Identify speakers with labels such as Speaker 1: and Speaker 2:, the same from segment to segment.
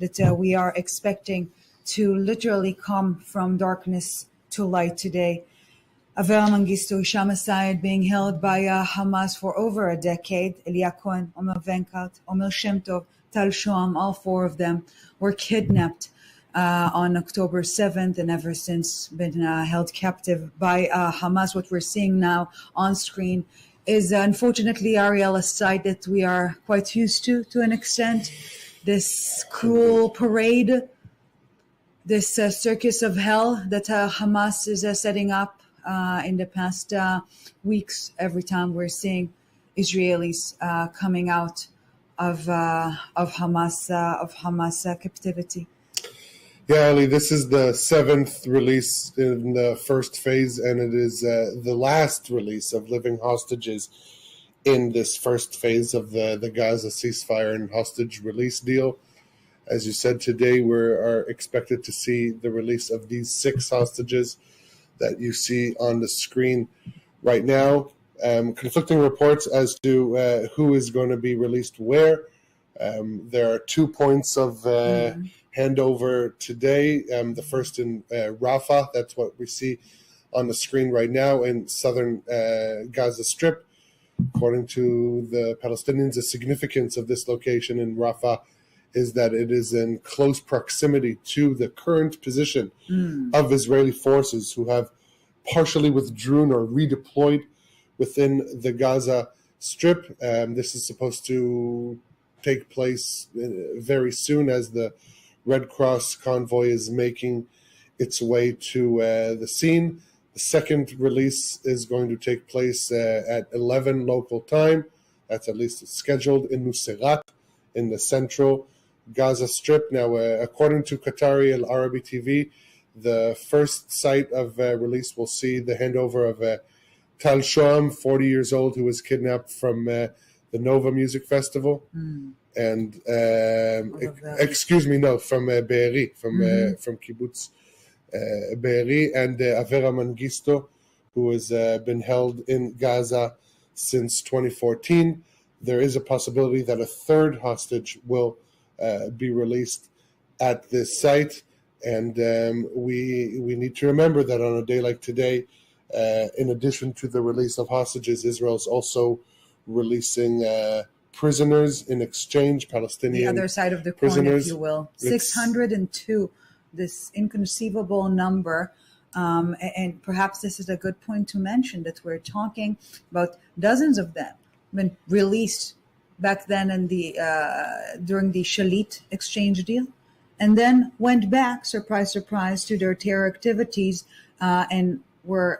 Speaker 1: that we are expecting to literally come from darkness to light today. Avera Mengistu, Hisham Asayed being held by Hamas for over a decade. Elia Cohen, Omer Venkat, Omer Shem Tov, Tal Shoam, all four of them were kidnapped on October 7th and ever since been held captive by Hamas. What we're seeing now on screen is unfortunately, Ariel, a sight that we are quite used to an extent. This cruel parade, this circus of hell that Hamas is setting up in the past weeks. Every time we're seeing Israelis coming out of Hamas captivity.
Speaker 2: Yeah, Ali, this is the 7th release in the first phase, and it is the last release of living hostages in this first phase of the Gaza ceasefire and hostage release deal. As you said, today we are expected to see the release of these 6 hostages that you see on the screen right now. Conflicting reports as to who is going to be released where. There are 2 points of handover today. The first in Rafah, that's what we see on the screen right now in southern Gaza Strip. According to the Palestinians, the significance of this location in Rafah is that it is in close proximity to the current position of Israeli forces who have partially withdrawn or redeployed within the Gaza Strip. This is supposed to take place very soon as the Red Cross convoy is making its way to the scene. The second release is going to take place at 11 local time. That's at least scheduled in Nuseirat in the central Gaza Strip. Now, according to Qatari Al Arabi TV, the first site of release will see the handover of Tal Shoam, 40 years old, who was kidnapped from the Nova Music Festival. And from Be'eri, from Kibbutz Be'eri, and Avera Mengistu, who has been held in Gaza since 2014. There is a possibility that a third hostage will be released at this site, and we need to remember that on a day like today, in addition to the release of hostages, Israel is also releasing prisoners in exchange, Palestinian
Speaker 1: the other side of the coin,
Speaker 2: prisoners,
Speaker 1: if you will. 602, this inconceivable number. And perhaps this is a good point to mention that we're talking about dozens of them been released back then in the during the Shalit exchange deal, and then went back, surprise, surprise, to their terror activities and were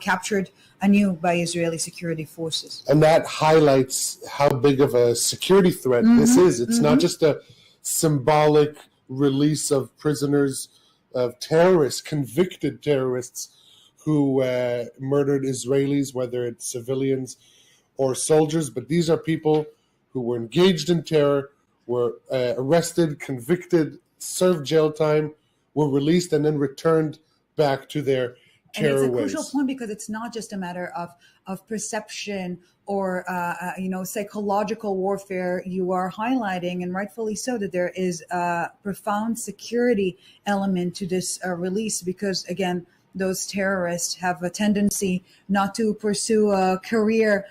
Speaker 1: captured anew by Israeli security forces.
Speaker 2: And that highlights how big of a security threat this is. It's not just a symbolic release of prisoners, of terrorists, convicted terrorists who murdered Israelis, whether it's civilians or soldiers, but these are people who were engaged in terror, were arrested, convicted, served jail time, were released, and then returned back to their terror ways.
Speaker 1: And it's a crucial point because it's not just a matter of perception or psychological warfare. You are highlighting, and rightfully so, that there is a profound security element to this release because, again, those terrorists have a tendency not to pursue a career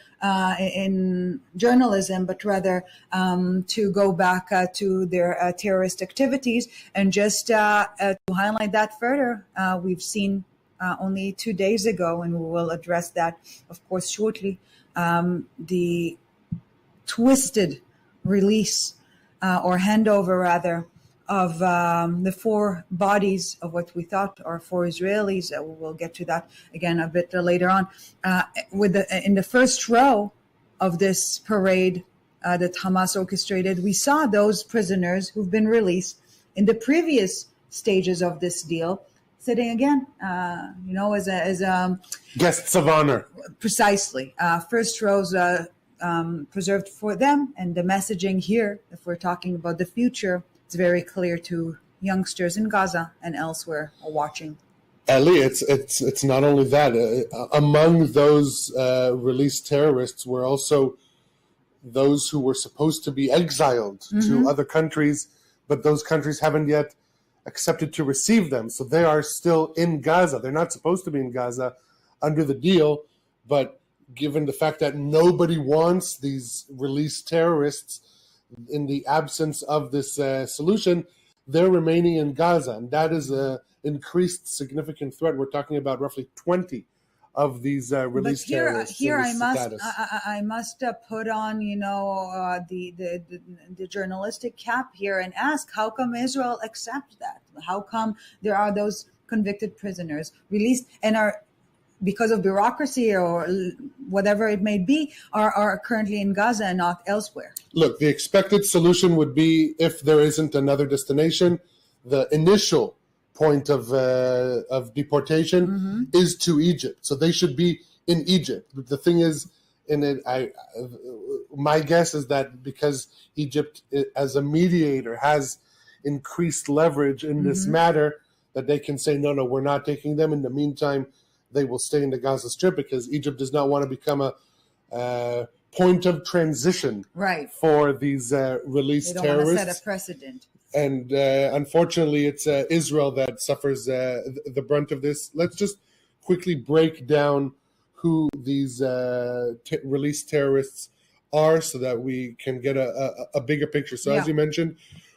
Speaker 1: in journalism, but rather to go back to their terrorist activities. And just to highlight that further, we've seen only 2 days ago, and we will address that, of course, shortly, the twisted release or handover, rather, of the 4 bodies of what we thought are 4 Israelis. We'll get to that again a bit later on. In the first row of this parade that Hamas orchestrated, we saw those prisoners who've been released in the previous stages of this deal, sitting again, as
Speaker 2: guests of honor.
Speaker 1: Precisely. First rows preserved for them, and the messaging here, if we're talking about the future, it's very clear to youngsters in Gaza and elsewhere watching.
Speaker 2: Ali, it's not only that. Among those released terrorists were also those who were supposed to be exiled to other countries, but those countries haven't yet accepted to receive them. So they are still in Gaza. They're not supposed to be in Gaza under the deal, but given the fact that nobody wants these released terrorists in the absence of this solution, they're remaining in Gaza. And that is an increased significant threat. We're talking about roughly 20 of these released terrorists.
Speaker 1: Here I must put on, the journalistic cap here and ask, how come Israel accepts that? How come there are those convicted prisoners released and are, because of bureaucracy or whatever it may be, are currently in Gaza and not elsewhere?
Speaker 2: Look, the expected solution would be, if there isn't another destination, the initial point of deportation is to Egypt. So they should be in Egypt. But the thing is, my guess is that because Egypt, as a mediator, has increased leverage in this matter, that they can say, no, we're not taking them. In the meantime, they will stay in the Gaza Strip, because Egypt does not want to become a point of transition for these released terrorists.
Speaker 1: They don't want to set a precedent.
Speaker 2: And unfortunately, it's Israel that suffers the brunt of this. Let's just quickly break down who these released terrorists are so that we can get a bigger picture. So as you mentioned,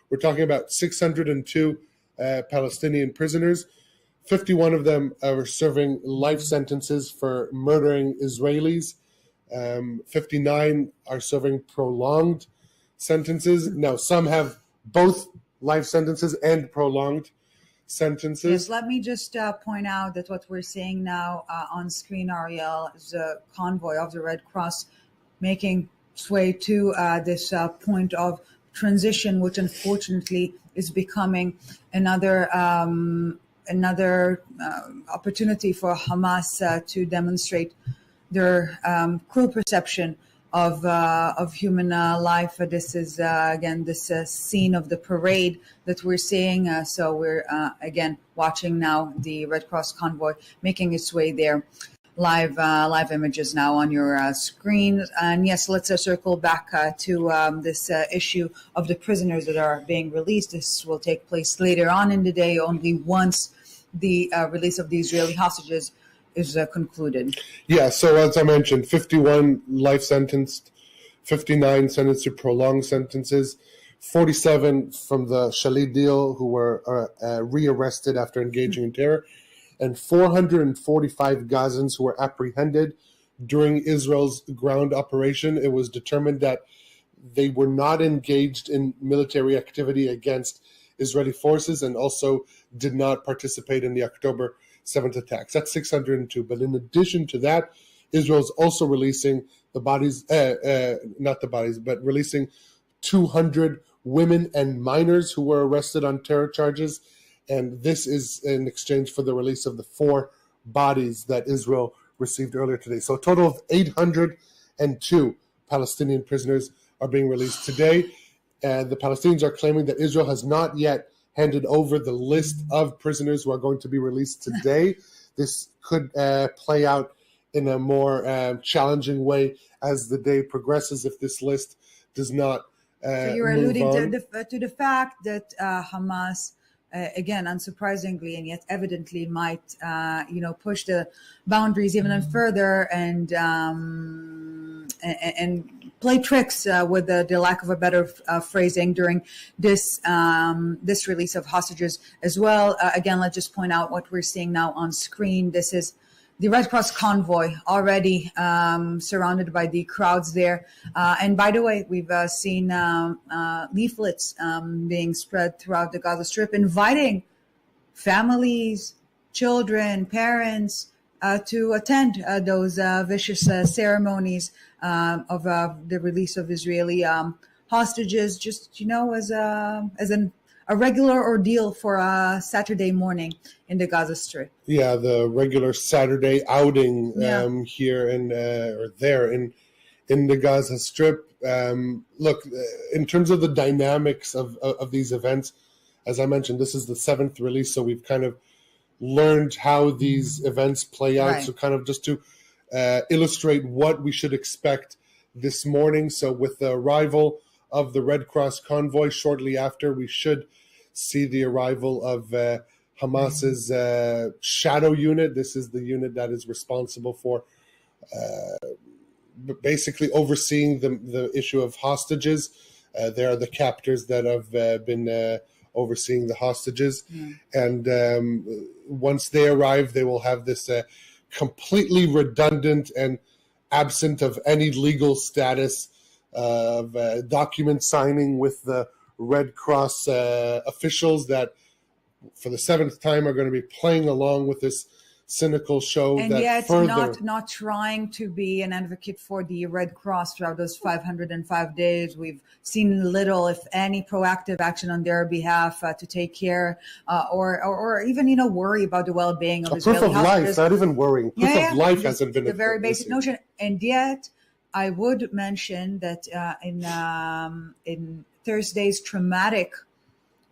Speaker 2: we're talking about 602 Palestinian prisoners. 51 of them are serving life sentences for murdering Israelis. 59 are serving prolonged sentences. Now, some have both life sentences and prolonged sentences.
Speaker 1: Yes, let me just point out that what we're seeing now on screen, Ariel, is a convoy of the Red Cross making its way to this point of transition, which unfortunately is becoming another opportunity for Hamas to demonstrate their cruel perception of human life. This is again this scene of the parade that we're seeing. So we're again watching now the Red Cross convoy making its way there. Live images now on your screen. And yes, let's circle back to this issue of the prisoners that are being released. This will take place later on in the day, only once the release of the Israeli hostages is concluded.
Speaker 2: Yeah, so as I mentioned, 51 life sentenced, 59 sentenced to prolonged sentences, 47 from the Shalit deal who were rearrested after engaging in terror, and 445 Gazans who were apprehended during Israel's ground operation. It was determined that they were not engaged in military activity against Israeli forces and also did not participate in the October 7th attacks. That's 602. But in addition to that, Israel is also releasing the bodies, not the bodies, but releasing 200 women and minors who were arrested on terror charges. And this is in exchange for the release of the 4 bodies that Israel received earlier today. So a total of 802 Palestinian prisoners are being released today. The Palestinians are claiming that Israel has not yet handed over the list of prisoners who are going to be released today. This could play out in a more challenging way as the day progresses if this list does not
Speaker 1: so you're alluding to the fact that Hamas, again, unsurprisingly and yet evidently, might push the boundaries even further and play tricks with the lack of a better phrasing during this release of hostages as well. Again, let's just point out what we're seeing now on screen. This is the Red Cross convoy already surrounded by the crowds there. And by the way, we've seen leaflets being spread throughout the Gaza Strip inviting families, children, parents to attend those vicious ceremonies of the release of Israeli hostages, just, as a regular ordeal for a Saturday morning in the Gaza Strip.
Speaker 2: Yeah, the regular Saturday outing here or there in the Gaza Strip. Look, in terms of the dynamics of these events, as I mentioned, this is the 7th release, so we've kind of learned how these events play out. Right. So kind of just to illustrate what we should expect this morning. So with the arrival of the Red Cross convoy shortly after, we should see the arrival of Hamas's shadow unit. This is the unit that is responsible for basically overseeing the issue of hostages. They are the captors that have been overseeing the hostages. And once they arrive, they will have this completely redundant and absent of any legal status of document signing with the Red Cross officials that for the seventh time are going to be playing along with this cynical show,
Speaker 1: and
Speaker 2: that
Speaker 1: yet
Speaker 2: further
Speaker 1: not trying to be an advocate for the Red Cross throughout those 505 days. We've seen little, if any, proactive action on their behalf to take care or even worry about the well-being of Israeli
Speaker 2: proof of
Speaker 1: hostages.
Speaker 2: life, not even worrying. Proof of life hasn't been
Speaker 1: the very basic notion. And yet, I would mention that in Thursday's traumatic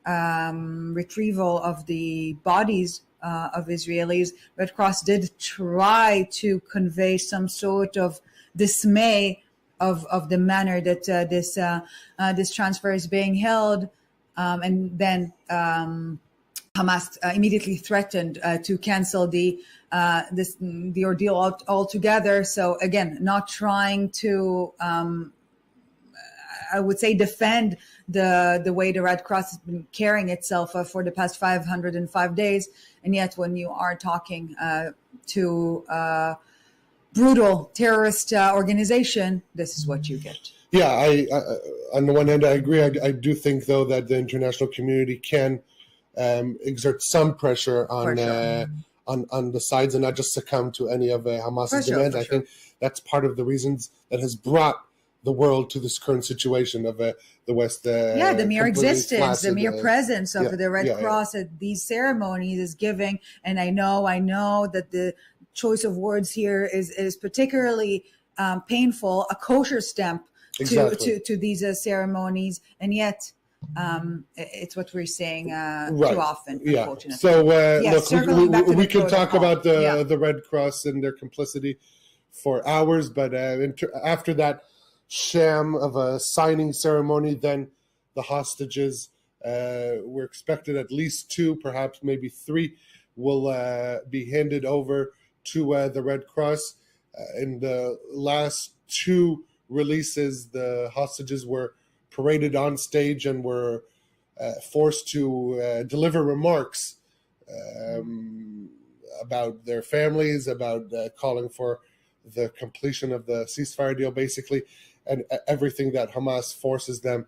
Speaker 1: retrieval of the bodies of Israelis, Red Cross did try to convey some sort of dismay of the manner that this transfer is being held, and then Hamas immediately threatened to cancel the ordeal altogether. So again, not trying to I would say defend the way the Red Cross has been carrying itself for the past 505 days. And yet when you are talking to a brutal terrorist organization, this is what you get.
Speaker 2: Yeah, I on the one hand, I agree. I do think, though, that the international community can exert some pressure on the sides and not just succumb to any of Hamas's demands. I think that's part of the reasons that has brought the world to this current situation of the West.
Speaker 1: The mere existence, the mere presence of the Red Cross at these ceremonies is giving. And I know that the choice of words here is particularly painful, a kosher stamp to these ceremonies. And yet it's what we're saying too often, unfortunately.
Speaker 2: So look, we can talk about the Red Cross and their complicity for hours, but after that sham of a signing ceremony, then the hostages, we're expected at least 2, perhaps maybe 3, will be handed over to the Red Cross. In the last 2 releases, the hostages were paraded on stage and were forced to deliver remarks about their families, about calling for the completion of the ceasefire deal, basically, and everything that Hamas forces them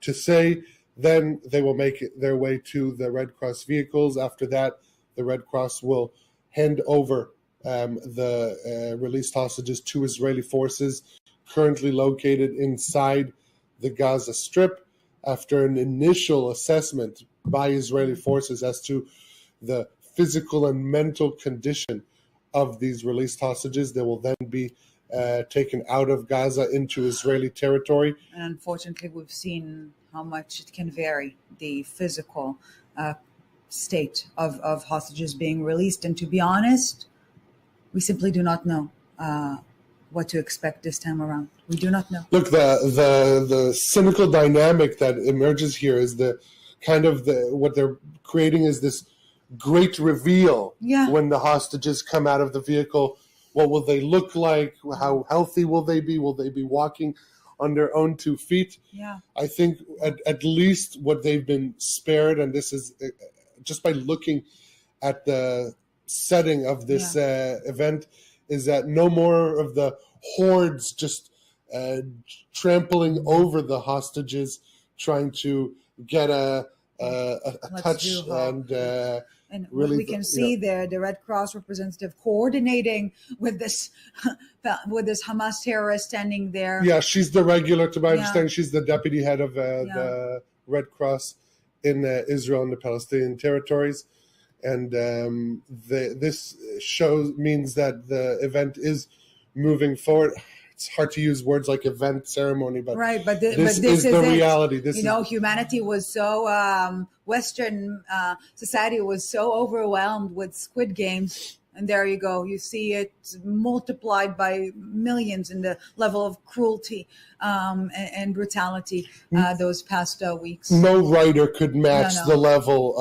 Speaker 2: to say. Then they will make their way to the Red Cross vehicles. After that, the Red Cross will hand over the released hostages to Israeli forces currently located inside the Gaza Strip. After an initial assessment by Israeli forces as to the physical and mental condition of these released hostages, they will then be taken out of Gaza into Israeli territory.
Speaker 1: And unfortunately, we've seen how much it can vary, the physical state of hostages being released. And to be honest, we simply do not know what to expect this time around. We do not know.
Speaker 2: Look, the cynical dynamic that emerges here is the kind of what they're creating is this great reveal when the hostages come out of the vehicle. What will they look like? How healthy will they be? Will they be walking on their own 2 feet?
Speaker 1: Yeah.
Speaker 2: I think at least what they've been spared, and this is just by looking at the setting of this event, is that no more of the hordes just trampling over the hostages, trying to get a touch
Speaker 1: and
Speaker 2: really
Speaker 1: we can see there the Red Cross representative coordinating with this Hamas terrorist standing there.
Speaker 2: Yeah, she's the regular, to my understanding, she's the deputy head of the Red Cross in Israel and the Palestinian territories. And this means that the event is moving forward. It's hard to use words like event, ceremony, but this is the reality.
Speaker 1: Humanity was so Western society was so overwhelmed with Squid Games And there you go. You see it multiplied by millions in the level of cruelty and brutality those past weeks.
Speaker 2: No writer could match
Speaker 1: No.
Speaker 2: the level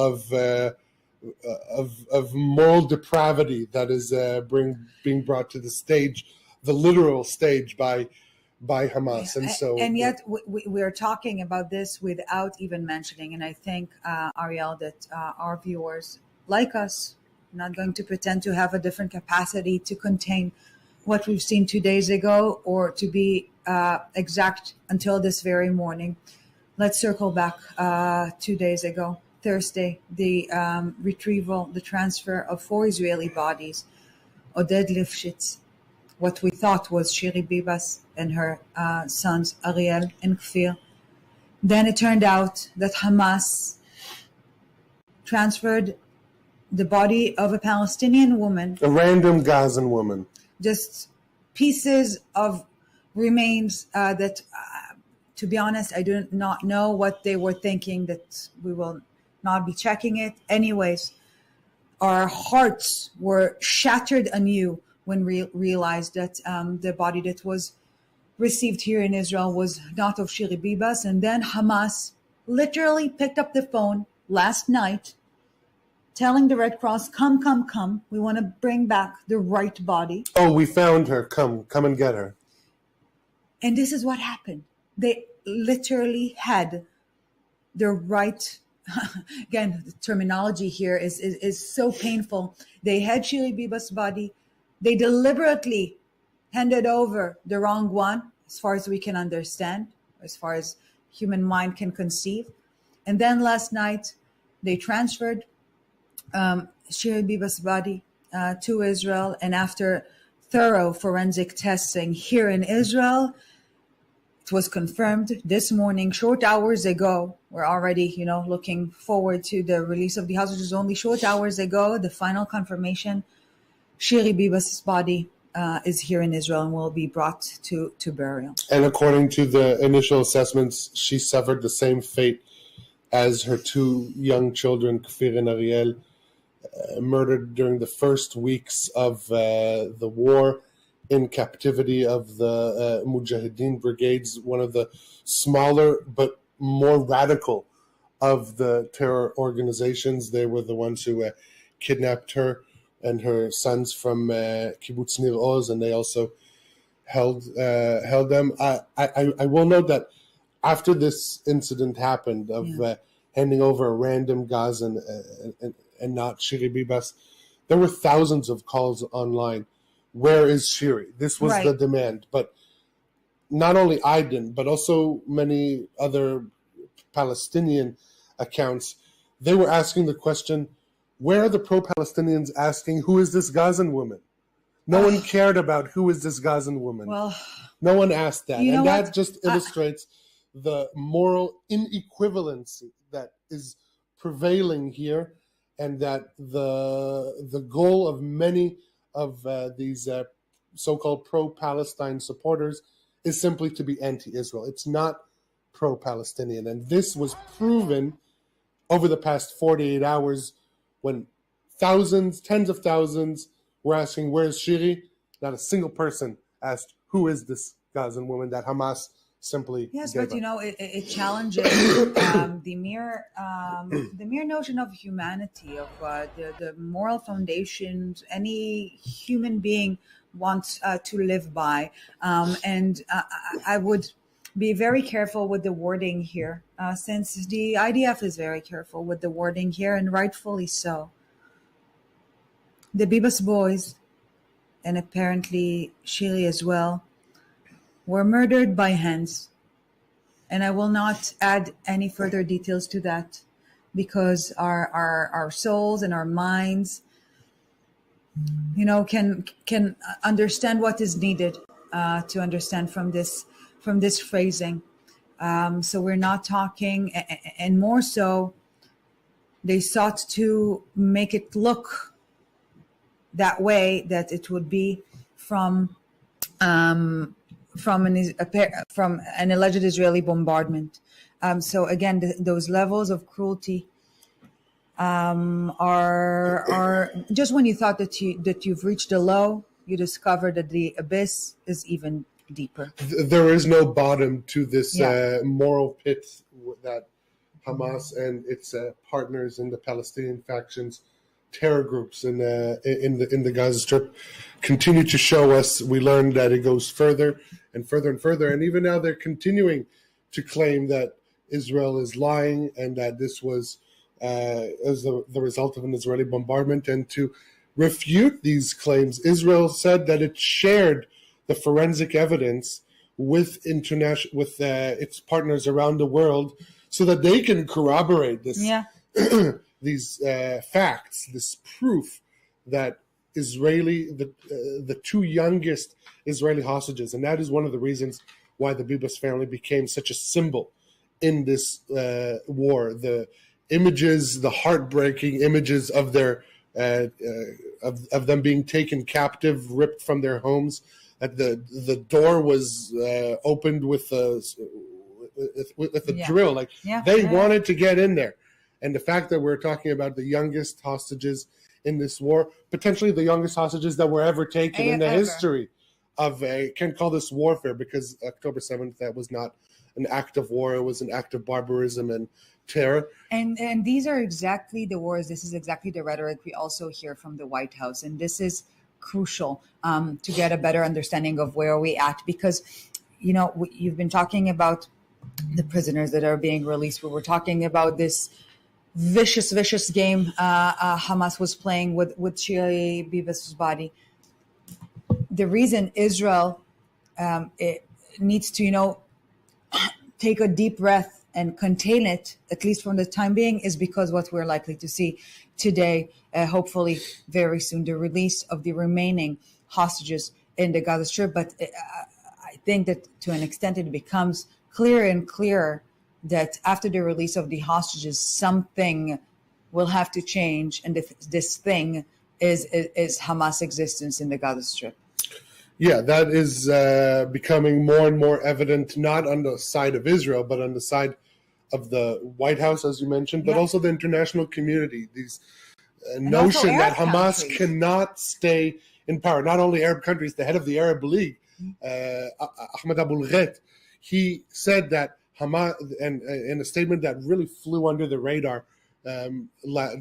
Speaker 2: of moral depravity that is being brought to the stage, the literal stage by Hamas.
Speaker 1: And yet we are talking about this without even mentioning, and I think, Ariel, that our viewers, like us, not going to pretend to have a different capacity to contain what we've seen 2 days ago, or to be exact until this very morning. Let's circle back 2 days ago, Thursday, the retrieval, the transfer of 4 Israeli bodies, Oded Lifshitz, what we thought was Shiri Bibas and her sons Ariel and Kfir. Then it turned out that Hamas transferred the body of a Palestinian woman,
Speaker 2: a random Gazan woman,
Speaker 1: just pieces of remains that, to be honest, I do not know what they were thinking, that we will not be checking it. Anyways, our hearts were shattered anew when we realized that the body that was received here in Israel was not of Shiri Bibas. And then Hamas literally picked up the phone last night, telling the Red Cross, come, we want to bring back the right body.
Speaker 2: Oh, we found her, come and get her.
Speaker 1: And this is what happened. They literally had the right, again, the terminology here is so painful. They had Shiri Bibas' body. They deliberately handed over the wrong one, as far as we can understand, as far as human mind can conceive. And then last night, they transferred Shiri Bibas' body to Israel. And after thorough forensic testing here in Israel, it was confirmed this morning, short hours ago. We're already, looking forward to the release of the hostages. Only short hours ago, the final confirmation, Shiri Bibas' body is here in Israel and will be brought to burial.
Speaker 2: And according to the initial assessments, she suffered the same fate as her 2 young children, Kfir and Ariel, murdered during the first weeks of the war in captivity of the Mujahideen brigades, one of the smaller but more radical of the terror organizations. They were the ones who kidnapped her and her sons from Kibbutz Nir Oz, and they also held them. I will note that after this incident happened of handing over a random Gazan and not Shiri Bibas, there were thousands of calls online. Where is Shiri? This was the demand. But not only I didn't, but also many other Palestinian accounts, they were asking the question, where are the pro-Palestinians asking, who is this Gazan woman? No one cared about who is this Gazan woman.
Speaker 1: Well,
Speaker 2: no one asked that.
Speaker 1: And
Speaker 2: that just illustrates the moral inequivalency that is prevailing here, and that the goal of many of these so-called pro-Palestine supporters is simply to be anti-Israel. It's not pro-Palestinian. And this was proven over the past 48 hours when thousands, tens of thousands were asking, where's Shiri? Not a single person asked, who is this Gazan woman that Hamas simply
Speaker 1: Yes,
Speaker 2: gave
Speaker 1: but
Speaker 2: up.
Speaker 1: it challenges the mere notion of humanity, of the moral foundations any human being wants to live by, and I would be very careful with the wording here, since the IDF is very careful with the wording here, and rightfully so. The Bibas boys, and apparently Shiri as well, were murdered by hands. And I will not add any further details to that, because our souls and our minds, can understand what is needed to understand from this phrasing. So we're not talking, and more so, they sought to make it look that way, that it would be from an alleged Israeli bombardment. So again, those levels of cruelty are just when you thought that you've reached a low, you discover that the abyss is even deeper.
Speaker 2: There is no bottom to this
Speaker 1: Yeah.
Speaker 2: moral pit that Hamas and its partners in the Palestinian factions, terror groups in the Gaza Strip, continue to show us. We learned that it goes further and further and further, and even now they're continuing to claim that Israel is lying and that this was as the result of an Israeli bombardment. And to refute these claims, Israel said that it shared the forensic evidence with its partners around the world, so that they can corroborate this, these facts, this proof that the two youngest Israeli hostages, and that is one of the reasons why the Bibas family became such a symbol in this war. The images, the heartbreaking images of their of them being taken captive, ripped from their homes. That the door was opened with a drill. Like they wanted to get in there. And the fact that we're talking about the youngest hostages in this war, potentially the youngest hostages that were ever taken in the history of can't call this warfare, because October 7th, that was not an act of war. It was an act of barbarism and terror.
Speaker 1: And these are exactly the wars. This is exactly the rhetoric we also hear from the White House. And this is crucial to get a better understanding of where we at, because you've been talking about the prisoners that are being released. We were talking about this vicious game Hamas was playing with Shiri Bibas' body. The reason Israel it needs to take a deep breath and contain it, at least from the time being, is because what we're likely to see today, hopefully very soon, the release of the remaining hostages in the Gaza Strip. But I think that to an extent it becomes clearer and clearer that after the release of the hostages, something will have to change, and this thing is Hamas' existence in the Gaza Strip.
Speaker 2: Yeah, that is becoming more and more evident, not on the side of Israel, but on the side of the White House, as you mentioned, but also the international community. These notion that Hamas cannot stay in power. Not only Arab countries, the head of the Arab League, Ahmed Abul-Gheit, he said that Hamas, and in a statement that really flew under the radar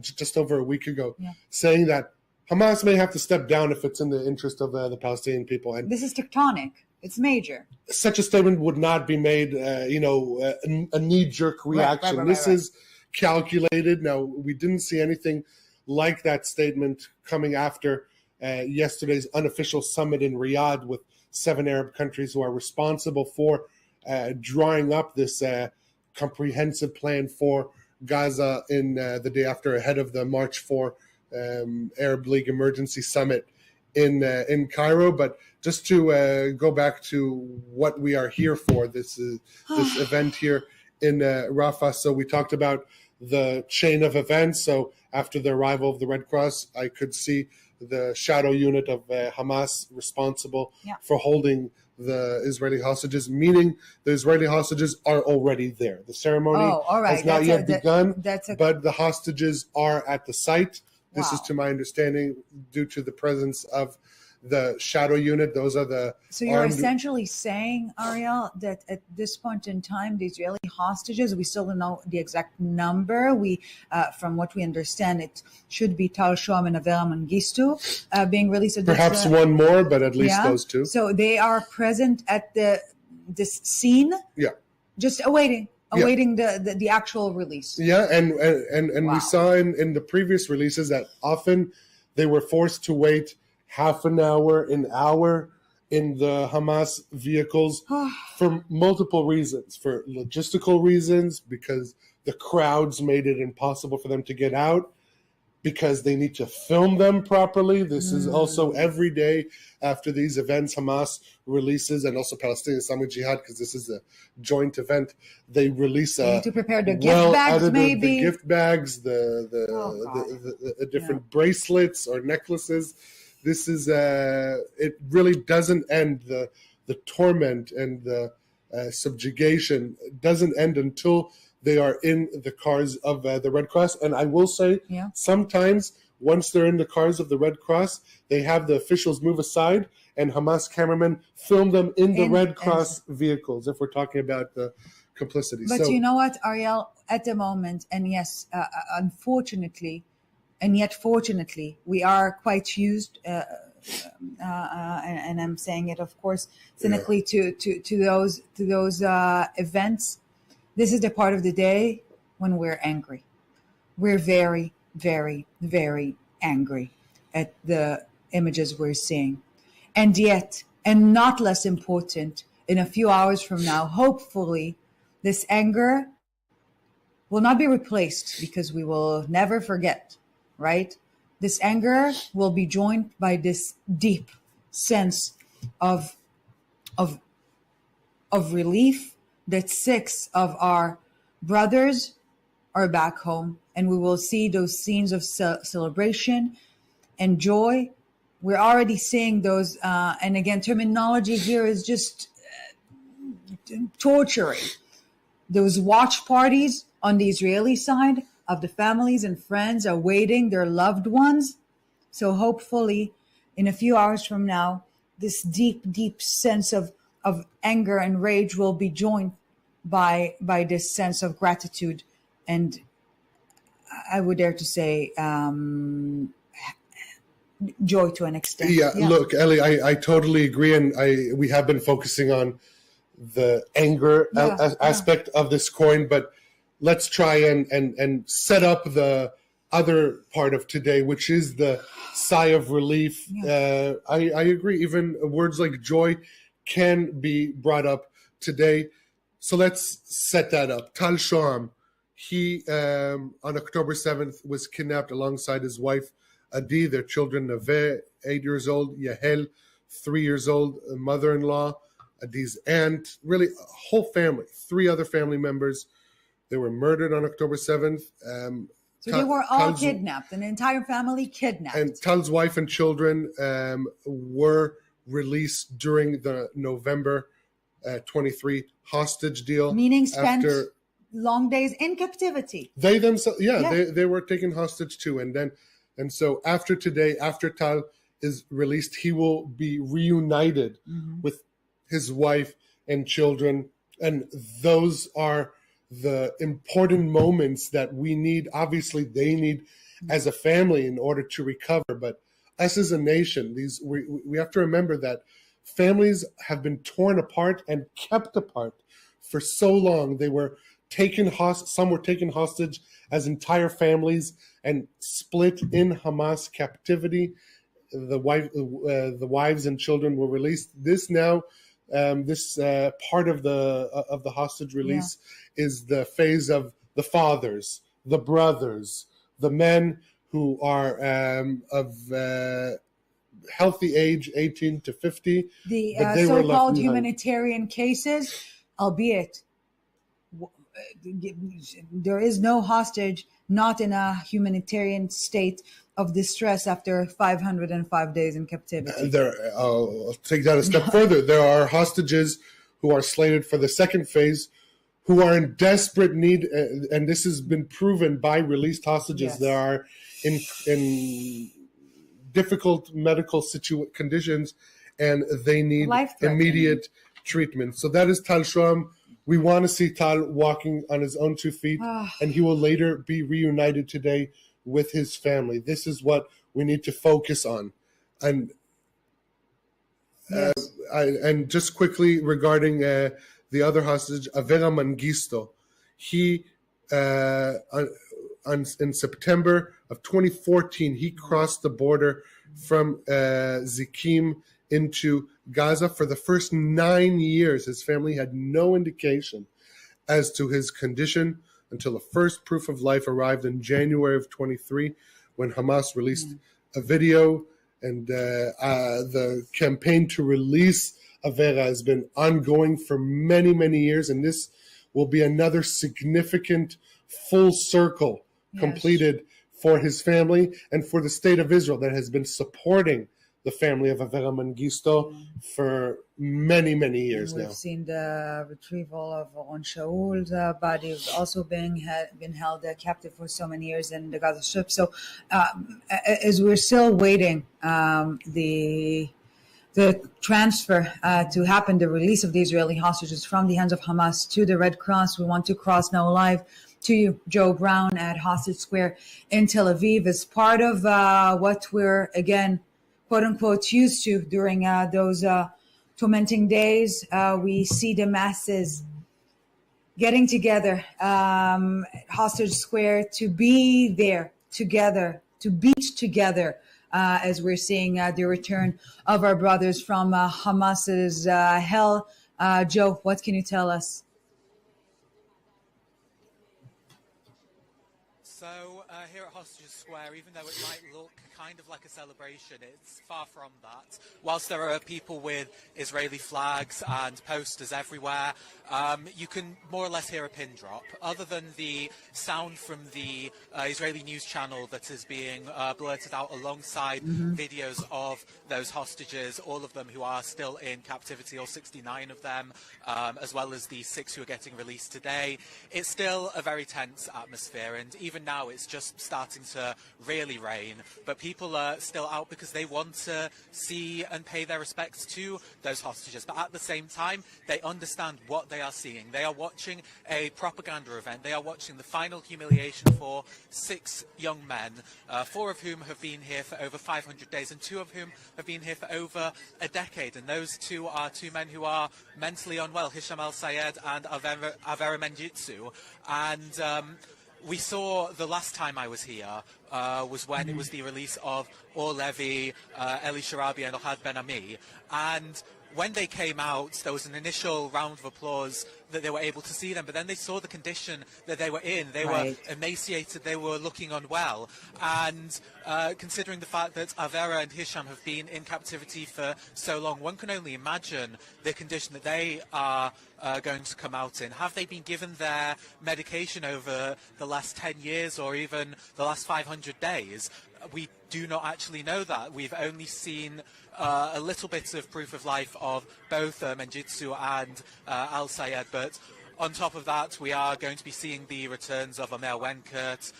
Speaker 2: just over a week ago, saying that Hamas may have to step down if it's in the interest of the Palestinian people. And
Speaker 1: this is tectonic. It's major.
Speaker 2: Such a statement would not be made, a knee-jerk reaction. This is calculated. Now, we didn't see anything like that statement coming after yesterday's unofficial summit in Riyadh with 7 Arab countries who are responsible for drawing up this comprehensive plan for Gaza in the day after, ahead of the March 4 Arab League Emergency Summit in Cairo. But just to go back to what we are here for, this event here in Rafah. So we talked about the chain of events. So after the arrival of the Red Cross, I could see the shadow unit of Hamas responsible for holding the Israeli hostages, meaning the Israeli hostages are already there. The ceremony has not yet begun, but the hostages are at the site. This is, to my understanding, due to the presence of the shadow unit. Those are the
Speaker 1: So you're essentially saying, Ariel, that at this point in time, the Israeli hostages, we still don't know the exact number. We, from what we understand, it should be Tal Shoam and Avera Mengistu being released.
Speaker 2: Perhaps one more, but at least those two.
Speaker 1: So they are present at this scene, just awaiting the actual release.
Speaker 2: Yeah, and we saw in the previous releases that often they were forced to wait half an hour in the Hamas vehicles for multiple reasons. For logistical reasons, because the crowds made it impossible for them to get out, because they need to film them properly. This is also every day after these events, Hamas releases, and also Palestinian Islamic Jihad, because this is a joint event, they release
Speaker 1: need to prepare the gift bags, maybe
Speaker 2: the gift bags, the different bracelets or necklaces. This is it really doesn't end. The torment and the subjugation doesn't end until they are in the cars of the Red Cross. And I will say,
Speaker 1: Yeah.
Speaker 2: sometimes once they're in the cars of the Red Cross, they have the officials move aside, and Hamas cameramen film them in the Red Cross vehicles, if we're talking about the complicity.
Speaker 1: But
Speaker 2: so,
Speaker 1: you know what, Ariel, at the moment, and yes, unfortunately, and yet fortunately, we are quite used, and I'm saying it, of course, cynically, to those events. This is the part of the day when we're angry. We're very, very, very angry at the images we're seeing. And yet, and not less important, in a few hours from now, hopefully, this anger will not be replaced, because we will never forget, right? This anger will be joined by this deep sense of relief that 6 of our brothers are back home, and we will see those scenes of celebration and joy. We're already seeing those, and again, terminology here is just torturing. Those watch parties on the Israeli side of the families and friends awaiting their loved ones. So hopefully, in a few hours from now, this deep, deep sense of anger and rage will be joined by this sense of gratitude, and I would dare to say joy to an extent.
Speaker 2: Yeah. Look, Ellie, I totally agree, and we have been focusing on the anger aspect of this coin, but let's try and set up the other part of today, which is the sigh of relief. I agree. Even words like joy can be brought up today. So let's set that up. Tal Shoam, he on October 7th was kidnapped alongside his wife Adi, their children Naveh, 8 years old, Yahel, 3 years old, mother-in-law, Adi's aunt, really a whole family, 3 other family members. They were murdered on October 7th.
Speaker 1: So they were all kidnapped, an entire family kidnapped.
Speaker 2: And Tal's wife and children were released during the November 23 hostage deal.
Speaker 1: Meaning spent long days in captivity.
Speaker 2: They themselves, they were taken hostage too. And so after today, after Tal is released, he will be reunited with his wife and children. And those are the important moments that we need. Obviously, they need as a family in order to recover. But us as a nation, we have to remember that families have been torn apart and kept apart for so long. They were taken hostage. Some were taken hostage as entire families and split in Hamas captivity. The wives and children were released. This now, this part of the hostage release is the phase of the fathers, the brothers, the men who are of healthy age, 18 to 50.
Speaker 1: The so-called humanitarian cases, albeit there is no hostage not in a humanitarian state of distress after 505 days in captivity.
Speaker 2: I'll take that a step further. There are hostages who are slated for the second phase who are in desperate need, and this has been proven by released hostages. They are in difficult medical conditions, and they need immediate treatment. So that is Tal Shoam. We want to see Tal walking on his own 2 feet, and he will later be reunited today with his family. This is what we need to focus on. And and just quickly regarding the other hostage, Avera Mengistu, he in September of 2014, he crossed the border from Zikim into Gaza. For the first 9 years, his family had no indication as to his condition until the first proof of life arrived in January of 23, when Hamas released a video. And the campaign to release Avera has been ongoing for many, many years. And this will be another significant full circle completed for his family and for the state of Israel that has been supporting the family of Avera Mengistu for many, many years now.
Speaker 1: We've seen the retrieval of Oron Shaul's body, who's also been held captive for so many years in the Gaza Strip. So as we're still waiting, the transfer to happen, the release of the Israeli hostages from the hands of Hamas to the Red Cross. We want to cross now live to you, Joe Brown, at Hostage Square in Tel Aviv, as part of what we're, again, quote unquote, used to during those tormenting days. We see the masses getting together at Hostage Square to be there together, to beat together, as we're seeing the return of our brothers from Hamas's hell. Joe, what can you tell us?
Speaker 3: So here at Hostage Square, even though it might look kind of like a celebration, it's far from that. Whilst there are people with Israeli flags and posters everywhere, you can more or less hear a pin drop. Other than the sound from the Israeli news channel that is being blurted out alongside videos of those hostages, all of them who are still in captivity, all 69 of them, as well as the 6 who are getting released today, it's still a very tense atmosphere. And even now it's just starting to really rain, but people are still out because they want to see and pay their respects to those hostages. But at the same time, they understand what they are seeing. They are watching a propaganda event. They are watching the final humiliation for 6 young men, 4 of whom have been here for over 500 days and 2 of whom have been here for over a decade. And those 2 are 2 men who are mentally unwell, Hisham El-Sayed and Avera Mengistu. And we saw the last time I was here was when it was the release of Or Levi, Eli Sharabi and Ohad Ben Ami. And when they came out, there was an initial round of applause that they were able to see them, but then they saw the condition that they were in. They were emaciated, they were looking unwell. And considering the fact that Avera and Hisham have been in captivity for so long, one can only imagine the condition that they are going to come out in. Have they been given their medication over the last 10 years or even the last 500 days? We do not actually know that. We've only seen a little bit of proof of life of both Mengistu and Al-Sayed, but on top of that, we are going to be seeing the returns of Omer Wenkert,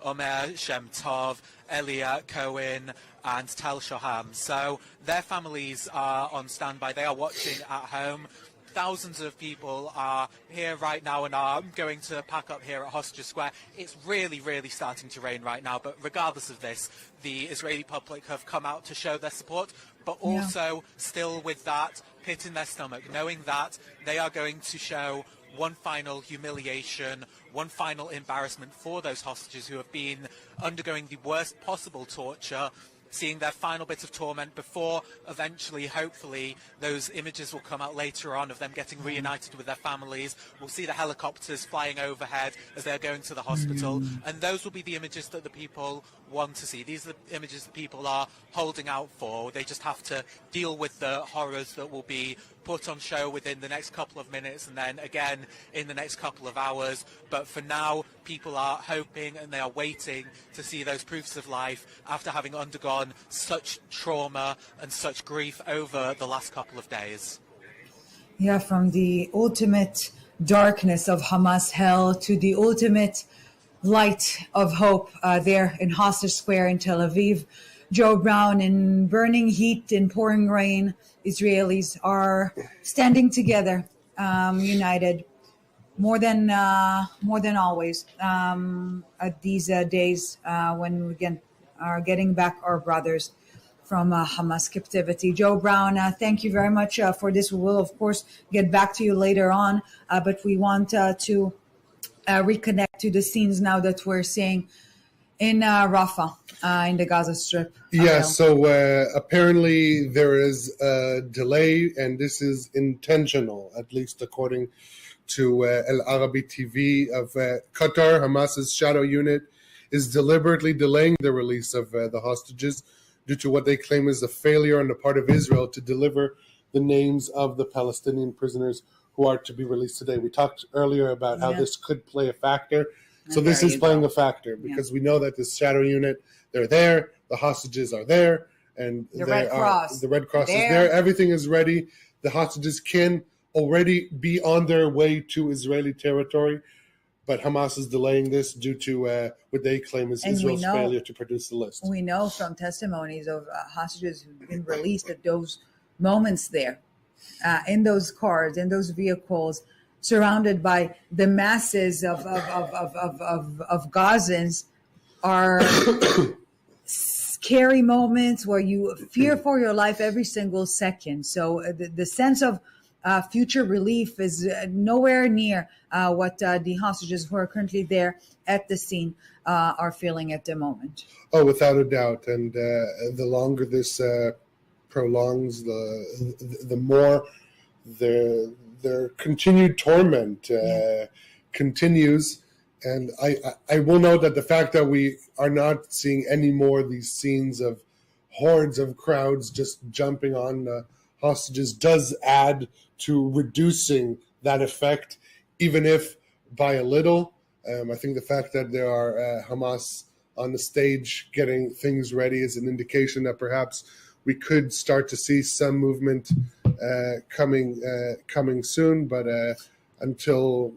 Speaker 3: Omer Shem Tov, Elia Cohen, and Tal Shoham. So their families are on standby. They are watching at home. Thousands of people are here right now and are going to pack up here at Hostage Square. It's really, really starting to rain right now, but regardless of this, the Israeli public have come out to show their support, but also still with that pit in their stomach, knowing that they are going to show one final humiliation, one final embarrassment for those hostages who have been undergoing the worst possible torture, seeing their final bit of torment before eventually, hopefully, those images will come out later on of them getting reunited with their families. We'll see the helicopters flying overhead as they're going to the hospital, and those will be the images that the people want to see. These are the images that people are holding out for. They just have to deal with the horrors that will be put on show within the next couple of minutes and then again in the next couple of hours. But for now, people are hoping and they are waiting to see those proofs of life after having undergone such trauma and such grief over the last couple of days.
Speaker 1: Yeah, from the ultimate darkness of Hamas hell to the ultimate light of hope there in Hostage Square in Tel Aviv. Joe Brown, in burning heat and pouring rain, Israelis are standing together, united, more than always at these days when we again are getting back our brothers from Hamas captivity. Joe Brown, thank you very much for this. We will, of course, get back to you later on, but we want to reconnect to the scenes now that we're seeing in Rafah, in the Gaza Strip.
Speaker 2: Yeah, so apparently there is a delay, and this is intentional, at least according to El Arabi TV of Qatar. Hamas's shadow unit is deliberately delaying the release of the hostages due to what they claim is a failure on the part of Israel to deliver the names of the Palestinian prisoners who are to be released today. We talked earlier about how this could play a factor. So this is playing a factor because we know that this shadow unit, they're there, the hostages are there, and
Speaker 1: the Red Cross.
Speaker 2: The Red Cross is there. Everything is ready. The hostages can already be on their way to Israeli territory, but Hamas is delaying this due to what they claim is Israel's failure to produce the list.
Speaker 1: We know from testimonies of hostages who've been released at those moments there, in those cars, in those vehicles, surrounded by the masses of Gazans, are scary moments where you fear for your life every single second. So the sense of future relief is nowhere near what the hostages who are currently there at the scene are feeling at the moment.
Speaker 2: Oh, without a doubt. And the longer this prolongs, the more their continued torment continues. And I will note that the fact that we are not seeing any more of these scenes of hordes of crowds just jumping on hostages does add to reducing that effect, even if by a little. I think the fact that there are Hamas on the stage getting things ready is an indication that perhaps we could start to see some movement coming soon. But until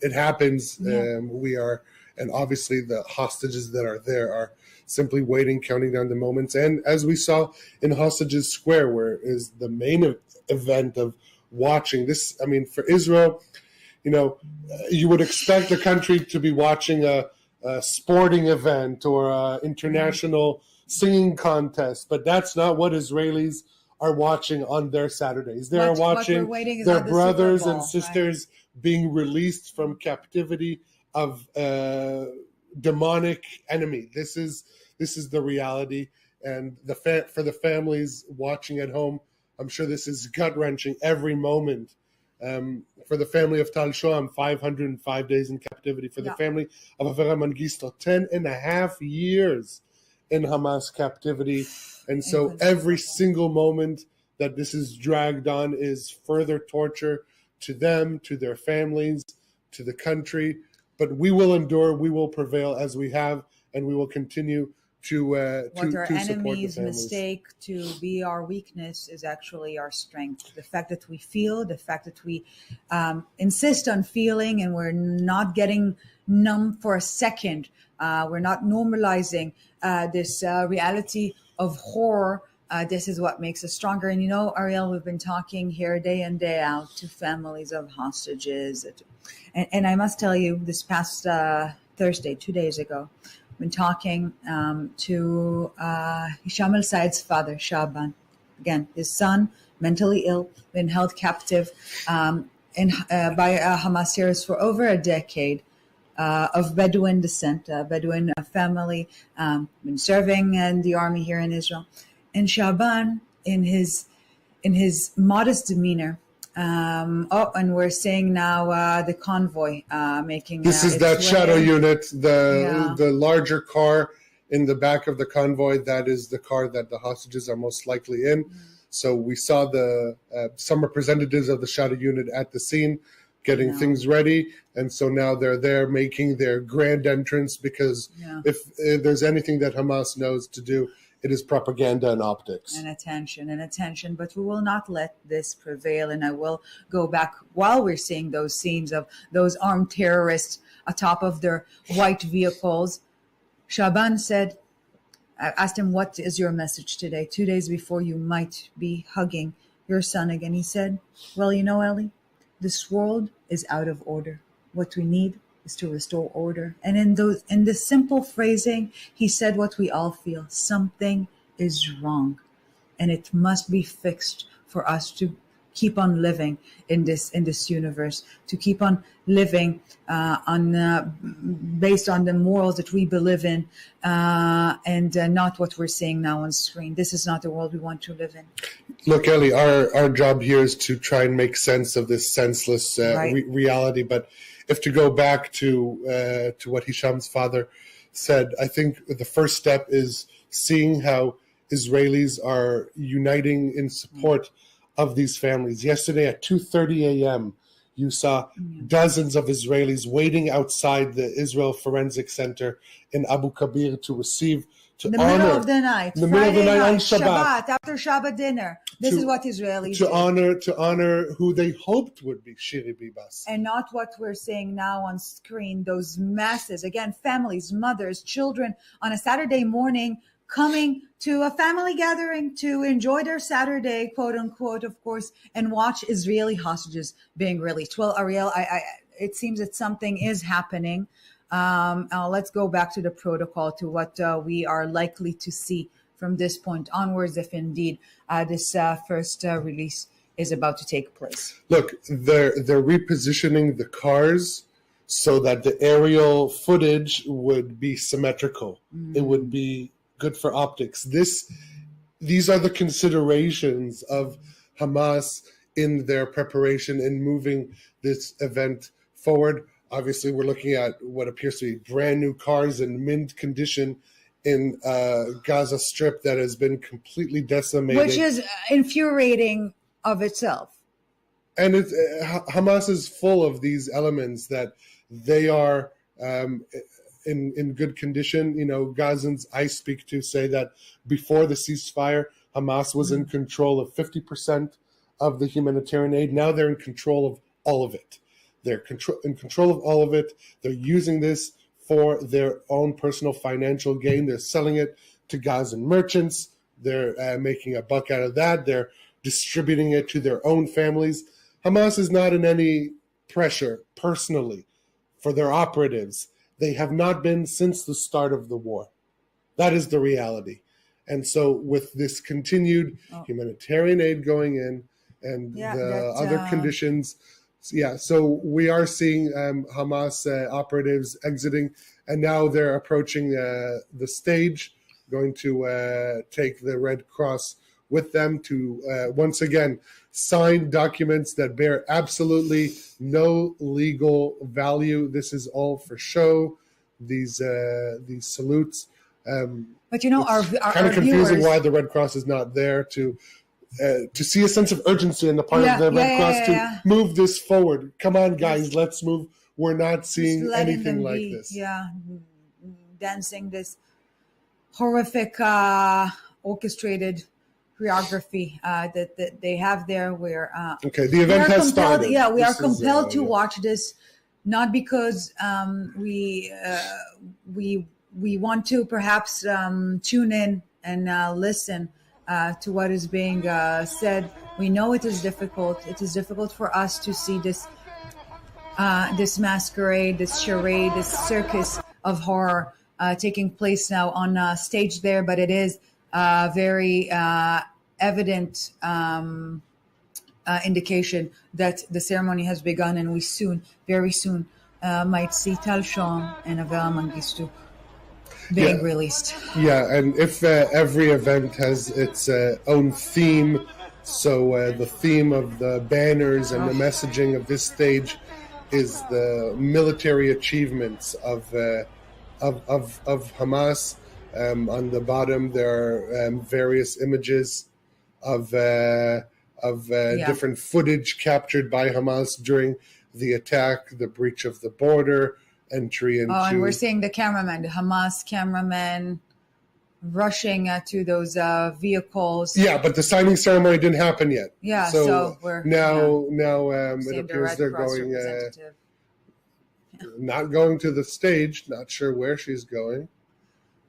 Speaker 2: it happens, we are, and obviously the hostages that are there are simply waiting, counting down the moments. And as we saw in Hostages Square, where is the main event of watching this, I mean, for Israel, you would expect the country to be watching a sporting event or an international singing contest, but that's not what Israelis are watching on their Saturdays. They are watching their brothers and sisters being released from captivity of demonic enemy. This is the reality, and for the families watching at home, I'm sure this is gut-wrenching every moment. For the family of Tal Shoam, 505 days in captivity. For the family of Avera Mengistu, 10.5 years in Hamas captivity. And so every single moment that this is dragged on is further torture to them, to their families, to the country. But we will endure, we will prevail as we have, and we will continue to
Speaker 1: what our enemies
Speaker 2: families.
Speaker 1: Mistake to be our weakness is actually our strength. The fact that we feel, the fact that we insist on feeling, and we're not getting numb for a second. We're not normalizing this reality of horror. This is what makes us stronger. And Ariel, we've been talking here day in, day out to families of hostages. And I must tell you, this past Thursday, 2 days ago, been talking to Hisham El-Sayed's father, Shaban. Again, his son, mentally ill, been held captive by Hamas terrorists for over a decade, of Bedouin descent, Bedouin family, been serving in the army here in Israel. And Shaban, in his modest demeanor, and we're seeing now the convoy making.
Speaker 2: This is that shadow unit, the larger car in the back of the convoy. That is the car that the hostages are most likely in. Mm-hmm. So we saw some representatives of the shadow unit at the scene getting things ready, and so now they're there making their grand entrance, because if there's anything that Hamas knows to do, it is propaganda and optics. And
Speaker 1: attention. But we will not let this prevail. And I will go back while we're seeing those scenes of those armed terrorists atop of their white vehicles. Shaban said, I asked him, what is your message today? 2 days before you might be hugging your son again. He said, well, Ellie, this world is out of order. What we need is to restore order. And in this simple phrasing, he said what we all feel: something is wrong, and it must be fixed for us to keep on living in this universe, to keep on living based on the morals that we believe in, and not what we're seeing now on screen. This is not the world we want to live in.
Speaker 2: Look, Ellie, our job here is to try and make sense of this senseless reality. But if to go back to what Hisham's father said, I think the first step is seeing how Israelis are uniting in support of these families. Yesterday at 2:30 a.m., you saw dozens of Israelis waiting outside the Israel Forensic Center in Abu Kabir to receive to
Speaker 1: in the
Speaker 2: honor,
Speaker 1: middle of the night,
Speaker 2: in the middle of the
Speaker 1: Friday
Speaker 2: night on
Speaker 1: night,
Speaker 2: Shabbat,
Speaker 1: after Shabbat dinner. This is what Israelis
Speaker 2: to
Speaker 1: do.
Speaker 2: honor who they hoped would be Shiri Bibas.
Speaker 1: And not what we're seeing now on screen, those masses, again, families, mothers, children on a Saturday morning coming to a family gathering to enjoy their Saturday, quote unquote, of course, and watch Israeli hostages being released. Well, Ariel, it seems that something is happening. Let's go back to the protocol, to what we are likely to see from this point onwards, if indeed this first release is about to take place.
Speaker 2: Look, they're repositioning the cars so that the aerial footage would be symmetrical. It would be good for optics. These are the considerations of Hamas in their preparation in moving this event forward. Obviously, we're looking at what appears to be brand new cars in mint condition in Gaza Strip that has been completely decimated.
Speaker 1: Which is infuriating of itself.
Speaker 2: And Hamas is full of these elements that they are in good condition. You know, Gazans I speak to say that before the ceasefire, Hamas was in control of 50% of the humanitarian aid. Now they're in control of all of it. They're in control of all of it. They're using this for their own personal financial gain. They're selling it to Gazan merchants. They're making a buck out of that. They're distributing it to their own families. Hamas is not in any pressure personally for their operatives. They have not been since the start of the war. That is the reality. And so with this continued humanitarian aid going in and other conditions, so we are seeing Hamas operatives exiting, and now they're approaching the stage, going to take the Red Cross with them to once again sign documents that bear absolutely no legal value. This is all for show. These salutes.
Speaker 1: But you know, our
Speaker 2: kind of confusing why the Red Cross is not there to see a sense of urgency on the part of the Red Cross to move this forward. Come on, guys, let's move. We're not seeing anything like this.
Speaker 1: Yeah, dancing this horrific orchestrated choreography that they have there. Where
Speaker 2: okay, the event has started.
Speaker 1: Yeah, we are compelled to watch this, not because we want to perhaps tune in and listen to what is being said. We know it is difficult. It is difficult for us to see this masquerade, this charade, this circus of horror taking place now on stage there. But it is very evident indication that the ceremony has begun, and we very soon might see Tal Shon and Avera Mengistu being released.
Speaker 2: Yeah, and if every event has its own theme, so the theme of the banners and the messaging of this stage is the military achievements of Hamas. On the bottom, there are various images of different footage captured by Hamas during the attack, the breach of the border, entry into...
Speaker 1: and we're seeing the Hamas cameraman rushing to those vehicles.
Speaker 2: Yeah, but the signing ceremony didn't happen yet.
Speaker 1: Yeah, so we're...
Speaker 2: Now it appears they're going... not going to the stage, not sure where she's going.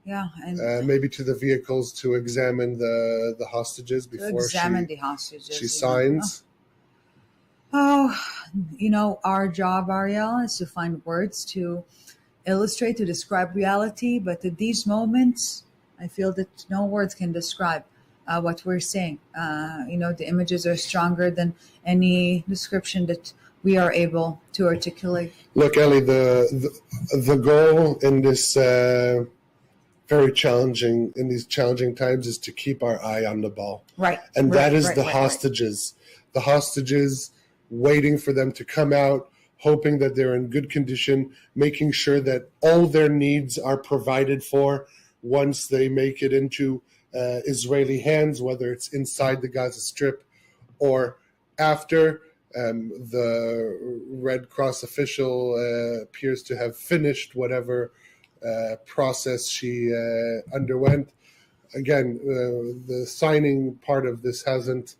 Speaker 1: Yeah, and
Speaker 2: maybe to the vehicles to examine the hostages before she signs.
Speaker 1: You know, our job, Ariel, is to find words to illustrate, to describe reality. But at these moments, I feel that no words can describe what we're seeing. You know, the images are stronger than any description that we are able to articulate.
Speaker 2: Look, Ellie, the goal in this in these challenging times is to keep our eye on the ball.
Speaker 1: Right.
Speaker 2: And that is the hostages. The hostages, waiting for them to come out, hoping that they're in good condition, making sure that all their needs are provided for once they make it into Israeli hands, whether it's inside the Gaza Strip or after. The Red Cross official appears to have finished whatever process she underwent. Again, the signing part of this hasn't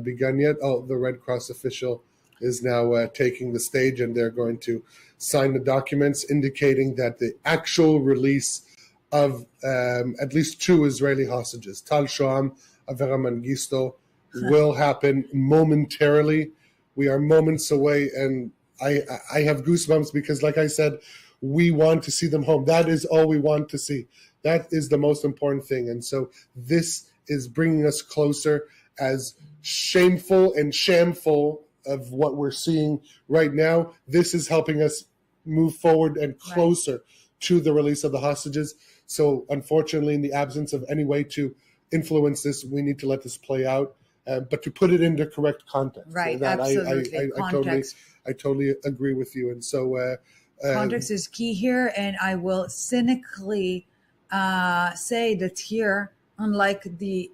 Speaker 2: begun yet. Oh, the Red Cross official is now taking the stage, and they're going to sign the documents indicating that the actual release of at least 2 Israeli hostages, Tal Shoam, Avera Mengistu, will happen momentarily. We are moments away, and I have goosebumps because, like I said, we want to see them home. That is all we want to see. That is the most important thing. And so this is bringing us closer, as shameful and shameful of what we're seeing right now. This is helping us move forward and closer to the release of the hostages. So unfortunately, in the absence of any way to influence this, we need to let this play out, but to put it into correct context.
Speaker 1: Right,
Speaker 2: that
Speaker 1: absolutely. Context.
Speaker 2: I totally agree with you. And so
Speaker 1: context is key here, and I will cynically say that here, unlike the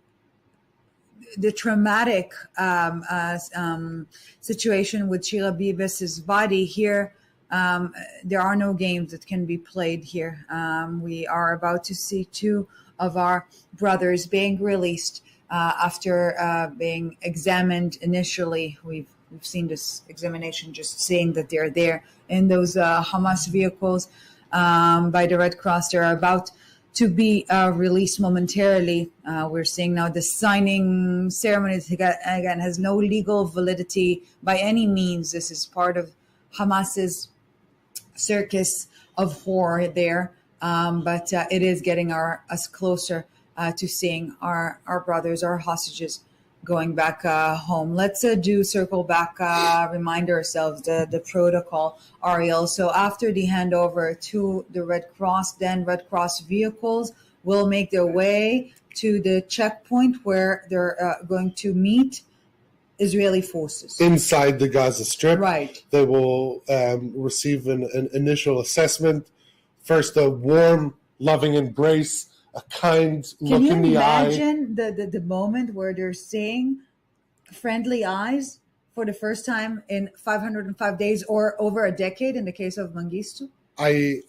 Speaker 1: traumatic situation with Shira Bibas's body here, there are no games that can be played here. We are about to see 2 of our brothers being released after being examined initially. We've seen this examination, just saying that they're there in those Hamas vehicles by the Red Cross. They're about to be released momentarily. We're seeing now the signing ceremony, again, has no legal validity by any means. This is part of Hamas's circus of horror there. But it is getting us closer to seeing our brothers, our hostages, going back home. Let's circle back, remind ourselves the protocol, Ariel. So after the handover to the Red Cross, then Red Cross vehicles will make their way to the checkpoint where they're going to meet Israeli forces.
Speaker 2: Inside the Gaza Strip.
Speaker 1: Right.
Speaker 2: They will receive an initial assessment. First, a warm, loving embrace, a kind look in the eye.
Speaker 1: Can you imagine the moment where they're seeing friendly eyes for the first time in 505 days or over a decade in the case of Mengistu?
Speaker 2: I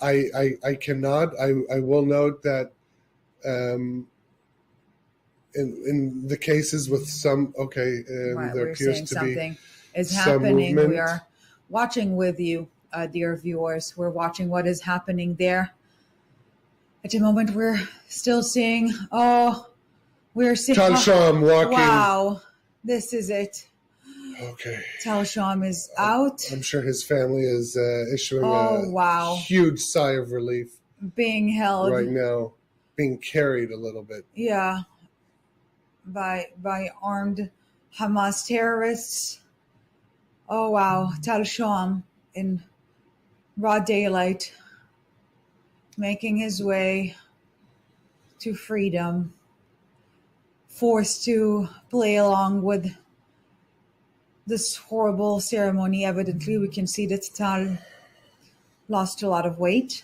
Speaker 2: cannot. I will note that in the cases with some, there appears to
Speaker 1: something
Speaker 2: be
Speaker 1: is
Speaker 2: some
Speaker 1: happening.
Speaker 2: movement.
Speaker 1: We are watching with you, dear viewers. We're watching what is happening there. At the moment, we're still seeing. We're seeing
Speaker 2: Tal Shoam walking.
Speaker 1: Wow, this is it.
Speaker 2: Okay.
Speaker 1: Tal Shoam is out.
Speaker 2: I'm sure his family is issuing
Speaker 1: wow.
Speaker 2: huge sigh of relief.
Speaker 1: Being held
Speaker 2: right now, being carried a little bit.
Speaker 1: Yeah, by armed Hamas terrorists. Oh wow, Tal Shoam in broad daylight, making his way to freedom, forced to play along with this horrible ceremony. Evidently, we can see that Tal lost a lot of weight.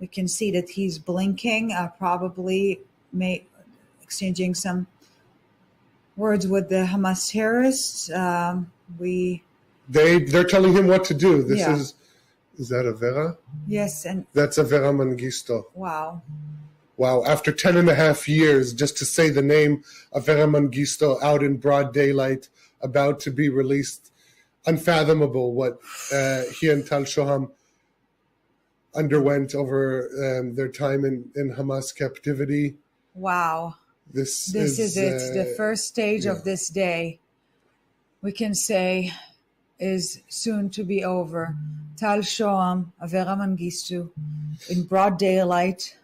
Speaker 1: We can see that he's blinking, probably exchanging some words with the Hamas terrorists.
Speaker 2: They're telling him what to do. Is that Avera?
Speaker 1: Yes, and
Speaker 2: that's Avera Mengistu.
Speaker 1: Wow.
Speaker 2: After 10 and a half years, just to say the name Avera Mengistu out in broad daylight, about to be released. Unfathomable what he and Tal Shoam underwent over their time in Hamas captivity.
Speaker 1: Wow. This is it. The first stage of this day, we can say, is soon to be over. Tal Shoam, Avera Mengistu, in broad daylight,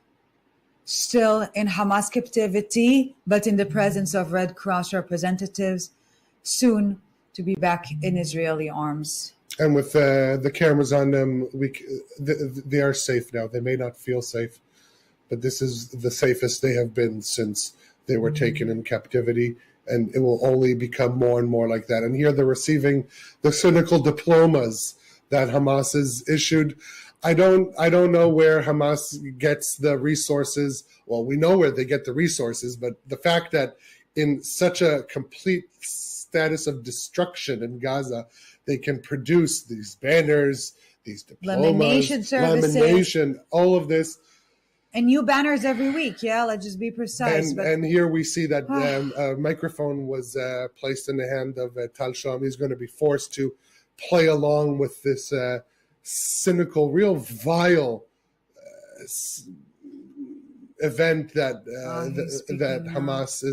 Speaker 1: still in Hamas captivity, but in the presence of Red Cross representatives, soon to be back in Israeli arms.
Speaker 2: And with the cameras on them, they are safe now. They may not feel safe, but this is the safest they have been since they were taken in captivity, and it will only become more and more like that. And here they're receiving the cynical diplomas that Hamas has issued. I don't know where Hamas gets the resources. Well, we know where they get the resources, but the fact that in such a complete status of destruction in Gaza, they can produce these banners, these diplomas,
Speaker 1: lamination services,
Speaker 2: lamination, all of this.
Speaker 1: and new banners every week. Yeah, let's just be precise.
Speaker 2: And here we see that a microphone was placed in the hand of Tal Sham. He's going to be forced to play along with this cynical, real vile event that Hamas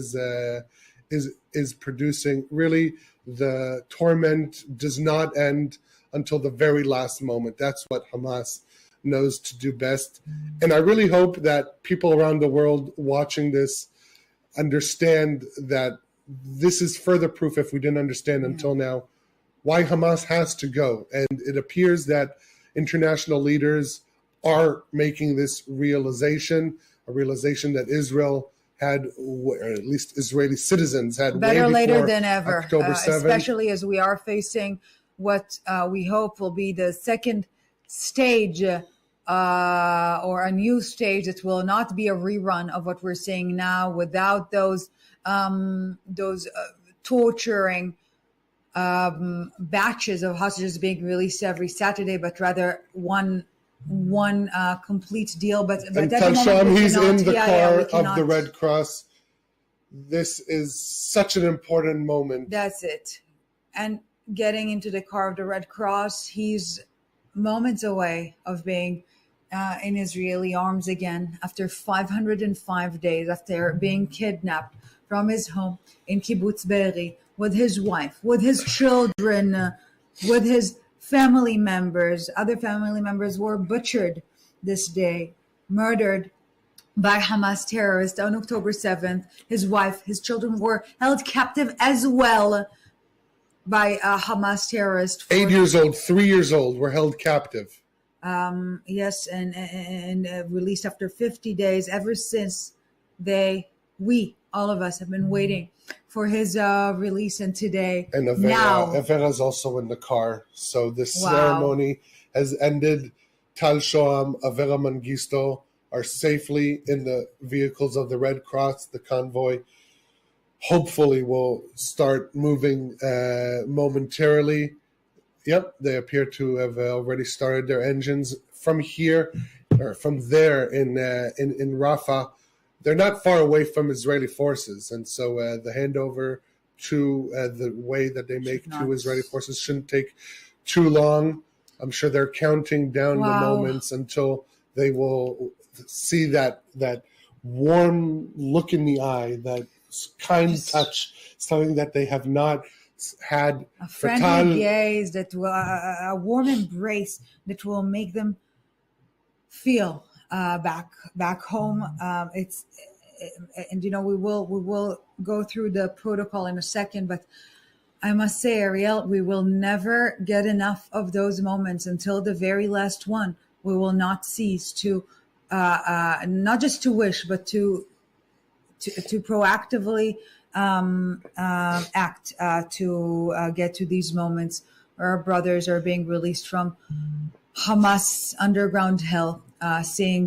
Speaker 2: is producing. Really, the torment does not end until the very last moment. That's what Hamas knows to do best. And I really hope that people around the world watching this understand that this is further proof, if we didn't understand until now, why Hamas has to go. And it appears that international leaders are making this realization, a realization that Israel had, or at least Israeli citizens had,
Speaker 1: better
Speaker 2: way
Speaker 1: later
Speaker 2: before
Speaker 1: than ever,
Speaker 2: October 7th.
Speaker 1: especially as we are facing what we hope will be the second stage or a new stage that will not be a rerun of what we're seeing now, without those torturing batches of hostages being released every Saturday, but rather one complete deal. But
Speaker 2: and
Speaker 1: at the moment,
Speaker 2: Sham,
Speaker 1: we
Speaker 2: he's
Speaker 1: cannot-
Speaker 2: in the
Speaker 1: we
Speaker 2: car of the Red Cross. This is such an important moment.
Speaker 1: That's it. And getting into the car of the Red Cross, he's moments away of being in Israeli arms again after 505 days, after being kidnapped from his home in Kibbutz Be'eri, with his wife, with his children, with his family members. Other family members were butchered this day, murdered by Hamas terrorists on October 7th. His wife, his children were held captive as well by Hamas terrorists.
Speaker 2: 8 years old, 3 years old were held captive.
Speaker 1: Yes, and released after 50 days. Ever since all of us have been waiting for his release, and today,
Speaker 2: and Avera is also in the car. So this ceremony has ended. Tal Shoam, Avera Mengistu are safely in the vehicles of the Red Cross. The convoy hopefully will start moving momentarily. Yep, they appear to have already started their engines from here, or from there in Rafah. They're not far away from Israeli forces, and so the handover to the way that they make to Israeli forces shouldn't take too long. I'm sure they're counting down the moments until they will see that warm look in the eye, that kind touch, something that they have not had.
Speaker 1: A friendly gaze, that will, a warm embrace that will make them feel back home. And we will go through the protocol in a second, but I must say, Ariel, we will never get enough of those moments until the very last one. We will not cease to not just to wish, but to proactively act to get to these moments where our brothers are being released from Hamas underground hell, seeing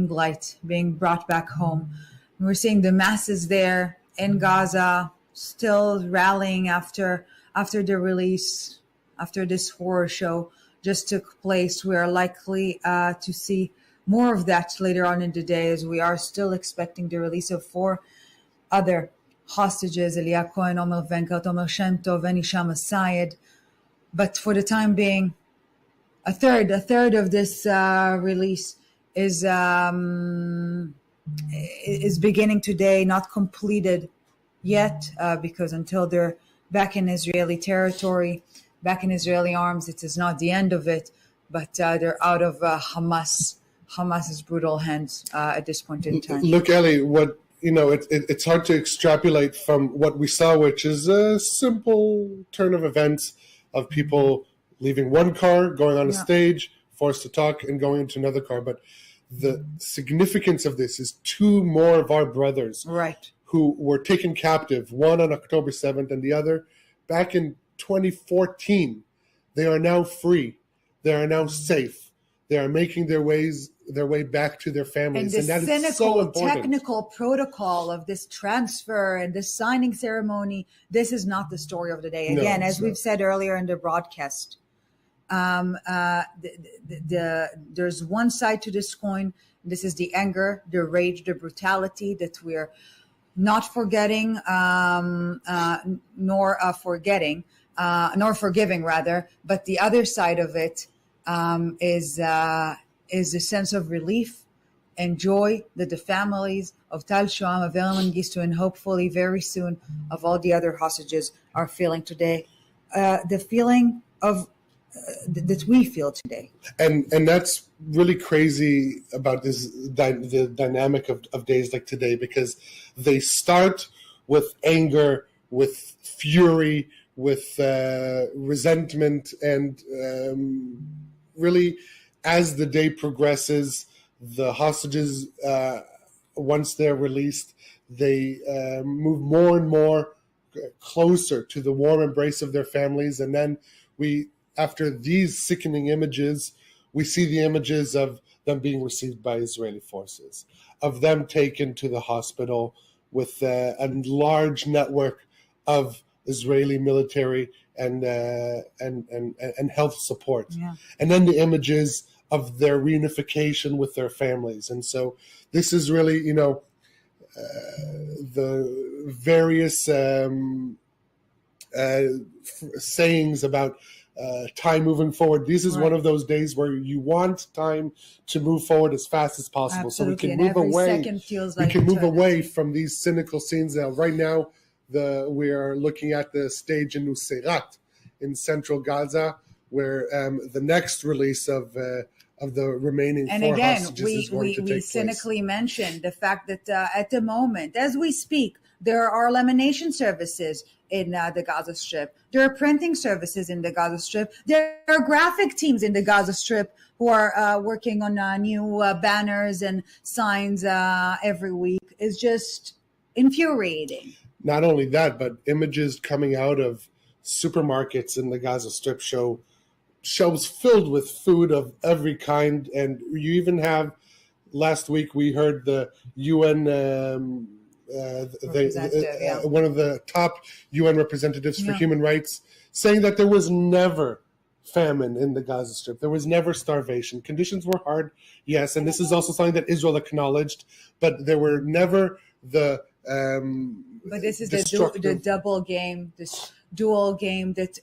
Speaker 1: light, being brought back home. And we're seeing the masses there in Gaza still rallying after the release, after this horror show just took place. We are likely to see more of that later on in the day, as we are still expecting the release of 4 other hostages, Elia Cohen, Omer Venkert, Omer Shem Tov, and Hisham Asayed. But for the time being, a third of this release is beginning today, not completed yet, because until they're back in Israeli territory, back in Israeli arms, it is not the end of it, but they're out of Hamas's brutal hands at this point in time.
Speaker 2: Look, Ellie, it's hard to extrapolate from what we saw, which is a simple turn of events of people leaving one car, going on a stage, forced to talk, and going into another car. But the significance of this is 2 more of our brothers who were taken captive, one on October 7th and the other back in 2014. They are now free. They are now safe. They are making their way back to their families.
Speaker 1: And the
Speaker 2: that
Speaker 1: cynical,
Speaker 2: is so important.
Speaker 1: technical protocol of this transfer and this signing ceremony, this is not the story of the day. Again, as we've said earlier in the broadcast, There's one side to this coin. This is the anger, the rage, the brutality that we're not forgetting, nor forgiving rather. But the other side of it is a sense of relief and joy that the families of Tal Shoam, of Avram Mengistu, and hopefully very soon of all the other hostages are feeling today. The feeling of that we feel today.
Speaker 2: And that's really crazy about this the dynamic of days like today, because they start with anger, with fury, with resentment, and really as the day progresses, the hostages, once they're released, they move more and more closer to the warm embrace of their families. And then after these sickening images, we see the images of them being received by Israeli forces, of them taken to the hospital with a large network of Israeli military and health support.
Speaker 1: Yeah.
Speaker 2: And then the images of their reunification with their families. And so this is really, the various sayings about time moving forward. This is one of those days where you want time to move forward as fast as possible.
Speaker 1: Absolutely.
Speaker 2: So we can
Speaker 1: and
Speaker 2: move
Speaker 1: every
Speaker 2: away.
Speaker 1: second feels like
Speaker 2: We can move
Speaker 1: eternity.
Speaker 2: away from these cynical scenes. Now, right now, we are looking at the stage in Nuseirat in central Gaza, where the next release of the remaining
Speaker 1: And
Speaker 2: four
Speaker 1: again,
Speaker 2: hostages is going to take
Speaker 1: we
Speaker 2: place.
Speaker 1: cynically mentioned the fact that at the moment, as we speak, there are lamination services in the Gaza Strip. There are printing services in the Gaza Strip. There are graphic teams in the Gaza Strip who are working on new banners and signs every week. It's just infuriating.
Speaker 2: Not only that, but images coming out of supermarkets in the Gaza Strip show shelves filled with food of every kind. And you even have, last week we heard the UN, one of the top UN representatives for human rights, saying that there was never famine in the Gaza Strip. There was never starvation. Conditions were hard, yes, and this is also something that Israel acknowledged, but there were never the
Speaker 1: but this is the double game, this dual game that,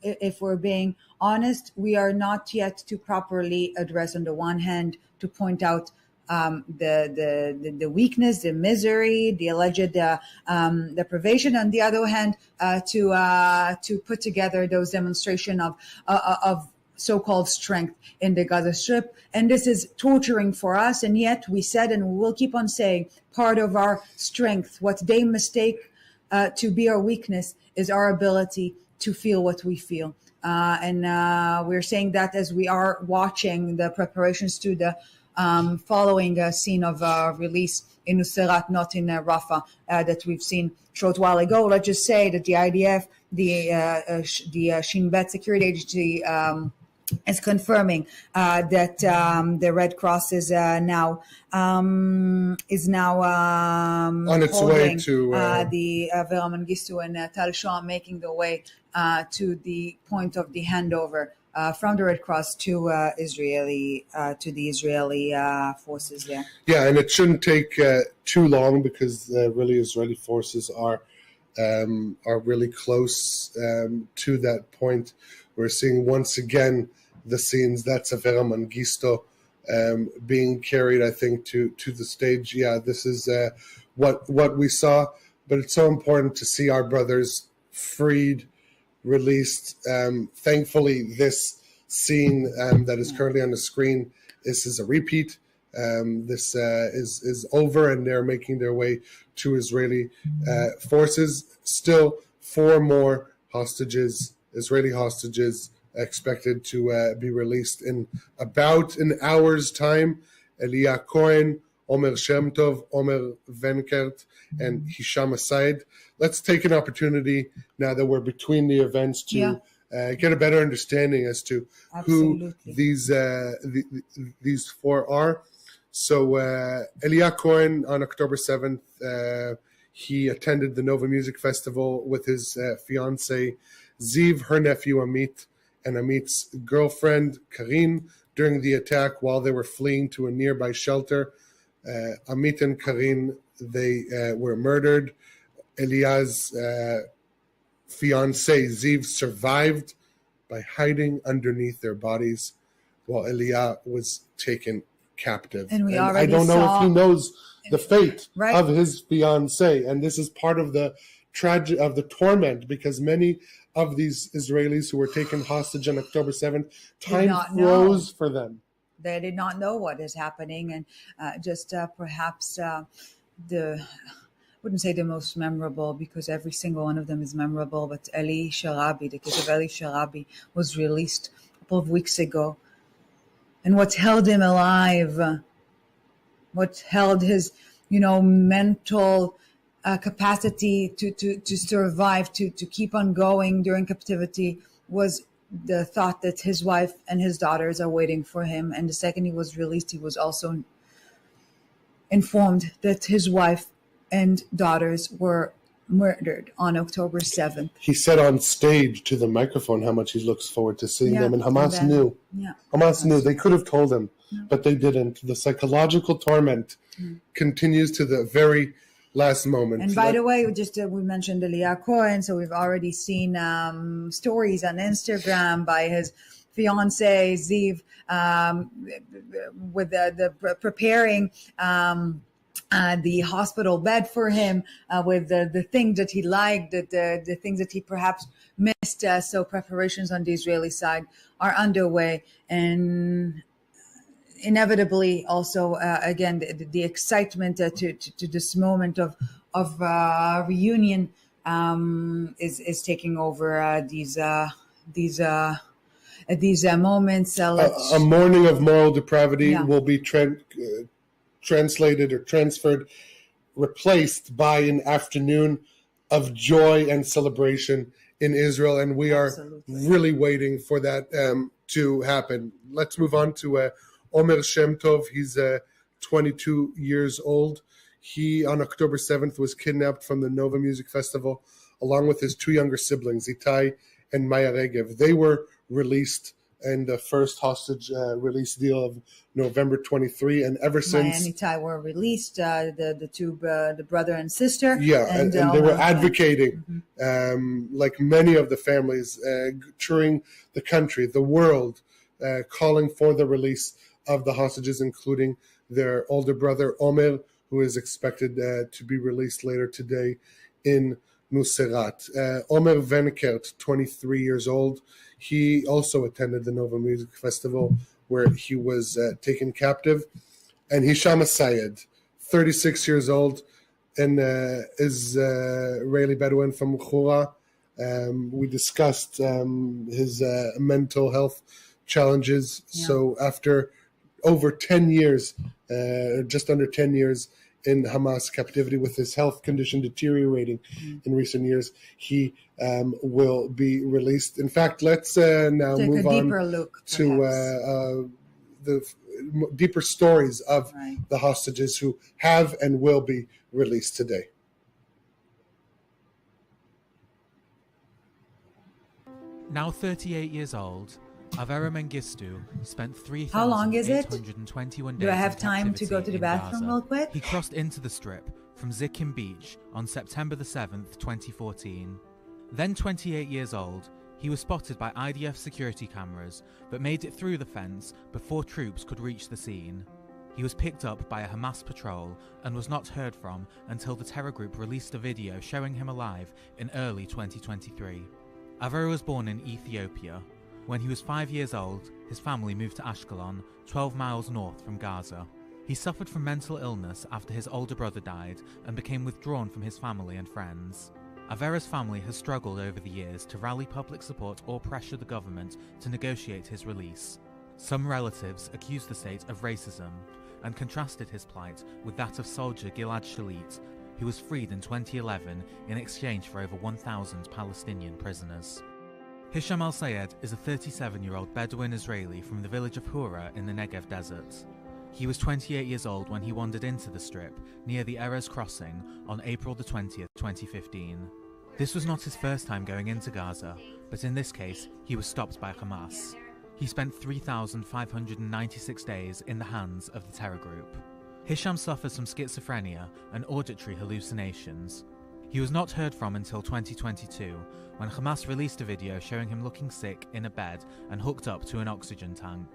Speaker 1: if we're being honest, we are not yet to properly address. On the one hand, to point out the weakness, the misery, the alleged deprivation. On the other hand, to put together those demonstration of so-called strength in the Gaza Strip. And this is torturing for us. And yet we said, and we will keep on saying, part of our strength, what they mistake to be our weakness, is our ability to feel what we feel. And we're saying that as we are watching the preparations to the following scene of release in Nuseirat, not in Rafah, that we've seen a short while ago. Let's just say that the IDF, the Shin Bet security agency, is confirming that the Red Cross is now on
Speaker 2: its way to
Speaker 1: the Avram Mengistu and Tal Shoam, making the way to the point of the handover from the Red Cross to the Israeli forces there.
Speaker 2: Yeah, and it shouldn't take too long, because really Israeli forces are really close to that point. We're seeing once again the scenes. That's Avram Mengistu being carried, I think, to the stage. Yeah, this is what we saw, but it's so important to see our brothers freed, released. Thankfully, this scene that is currently on the screen, this is a repeat. This is over, and they're making their way to Israeli forces. Still, 4 more hostages, Israeli hostages, expected to be released in about an hour's time. Elia Cohen, Omer Shem Tov, Omer Venkert, and Hisham Assaid. Let's take an opportunity, now that we're between the events, to get a better understanding as to who these 4 are. So Elia Cohen, on October 7th, he attended the Nova Music Festival with his fiancée, Ziv, her nephew Amit, and Amit's girlfriend, Karin, during the attack while they were fleeing to a nearby shelter. Amit and Karin, they were murdered. Eliah's fiancé, Ziv, survived by hiding underneath their bodies while Eliah was taken captive.
Speaker 1: And
Speaker 2: I don't know if he knows the fate of his fiancé, and this is part of the torment, because many of these Israelis who were taken hostage on October 7th, time froze for them.
Speaker 1: They did not know what is happening, and perhaps wouldn't say the most memorable, because every single one of them is memorable, but Eli Sharabi, the case of Eli Sharabi, was released a couple of weeks ago. And what held him alive, what held his, mental capacity to survive, to keep on going during captivity, was the thought that his wife and his daughters are waiting for him. And the second he was released, he was also informed that his wife and daughters were murdered on October 7th.
Speaker 2: He said on stage to the microphone how much he looks forward to seeing them, and Hamas knew.
Speaker 1: Yeah,
Speaker 2: Hamas knew. They could have told him, but they didn't. The psychological torment continues to the very last moment.
Speaker 1: And by the way, we mentioned Eliah Cohen, so we've already seen stories on Instagram by his fiancée Ziv with the preparing the hospital bed for him, with the things that he liked, the things that he perhaps missed. So preparations on the Israeli side are underway, and inevitably also again the excitement to this moment of reunion is taking over these moments.
Speaker 2: A morning of moral depravity will be translated or transferred, replaced by an afternoon of joy and celebration in Israel, and we are really waiting for that to happen. Let's move on to Omer Shem Tov. He's 22 years old. He, on October 7th, was kidnapped from the Nova Music Festival along with his two younger siblings, Itai and Maya Regev. They were released in the first hostage release deal of November 23, and ever since
Speaker 1: Maya and Itai were released, the brother and sister.
Speaker 2: Yeah, and they were advocating, like many of the families, touring the country, the world, calling for the release of the hostages, including their older brother Omer, who is expected to be released later today in Nuseirat. Omer Venekert, 23 years old. He also attended the Nova Music Festival, where he was taken captive. And Hisham Sayed, 36 years old, an Israeli Bedouin from Khura. We discussed his mental health challenges. Yeah. So after over 10 years, just under 10 years in Hamas captivity, with his health condition deteriorating in recent years, he will be released. In fact, let's now
Speaker 1: take
Speaker 2: move
Speaker 1: a deeper
Speaker 2: on
Speaker 1: look,
Speaker 2: to the deeper stories of the hostages who have and will be released today.
Speaker 3: Now 38 years old, Avera Mengistu spent 3,821
Speaker 1: How long is it?
Speaker 3: days.
Speaker 1: Do I have time to go to the bathroom real quick?
Speaker 3: He crossed into the strip from Zikkim Beach on September the 7th, 2014. Then 28 years old, he was spotted by IDF security cameras, but made it through the fence before troops could reach the scene. He was picked up by a Hamas patrol and was not heard from until the terror group released a video showing him alive in early 2023. Avera was born in Ethiopia. When he was 5 years old, his family moved to Ashkelon, 12 miles north from Gaza. He suffered from mental illness after his older brother died and became withdrawn from his family and friends. Avera's family has struggled over the years to rally public support or pressure the government to negotiate his release. Some relatives accused the state of racism and contrasted his plight with that of soldier Gilad Shalit, who was freed in 2011 in exchange for over 1,000 Palestinian prisoners. Hisham al-Sayed is a 37-year-old Bedouin Israeli from the village of Hura in the Negev desert. He was 28 years old when he wandered into the strip near the Erez crossing on April the 20th, 2015.
Speaker 4: This was not his first time going into Gaza, but in this case, he was stopped by Hamas. He spent 3,596 days in the hands of the terror group. Hisham suffers from schizophrenia and auditory hallucinations. He was not heard from until 2022, when Hamas released a video showing him looking sick in a bed and hooked up to an oxygen tank.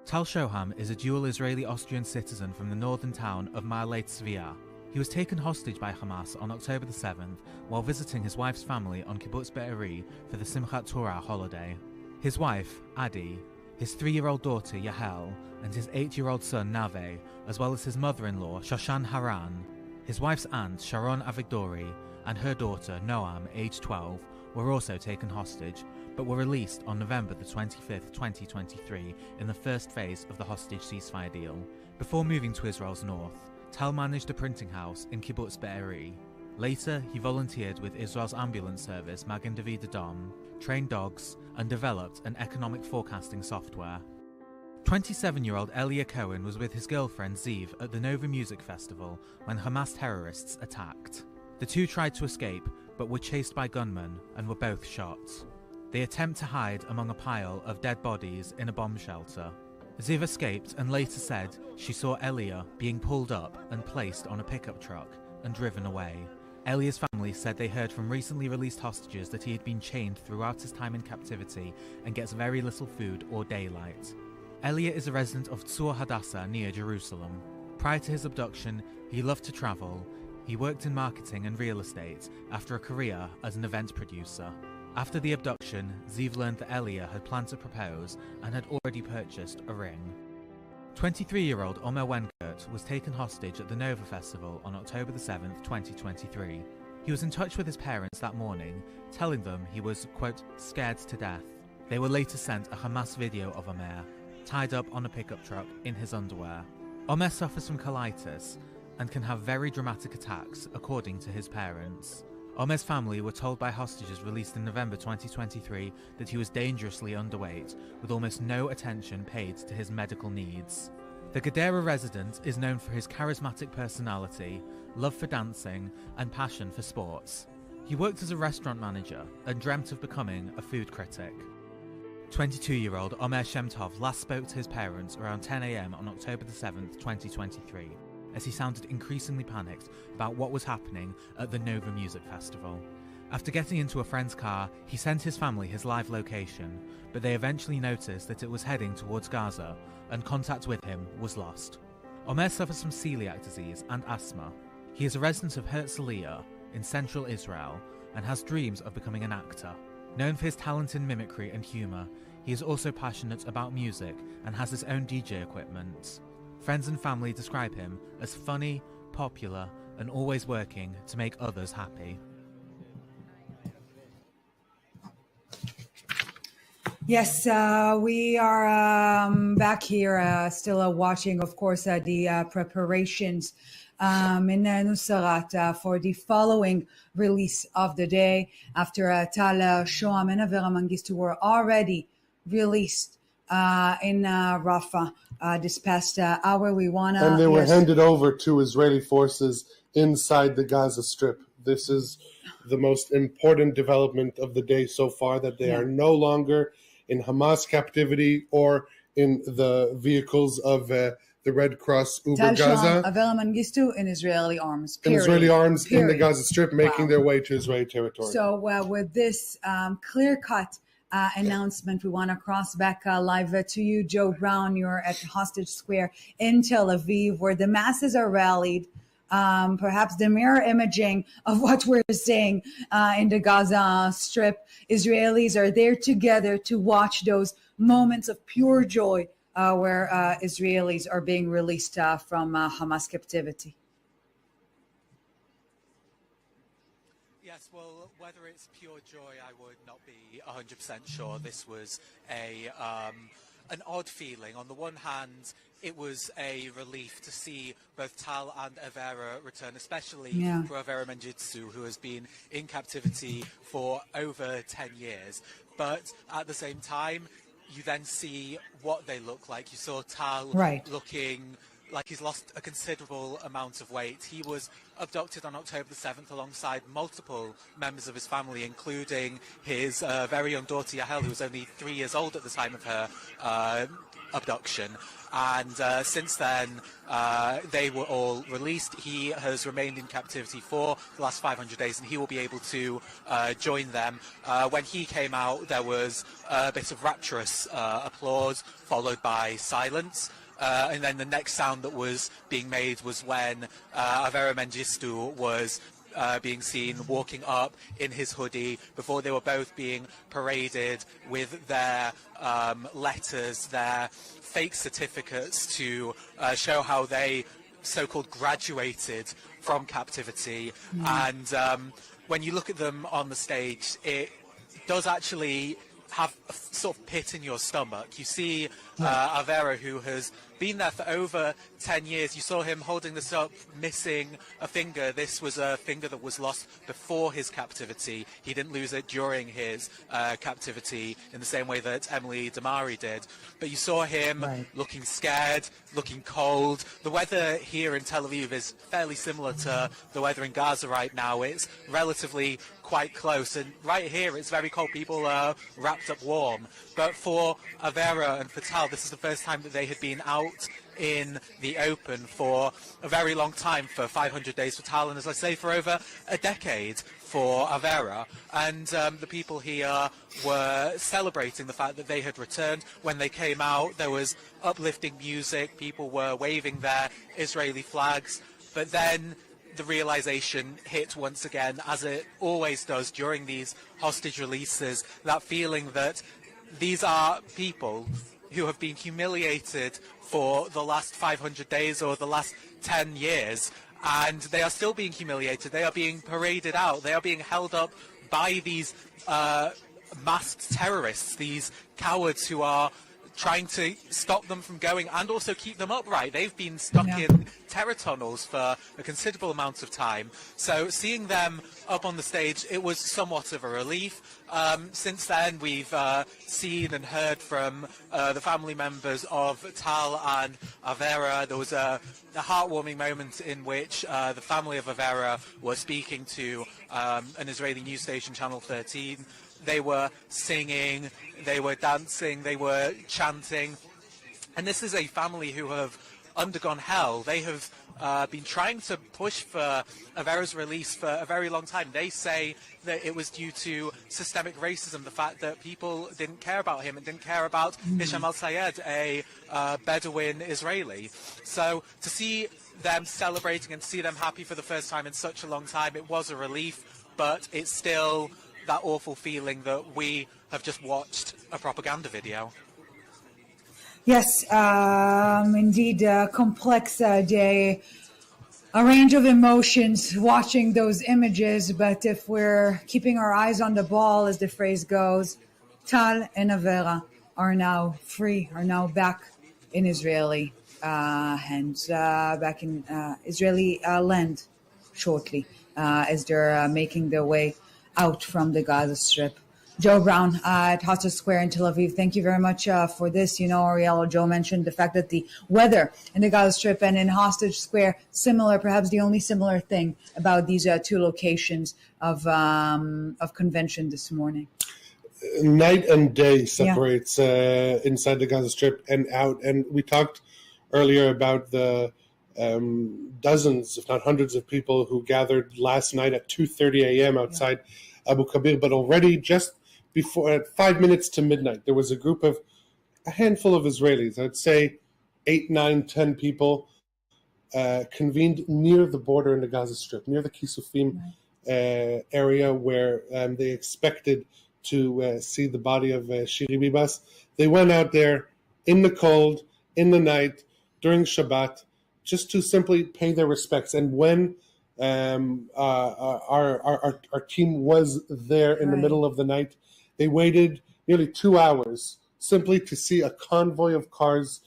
Speaker 4: Tal Shoham is a dual Israeli-Austrian citizen from the northern town of Ma'ale Tzviah. He was taken hostage by Hamas on October the 7th while visiting his wife's family on Kibbutz Be'eri for the Simchat Torah holiday. His wife, Adi, his 3-year-old daughter, Yahel, and his 8-year-old son, Nave, as well as his mother-in-law, Shoshan Haran, his wife's aunt, Sharon Avigdori, and her daughter, Noam, aged 12, were also taken hostage, but were released on November the 25th, 2023, in the first phase of the hostage ceasefire deal. Before moving to Israel's north, Tal managed a printing house in Kibbutz Be'eri. Later, he volunteered with Israel's ambulance service, Magen David Adom, trained dogs, and developed an economic forecasting software. 27-year-old Elia Cohen was with his girlfriend Ziv at the Nova Music Festival when Hamas terrorists attacked. The two tried to escape, but were chased by gunmen and were both shot. They attempt to hide among a pile of dead bodies in a bomb shelter. Ziv escaped and later said she saw Elia being pulled up and placed on a pickup truck and driven away. Elia's family said they heard from recently released hostages that he had been chained throughout his time in captivity and gets very little food or daylight. Elia is a resident of Tzur Hadassah near Jerusalem. Prior to his abduction, he loved to travel. He worked in marketing and real estate after a career as an event producer. After the abduction, Ziv learned that Elia had planned to propose and had already purchased a ring. 23-year-old Omer Wenkert was taken hostage at the Nova Festival on October the 7th, 2023. He was in touch with his parents that morning, telling them he was, quote, scared to death. They were later sent a Hamas video of Omer, tied up on a pickup truck in his underwear. Omer suffers from colitis and can have very dramatic attacks, according to his parents. Omer's family were told by hostages released in November 2023 that he was dangerously underweight, with almost no attention paid to his medical needs. The Gadara resident is known for his charismatic personality, love for dancing, and passion for sports. He worked as a restaurant manager and dreamt of becoming a food critic. 22-year-old Omer Shemtov last spoke to his parents around 10 a.m. on October the 7th, 2023, as he sounded increasingly panicked about what was happening at the Nova Music Festival. After getting into a friend's car, he sent his family his live location, but they eventually noticed that it was heading towards Gaza, and contact with him was lost. Omer suffers from celiac disease and asthma. He is a resident of Herzliya in central Israel and has dreams of becoming an actor. Known for his talent in mimicry and humour, he is also passionate about music and has his own DJ equipment. Friends and family describe him as funny, popular, and always working to make others happy.
Speaker 1: Yes, we are back here, still watching, of course, the preparations in Nusrat for the following release of the day after Tal Shoham and Avera Mengistu were already released in Rafah this past hour.
Speaker 2: And they were handed over to Israeli forces inside the Gaza Strip. This is the most important development of the day so far, that they are no longer in Hamas captivity or in the vehicles of the Red Cross Uber Gaza.
Speaker 1: Avera Mengistu in Israeli arms.
Speaker 2: In Israeli arms in the Gaza Strip, making their way to Israeli territory.
Speaker 1: So with this clear-cut announcement, we want to cross back live to you, Joe Brown. You're at Hostage Square in Tel Aviv, where the masses are rallied. Perhaps the mirror imaging of what we're seeing in the Gaza Strip. Israelis are there together to watch those moments of pure joy where Israelis are being released from Hamas captivity.
Speaker 3: Yes, well, whether it's pure joy, I would not be 100% sure. This was an odd feeling. On the one hand, it was a relief to see both Tal and Avera return, especially for Avera Mengistu, who has been in captivity for over 10 years. But at the same time, you then see what they look like. You saw Tal looking like he's lost a considerable amount of weight. He was abducted on October the 7th alongside multiple members of his family, including his very young daughter Yahel, who was only 3 years old at the time of her abduction. And since then, they were all released. He has remained in captivity for the last 500 days, and he will be able to join them. When he came out, there was a bit of rapturous applause, followed by silence. And then the next sound that was being made was when Avera Mengistu was being seen walking up in his hoodie before they were both being paraded with their letters, their fake certificates to show how they so-called graduated from captivity. And when you look at them on the stage, it does actually have a sort of pit in your stomach. You see Avera, who has been there for over 10 years. You saw him holding this up, missing a finger. This was a finger that was lost before his captivity. He didn't lose it during his captivity in the same way that Emily Damari did. But you saw him looking scared, looking cold. The weather here in Tel Aviv is fairly similar to the weather in Gaza right now. It's relatively quite close, and right here it's very cold. People are wrapped up warm. But for Avera and for Tal, this is the first time that they had been out in the open for a very long time, for 500 days for Tal, and as I say, for over a decade for Avera. And the people here were celebrating the fact that they had returned. When they came out, there was uplifting music, people were waving their Israeli flags, but then the realization hit once again, as it always does during these hostage releases, that feeling that these are people who have been humiliated for the last 500 days or the last 10 years, and they are still being humiliated. They are being paraded out. They are being held up by these masked terrorists, these cowards who are trying to stop them from going and also keep them upright. They've been stuck in terror tunnels for a considerable amount of time. So seeing them up on the stage, it was somewhat of a relief. Since then, we've seen and heard from the family members of Tal and Avera. There was a heartwarming moment in which the family of Avera was speaking to an Israeli news station, Channel 13. They were singing, they were dancing, they were chanting. And this is a family who have undergone hell. They have been trying to push for Avera's release for a very long time. They say that it was due to systemic racism, the fact that people didn't care about him and didn't care about Hisham al-Sayed, a Bedouin Israeli. So to see them celebrating and see them happy for the first time in such a long time, it was a relief, but it's still that awful feeling that we have just watched a propaganda video.
Speaker 1: Yes, indeed, complex day, a range of emotions watching those images. But if we're keeping our eyes on the ball, as the phrase goes, Tal and Avera are now free, are now back in Israeli hands, back in Israeli land shortly, as they're making their way out from the Gaza Strip. Joe Brown at Hostage Square in Tel Aviv, thank you very much for this. You know, Ariel, Joe mentioned the fact that the weather in the Gaza Strip and in Hostage Square, similar, perhaps the only similar thing about these two locations of convention this morning.
Speaker 2: Night and day separates inside the Gaza Strip and out. And we talked earlier about the dozens, if not hundreds of people who gathered last night at 2:30 a.m. outside Abu Kabir, but already just before, at 5 minutes to midnight, there was a handful of Israelis, I'd say 8, 9, 10 people, convened near the border in the Gaza Strip, near the Kisufim area where they expected to see the body of Shiri Bibas. They went out there in the cold, in the night, during Shabbat, just to simply pay their respects. And when our team was there in the middle of the night, they waited nearly 2 hours simply to see a convoy of cars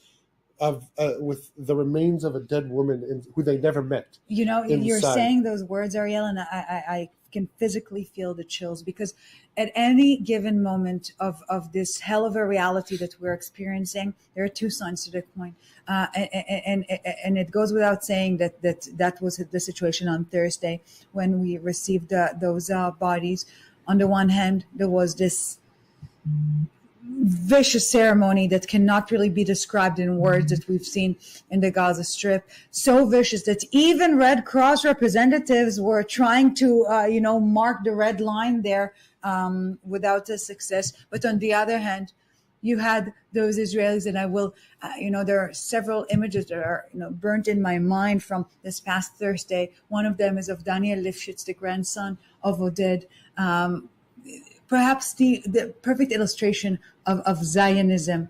Speaker 2: with the remains of a dead woman who they never met.
Speaker 1: You're saying those words, Ariel, and I can physically feel the chills, because at any given moment of this hell of a reality that we're experiencing, there are two sides to the coin. And it goes without saying that was the situation on Thursday when we received those bodies. On the one hand, there was this vicious ceremony that cannot really be described in words that we've seen in the Gaza Strip. So vicious that even Red Cross representatives were trying to, mark the red line there without a success. But on the other hand, you had those Israelis, and I will, there are several images that are, burnt in my mind from this past Thursday. One of them is of Daniel Lifshitz, the grandson of Oded. Perhaps the perfect illustration of Zionism,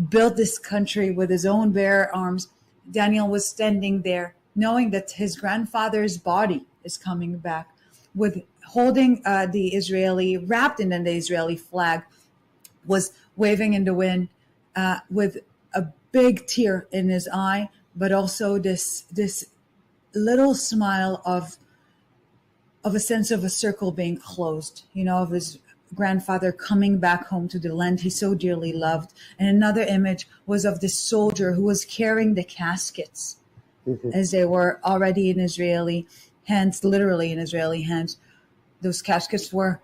Speaker 1: built this country with his own bare arms. Daniel was standing there knowing that his grandfather's body is coming back, with holding the Israeli, wrapped in the Israeli flag, was waving in the wind with a big tear in his eye, but also this little smile of a sense of a circle being closed, of his grandfather coming back home to the land he so dearly loved. And another image was of this soldier who was carrying the caskets as they were already in Israeli hands, literally in Israeli hands. Those caskets were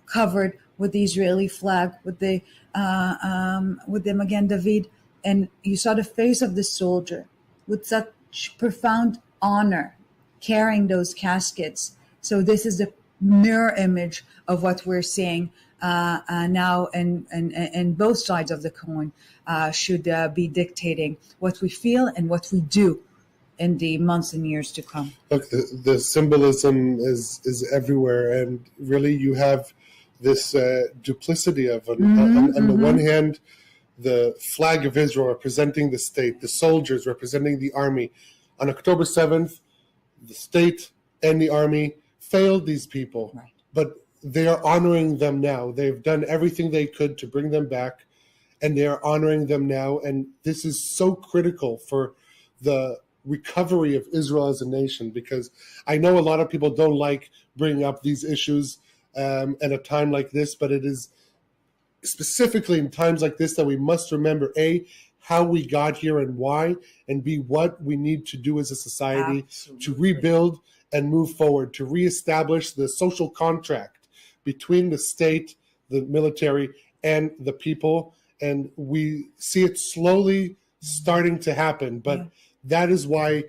Speaker 1: covered with the Israeli flag, with the Magen David, and you saw the face of the soldier with such profound honor carrying those caskets. So this is the mirror image of what we're seeing now, and both sides of the coin should be dictating what we feel and what we do in the months and years to come.
Speaker 2: Look, the symbolism is everywhere, and really you have this duplicity of, on the one hand, the flag of Israel representing the state, the soldiers representing the army. On October 7th, the state and the army failed these people, right, but they are honoring them now. They've done everything they could to bring them back, and they are honoring them now. And this is so critical for the recovery of Israel as a nation, because I know a lot of people don't like bringing up these issues at a time like this, but it is specifically in times like this that we must remember, A, how we got here and why, and B, what we need to do as a society to rebuild and move forward, to reestablish the social contract between the state, the military, and the people. And we see it slowly starting to happen. But that is why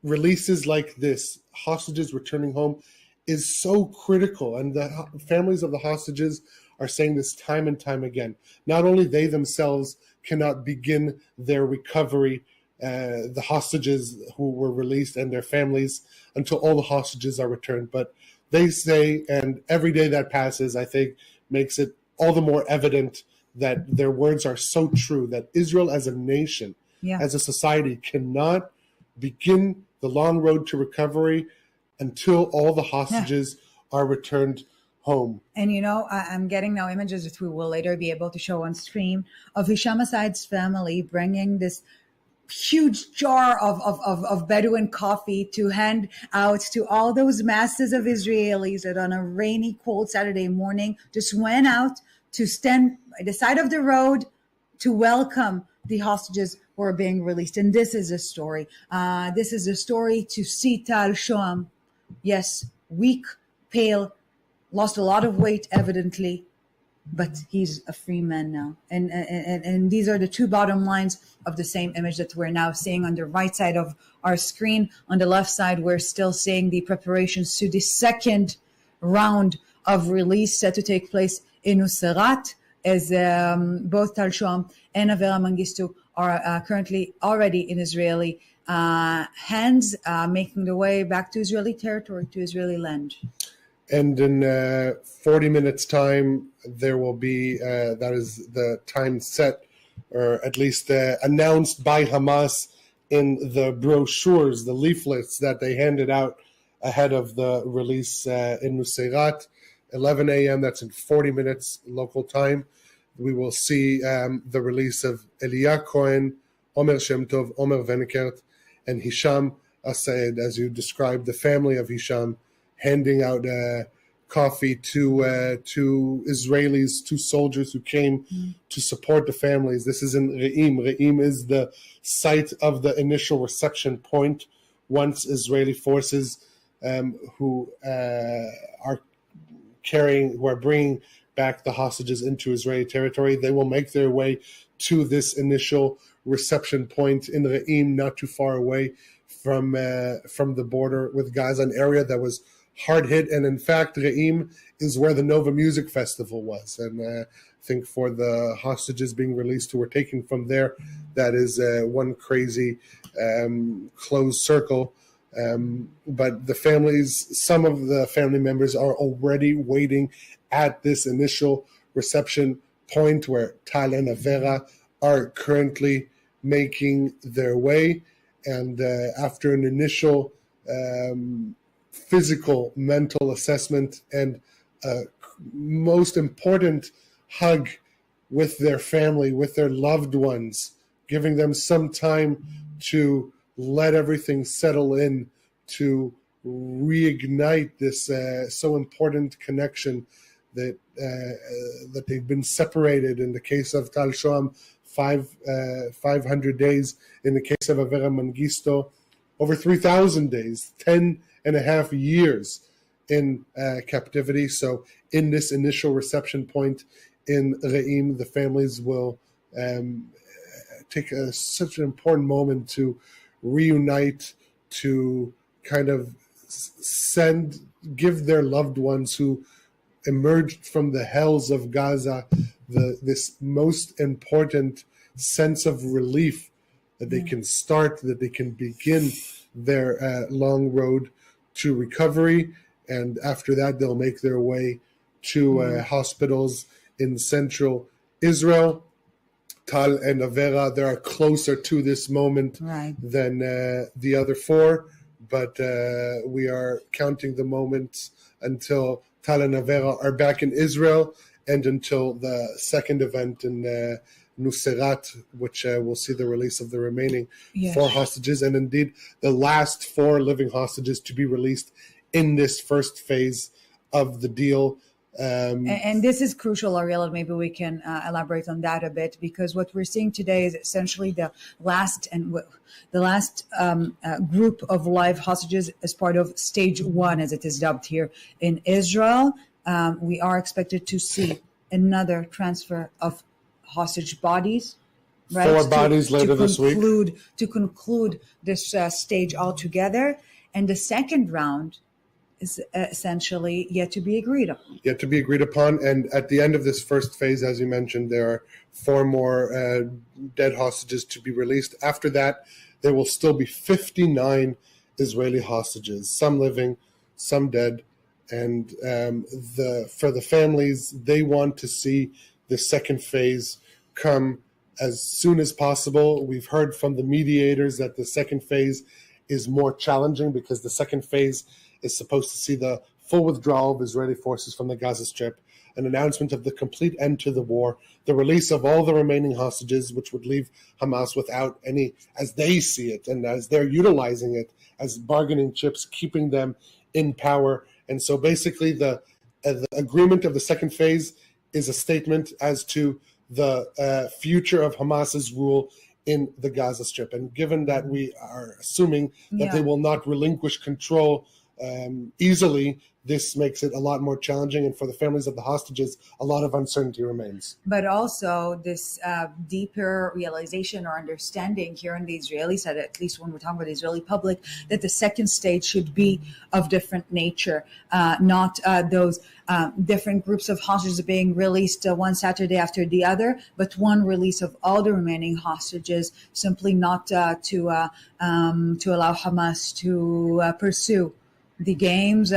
Speaker 2: releases like this, hostages returning home, is so critical. And the families of the hostages are saying this time and time again. Not only they themselves cannot begin their recovery, the hostages who were released and their families, until all the hostages are returned. But they say, and every day that passes, I think, makes it all the more evident that their words are so true, that Israel as a nation, as a society, cannot begin the long road to recovery until all the hostages are returned home.
Speaker 1: And I'm getting now images that we will later be able to show on stream of Hisham Assad's family bringing this huge jar of Bedouin coffee to hand out to all those masses of Israelis that on a rainy, cold Saturday morning just went out to stand by the side of the road to welcome the hostages who are being released. And this is a story. This is a story to see Tal Shoam. Yes, weak, pale, lost a lot of weight, evidently, but he's a free man now. And these are the two bottom lines of the same image that we're now seeing on the right side of our screen. On the left side, we're still seeing the preparations to the second round of release set to take place in Nuseirat, as both Tal Shoam and Avera Mengistu are currently already in Israeli hands, making their way back to Israeli territory, to Israeli land.
Speaker 2: And in 40 minutes' time, there will be, that is the time set, or at least announced by Hamas in the brochures, the leaflets that they handed out ahead of the release in Nuseirat, 11 a.m., that's in 40 minutes local time. We will see the release of Elia Cohen, Omer Shem Tov, Omer Venekert, and Hisham Asayed, as you described, the family of Hisham, handing out coffee to Israelis, to soldiers who came to support the families. This is in Re'im. Re'im is the site of the initial reception point. Once Israeli forces who are bringing back the hostages into Israeli territory, they will make their way to this initial reception point in Re'im, not too far away from the border with Gaza, an area that was hard hit. And in fact, Re'im is where the Nova Music Festival was. And I think for the hostages being released who were taken from there, that is one crazy closed circle. But the families, some of the family members are already waiting at this initial reception point where Tal and Avera are currently making their way. And after an initial physical, mental assessment and most important hug with their family, with their loved ones, giving them some time to let everything settle in, to reignite this so important connection that they've been separated. In the case of Tal Shoam, 500 days. In the case of Avera Mengistu, over 3,000 days, 10 and a half years in captivity. So in this initial reception point in Re'im, the families will take such an important moment to reunite, to kind of give their loved ones who emerged from the hells of Gaza this most important sense of relief that they can start, that they can begin their long road to recovery. And after that, they'll make their way to hospitals in central Israel. Tal and Avera, they are closer to this moment than the other four, but we are counting the moments until Tal and Avera are back in Israel and until the second event in Nuseirat, which will see the release of the remaining four hostages, and indeed the last four living hostages to be released in this first phase of the deal.
Speaker 1: And this is crucial, Ariel, and maybe we can elaborate on that a bit, because what we're seeing today is essentially the last group of live hostages as part of stage one, as it is dubbed here in Israel. We are expected to see another transfer of hostage bodies, right?
Speaker 2: 4 bodies later this week.
Speaker 1: To conclude this stage altogether. And the second round is essentially yet to be agreed upon.
Speaker 2: Yet to be agreed upon. And at the end of this first phase, as you mentioned, there are 4 more dead hostages to be released. After that, there will still be 59 Israeli hostages, some living, some dead. And for the families, they want to see the second phase come as soon as possible. We've heard from the mediators that the second phase is more challenging because the second phase is supposed to see the full withdrawal of Israeli forces from the Gaza Strip, an announcement of the complete end to the war, the release of all the remaining hostages, which would leave Hamas without any, as they see it, and as they're utilizing it as bargaining chips, keeping them in power. And so basically the agreement of the second phase is a statement as to the future of Hamas's rule in the Gaza Strip. And given that we are assuming that they will not relinquish control easily, this makes it a lot more challenging. And for the families of the hostages, a lot of uncertainty remains.
Speaker 1: But also this deeper realization or understanding here in the Israeli side, at least when we're talking about the Israeli public, that the second stage should be of different nature, not those different groups of hostages being released one Saturday after the other, but one release of all the remaining hostages, simply not to allow Hamas to pursue the games.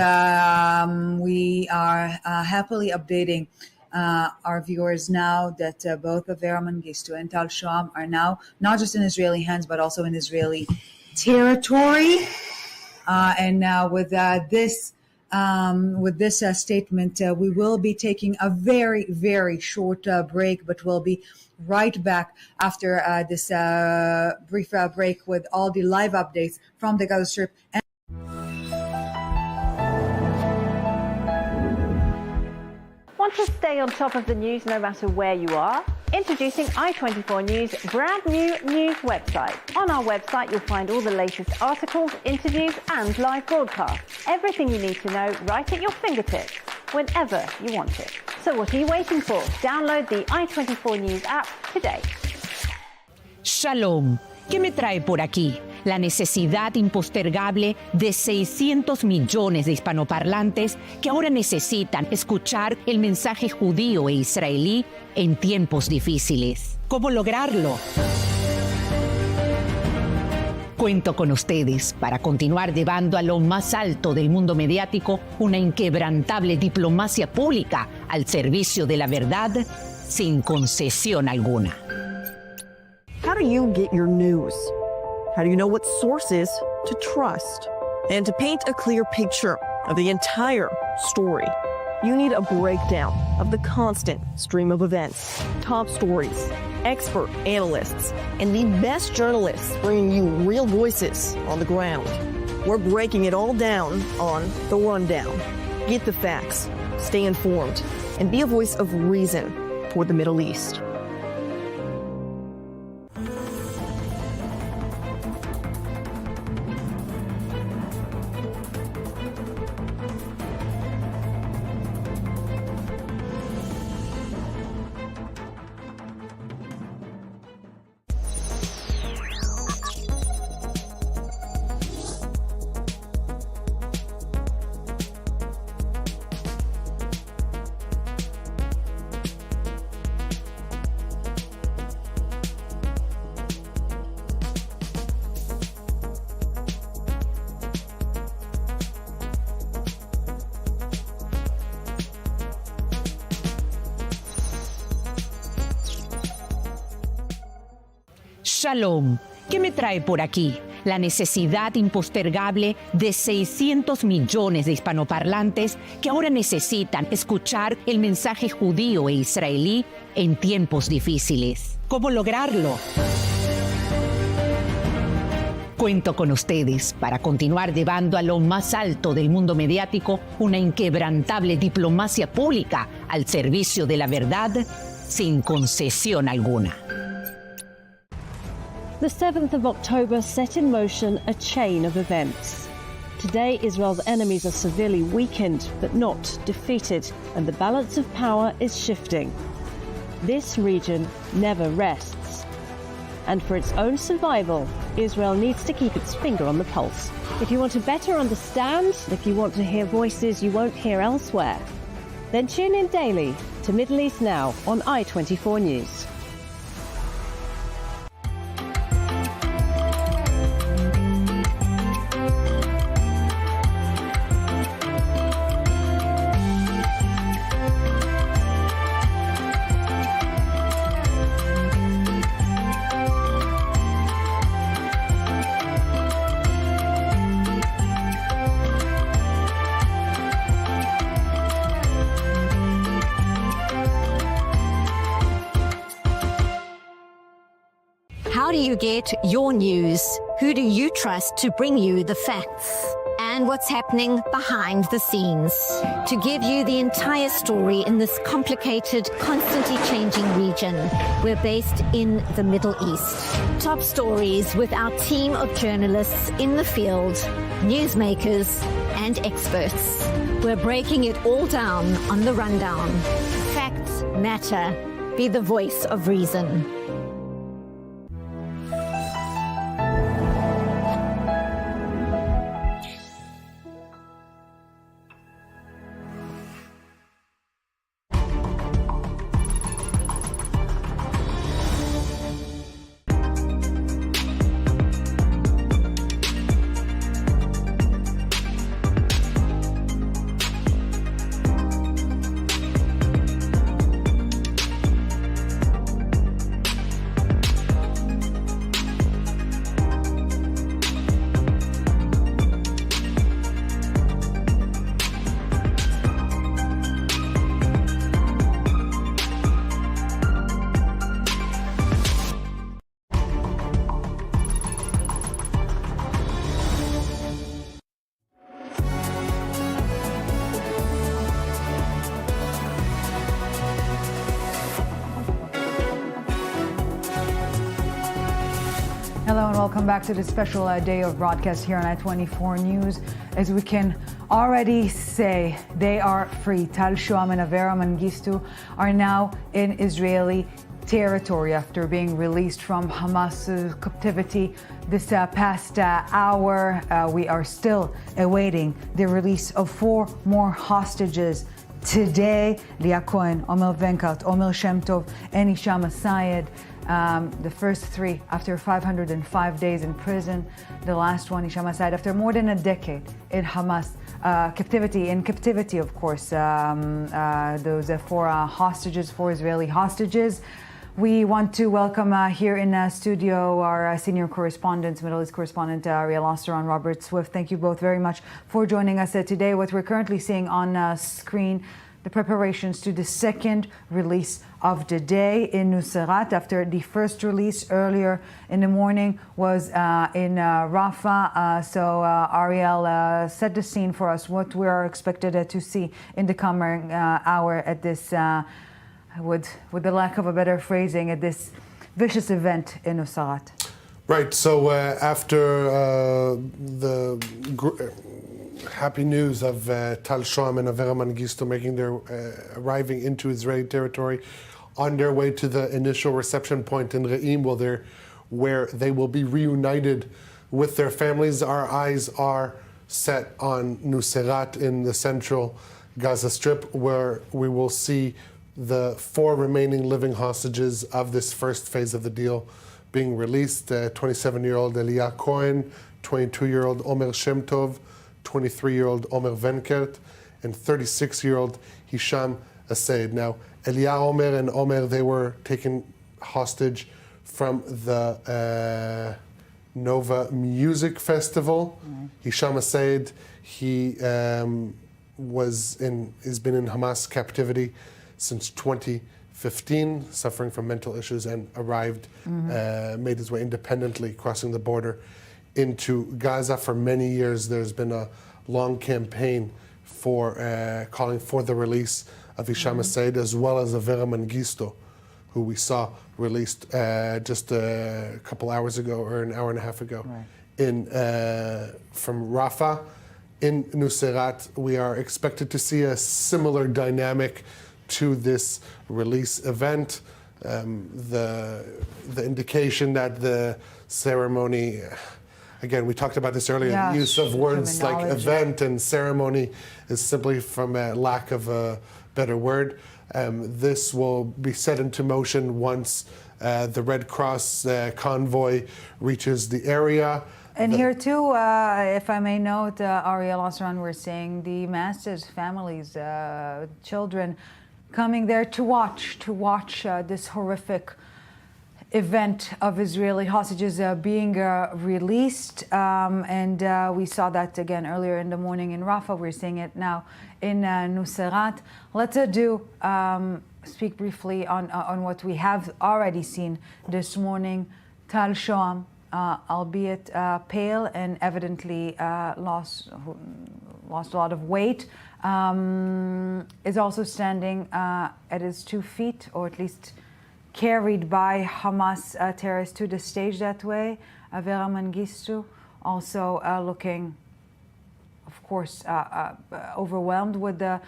Speaker 1: We are happily updating our viewers now that both Avera Mengistu and Tal Shoam are now not just in Israeli hands, but also in Israeli territory. And now with this with this statement. We will be taking a very, very short break, but we'll be right back after this brief break with all the live updates from the Gaza Strip.
Speaker 5: Want to stay on top of the news no matter where you are? Introducing i24 News' brand new news website. On our website, you'll find all the latest articles, interviews, and live broadcasts. Everything you need to know right at your fingertips, whenever you want it. So what are you waiting for? Download the i24 News app today.
Speaker 6: Shalom. ¿Qué me trae por aquí? La necesidad impostergable de 600 millones de hispanoparlantes que ahora necesitan escuchar el mensaje judío e israelí en tiempos difíciles. ¿Cómo lograrlo? Cuento con ustedes para continuar llevando a lo más alto del mundo mediático una inquebrantable diplomacia pública al servicio de la verdad sin concesión alguna.
Speaker 7: How do you get your news? How do you know what sources to trust? And to paint a clear picture of the entire story, you need a breakdown of the constant stream of events, top stories, expert analysts, and the best journalists bringing you real voices on the ground. We're breaking it all down on The Rundown. Get the facts, stay informed, and be a voice of reason for the Middle East.
Speaker 6: Shalom. ¿Qué me trae por aquí? La necesidad impostergable de 600 millones de hispanoparlantes que ahora necesitan escuchar el mensaje judío e israelí en tiempos difíciles. ¿Cómo lograrlo? Cuento con ustedes para continuar llevando a lo más alto del mundo mediático una inquebrantable diplomacia pública al servicio de la verdad sin concesión alguna.
Speaker 5: The 7th of October set in motion a chain of events. Today, Israel's enemies are severely weakened, but not defeated, and the balance of power is shifting. This region never rests. And for its own survival, Israel needs to keep its finger on the pulse. If you want to better understand, if you want to hear voices you won't hear elsewhere, then tune in daily to Middle East Now on i24 News.
Speaker 8: How do you get your news? Who do you trust to bring you the facts? And what's happening behind the scenes? To give you the entire story in this complicated, constantly changing region, we're based in the Middle East. Top stories with our team of journalists in the field, newsmakers, and experts. We're breaking it all down on The Rundown. Facts matter. Be the voice of reason.
Speaker 1: welcome back to this special day of broadcast here on I-24 News. As we can already say, they are free. Tal Shoam and Avera Mengistu are now in Israeli territory after being released from Hamas captivity this past hour. We are still awaiting the release of 4 more hostages today. Leah Cohen, Omer Venkert, Omer Shem Tov, and Hisham Asayed. The first 3 after 505 days in prison. The last one, Hisham Asayed, after more than a decade in Hamas captivity. In captivity, of course, those 4 hostages, 4 Israeli hostages. We want to welcome here in studio our senior correspondent, Middle East correspondent, Ariel Osser and Robert Swift. Thank you both very much for joining us today. What we're currently seeing on screen, the preparations to the second release of the day in Nuseirat, after the first release earlier in the morning was in Rafah. So Ariel, set the scene for us, what we are expected to see in the coming hour at this with the lack of a better phrasing, at this vicious event in Nuseirat.
Speaker 2: Right, so after the happy news of Tal Shoam and Avera Mengistu making their arriving into Israeli territory on their way to the initial reception point in Re'im, where they will be reunited with their families, our eyes are set on Nuseirat in the central Gaza Strip, where we will see the 4 remaining living hostages of this first phase of the deal being released. 27-year-old Leah Cohen, 22-year-old Omer Shem Tov, 23-year-old Omer Venkert, and 36-year-old Hisham Asayed. Now, Elia Omer and Omer, they were taken hostage from the Nova Music Festival. Hisham Asayed, he has been in Hamas captivity since 2015, suffering from mental issues, and arrived, made his way independently, crossing the border into Gaza. For many years, there's been a long campaign for calling for the release of Hisham Asayed, as well as Avera Mengistu, who we saw released just a couple hours ago, or an hour and a half ago, from Rafah. In Nuseirat, we are expected to see a similar dynamic to this release event. The indication that the ceremony, again, we talked about this earlier, the use of words like event and ceremony is simply from a lack of a better word. This will be set into motion once the Red Cross convoy reaches the area.
Speaker 1: And here too, if I may note, Ariel Osran, we're seeing the masses, families, children coming there to watch this horrific event of Israeli hostages being released. And we saw that again earlier in the morning in Rafah. We're seeing it now in Nuseirat. Let's speak briefly on what we have already seen this morning. Tal Shoam, albeit pale and evidently lost a lot of weight, is also standing at his 2 feet, or at least carried by Hamas terrorists to the stage that way. Avera Mengistu also looking, of course, overwhelmed with the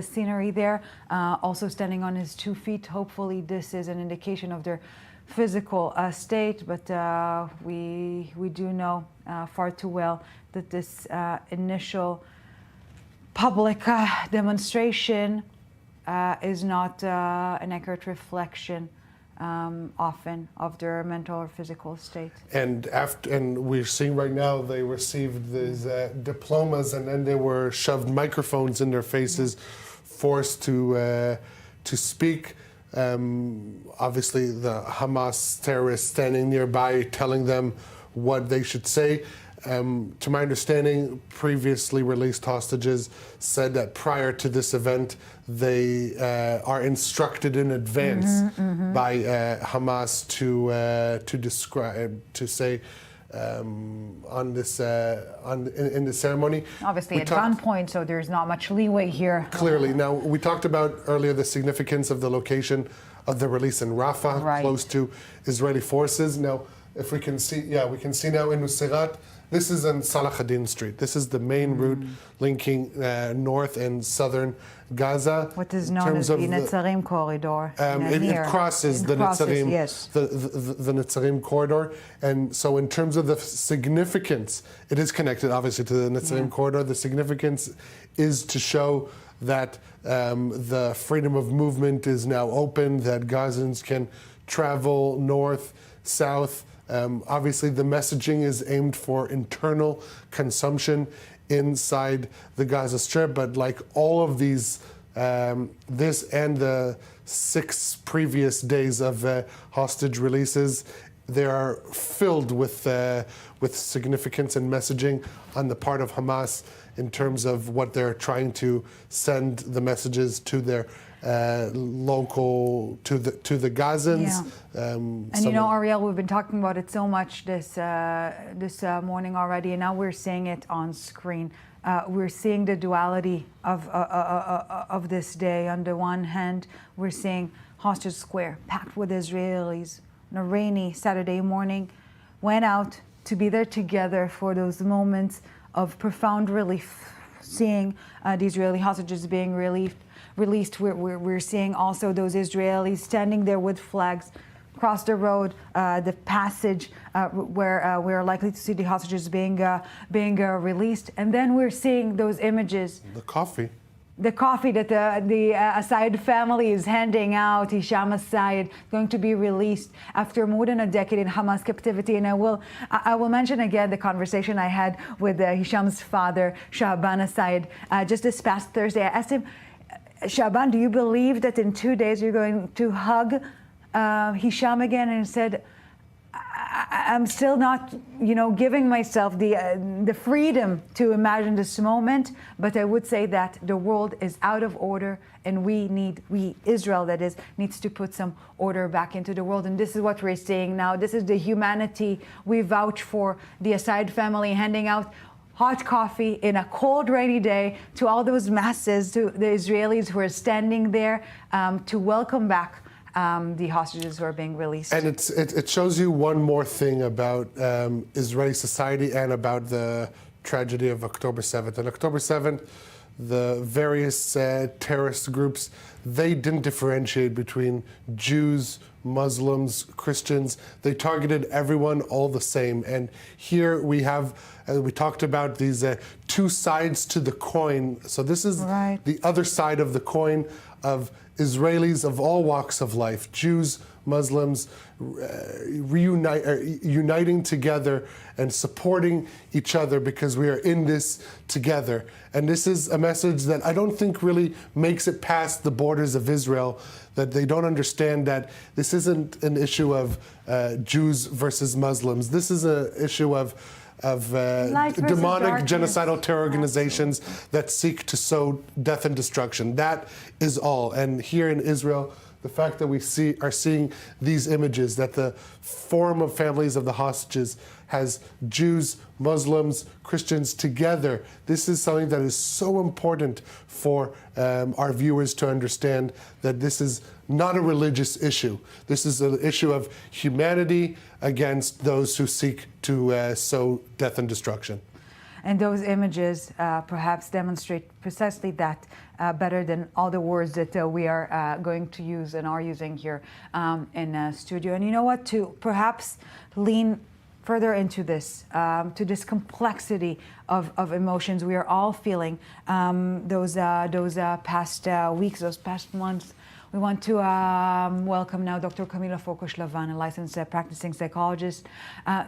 Speaker 1: scenery there, also standing on his 2 feet. Hopefully this is an indication of their physical state, but we do know far too well that this initial public demonstration is not an accurate reflection often of their mental or physical state. And
Speaker 2: we're seeing right now they received these diplomas, and then they were shoved microphones in their faces, forced to speak. Obviously, the Hamas terrorists standing nearby, telling them what they should say. To my understanding, previously released hostages said that prior to this event, they are instructed in advance by Hamas to say in the ceremony.
Speaker 1: Obviously, at gunpoint, so there's not much leeway here.
Speaker 2: Clearly. Now, we talked about earlier the significance of the location of the release in Rafah, close to Israeli forces. Now, if we can see, we can see now in Nuseirat. This is on Salah ad-Din Street. This is the main route linking north and southern Gaza.
Speaker 1: What is known as the Netzarim corridor.
Speaker 2: It crosses the Netzarim,
Speaker 1: yes.
Speaker 2: the Netzarim corridor. And so in terms of the significance, it is connected obviously to the Netzarim corridor. The significance is to show that the freedom of movement is now open, that Gazans can travel north, south. Obviously, the messaging is aimed for internal consumption inside the Gaza Strip, but like all of these, this and the 6 previous days of hostage releases, they are filled with significance and messaging on the part of Hamas in terms of what they're trying to send the messages to their local, to the Gazans.
Speaker 1: And you know, Ariel, we've been talking about it so much this morning already, and now we're seeing it on screen. We're seeing the duality of this day. On the one hand, we're seeing Hostage Square packed with Israelis on a rainy Saturday morning, went out to be there together for those moments of profound relief, seeing the Israeli hostages being released. We're seeing also those Israelis standing there with flags across the road, the passage where we're likely to see the hostages being released. And then we're seeing those images. The coffee that the Assayed family is handing out. Hisham Assayed going to be released after more than a decade in Hamas captivity. And I will mention again the conversation I had with Hisham's father, Shaban Assayed, just this past Thursday. I asked him, Shaban, do you believe that in 2 days you're going to hug Hisham again? And he said, I'm still not, giving myself the freedom to imagine this moment, but I would say that the world is out of order, and Israel, that is, needs to put some order back into the world. And this is what we're seeing now. This is the humanity we vouch for, the Assayed family handing out hot coffee in a cold, rainy day to all those masses, to the Israelis who are standing there to welcome back the hostages who are being released.
Speaker 2: And it shows you one more thing about Israeli society and about the tragedy of October 7th. On October 7th, the various terrorist groups, they didn't differentiate between Jews, Muslims, Christians. They targeted everyone all the same. And here we have, we talked about these 2 sides to the coin. So this is the other side of the coin of Israelis of all walks of life, Jews, Muslims, uniting together and supporting each other because we are in this together. And this is a message that I don't think really makes it past the borders of Israel, that they don't understand that this isn't an issue of Jews versus Muslims. This is an issue of demonic genocidal terror organizations that seek to sow death and destruction. That is all. And here in Israel, the fact that we are seeing these images, that the Forum of Families of the Hostages has Jews, Muslims, Christians together. This is something that is so important for our viewers to understand, that this is not a religious issue. This is an issue of humanity against those who seek to sow death and destruction.
Speaker 1: And those images perhaps demonstrate precisely that better than all the words that we are going to use and are using here in studio. And you know what? To perhaps lean further into this, to this complexity of emotions we are all feeling those past weeks, those past months. We want to welcome now Dr. Camila Focus-Lavan, a licensed practicing psychologist.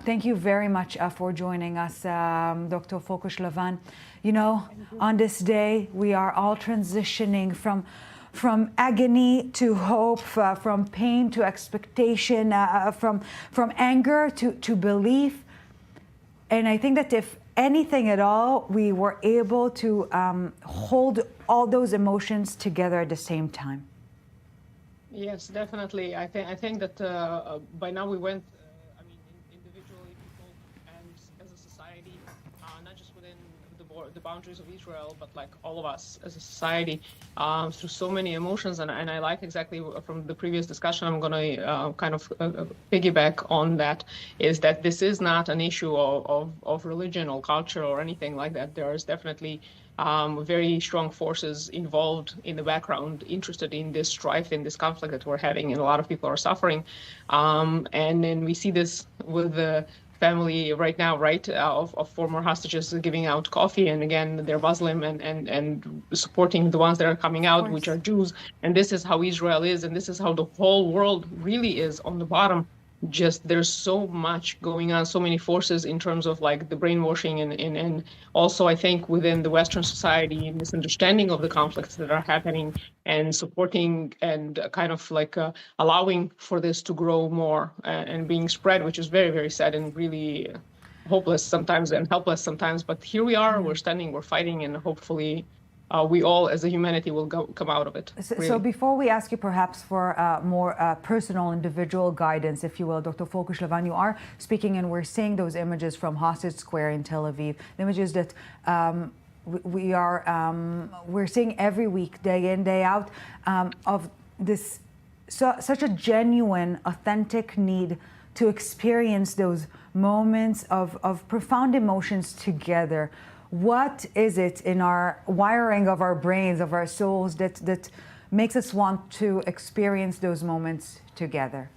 Speaker 1: Thank you very much for joining us, Dr. Focus-Lavan. You know, on this day, we are all transitioning from agony to hope, from pain to expectation, from anger to belief. And I think that if anything at all, we were able to hold all those emotions together at the same time.
Speaker 9: Yes, definitely. I think that by now we went, individually, people and as a society, not just within the the boundaries of Israel, but like all of us as a society, through so many emotions. And I like exactly from the previous discussion, I'm going to kind of piggyback on that, is that this is not an issue of religion or culture or anything like that. There is definitely very strong forces involved in the background, interested in this strife, in this conflict that we're having, and a lot of people are suffering. And then we see this with the family right now, right, of former hostages giving out coffee, and again, they're Muslim and supporting the ones that are coming out, which are Jews. And this is how Israel is, and this is how the whole world really is on the bottom. Just there's so much going on, so many forces in terms of like the brainwashing and also I think within the Western society, misunderstanding of the conflicts that are happening and supporting and kind of like allowing for this to grow more and being spread, which is very, very sad and really hopeless sometimes and helpless sometimes. But here we are, we're standing, we're fighting, and hopefully we all as a humanity will come out of it.
Speaker 1: So before we ask you perhaps for more personal individual guidance, if you will, Dr. Folkush-Lavan, you are speaking and we're seeing those images from Hostage Square in Tel Aviv, the images that we're seeing every week, day in, day out, of this such a genuine, authentic need to experience those moments of profound emotions together. What is it in our wiring of our brains, of our souls, that makes us want to experience those moments together?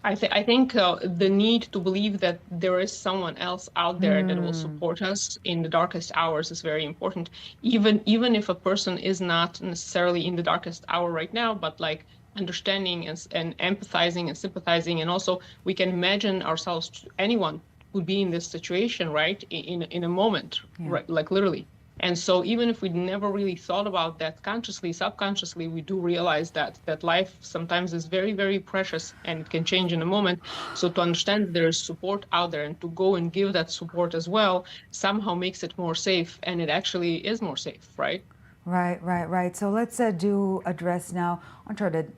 Speaker 9: I think the need to believe that there is someone else out there that will support us in the darkest hours is very important. Even if a person is not necessarily in the darkest hour right now, but like understanding and empathizing and sympathizing, and also we can imagine ourselves, anyone would be in this situation, right, in a moment, right, like literally. And so even if we never really thought about that consciously, subconsciously, we do realize that life sometimes is very, very precious and it can change in a moment. So to understand that there is support out there and to go and give that support as well somehow makes it more safe, and it actually is more safe, right?
Speaker 1: Right. So let's do address now uncharted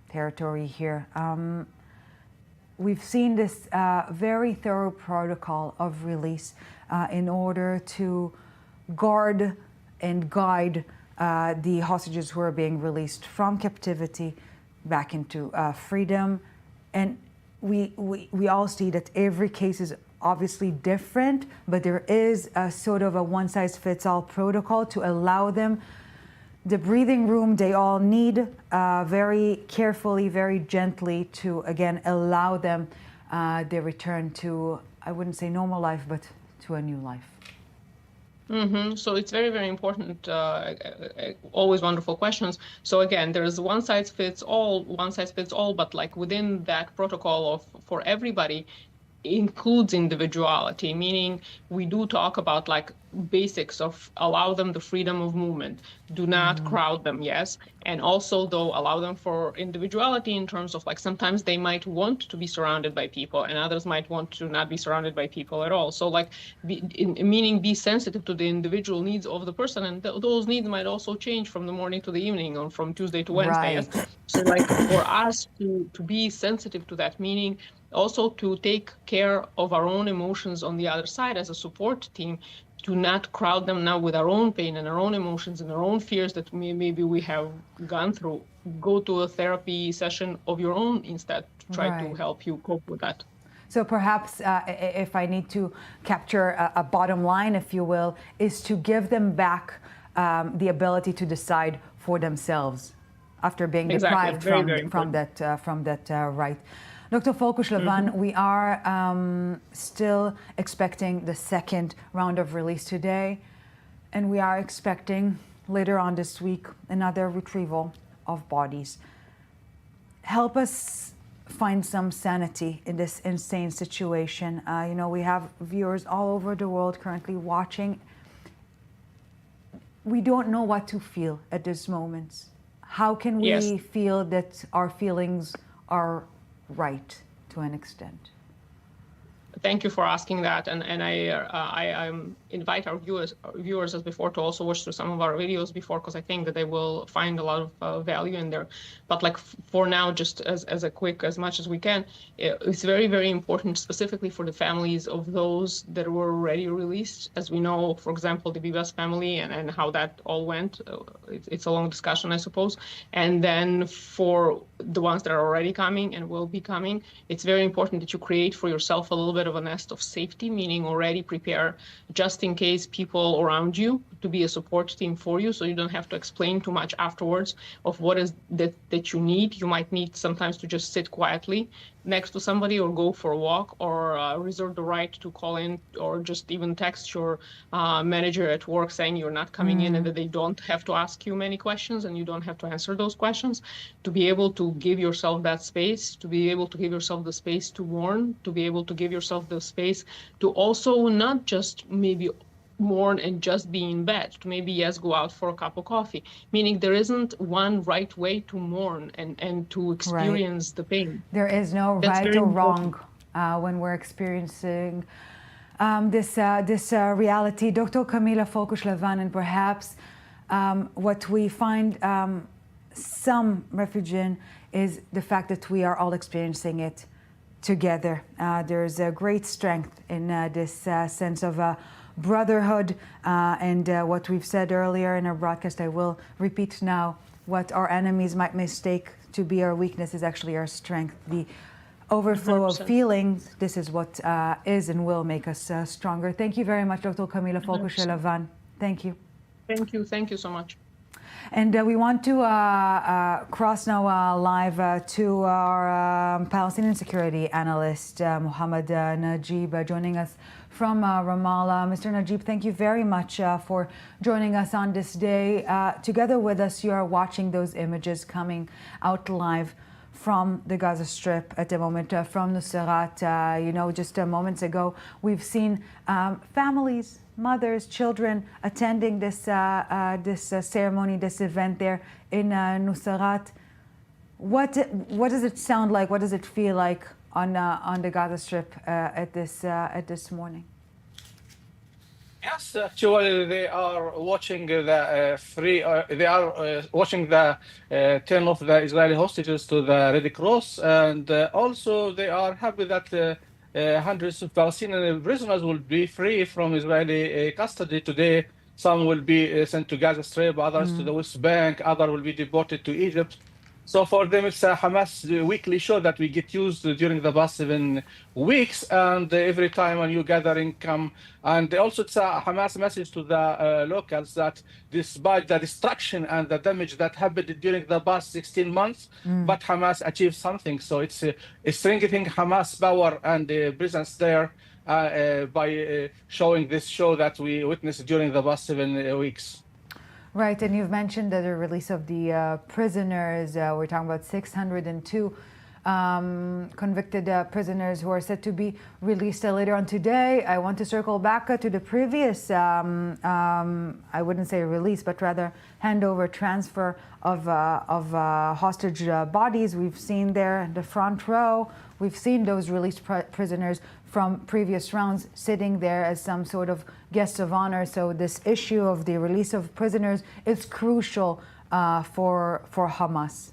Speaker 1: territory here. We've seen this very thorough protocol of release in order to guard and guide the hostages who are being released from captivity back into freedom. And we all see that every case is obviously different, but there is a sort of a one-size-fits-all protocol to allow them the breathing room they all need, very carefully, very gently, to again allow them their return to, I wouldn't say normal life, but to a new life.
Speaker 9: So it's very, very important. Always wonderful questions. So again, there's one size fits all, but like within that protocol for everybody includes individuality, meaning we do talk about like basics of allow them the freedom of movement, do not crowd them, yes, and also though allow them for individuality in terms of like sometimes they might want to be surrounded by people and others might want to not be surrounded by people at all. So like meaning be sensitive to the individual needs of the person, and those needs might also change from the morning to the evening or from Tuesday to Wednesday.
Speaker 1: Right.
Speaker 9: Yes? So like for us to be sensitive to that, meaning also to take care of our own emotions on the other side as a support team, to not crowd them now with our own pain and our own emotions and our own fears that maybe we have gone through. Go to a therapy session of your own instead to try to help you cope with that.
Speaker 1: So perhaps if I need to capture a bottom line, if you will, is to give them back the ability to decide for themselves after being deprived from that right. Dr. Folkush-Lavan, we are still expecting the second round of release today, and we are expecting later on this week another retrieval of bodies. Help us find some sanity in this insane situation. We have viewers all over the world currently watching. We don't know what to feel at this moment. How can we feel that our feelings are right to an extent?
Speaker 9: thank you for asking that. And I invite our viewers as before to also watch through some of our videos before, because I think that they will find a lot of value in there. But like for now, just as a quick, as much as we can, it's very, very important, specifically for the families of those that were already released. As we know, for example, the Bibas family and how that all went. It's a long discussion, I suppose. And then for the ones that are already coming and will be coming, it's very important that you create for yourself a little bit of a nest of safety, meaning already prepare just in case people around you to be a support team for you, so you don't have to explain too much afterwards of what is that you need. You might need sometimes to just sit quietly next to somebody or go for a walk or reserve the right to call in or just even text your manager at work saying you're not coming in and that they don't have to ask you many questions and you don't have to answer those questions, to be able to give yourself that space, to be able to give yourself the space to mourn, to be able to give yourself the space to also not just maybe mourn and just be in bed, to maybe, yes, go out for a cup of coffee, meaning there isn't one right way to mourn and to experience the pain.
Speaker 1: There is no right or wrong when we're experiencing this reality. Dr. Camila Folkush-Levan, and perhaps what we find some refuge in is the fact that we are all experiencing it together. There's a great strength in this sense of brotherhood, and what we've said earlier in our broadcast, I will repeat now, what our enemies might mistake to be our weakness is actually our strength. The overflow 100%. Of feelings, this is what is and will make us stronger. Thank you very much, Dr. Camila Folkush-Levan. Thank you.
Speaker 9: Thank you so much.
Speaker 1: And we want to cross now live to our Palestinian security analyst, Mohammed Najib, joining us from Ramallah. Mr. Najib, thank you very much for joining us on this day. Together with us, you are watching those images coming out live from the Gaza Strip at the moment, from Nuseirat. Just moments ago, we've seen families, mothers, children attending this ceremony, this event there in Nuseirat. What does it sound like? What does it feel like on the Gaza Strip at this morning?
Speaker 10: Yes, actually, they are watching they are watching the turn of the Israeli hostages to the Red Cross, and also they are happy that hundreds of Palestinian prisoners will be free from Israeli custody today. Some will be sent to Gaza Strip, others to the West Bank, others will be deported to Egypt. So for them, it's a Hamas weekly show that we get used to during the past 7 weeks, and every time a new gathering come. And also it's a Hamas message to the locals that despite the destruction and the damage that happened during the past 16 months, but Hamas achieved something. So it's strengthening Hamas power and presence there by showing this show that we witnessed during the past 7 weeks.
Speaker 1: Right, and you've mentioned that the release of the prisoners, we're talking about 602 convicted prisoners who are set to be released later on today. I want to circle back to the previous, I wouldn't say release, but rather handover, transfer of hostage bodies. We've seen there in the front row, we've seen those released prisoners from previous rounds sitting there as some sort of guests of honor. So this issue of the release of prisoners is crucial for Hamas.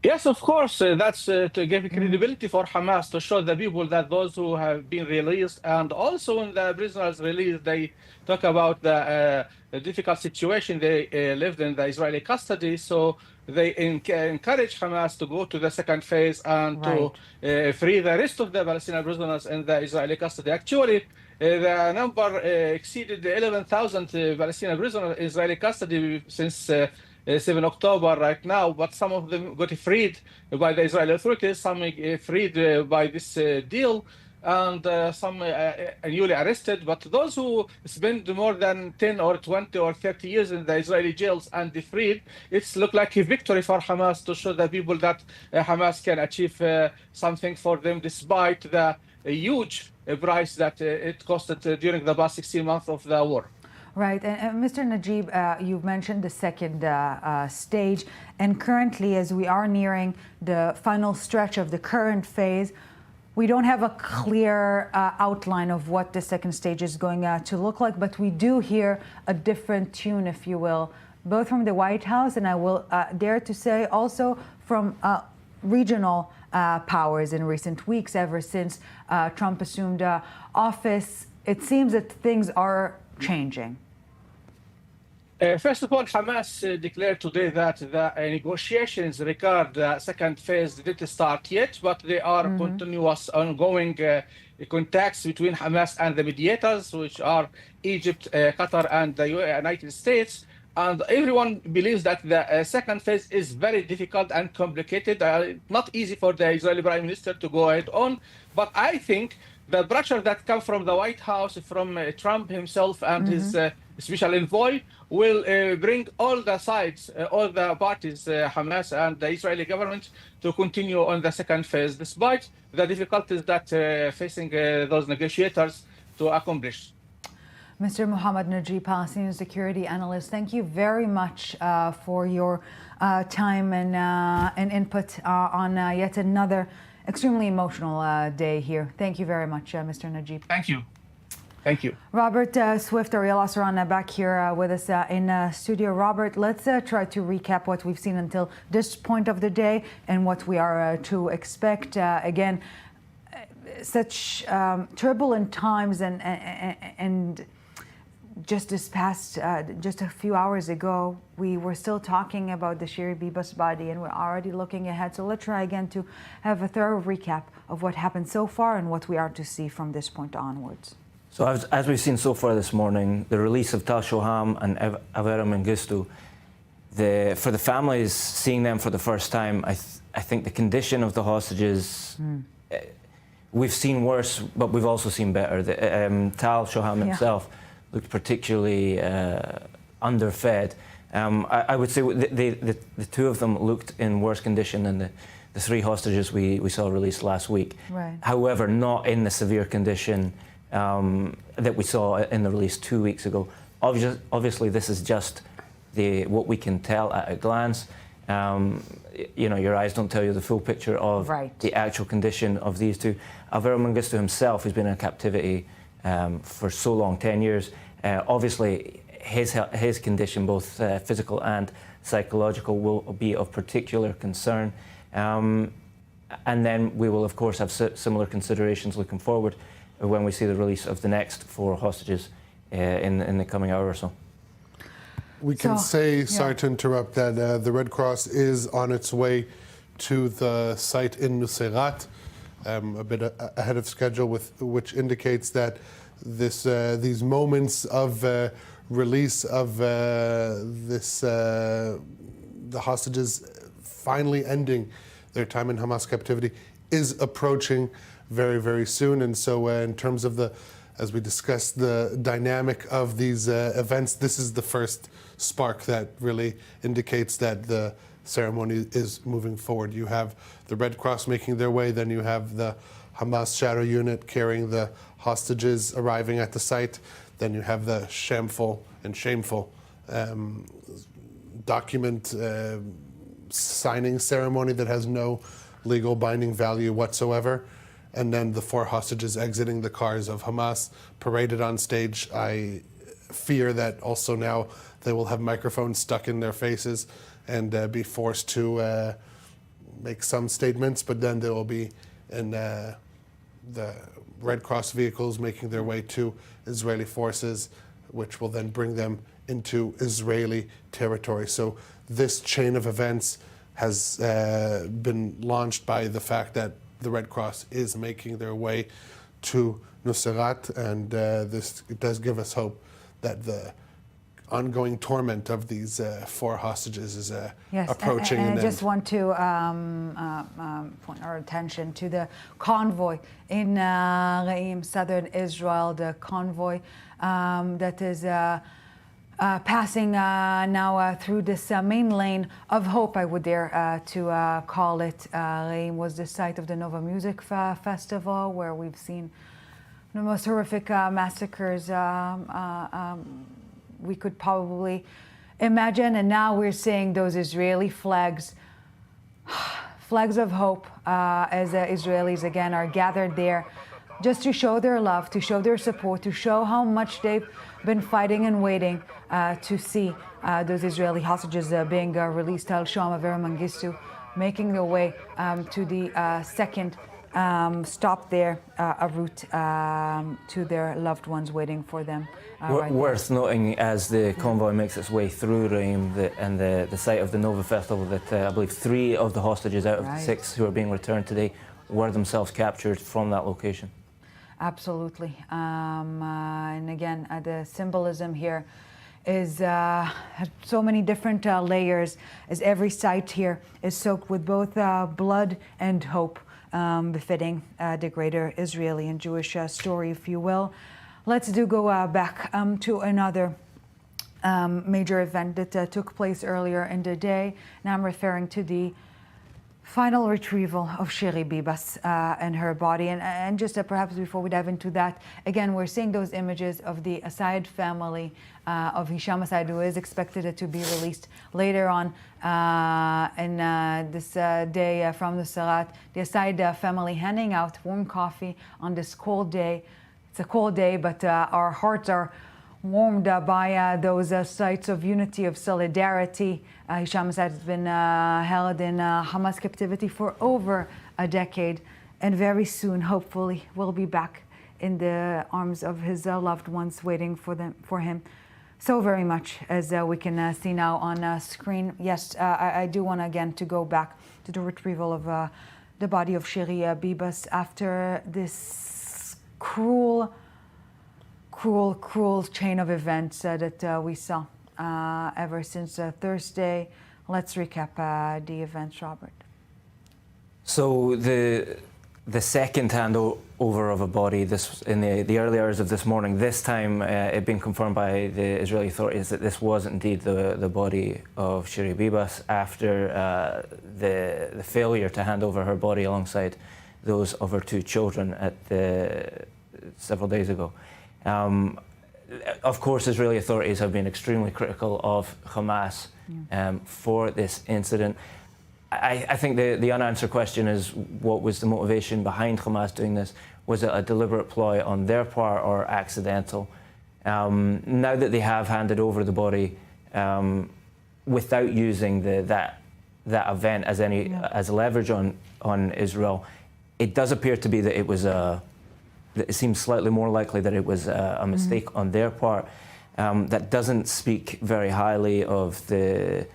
Speaker 10: Yes, of course. That's to give credibility for Hamas, to show the people that those who have been released, and also when the prisoners released, they talk about the difficult situation they lived in the Israeli custody. So they encourage Hamas to go to the second phase and to free the rest of the Palestinian prisoners in the Israeli custody. Actually, the number exceeded 11,000 Palestinian prisoners in Israeli custody since 7 October right now, but some of them got freed by the Israeli authorities, some freed by this deal, and some newly arrested. But those who spend more than 10 or 20 or 30 years in the Israeli jails and freed, it's look like a victory for Hamas to show the people that Hamas can achieve something for them despite the huge price that it costed during the past 16 months of the war.
Speaker 1: Right, and Mr. Najib, you've mentioned the second stage, and currently as we are nearing the final stretch of the current phase, We don't have a clear outline of what the second stage is going to look like, but we do hear a different tune, if you will, both from the White House and I will dare to say also from regional powers in recent weeks, ever since Trump assumed office. It seems that things are changing.
Speaker 10: First of all, Hamas declared today that the negotiations regarding the second phase didn't start yet, but they are continuous, ongoing contacts between Hamas and the mediators, which are Egypt, Qatar, and the United States. And everyone believes that the second phase is very difficult and complicated, not easy for the Israeli Prime Minister to go ahead on. But I think the pressure that comes from the White House, from Trump himself and his special envoy, will bring all the sides, all the parties, Hamas and the Israeli government, to continue on the second phase, despite the difficulties that facing those negotiators to accomplish.
Speaker 1: Mr. Mohammed Najib, Palestinian security analyst, thank you very much for your time and input on yet another extremely emotional day here. Thank you very much, Mr. Najib.
Speaker 10: Thank you. Thank you.
Speaker 1: Robert Swift, Ariel Asran back here with us in studio. Robert, let's try to recap what we've seen until this point of the day and what we are to expect. Again, such turbulent times and just this past, just a few hours ago, we were still talking about the Shiri Bibas body, and we're already looking ahead. So let's try again to have a thorough recap of what happened so far and what we are to see from this point onwards.
Speaker 11: So as we've seen so far this morning, the release of Tal Shoham and Avera Mengistu, for the families, seeing them for the first time, I think the condition of the hostages, we've seen worse, but we've also seen better. Tal Shoham himself looked particularly underfed. I would say the two of them looked in worse condition than the three hostages we saw released last week.
Speaker 1: Right.
Speaker 11: However, not in the severe condition that we saw in the release 2 weeks ago. Obviously, this is just what we can tell at a glance. Your eyes don't tell you the full picture of the actual condition of these two. Avera Mengistu himself has been in captivity for so long, 10 years. Obviously, his condition, both physical and psychological, will be of particular concern. And then we will, of course, have similar considerations looking forward when we see the release of the next 4 hostages in the coming hour or so.
Speaker 2: We can say, sorry to interrupt, that the Red Cross is on its way to the site in Nuseirat, a bit ahead of schedule, which indicates that these moments of release of the hostages finally ending their time in Hamas captivity is approaching very, very soon. And so in terms of as we discussed, the dynamic of these events, this is the first spark that really indicates that the ceremony is moving forward. You have the Red Cross making their way, then you have the Hamas shadow unit carrying the hostages arriving at the site, then you have the shameful document signing ceremony that has no legal binding value whatsoever, and then the 4 hostages exiting the cars of Hamas, paraded on stage. I fear that also now they will have microphones stuck in their faces and be forced to make some statements, but then they will be in the Red Cross vehicles making their way to Israeli forces, which will then bring them into Israeli territory. So this chain of events has been launched by the fact that the Red Cross is making their way to Nuseirat, and this does give us hope that the ongoing torment of these 4 hostages is approaching.
Speaker 1: And I just want to point our attention to the convoy in Re'im, southern Israel, the convoy that is passing now through this main lane of hope, I would dare to call it. Re'im was the site of the Nova Music Festival, where we've seen the most horrific massacres we could probably imagine. And now we're seeing those Israeli flags flags of hope as Israelis again are gathered there just to show their love, to show their support, to show how much they've been fighting and waiting to see those Israeli hostages being released. Al Sham, Avera Mengistu, making their way to the second stop there, a route to their loved ones waiting for them.
Speaker 11: Worth noting, as the convoy makes its way through Reim and the site of the Nova Festival, that I believe 3 of the hostages out of the 6 who are being returned today were themselves captured from that location.
Speaker 1: Absolutely. And again, the symbolism here is so many different layers, as every site here is soaked with both blood and hope, befitting the greater Israeli and Jewish story, if you will. Let's go back to another major event that took place earlier in the day. Now I'm referring to the final retrieval of Shiri Bibas and her body. And just perhaps before we dive into that, again, we're seeing those images of the Asayed family of Hisham Asayed, who is expected to be released later on in this day from the Sarat. The Asayed family handing out warm coffee on this cold day. It's a cold day, but our hearts are warmed by those sites of unity, of solidarity. Hisham Asayed has been held in Hamas captivity for over a decade, and very soon, hopefully, will be back in the arms of his loved ones, waiting for him so very much, as we can see now on screen. Yes, I do want again to go back to the retrieval of the body of Shiri Bibas after this cruel chain of events that we saw ever since Thursday. Let's recap the events, Robert.
Speaker 11: So the second handover of a body, this in the early hours of this morning, this time it been confirmed by the Israeli authorities that this was indeed the body of Shiri Bibas after the failure to hand over her body alongside those of her 2 children several days ago. Of course, Israeli authorities have been extremely critical of Hamas for this incident. I think the unanswered question is, what was the motivation behind Hamas doing this? Was it a deliberate ploy on their part or accidental? Now that they have handed over the body without using that event as leverage on Israel, it does appear to be that it seems slightly more likely that it was a mistake on their part. That doesn't speak very highly of the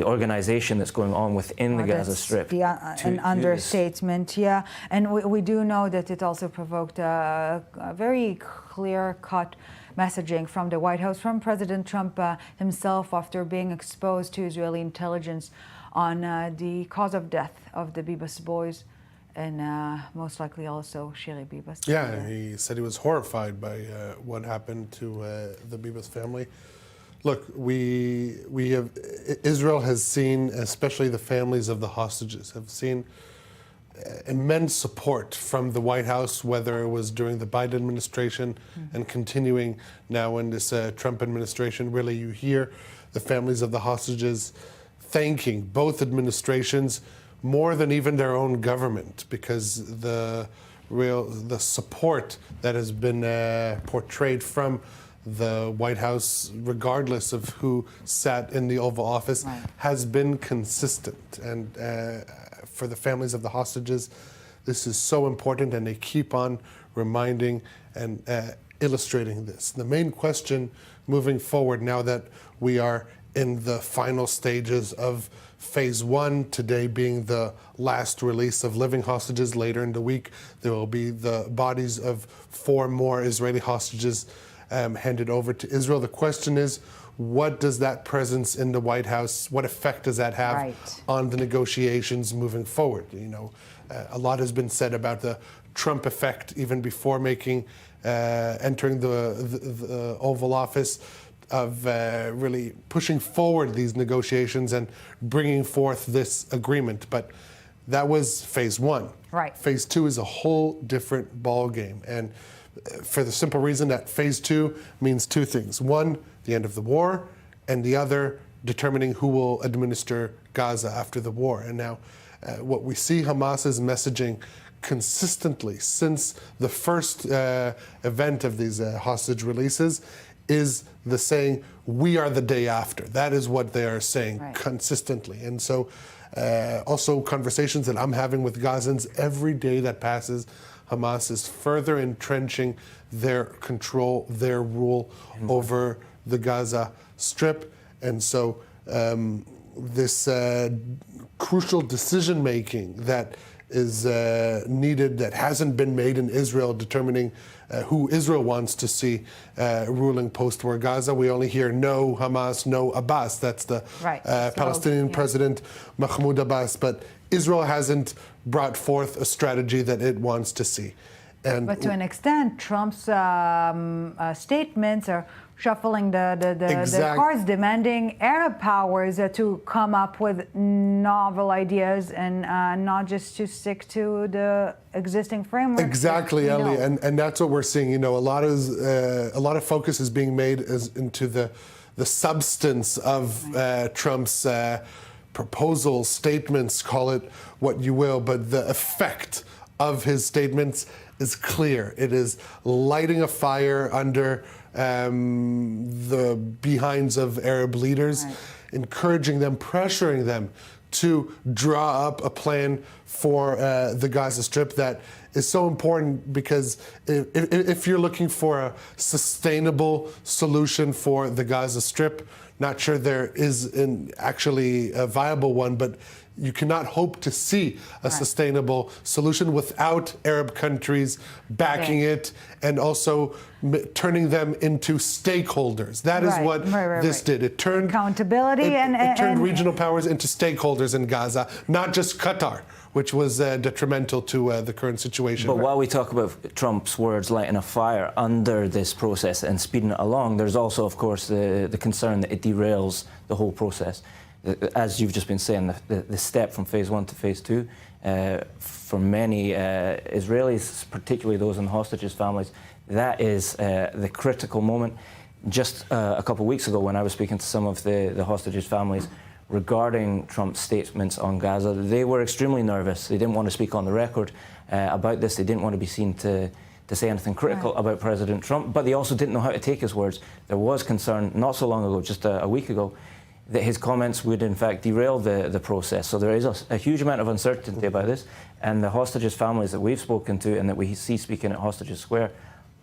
Speaker 11: organization that's going on within the Gaza Strip.
Speaker 1: An understatement, yeah. And we do know that it also provoked a very clear-cut messaging from the White House, from President Trump himself, after being exposed to Israeli intelligence on the cause of death of the Bibas boys, and most likely also Shiri Bibas.
Speaker 2: Yeah, he said he was horrified by what happened to the Bibas family. Look, Israel has seen, especially the families of the hostages, have seen immense support from the White House, whether it was during the Biden administration and continuing now in this Trump administration. Really, you hear the families of the hostages thanking both administrations more than even their own government, because the support that has been portrayed from the White House, regardless of who sat in the Oval Office, has been consistent. And for the families of the hostages, this is so important, and they keep on reminding and illustrating this. The main question moving forward, now that we are in the final stages of Phase 1, today being the last release of living hostages. Later in the week, there will be the bodies of 4 more Israeli hostages handed over to Israel. The question is, what does that presence in the White House, what effect does that have on the negotiations moving forward? You know, a lot has been said about the Trump effect even before entering the Oval Office, of really pushing forward these negotiations and bringing forth this agreement. But that was Phase 1.
Speaker 1: Right.
Speaker 2: Phase 2 is a whole different ball game. And for the simple reason that Phase 2 means 2 things. One, the end of the war, and the other, determining who will administer Gaza after the war. And now what we see Hamas's messaging consistently since the first event of these hostage releases is the saying, we are the day after. That is what they are saying consistently. And so also conversations that I'm having with Gazans, every day that passes, Hamas is further entrenching their control, their rule over the Gaza Strip. And so this crucial decision making that is needed, that hasn't been made in Israel, determining who Israel wants to see ruling post-war Gaza. We only hear no Hamas, no Abbas. That's the Palestinian president, Mahmoud Abbas. But Israel hasn't brought forth a strategy that it wants to see.
Speaker 1: But to an extent, Trump's statements are shuffling the cards, demanding Arab powers to come up with novel ideas and not just to stick to the existing framework.
Speaker 2: Exactly, Ellie, and that's what we're seeing. You know, a lot of focus is being made into the substance of Trump's proposals, statements, call it what you will, but the effect of his statements is clear. It is lighting a fire under the behinds of Arab leaders, encouraging them, pressuring them to draw up a plan for the Gaza Strip that is so important, because if you're looking for a sustainable solution for the Gaza Strip, not sure there is actually a viable one, but you cannot hope to see a sustainable solution without Arab countries backing it and also turning them into stakeholders. That is what this did. It turned
Speaker 1: accountability
Speaker 2: it turned regional powers into stakeholders in Gaza, not just Qatar, which was detrimental to the current situation.
Speaker 11: But while we talk about Trump's words lighting a fire under this process and speeding it along, there's also, of course, the concern that it derails the whole process. As you've just been saying, the step from phase 1 to phase 2, for many Israelis, particularly those in hostages' families, that is the critical moment. Just a couple of weeks ago, when I was speaking to some of the hostages' families regarding Trump's statements on Gaza, they were extremely nervous. They didn't want to speak on the record about this. They didn't want to be seen to say anything critical about President Trump, but they also didn't know how to take his words. There was concern not so long ago, just a week ago, that his comments would in fact derail the process. So there is a huge amount of uncertainty about this, and the hostages' families that we've spoken to and that we see speaking at Hostages Square,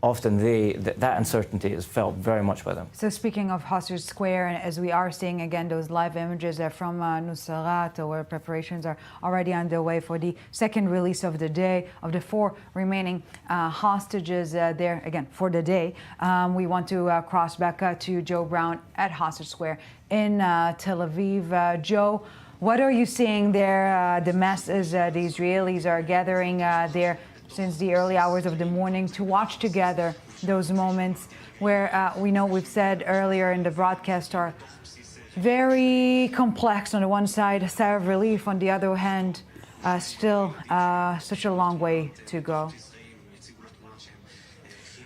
Speaker 11: often that uncertainty is felt very much by them.
Speaker 1: So speaking of Hostages Square, and as we are seeing again those live images from Nusrat, where preparations are already underway for the second release of the day of the 4 remaining hostages there again for the day. We want to cross back to Joe Brown at Hostage Square in Tel Aviv. Joe, what are you seeing there? The masses the Israelis are gathering there since the early hours of the morning to watch together those moments where we know we've said earlier in the broadcast are very complex. On the one side, a sigh of relief. On the other hand, still such a long way to go.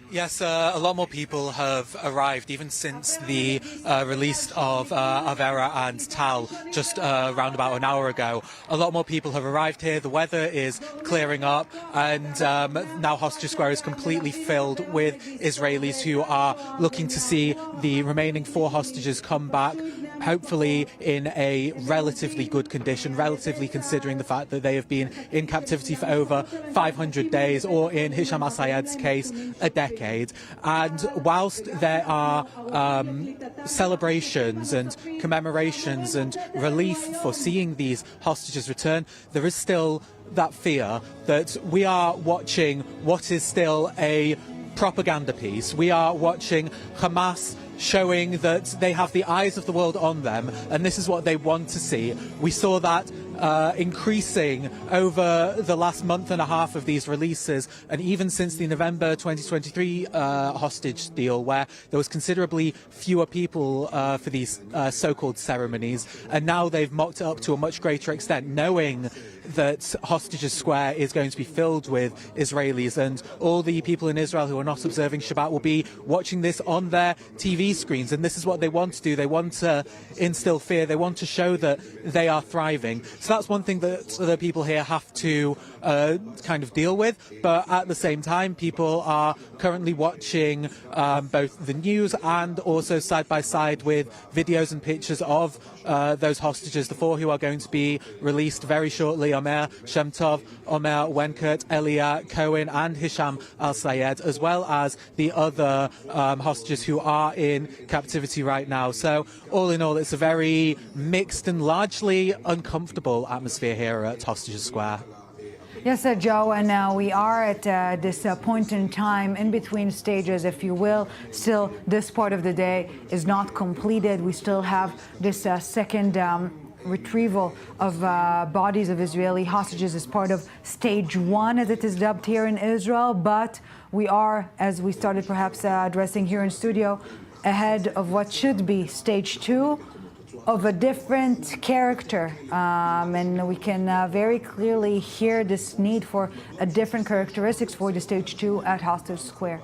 Speaker 3: Yes, a lot more people have arrived even since the release of Avera and Tal just around about an hour ago. A lot more people have arrived here. The weather is clearing up, and now Hostage Square is completely filled with Israelis who are looking to see the remaining 4 hostages come back, hopefully in a relatively good condition, relatively considering the fact that they have been in captivity for over 500 days, or in Hisham al-Sayed's case, a decade. And whilst there are celebrations and commemorations and relief for seeing these hostages return, there is still that fear that we are watching what is still a propaganda piece. We are watching Hamas showing that they have the eyes of the world on them, and this is what they want to see. We saw that increasing over the last month and a half of these releases, and even since the November 2023 hostage deal, where there was considerably fewer people for these so-called ceremonies, and now they've mocked it up to a much greater extent, knowing that Hostages Square is going to be filled with Israelis, and all the people in Israel who are not observing Shabbat will be watching this on their TV screens. And this is what they want to do. They want to instill fear. They want to show that they are thriving. So that's one thing that the people here have to kind of deal with. But at the same time, people are currently watching both the news and also side by side with videos and pictures of those hostages, the 4 who are going to be released very shortly: Omer Shemtov, Omer Wenkert, Elia Cohen and Hisham al-Sayed, as well as the other hostages who are in captivity right now. So all in all, it's a very mixed and largely uncomfortable atmosphere here at Hostages Square.
Speaker 1: Yes, Joe, and we are at this point in time, in between stages, if you will. Still, this part of the day is not completed. We still have this second retrieval of bodies of Israeli hostages as part of stage 1, as it is dubbed here in Israel. But we are, as we started perhaps addressing here in studio, ahead of what should be stage 2, of a different character, and we can very clearly hear this need for a different characteristics for the stage 2 at Hostage Square.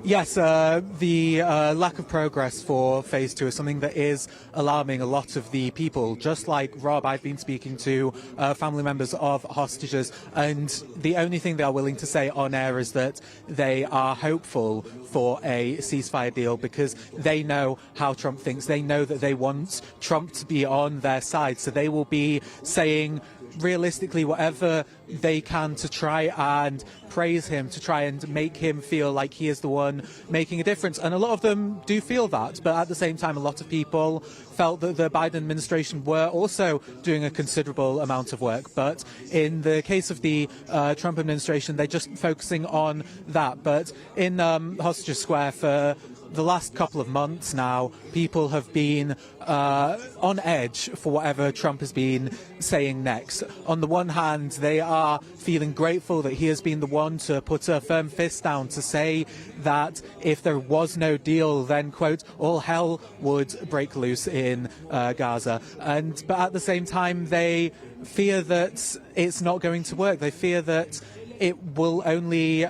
Speaker 3: Yes, the lack of progress for phase 2 is something that is alarming a lot of the people. Just like Rob, I've been speaking to family members of hostages, and the only thing they are willing to say on air is that they are hopeful for a ceasefire deal because they know how Trump thinks. They know that they want Trump to be on their side, so they will be saying realistically whatever they can to try and praise him, to try and make him feel like he is the one making a difference. And a lot of them do feel that, but at the same time a lot of people felt that the Biden administration were also doing a considerable amount of work. But in the case of the Trump administration, they're just focusing on that. But in Hostages Square for the last couple of months now, people have been on edge for whatever Trump has been saying next. On the one hand, they are feeling grateful that he has been the one to put a firm fist down to say that if there was no deal, then, quote, all hell would break loose in Gaza. But at the same time, they fear that it's not going to work. They fear that it will only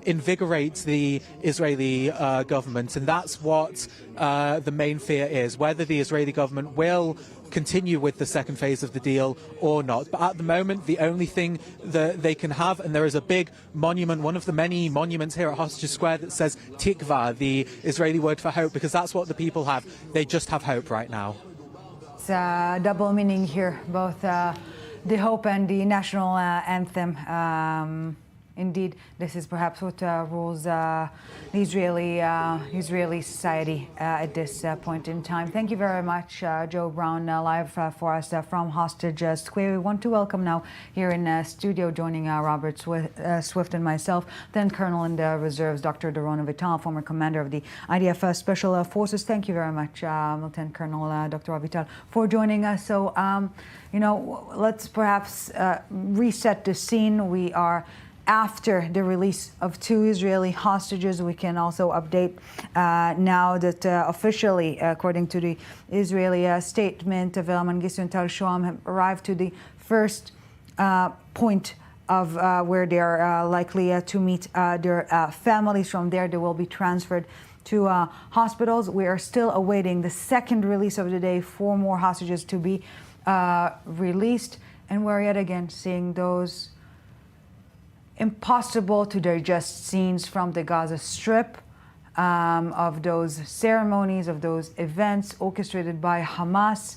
Speaker 3: invigorate the Israeli government, and that's what the main fear is, whether the Israeli government will continue with the second phase of the deal or not. But at the moment, the only thing that they can have, and there is a big monument, one of the many monuments here at Hostages Square that says Tikva, the Israeli word for hope, because that's what the people have. They just have hope right now.
Speaker 1: It's a double meaning here, both the hope and the national anthem. Indeed, this is perhaps what rules the Israeli society at this point in time. Thank you very much, Joe Brown, live for us from Hostage Square. We want to welcome now here in studio, joining Robert Swift and myself, then Colonel in the Reserves, Dr. Doron Avital, former commander of the IDF Special Forces. Thank you very much, Lieutenant Colonel Dr. Avital, for joining us. So, let's perhaps reset the scene. We are after the release of 2 Israeli hostages. We can also update now that officially, according to the Israeli statement, Avraham Mengistu and Tal Shoam have arrived to the first point of where they are likely to meet their families. From there, they will be transferred to hospitals. We are still awaiting the second release of the day, 4 more hostages to be released. And we're yet again seeing those impossible to digest scenes from the Gaza Strip, of those ceremonies, of those events orchestrated by Hamas.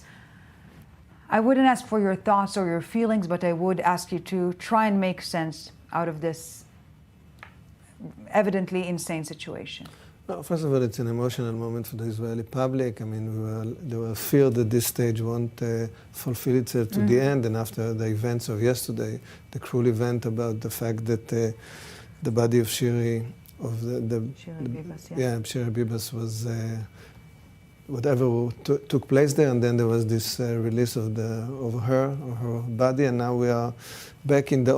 Speaker 1: I wouldn't ask for your thoughts or your feelings, but I would ask you to try and make sense out of this evidently insane situation.
Speaker 12: No, first of all, it's an emotional moment for the Israeli public. I mean, there were fear that this stage won't fulfill itself to the end. And after the events of yesterday, the cruel event about the fact that the body of Shiri, Shiri Bibas was whatever took place there, and then there was this release of her body, and now we are back in the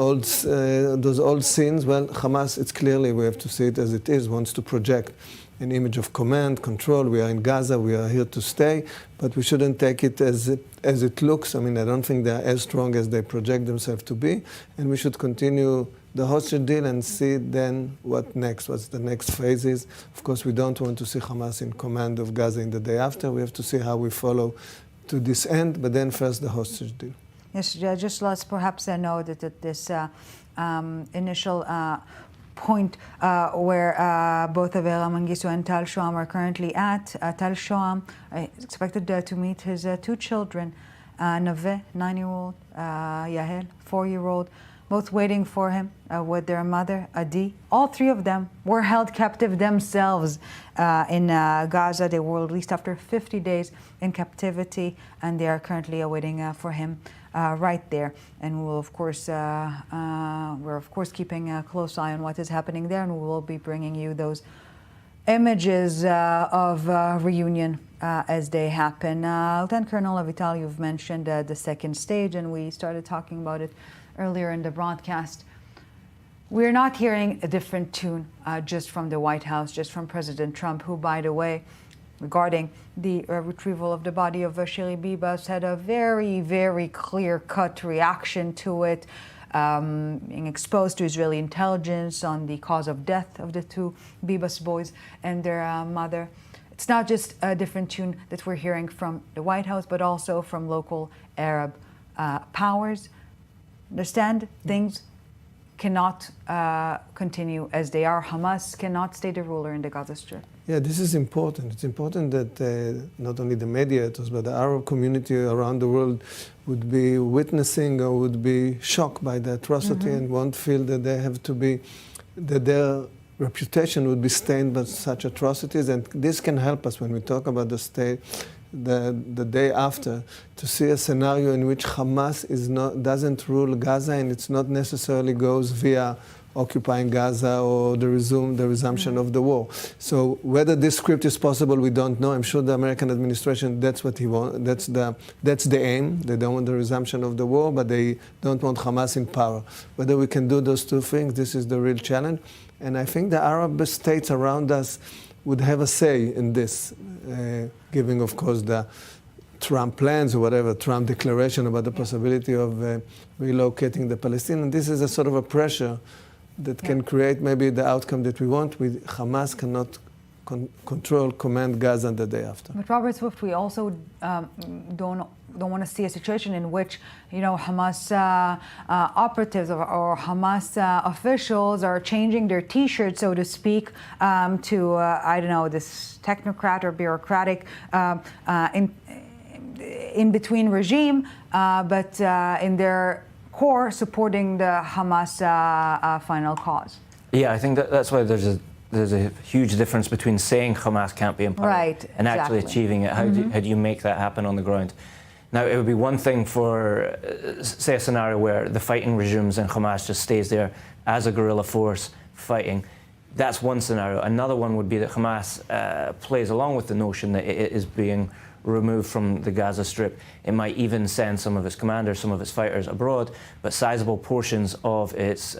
Speaker 12: those old scenes. Well, Hamas, it's clearly, we have to see it as it is, wants to project an image of command, control. We are in Gaza, we are here to stay, but we shouldn't take it as it looks. I mean, I don't think they're as strong as they project themselves to be, and we should continue the hostage deal and see then what next, what's the next phase is. Of course, we don't want to see Hamas in command of Gaza in the day after. We have to see how we follow to this end, but then first the hostage deal.
Speaker 1: Yes, just let's perhaps know that at this initial point where both Avera Mengistu and Tal Shoam are currently at. Tal Shoam is expected to meet his two children, Naveh, 9-year-old, Yahel, 4-year-old, both waiting for him with their mother, Adi. All three of them were held captive themselves in Gaza. They were released after 50 days in captivity, and they are currently awaiting for him right there. And we'll, of course, we're of course keeping a close eye on what is happening there, and we will be bringing you those images of reunion as they happen. Lieutenant Colonel Avital, you've mentioned the second stage, and we started talking about it earlier in the broadcast. We're not hearing a different tune just from the White House, just from President Trump, who, by the way, regarding the retrieval of the body of Shiri Bibas, had a very, very clear-cut reaction to it, being exposed to Israeli intelligence on the cause of death of the two Bibas boys and their mother. It's not just a different tune that we're hearing from the White House, but also from local Arab powers. Understand, things cannot continue as they are. Hamas cannot stay the ruler in the Gaza Strip.
Speaker 12: Yeah, this is important. It's important that not only the mediators, but the Arab community around the world would be witnessing or would be shocked by the atrocity and won't feel that they have to be, that their reputation would be stained by such atrocities. And this can help us when we talk about the state, the day after, to see a scenario in which Hamas doesn't rule Gaza, and it's not necessarily goes via occupying Gaza or the resumption of the war. So whether this script is possible, we don't know. I'm sure the American administration, that's what he wants. That's the aim. They don't want the resumption of the war, but they don't want Hamas in power. Whether we can do those two things, this is the real challenge. And I think the Arab states around us would have a say in this, giving, of course, the Trump plans or whatever, Trump declaration about the possibility of relocating the Palestinians. This is a sort of a pressure that can create maybe the outcome that we want. Hamas cannot command Gaza the day after.
Speaker 1: But Robert Swift, we also don't want to see a situation in which, you know, Hamas operatives or Hamas officials are changing their T-shirts, so to speak, to I don't know, this technocrat or bureaucratic in between regime, but in their core supporting the Hamas final cause.
Speaker 11: Yeah, I think that's why there's a huge difference between saying Hamas can't be in power and actually achieving it. How do you make that happen on the ground? Now, it would be one thing for, say, a scenario where the fighting resumes and Hamas just stays there as a guerrilla force fighting. That's one scenario. Another one would be that Hamas plays along with the notion that it is being removed from the Gaza Strip. It might even send some of its commanders, some of its fighters abroad, but sizable portions of its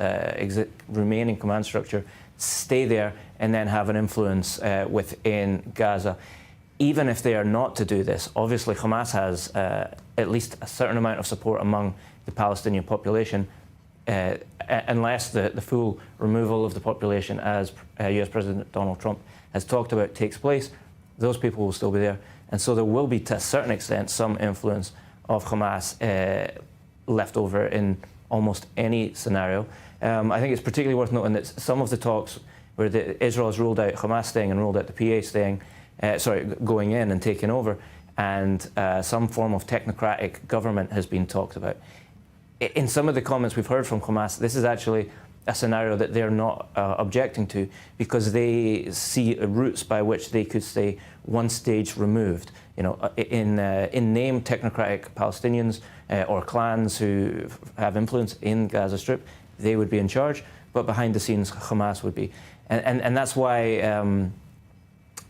Speaker 11: remaining command structure stay there and then have an influence within Gaza. Even if they are not to do this, obviously Hamas has at least a certain amount of support among the Palestinian population, unless the full removal of the population, as US President Donald Trump has talked about, takes place. Those people will still be there. And so there will be, to a certain extent, some influence of Hamas left over in almost any scenario. I think it's particularly worth noting that some of the talks where Israel has ruled out Hamas staying and ruled out the PA staying, going in and taking over, and some form of technocratic government has been talked about. In some of the comments we've heard from Hamas, this is actually a scenario that they're not objecting to, because they see routes by which they could stay one stage removed. You know, in name technocratic Palestinians or clans who have influence in Gaza Strip, they would be in charge, but behind the scenes Hamas would be. And that's why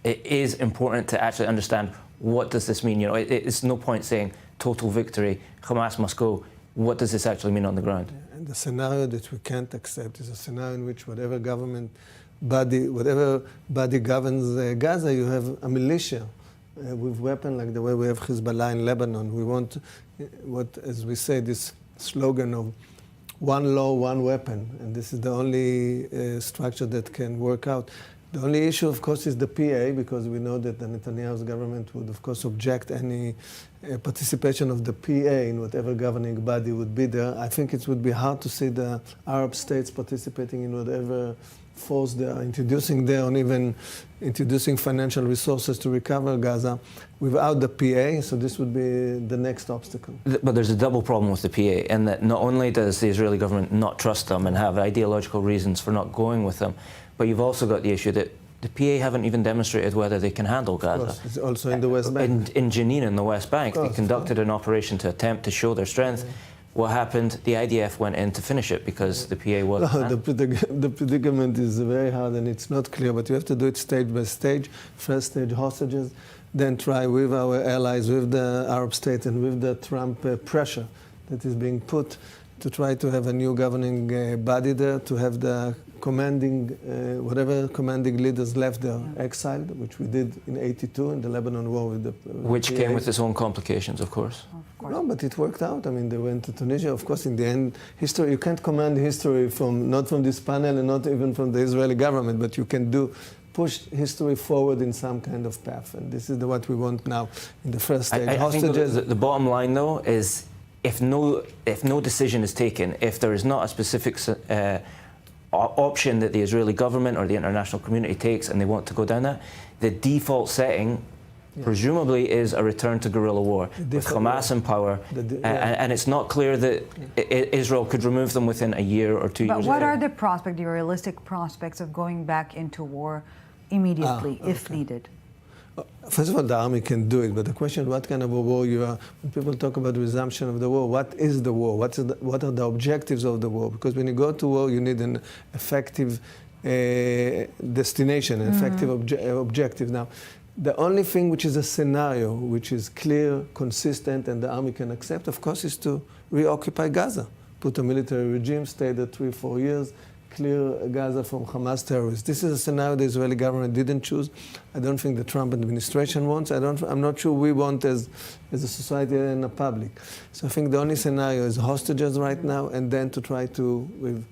Speaker 11: it is important to actually understand, what does this mean? You know, it's no point saying total victory, Hamas must go. What does this actually mean on the ground?
Speaker 12: And the scenario that we can't accept is a scenario in which whatever government body, whatever body governs Gaza, you have a militia with weapons like the way we have Hezbollah in Lebanon. We want as we say, this slogan of one law, one weapon, and this is the only structure that can work out. The only issue, of course, is the PA, because we know that the Netanyahu's government would, of course, object any participation of the PA in whatever governing body would be there. I think it would be hard to see the Arab states participating in whatever force they are introducing there, or even introducing financial resources to recover Gaza without the PA, so this would be the next obstacle.
Speaker 11: But there's a double problem with the PA, in that not only does the Israeli government not trust them and have ideological reasons for not going with them, but you've also got the issue that the PA haven't even demonstrated whether they can handle Gaza.
Speaker 12: Of course, it's also in the West Bank.
Speaker 11: In Jenin, in the West Bank, they conducted an operation to attempt to show their strength. What happened? The IDF went in to finish it because the PA wasn't.
Speaker 12: The predicament is very hard and it's not clear, but you have to do it stage by stage. First stage hostages, then try with our allies, with the Arab states and with the Trump pressure that is being put to try to have a new governing body there, to have the commanding, whatever commanding leaders left there exiled, which we did in '82 in the Lebanon war with the
Speaker 11: which
Speaker 12: PA.
Speaker 11: came with its own complications, of course.
Speaker 12: No, but it worked out. I mean, they went to Tunisia. Of course, in the end, history, you can't command history not from this panel and not even from the Israeli government, but you can push history forward in some kind of path. And this is what we want now in the first stage.
Speaker 11: I think the bottom line, though, is if no decision is taken, if there is not a specific option that the Israeli government or the international community takes and they want to go down that, the default setting presumably is a return to guerrilla war with Hamas in power, and it's not clear that Israel could remove them within a year or 2 years.
Speaker 1: But what are the prospects, the realistic prospects of going back into war immediately if needed?
Speaker 12: First of all, the army can do it, but the question, what kind of a war you are, when people talk about resumption of the war, what is the war? What are the objectives of the war? Because when you go to war, you need an effective destination, an effective objective. Now, the only thing which is a scenario, which is clear, consistent, and the army can accept, of course, is to reoccupy Gaza. Put a military regime, stay there 3-4 years, clear Gaza from Hamas terrorists. This is a scenario the Israeli government didn't choose. I don't think the Trump administration wants. I'm not sure we want as a society and a public. So I think the only scenario is hostages right now, and then to try to, with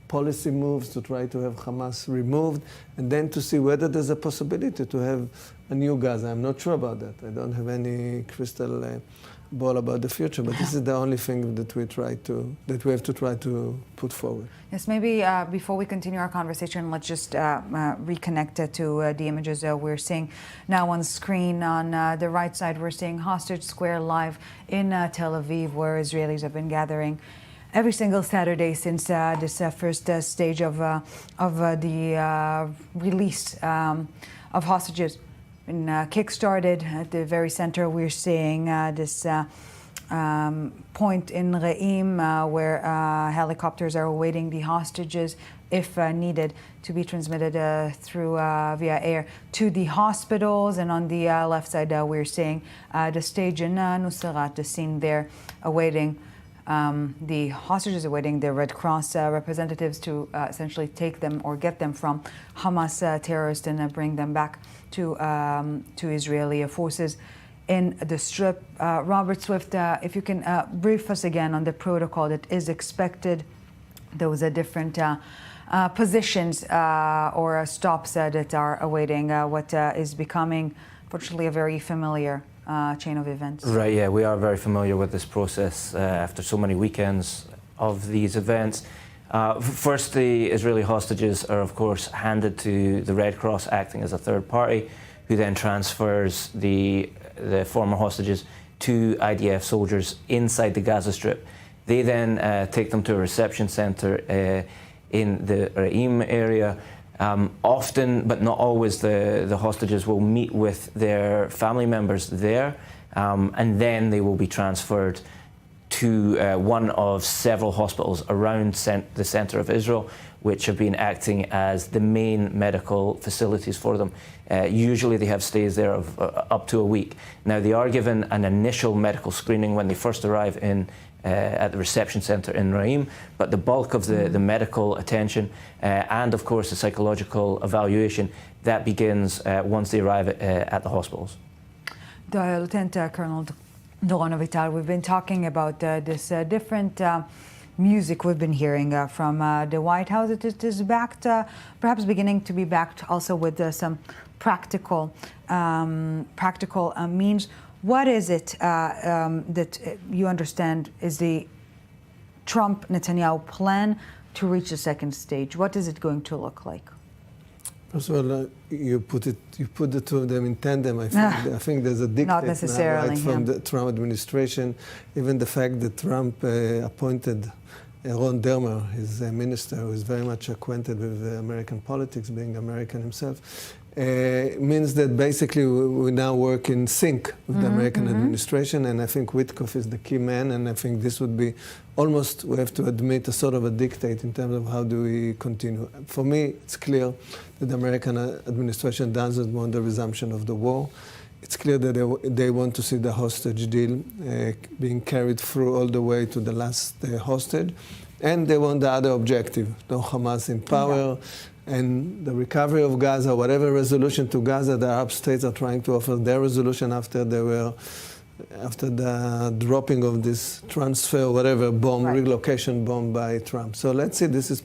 Speaker 12: policy moves, to try to have Hamas removed, and then to see whether there's a possibility to have a new Gaza. I'm not sure about that. I don't have any crystal ball about the future, but this is the only thing that we have to try to put forward.
Speaker 1: Yes, maybe before we continue our conversation, let's just reconnect to the images we're seeing now on screen. On the right side, we're seeing Hostage Square live in Tel Aviv, where Israelis have been gathering every single Saturday since this first stage of the release of hostages kick-started. At the very center, we're seeing this point in Re'im where helicopters are awaiting the hostages, if needed, to be transmitted through via air to the hospitals. And on the left side, we're seeing the stage in Nuseirat, the scene there, awaiting the hostages, awaiting the Red Cross representatives to essentially take them or get them from Hamas terrorists and bring them back to Israeli forces in the Strip. Robert Swift, if you can brief us again on the protocol that is expected. Those are different positions or stops that are awaiting what is becoming, fortunately, a very familiar chain of events.
Speaker 11: Right, yeah, we are very familiar with this process after so many weekends of these events. First, the Israeli hostages are, of course, handed to the Red Cross, acting as a third party, who then transfers the former hostages to IDF soldiers inside the Gaza Strip. They then take them to a reception center in the Re'im area. Often, but not always, the hostages will meet with their family members there, and then they will be transferred to one of several hospitals around the center of Israel, which have been acting as the main medical facilities for them. Usually they have stays there of up to a week. Now, they are given an initial medical screening when they first arrive in at the reception center in Raim, but the bulk of the medical attention and, of course, the psychological evaluation, that begins once they arrive at the hospitals.
Speaker 1: Lieutenant Colonel Doron Avital, we've been talking about this different music we've been hearing from the White House. It is backed, perhaps beginning to be backed also with some practical means. What is it that you understand is the Trump-Netanyahu plan to reach the second stage? What is it going to look like?
Speaker 12: First of all, you put the two of them in tandem. I think there's a dictate
Speaker 1: Not necessarily,
Speaker 12: now, right, from the Trump administration. Even the fact that Trump appointed Ron Dermer, his minister, who is very much acquainted with American politics, being American himself, means that basically we now work in sync with the American administration, and I think Witkoff is the key man, and I think this would be almost, we have to admit, a sort of a dictate in terms of how do we continue. For me, it's clear that the American administration doesn't want the resumption of the war. It's clear that they want to see the hostage deal being carried through all the way to the last hostage, and they want the other objective, no Hamas in power, and the recovery of Gaza, whatever resolution to Gaza the Arab states are trying to offer their resolution after the dropping of this transfer, whatever bomb, relocation bomb by Trump. So let's see, this is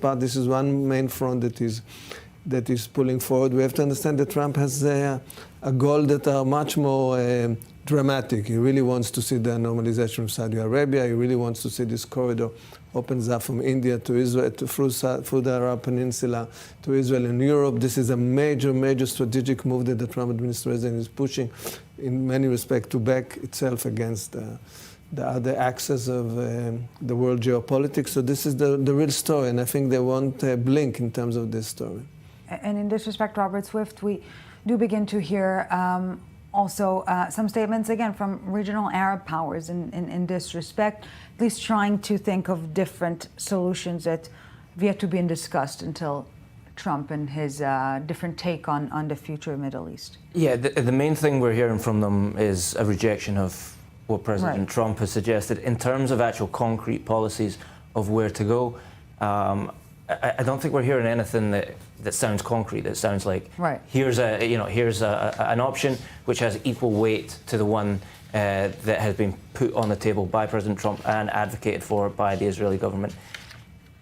Speaker 12: one main front that is pulling forward. We have to understand that Trump has a goal that are much more dramatic. He really wants to see the normalization of Saudi Arabia. He really wants to see this corridor opens up from India to Israel, through the Arab Peninsula to Israel and Europe. This is a major, major strategic move that the Trump administration is pushing in many respects to back itself against the other axis of the world geopolitics. So this is the real story, and I think they won't blink in terms of this story.
Speaker 1: And in this respect, Robert Swift, we do begin to hear also some statements, again, from regional Arab powers in this respect, at least trying to think of different solutions that have yet to be discussed until Trump and his different take on the future of the Middle East. Yeah,
Speaker 11: the main thing we're hearing from them is a rejection of what President Trump has suggested. In terms of actual concrete policies of where to go, I don't think we're hearing anything that sounds concrete. That sounds like here's an option which has equal weight to the one that has been put on the table by President Trump and advocated for by the Israeli government.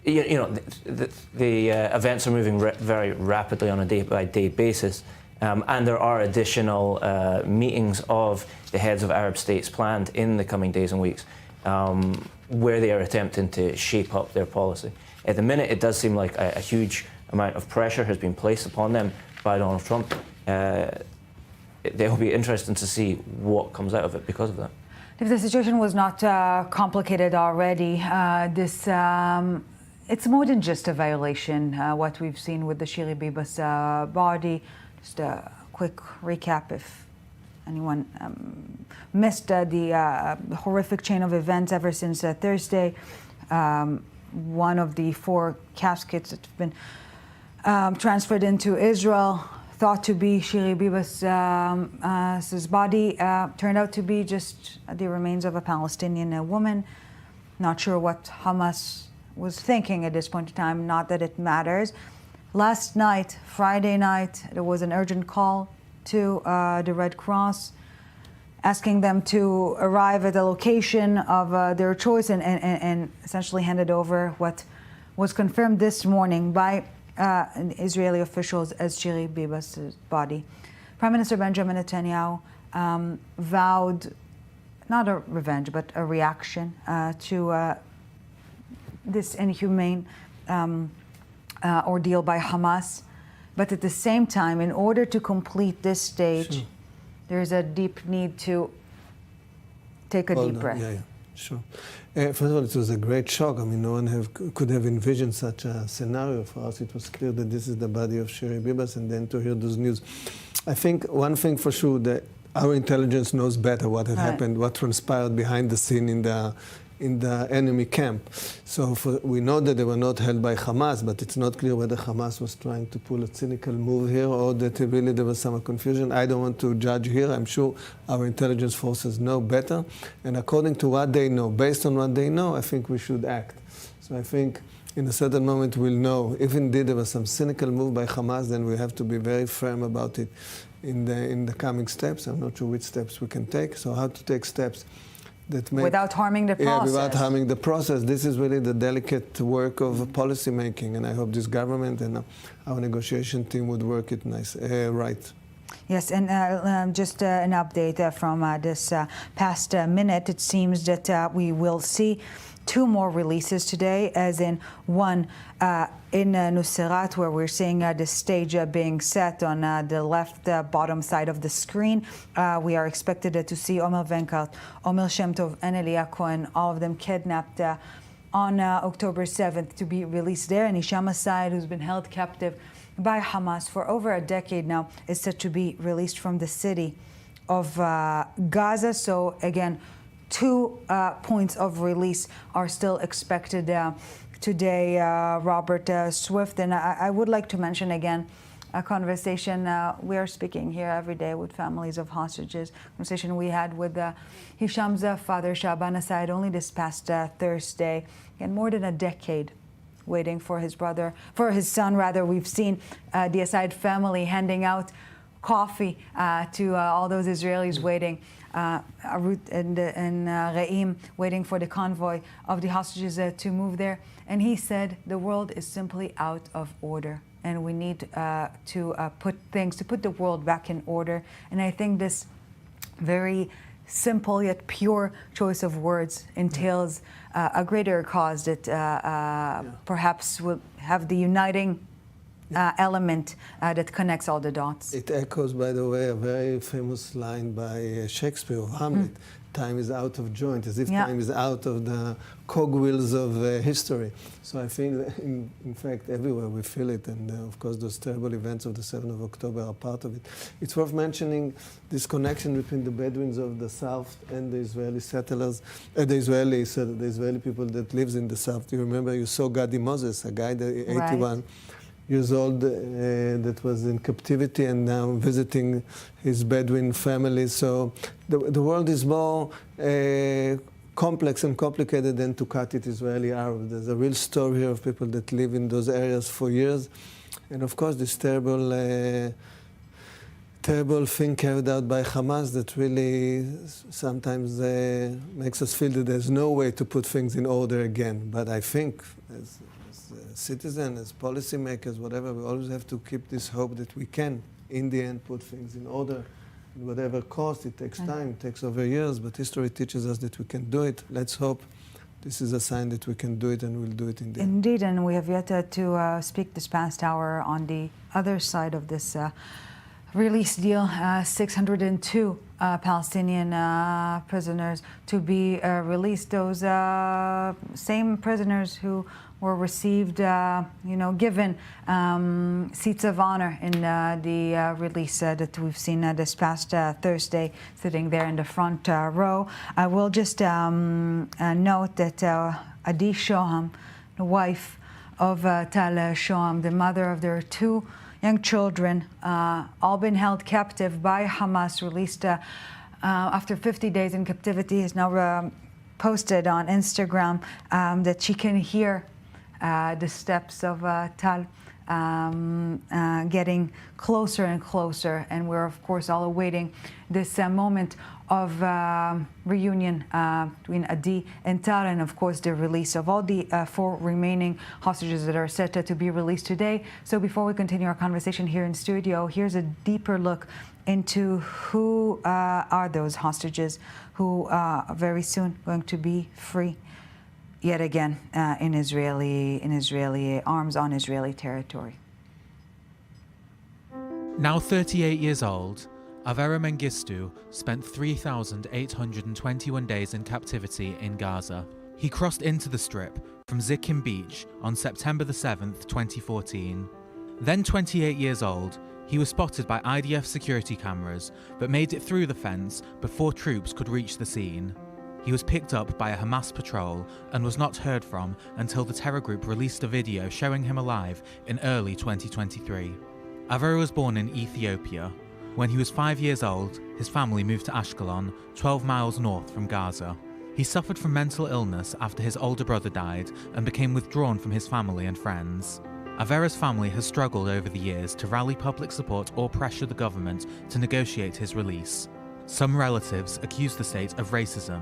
Speaker 11: The events are moving very rapidly on a day-by-day basis, and there are additional meetings of the heads of Arab states planned in the coming days and weeks, where they are attempting to shape up their policy. At the minute, it does seem like a huge amount of pressure has been placed upon them by Donald Trump. It will be interesting to see what comes out of it because of that.
Speaker 1: If the situation was not complicated already, it's more than just a violation, what we've seen with the Shiri Bibas body. Just a quick recap if anyone missed the horrific chain of events ever since Thursday. One of the 4 caskets that have been transferred into Israel, thought to be Shiri Bibas' body, turned out to be just the remains of a Palestinian woman. Not sure what Hamas was thinking at this point in time, not that it matters. Last night, Friday night, there was an urgent call to the Red Cross, asking them to arrive at the location of their choice and essentially handed over what was confirmed this morning by Israeli officials as Shiri Bibas' body. Prime Minister Benjamin Netanyahu vowed not a revenge, but a reaction to this inhumane ordeal by Hamas. But at the same time, in order to complete this stage, there's a deep need to take a deep breath.
Speaker 12: Yeah, sure. First of all, it was a great shock. I mean, no one could have envisioned such a scenario. For us, it was clear that this is the body of Shiri Bibas, and then to hear those news. I think one thing for sure, that our intelligence knows better what had happened, what transpired behind the scene in in the enemy camp. So we know that they were not held by Hamas, but it's not clear whether Hamas was trying to pull a cynical move here or that really there was some confusion. I don't want to judge here. I'm sure our intelligence forces know better. And according to what they know, based on what they know, I think we should act. So I think in a certain moment we'll know if indeed there was some cynical move by Hamas, then we have to be very firm about it in the coming steps. I'm not sure which steps we can take. So how to take steps that make,
Speaker 1: without harming the process.
Speaker 12: Yeah, without harming the process. This is really the delicate work of policy making, and I hope this government and our negotiation team would work it right.
Speaker 1: Yes, and just an update from this past minute. It seems that we will see 2 more releases today, as in one in Nuseirat, where we're seeing the stage being set on the left bottom side of the screen. We are expected to see Omer Venkart, Omer Shem Tov, and Elia Cohen, all of them kidnapped on October 7th, to be released there. And Hisham Asayed, who's been held captive by Hamas for over a decade now, is set to be released from the city of Gaza. So again, 2 points of release are still expected today, Robert Swift. And I would like to mention again a conversation we are speaking here every day with families of hostages. Conversation we had with Hisham's father, Shaban Asayed, only this past Thursday. And more than a decade waiting for his son. We've seen the Asayed family handing out coffee to all those Israelis waiting. Arut and Re'im waiting for the convoy of the hostages to move there. And he said the world is simply out of order, and we need to put the world back in order. And I think this very simple yet pure choice of words entails a greater cause that perhaps will have the uniting element that connects all the dots.
Speaker 12: It echoes, by the way, a very famous line by Shakespeare of Hamlet. Time is out of joint, as if time is out of the cogwheels of history. So I think that in fact everywhere we feel it, and of course those terrible events of the 7th of October are part of it. It's worth mentioning this connection between the Bedouins of the south and the Israeli settlers, the Israeli people that lives in the south. You remember you saw Gadi Moses, a guy that 81 years old that was in captivity and now visiting his Bedouin family. So the world is more complex and complicated than to cut it Israeli-Arab. There's a real story here of people that live in those areas for years. And of course this terrible thing carried out by Hamas that really sometimes makes us feel that there's no way to put things in order again. But I think as citizens, as policymakers, whatever, we always have to keep this hope that we can, in the end, put things in order. At whatever cost, it takes time, it takes over years, but history teaches us that we can do it. Let's hope this is a sign that we can do it, and we'll do it in the end.
Speaker 1: Indeed, and we have yet to speak this past hour on the other side of this release deal. 602 Palestinian prisoners to be released. Those same prisoners who were received, given seats of honor in the release that we've seen this past Thursday, sitting there in the front row. I will just note that Adi Shoham, the wife of Tal Shoham, the mother of their 2 young children, all been held captive by Hamas, released after 50 days in captivity, is now posted on Instagram that she can hear the steps of Tal getting closer and closer, and we're of course all awaiting this moment of reunion between Adi and Tal, and of course the release of all the 4 remaining hostages that are set to be released today. So before we continue our conversation here in studio, here's a deeper look into who are those hostages who are very soon going to be free yet again in Israeli arms on Israeli territory.
Speaker 4: Now 38 years old, Avera Mengistu spent 3,821 days in captivity in Gaza. He crossed into the Strip from Zikkim Beach on September the 7th, 2014. Then 28 years old, he was spotted by IDF security cameras but made it through the fence before troops could reach the scene. He was picked up by a Hamas patrol and was not heard from until the terror group released a video showing him alive in early 2023. Avera was born in Ethiopia. When he was 5 years old, his family moved to Ashkelon, 12 miles north from Gaza. He suffered from mental illness after his older brother died and became withdrawn from his family and friends. Avera's family has struggled over the years to rally public support or pressure the government to negotiate his release. Some relatives accused the state of racism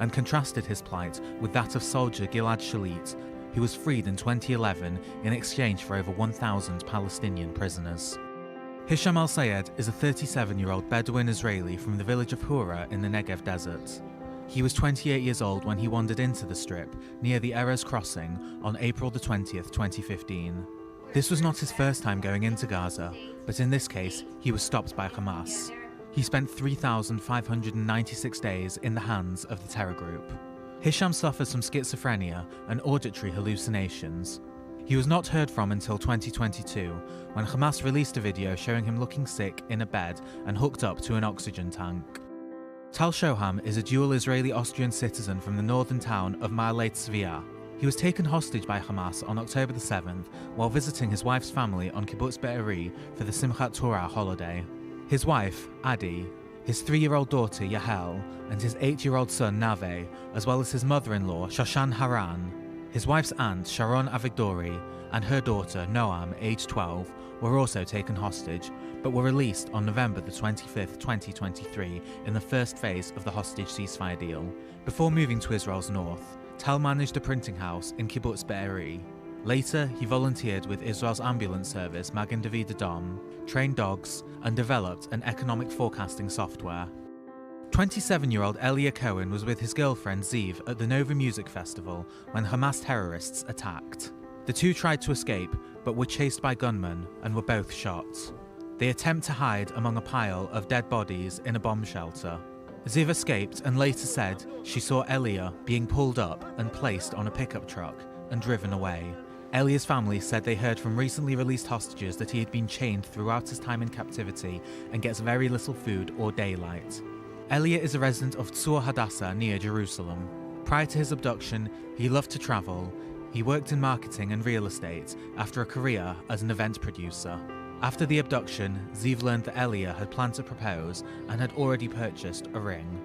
Speaker 4: and contrasted his plight with that of soldier Gilad Shalit, who was freed in 2011 in exchange for over 1,000 Palestinian prisoners. Hisham al-Sayed is a 37-year-old Bedouin Israeli from the village of Hura in the Negev desert. He was 28 years old when he wandered into the strip near the Erez crossing on April the 20th, 2015. This was not his first time going into Gaza, but in this case, he was stopped by Hamas. He spent 3,596 days in the hands of the terror group. Hisham suffers from schizophrenia and auditory hallucinations. He was not heard from until 2022, when Hamas released a video showing him looking sick in a bed and hooked up to an oxygen tank. Tal Shoham is a dual Israeli-Austrian citizen from the northern town of Ma'aleh Tzviah. He was taken hostage by Hamas on October the 7th while visiting his wife's family on Kibbutz Be'eri for the Simchat Torah holiday. His wife, Adi, his 3-year-old daughter, Yahel, and his 8-year-old son, Nave, as well as his mother-in-law, Shoshan Haran, his wife's aunt, Sharon Avigdori, and her daughter, Noam, aged 12, were also taken hostage, but were released on November the 25th, 2023, in the first phase of the hostage ceasefire deal. Before moving to Israel's north, Tal managed a printing house in Kibbutz Be'eri. Later, he volunteered with Israel's ambulance service Magen David Adom, trained dogs, and developed an economic forecasting software. 27-year-old Elia Cohen was with his girlfriend Ziv at the Nova Music Festival when Hamas terrorists attacked. The two tried to escape, but were chased by gunmen and were both shot. They attempt to hide among a pile of dead bodies in a bomb shelter. Ziv escaped and later said she saw Elia being pulled up and placed on a pickup truck and driven away. Elia's family said they heard from recently released hostages that he had been chained throughout his time in captivity and gets very little food or daylight. Elia is a resident of Tzur Hadassah near Jerusalem. Prior to his abduction, he loved to travel. He worked in marketing and real estate after a career as an event producer. After the abduction, Ziv learned that Elia had planned to propose and had already purchased a ring.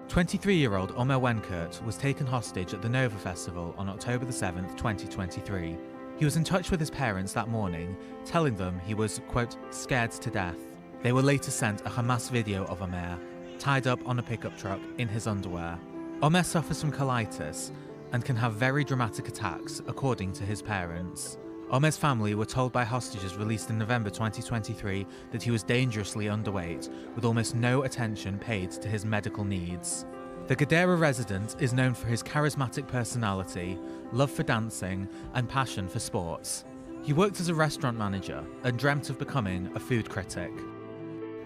Speaker 4: 23-year-old Omer Wenkert was taken hostage at the Nova Festival on October the 7th, 2023. He was in touch with his parents that morning, telling them he was, quote, scared to death. They were later sent a Hamas video of Omer, tied up on a pickup truck in his underwear. Omer suffers from colitis and can have very dramatic attacks, according to his parents. Omer's family were told by hostages released in November 2023 that he was dangerously underweight, with almost no attention paid to his medical needs. The Gadara resident is known for his charismatic personality, love for dancing, and passion for sports. He worked as a restaurant manager and dreamt of becoming a food critic.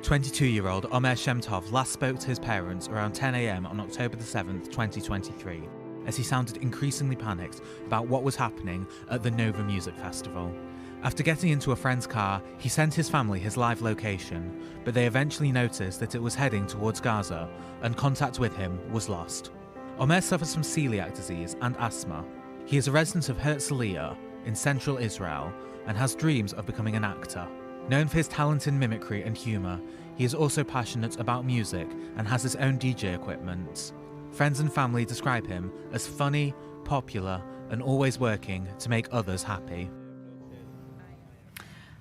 Speaker 4: 22-year-old Omer Shemtov last spoke to his parents around 10 a.m. on October the 7th, 2023. As he sounded increasingly panicked about what was happening at the Nova Music Festival. After getting into a friend's car, he sent his family his live location, but they eventually noticed that it was heading towards Gaza, and contact with him was lost. Omer suffers from celiac disease and asthma. He is a resident of Herzliya in central Israel, and has dreams of becoming an actor. Known for his talent in mimicry and humour, he is also passionate about music and has his own DJ equipment. Friends and family describe him as funny, popular, and always working to make others happy.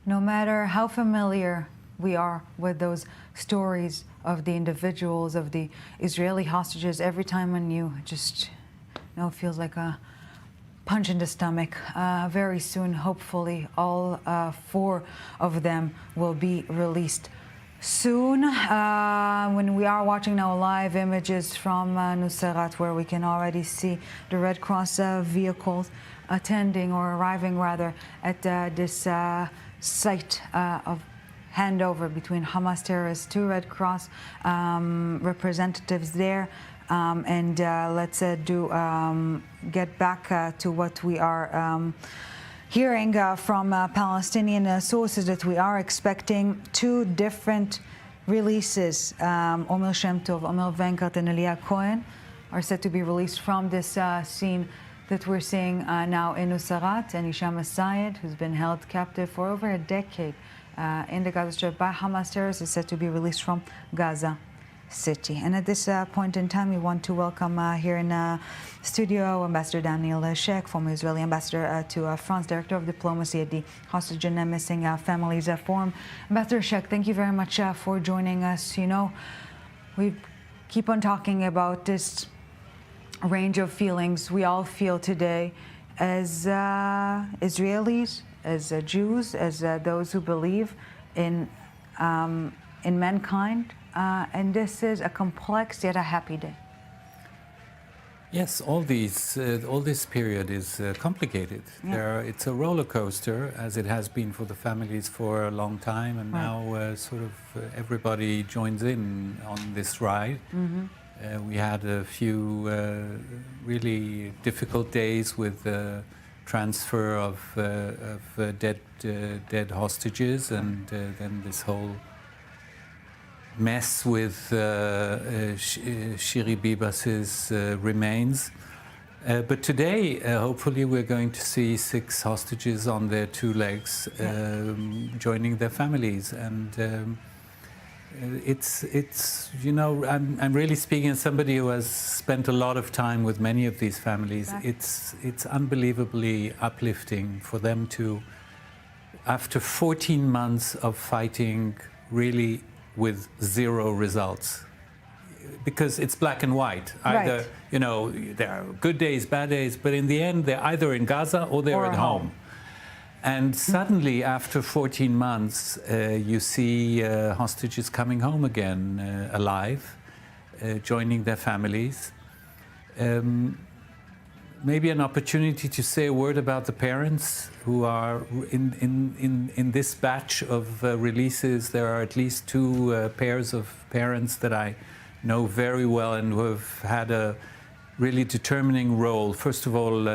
Speaker 13: No matter how familiar we are with those stories of the individuals, of the Israeli hostages, every time anew, just feels like a punch in the stomach. Very soon, hopefully, all 4 of them will be released. Soon, when we are watching now live images from Nuseirat, where we can already see the Red Cross vehicles attending or arriving rather at this site of handover between Hamas terrorists to Red Cross representatives there. Let's get back to what we are hearing from Palestinian sources, that we are expecting 2 different releases. Omer Shemtov, Omer Wenkert, and Elia Cohen are set to be released from this scene that we're seeing now in Nusrat, and Hisham Assayed, who's been held captive for over a decade in the Gaza Strip by Hamas terrorists, is set to be released from Gaza City. And at this point in time, we want to welcome here in studio Ambassador Daniel Sheikh, former Israeli ambassador to France, Director of Diplomacy at the Hostage and Missing Families Forum. Ambassador Sheikh, thank you very much for joining us. You know, we keep on talking about this range of feelings we all feel today as Israelis, as Jews, as those who believe in mankind. And this is a complex yet a happy day.
Speaker 14: Yes, all this period is complicated.
Speaker 13: Yeah.
Speaker 14: It's a roller coaster, as it has been for the families for a long time, and now sort of everybody joins in on this ride.
Speaker 13: Mm-hmm.
Speaker 14: We had a few really difficult days with the transfer of dead hostages, and then this whole mess with Shiri Bibas's remains. But today, hopefully, we're going to see 6 hostages on their 2 legs joining their families. And it's you know, I'm really speaking as somebody who has spent a lot of time with many of these families. It's unbelievably uplifting for them to, after 14 months of fighting, really with 0 results, because it's black and white. Either, you know, there are good days, bad days, but in the end, they're either in Gaza or they're at home. And suddenly, after 14 months, you see hostages coming home again, alive, joining their families. Maybe an opportunity to say a word about the parents who are in this batch of releases. There are at least 2 pairs of parents that I know very well and who have had a really determining role. First of all,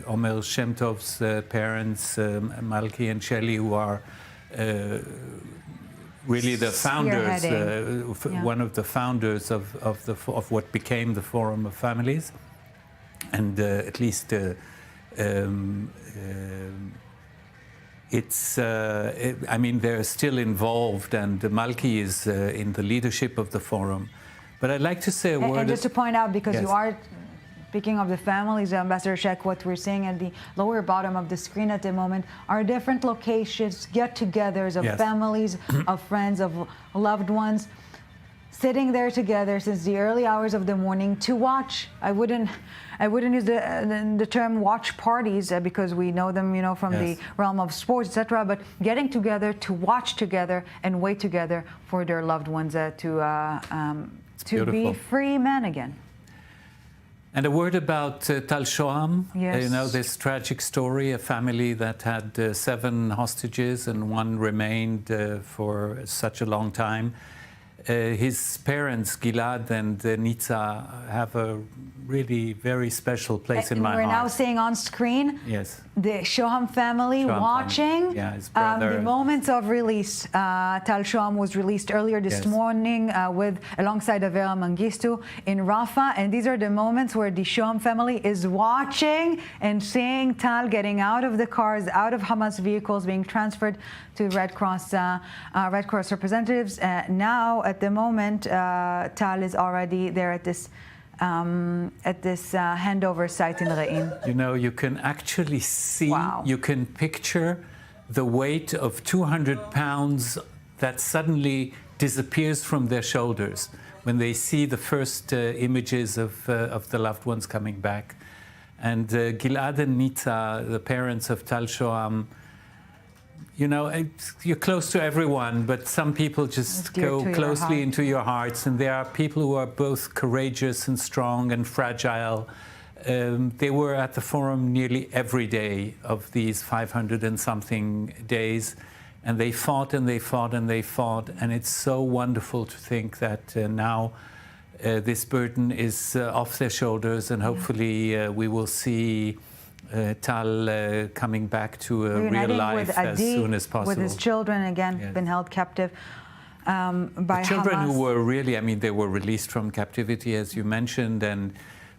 Speaker 14: Omer Shem Tov's parents, Malki and Shelley, who are really the founders, one of the founders of what became the Forum of Families. And at least it's, I mean, they're still involved, and Malki is in the leadership of the forum. But I'd like to say a word.
Speaker 13: And just to point out, because you are speaking of the families, Ambassador Sheikh, what we're seeing at the lower bottom of the screen at the moment are different locations, get-togethers of families, of friends, of loved ones, sitting there together since the early hours of the morning to watch. I wouldn't use the term watch parties because we know them, you know, from the realm of sports, etc. But getting together to watch together and wait together for their loved ones to be free men again.
Speaker 14: And a word about Tal Shoam. You know, this tragic story, a family that had 7 hostages and 1 remained for such a long time. His parents, Gilad and Nitza, have a really very special place in my heart.
Speaker 13: We're now seeing on screen the Shoam family watching the moments of release. Tal Shoam was released earlier this morning alongside Avera Mengistu in Rafah, and these are the moments where the Shoam family is watching and seeing Tal getting out of the cars, out of Hamas vehicles, being transferred to Red Cross representatives. Now, at the moment, Tal is already there at this handover site in Re'im.
Speaker 14: You know, you can actually see, you can picture the weight of 200 pounds that suddenly disappears from their shoulders when they see the first images of the loved ones coming back. And Gilad and Nitza, the parents of Tal Shoam, you know, you're close to everyone, but some people just go closely into your hearts. And there are people who are both courageous and strong and fragile. They were at the forum nearly every day of these 500 and something days. And they fought and they fought and they fought. And it's so wonderful to think that now this burden is off their shoulders. And hopefully we will see Tal coming back to a real life as soon as possible.
Speaker 13: With his children, again, been held captive. by
Speaker 14: children
Speaker 13: Hamas.
Speaker 14: who were really, I mean, they were released from captivity, as you mentioned,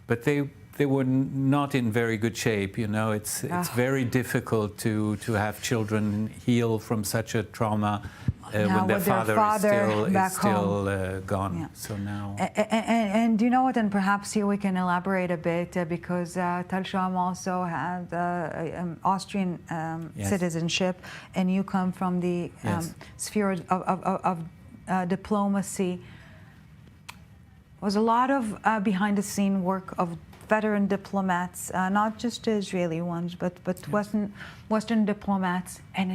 Speaker 14: but they were not in very good shape. You know, it's very difficult to have children heal from such a trauma when their father is still gone. Yeah. So now,
Speaker 13: and you know what? And perhaps here we can elaborate a bit because Tal Sham also had Austrian citizenship, and you come from the sphere of diplomacy. Was a lot of behind-the-scene work of veteran diplomats, not just Israeli ones, but Western diplomats, and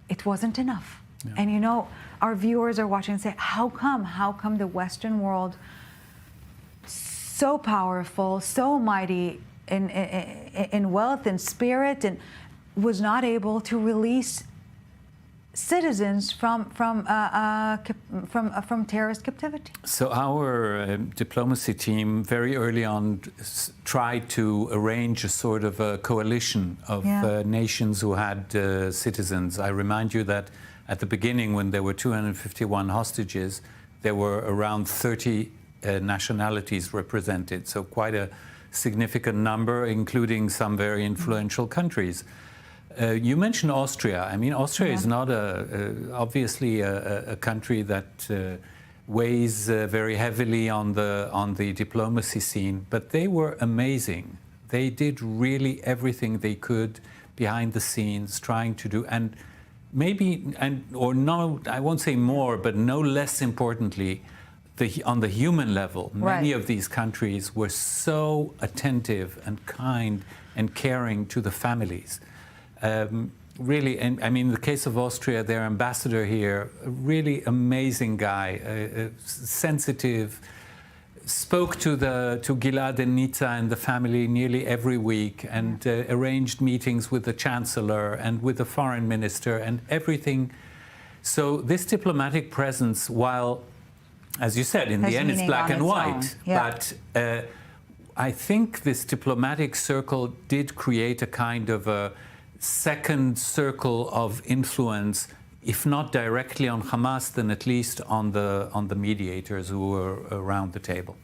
Speaker 13: it wasn't enough. Yeah. And you know, our viewers are watching and say, how come the Western world, so powerful, so mighty in wealth and spirit, and was not able to release citizens from terrorist captivity?
Speaker 14: So our diplomacy team very early on tried to arrange a sort of a coalition of nations who had citizens. I remind you that at the beginning, when there were 251 hostages, there were around 30 nationalities represented. So quite a significant number, including some very influential countries. You mentioned Austria. I mean, Austria is not obviously a country that weighs very heavily on the diplomacy scene, but they were amazing. They did really everything they could behind the scenes, trying to do, and I won't say more, but no less importantly, on the human level, many of these countries were so attentive and kind and caring to the families. Really, and I mean, in the case of Austria, their ambassador here, a really amazing guy, sensitive, spoke to Gilad and Nita and the family nearly every week, and arranged meetings with the chancellor and with the foreign minister and everything. So this diplomatic presence, while, as you said, in the end it's black and white, but I think this diplomatic circle did create a kind of a second circle of influence, if not directly on Hamas, then at least on the mediators who were around the table.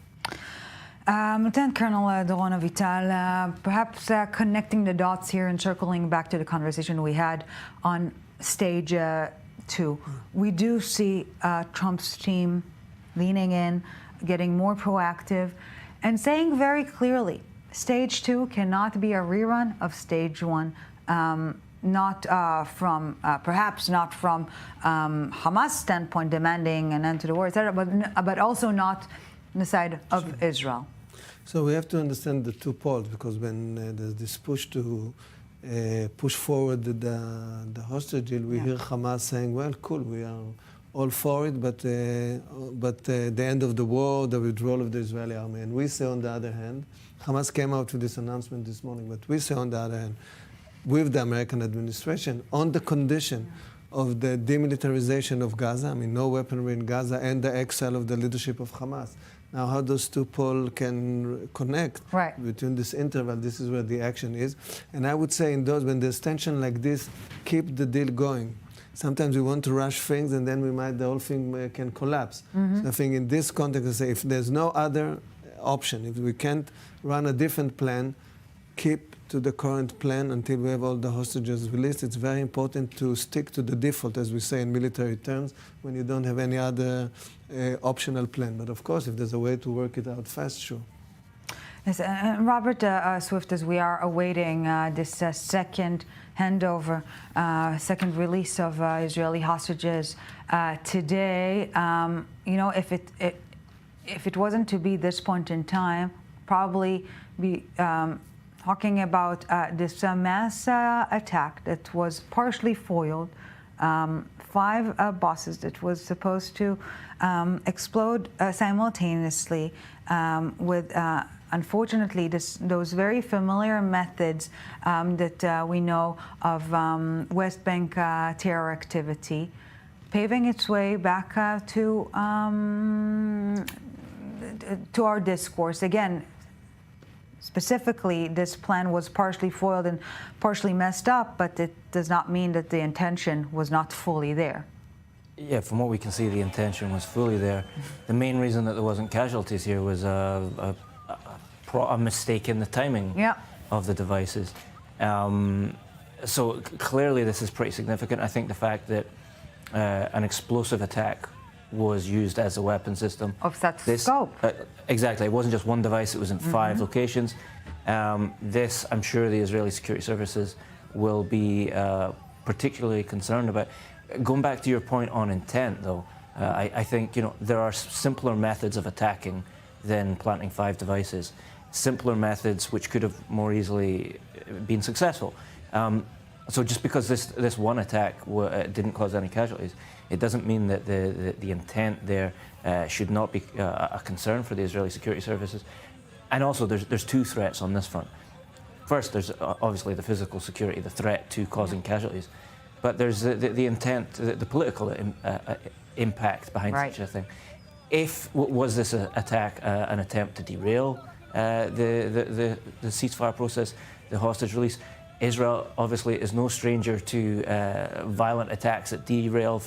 Speaker 13: Lieutenant Colonel Doron Avital, perhaps connecting the dots here and circling back to the conversation we had on stage 2. We do see Trump's team leaning in, getting more proactive, and saying very clearly, stage 2 cannot be a rerun of stage 1. Perhaps not from Hamas standpoint, demanding an end to the war, etc., but also not on the side of Israel.
Speaker 12: So we have to understand the two poles, because when there's this push to push forward the hostage deal, we hear Hamas saying, well, cool, we are all for it, but the end of the war, the withdrawal of the Israeli army. And we say, on the other hand, Hamas came out with this announcement this morning, but we say, on the other hand, with the American administration, on the condition of the demilitarization of Gaza, I mean, no weaponry in Gaza, and the exile of the leadership of Hamas. Now, how those two poles can connect between this interval, this is where the action is. And I would say when there's tension like this, keep the deal going. Sometimes we want to rush things, and then the whole thing can collapse. So I think in this context, I say, if there's no other option, if we can't run a different plan, keep to the current plan until we have all the hostages released. It's very important to stick to the default, as we say in military terms, when you don't have any other optional plan. But of course, if there's a way to work it out fast, sure.
Speaker 13: Yes, and Robert Swift, as we are awaiting this second handover, second release of Israeli hostages today, if it wasn't to be this point in time, probably be talking about this mass attack that was partially foiled, 5 buses that was supposed to explode simultaneously with, unfortunately, those very familiar methods that we know of West Bank terror activity, paving its way back to our discourse. Again, specifically, this plan was partially foiled and partially messed up, but it does not mean that the intention was not fully there.
Speaker 11: Yeah, from what we can see, the intention was fully there. The main reason that there wasn't casualties here was a mistake in the timing of the devices. So clearly this is pretty significant. I think the fact that an explosive attack was used as a weapon system.
Speaker 13: Of that scope.
Speaker 11: Exactly. It wasn't just one device, it was in 5 locations. This, I'm sure the Israeli security services will be particularly concerned about. Going back to your point on intent, though, I think, you know, there are simpler methods of attacking than planting 5 devices. Simpler methods which could have more easily been successful. So just because this one attack didn't cause any casualties, it doesn't mean that the intent there should not be a concern for the Israeli security services. And also, there's 2 threats on this front. First, there's obviously the physical security, the threat to causing casualties. But there's the intent, the political impact behind such a thing. Was this attack an attempt to derail the ceasefire process, the hostage release? Israel obviously is no stranger to violent attacks that derail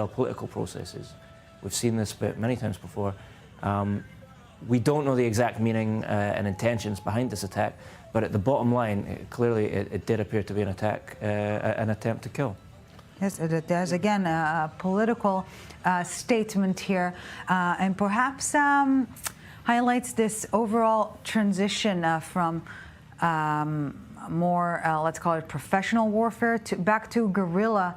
Speaker 11: political processes. We've seen this many times before. We don't know the exact meaning and intentions behind this attack, but at the bottom line, clearly it did appear to be an attack, an attempt to kill.
Speaker 13: Yes, there's again a political statement here, and perhaps highlights this overall transition from more, let's call it professional warfare, back to guerrilla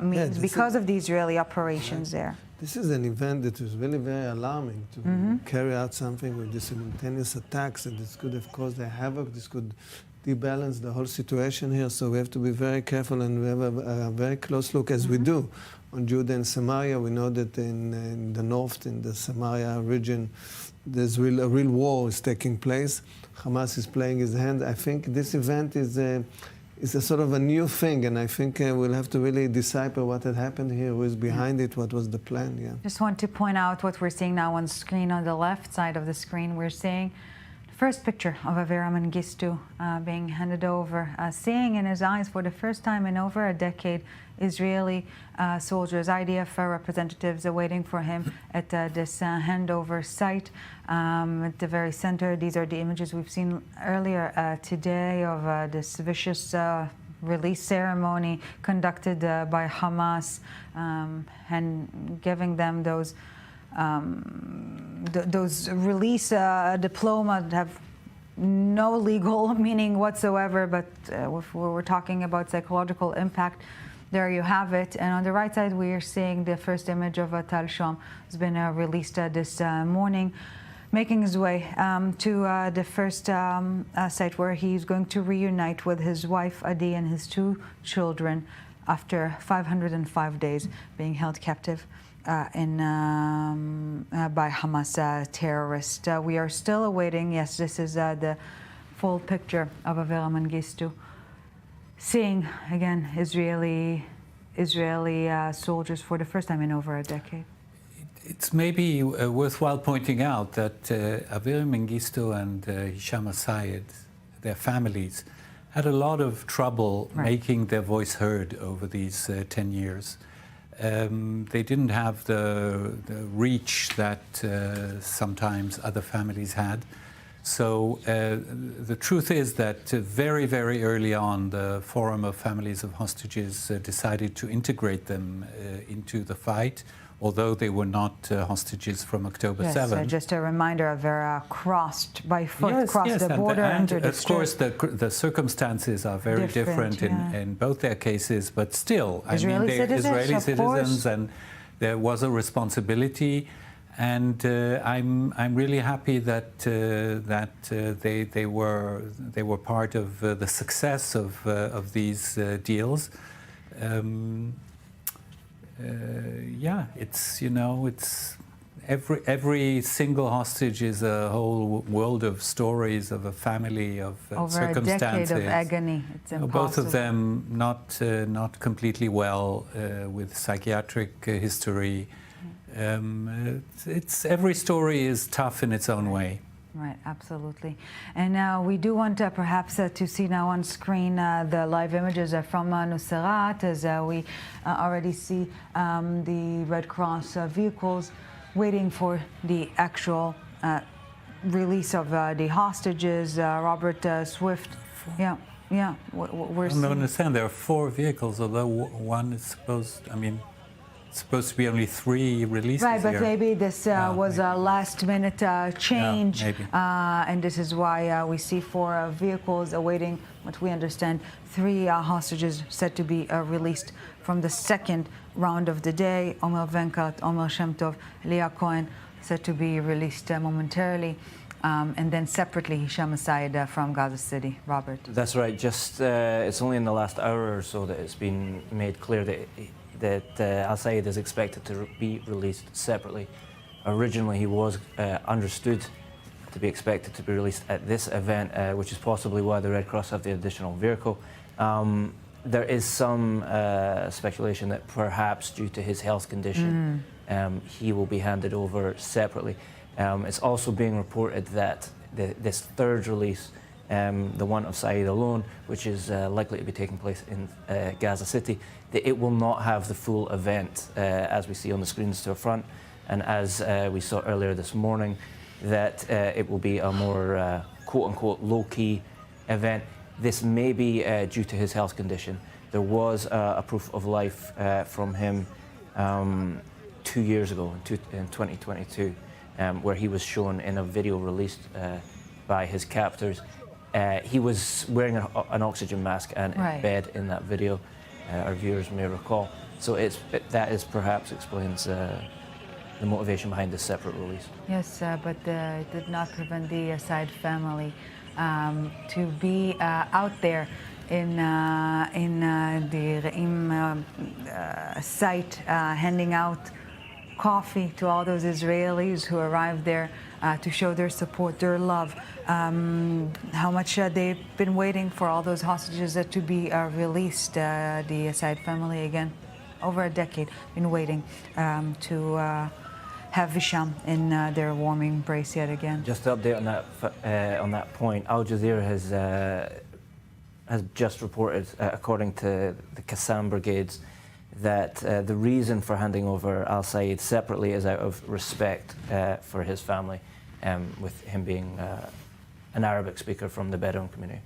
Speaker 13: means because of the Israeli operations there.
Speaker 12: This is an event that is really very alarming to carry out something with these simultaneous attacks, and this could have caused a havoc. This could debalance the whole situation here. So we have to be very careful, and we have a very close look, as we do, on Judah and Samaria. We know that in the north, in the Samaria region, there's a real war is taking place. Hamas is playing his hand. I think this event is a sort of a new thing, and I think we'll have to really decipher what had happened here, who is behind it, what was the plan. Yeah.
Speaker 13: Just want to point out what we're seeing now on screen. On the left side of the screen, we're seeing the first picture of Avera Mengistu being handed over, seeing in his eyes for the first time in over a decade Israeli soldiers, IDF representatives awaiting for him at this handover site. At the very center, these are the images we've seen earlier today of this vicious release ceremony conducted by Hamas, and giving them those release diplomas that have no legal meaning whatsoever, but if we're talking about psychological impact, there you have it. And on the right side, we are seeing the first image of Tal Shom, who's been released this morning, making his way to the first site where he's going to reunite with his wife Adi and his 2 children after 505 days being held captive by Hamas terrorists. We are still awaiting, yes, this is the full picture of Avera Mengistu, seeing again Israeli soldiers for the first time in over a decade.
Speaker 14: It's maybe worthwhile pointing out that Avera Mengistu and Hisham Asayed, their families, had a lot of trouble making their voice heard over these 10 years. They didn't have the reach that sometimes other families had. So the truth is that very, very early on, the Forum of Families of Hostages decided to integrate them into the fight, although they were not hostages from October 7.
Speaker 13: Just a reminder, Avera crossed by foot, crossed the border, entered the
Speaker 14: street. Of course, the circumstances are very different in both their cases, but still,
Speaker 13: Israeli
Speaker 14: they're Israeli citizens, and there was a responsibility. And I'm really happy that they were part of the success of these deals. It's every single hostage is a whole world of stories of a family of circumstances.
Speaker 13: Over a decade of agony. It's impossible.
Speaker 14: Both of them not completely well with psychiatric history. It's every story is tough in its own way.
Speaker 13: Right, absolutely. And we do want perhaps to see now on screen the live images from Nuseirat, as we already see the Red Cross vehicles waiting for the actual release of the hostages. Robert Swift, yeah.
Speaker 14: I don't understand. There are 4 vehicles, although one is supposed to be only 3 releases.
Speaker 13: Right, but
Speaker 14: here.
Speaker 13: maybe this was a last-minute change, and this is why we see 4 vehicles awaiting what we understand 3 hostages set to be released from the second round of the day. Omer Venkat, Omer Shem Tov, Leah Cohen set to be released momentarily. And then separately, Hisham Asayed from Gaza City. Robert.
Speaker 11: That's right. Just it's only in the last hour or so that it's been made clear that Asayed is expected to be released separately. Originally, he was understood to be expected to be released at this event, which is possibly why the Red Cross have the additional vehicle. There is some speculation that perhaps due to his health condition, he will be handed over separately. It's also being reported that this third release, the one of Saeed alone, which is likely to be taking place in Gaza City, that it will not have the full event as we see on the screens to the front, and as we saw earlier this morning, that it will be a more quote-unquote low-key event. This may be due to his health condition. There was a proof of life from him 2 years ago, in 2022. Where he was shown in a video released by his captors. He was wearing an oxygen mask and in bed in that video, our viewers may recall. So that is perhaps explains the motivation behind this separate release.
Speaker 13: Yes, but it did not prevent the Asayed family to be out there in the Re'im site, handing out coffee to all those Israelis who arrived there to show their support, their love, how much they've been waiting for all those hostages to be released. The Asayed family, again, over a decade, been waiting to have Hisham in their warm embrace yet again.
Speaker 11: Just to update on that point, Al Jazeera has just reported, according to the Qassam brigades, that the reason for handing over Al Sayed separately is out of respect for his family, with him being an Arabic speaker from the Bedouin community.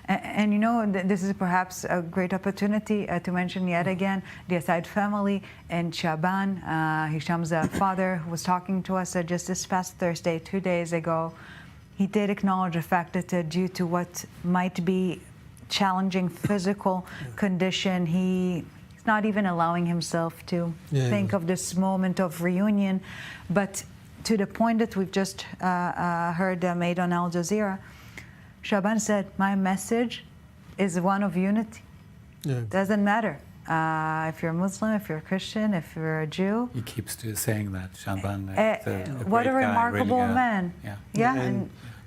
Speaker 13: And you know, this is perhaps a great opportunity to mention yet again the Asayed family and Shaban, Hisham's father, who was talking to us just this past Thursday, 2 days ago. He did acknowledge the fact that due to what might be challenging physical condition, he's not even allowing himself to think of this moment of reunion. But to the point that we've just heard made on Al Jazeera, Shaban said, my message is one of unity. Doesn't matter if you're Muslim, if you're a Christian, if you're a Jew.
Speaker 14: He keeps saying that, Shaban.
Speaker 13: What a remarkable man.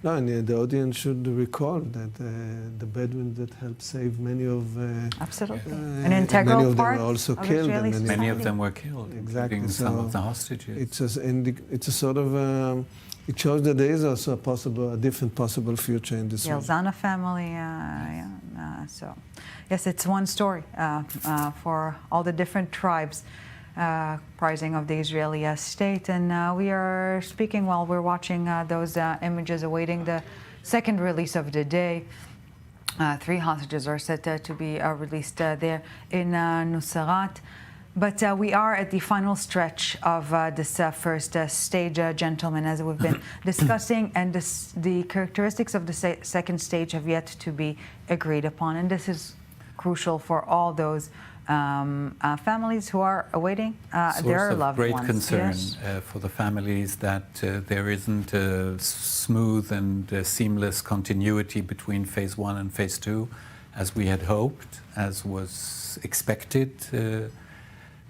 Speaker 12: And the audience should recall that the Bedouins that helped save many of
Speaker 13: absolutely an integral
Speaker 12: many of
Speaker 13: part
Speaker 12: them were also
Speaker 13: of
Speaker 12: killed.
Speaker 13: And
Speaker 14: many of them were killed, including some of the hostages.
Speaker 12: It's a sort of it shows that there is also a different possible future in this world.
Speaker 13: Yelzana family, so yes, it's one story for all the different tribes rising of the Israeli state. And we are speaking while we're watching those images awaiting the second release of the day. 3 hostages are set to be released there in Nuseirat. But we are at the final stretch of this first stage, gentlemen, as we've been discussing, and the characteristics of the second stage have yet to be agreed upon. And this is crucial for all those families who are awaiting their loved ones.
Speaker 14: Source of great concern for the families that there isn't a smooth and seamless continuity between phase 1 and phase 2, as we had hoped, as was expected.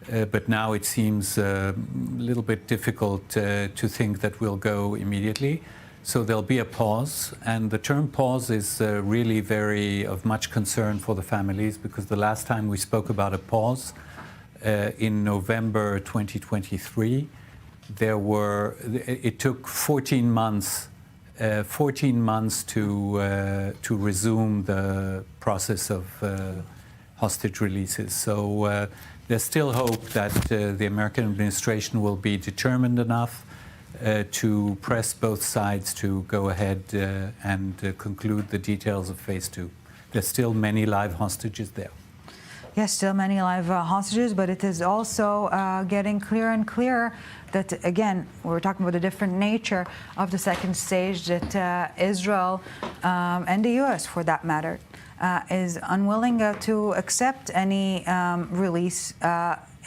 Speaker 14: But now it seems a little bit difficult to think that we'll go immediately. So there'll be a pause, and the term pause is really very of much concern for the families, because the last time we spoke about a pause in November 2023, it took 14 months 14 months to resume the process of hostage releases. So there's still hope that the American administration will be determined enough to press both sides to go ahead and conclude the details of phase 2. There's still many live hostages there.
Speaker 13: Yes, still many live hostages, but it is also getting clearer and clearer that, again, we're talking about a different nature of the second stage, that Israel and the U.S., for that matter, is unwilling to accept any release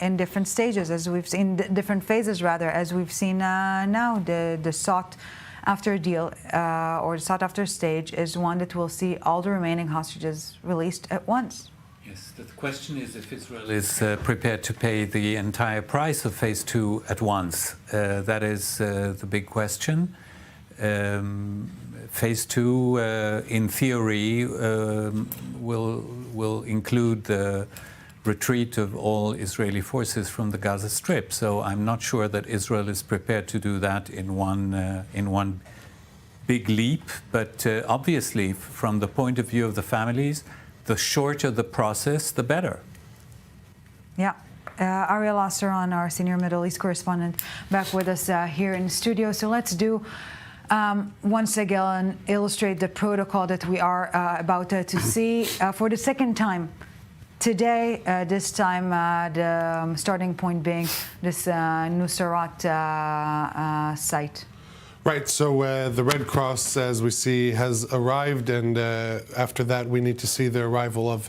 Speaker 13: in different stages, as we've seen, different phases rather, as we've seen now. The sought after deal or sought after stage is one that will see all the remaining hostages released at once.
Speaker 14: Yes, the question is if Israel is prepared to pay the entire price of phase 2 at once. That is the big question. Phase 2, in theory, will include the retreat of all Israeli forces from the Gaza Strip. So I'm not sure that Israel is prepared to do that in one big leap. But obviously, from the point of view of the families, the shorter the process, the better.
Speaker 13: Yeah. Ariel Osseron, our senior Middle East correspondent, back with us here in the studio. So let's do once again illustrate the protocol that we are about to see for the second time today. This time the starting point being this Nuseirat site.
Speaker 2: Right, so the Red Cross, as we see, has arrived, and after that we need to see the arrival of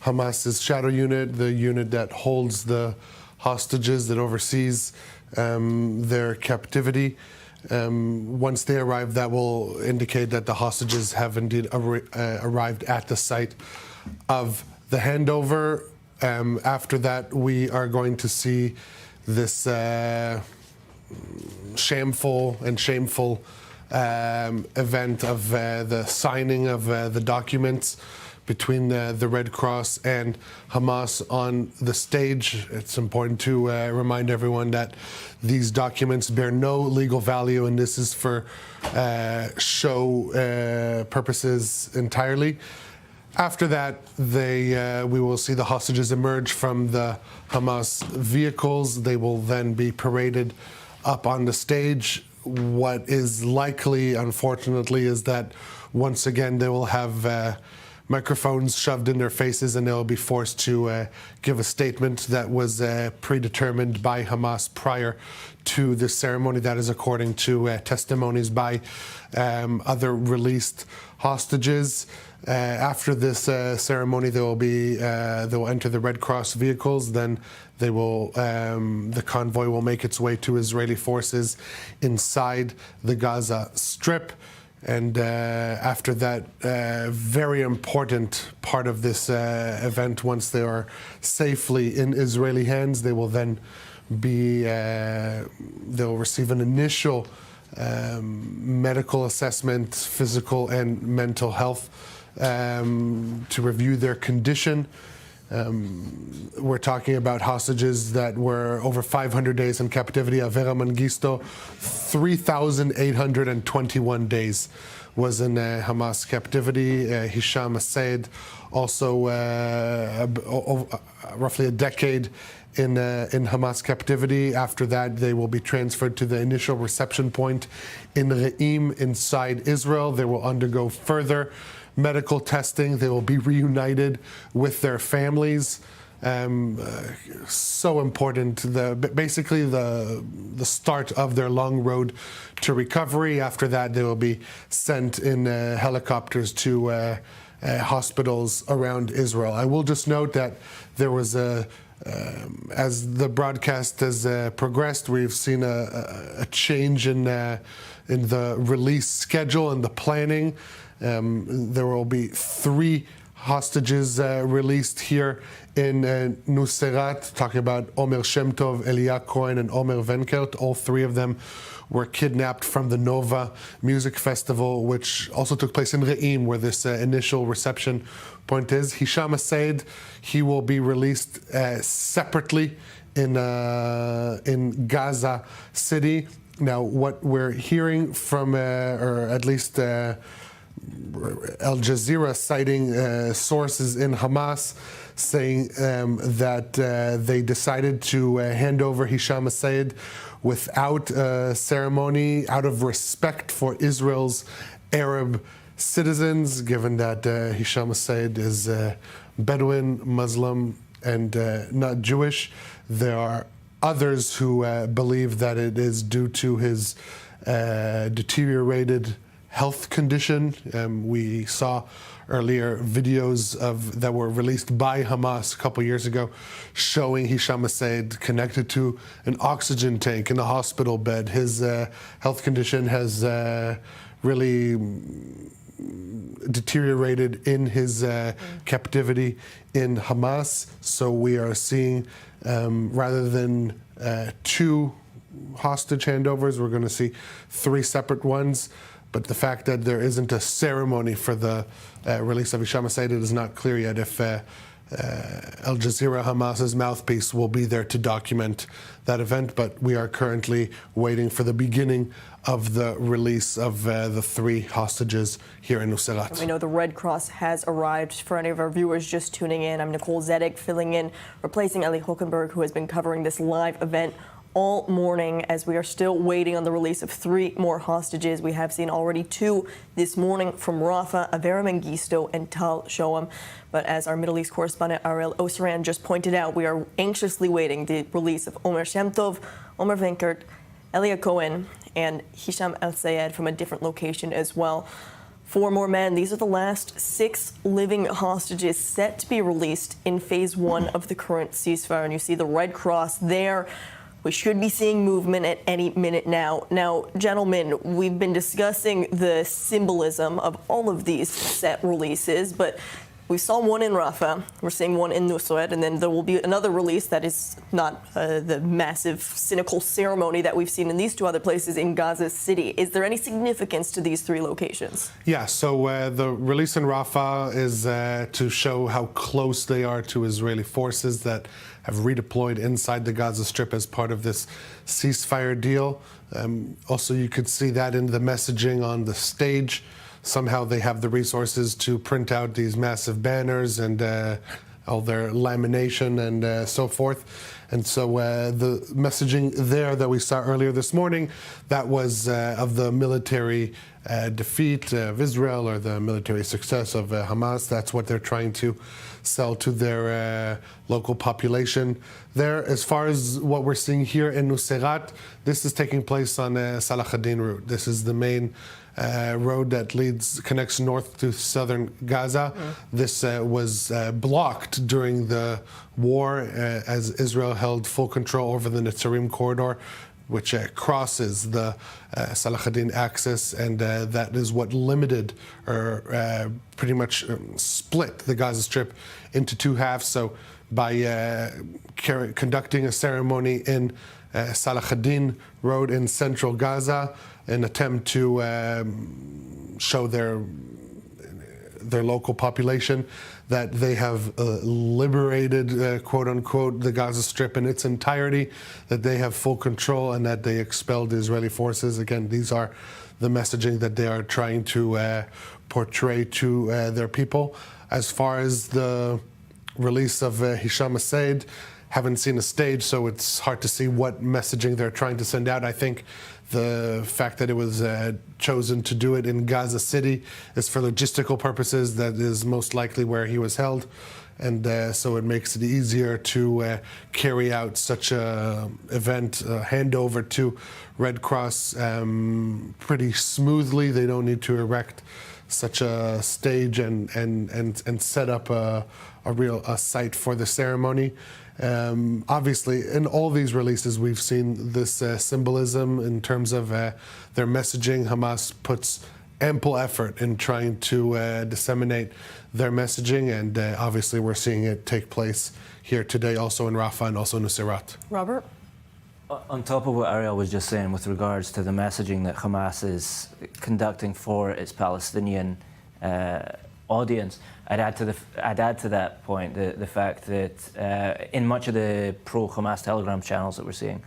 Speaker 2: Hamas's shadow unit, the unit that holds the hostages, that oversees their captivity. Once they arrive, that will indicate that the hostages have indeed arrived at the site of the handover. After that, we are going to see this shameful event of the signing of the documents between the Red Cross and Hamas on the stage. It's important to remind everyone that these documents bear no legal value, and this is for show purposes entirely. After that, we will see the hostages emerge from the Hamas vehicles. They will then be paraded up on the stage. What is likely, unfortunately, is that once again they will have microphones shoved in their faces, and they will be forced to give a statement that was predetermined by Hamas prior to the ceremony. That is according to testimonies by other released hostages. After this ceremony, they will enter the Red Cross vehicles. Then the convoy will make its way to Israeli forces inside the Gaza Strip. And after that very important part of this event, once they are safely in Israeli hands, they will then they'll receive an initial medical assessment, physical and mental health, to review their condition. We're talking about hostages that were over 500 days in captivity. Avera Mengistu, 3,821 days was in Hamas captivity. Hisham Assaid, also roughly a decade in Hamas captivity. After that, they will be transferred to the initial reception point in Re'im inside Israel. They will undergo further medical testing. They will be reunited with their families. So important. Basically the start of their long road to recovery. After that, they will be sent in helicopters to hospitals around Israel. I will just note that there was as the broadcast has progressed, we've seen a change in the release schedule and the planning. There will be 3 hostages released here in Nuseirat, talking about Omer Shem Tov, Elia Cohen, and Omer Venkert. All 3 of them were kidnapped from the Nova Music Festival, which also took place in Re'im, where this initial reception point is. Hisham Assaid, he will be released separately in Gaza City. Now, what we're hearing from, or at least Al Jazeera citing sources in Hamas saying that they decided to hand over Hisham al-Sayed without a ceremony, out of respect for Israel's Arab citizens, given that Hisham al-Sayed is Bedouin, Muslim, and not Jewish. There are others who believe that it is due to his deteriorated health condition. We saw earlier videos that were released by Hamas a couple years ago showing Hisham al-Sayed connected to an oxygen tank in a hospital bed. His health condition has really deteriorated in his captivity in Hamas. So we are seeing, rather than 2 hostage handovers, we're going to see 3 separate ones. But the fact that there isn't a ceremony for the release of Hisham al-Sayed, it is not clear yet if Al Jazeera, Hamas's mouthpiece, will be there to document that event. But we are currently waiting for the beginning of the release of the 3 hostages here in Nuseirat.
Speaker 7: We know the Red Cross has arrived. For any of our viewers just tuning in, I'm Nicole Zedek filling in, replacing Eli Hockenberg, who has been covering this live event all morning as we are still waiting on the release of 3 more hostages. We have seen already 2 this morning from Rafah, Avera Mengistu and Tal Shoam. But as our Middle East correspondent Ariel Osran just pointed out, we are anxiously waiting the release of Omer Shemtov, Omer Venkert, Elia Cohen, and Hisham al-Sayed from a different location as well. 4 more men. These are the last 6 living hostages set to be released in phase 1 of the current ceasefire. And you see the Red Cross there. We should be seeing movement at any minute now. Now, gentlemen, we've been discussing the symbolism of all of these set releases, but we saw one in Rafah, we're seeing one in Nuseirat, and then there will be another release that is not the massive, cynical ceremony that we've seen in these 2 other places in Gaza City. Is there any significance to these 3 locations?
Speaker 2: Yeah, so the release in Rafah is to show how close they are to Israeli forces that have redeployed inside the Gaza Strip as part of this ceasefire deal. Also, you could see that in the messaging on the stage. Somehow they have the resources to print out these massive banners and all their lamination and so forth. And so the messaging there that we saw earlier this morning, that was of the military defeat of Israel or the military success of Hamas. That's what they're trying to sell to their local population there. As far as what we're seeing here in Nuseirat, this is taking place on Salah ad-Din route. This is the main road that connects north to southern Gaza. This was blocked during the war as Israel held full control over the Netzarim corridor, which crosses the Salah ad-Din axis, and that is what limited or pretty much split the Gaza Strip into 2 halves. So by conducting a ceremony in Salah ad-Din road in central Gaza, an attempt to show their local population that they have liberated, quote unquote, the Gaza Strip in its entirety, that they have full control, and that they expelled Israeli forces. Again, these are the messaging that they are trying to portray to their people. As far as the release of Hisham al-Sayed, haven't seen a stage, so it's hard to see what messaging they're trying to send out. I think the fact that it was chosen to do it in Gaza City is for logistical purposes. That is most likely where he was held. And so it makes it easier to carry out such an event, handover to Red Cross pretty smoothly. They don't need to erect such a stage and set up a real site for the ceremony. Obviously, in all these releases, we've seen this symbolism in terms of their messaging. Hamas puts ample effort in trying to disseminate their messaging, and obviously we're seeing it take place here today, also in Rafah and also in Nuseirat.
Speaker 7: Robert?
Speaker 11: On top of what Ariel was just saying with regards to the messaging that Hamas is conducting for its Palestinian audience, I'd add to that point the fact that in much of the pro-Hamas Telegram channels that we're seeing,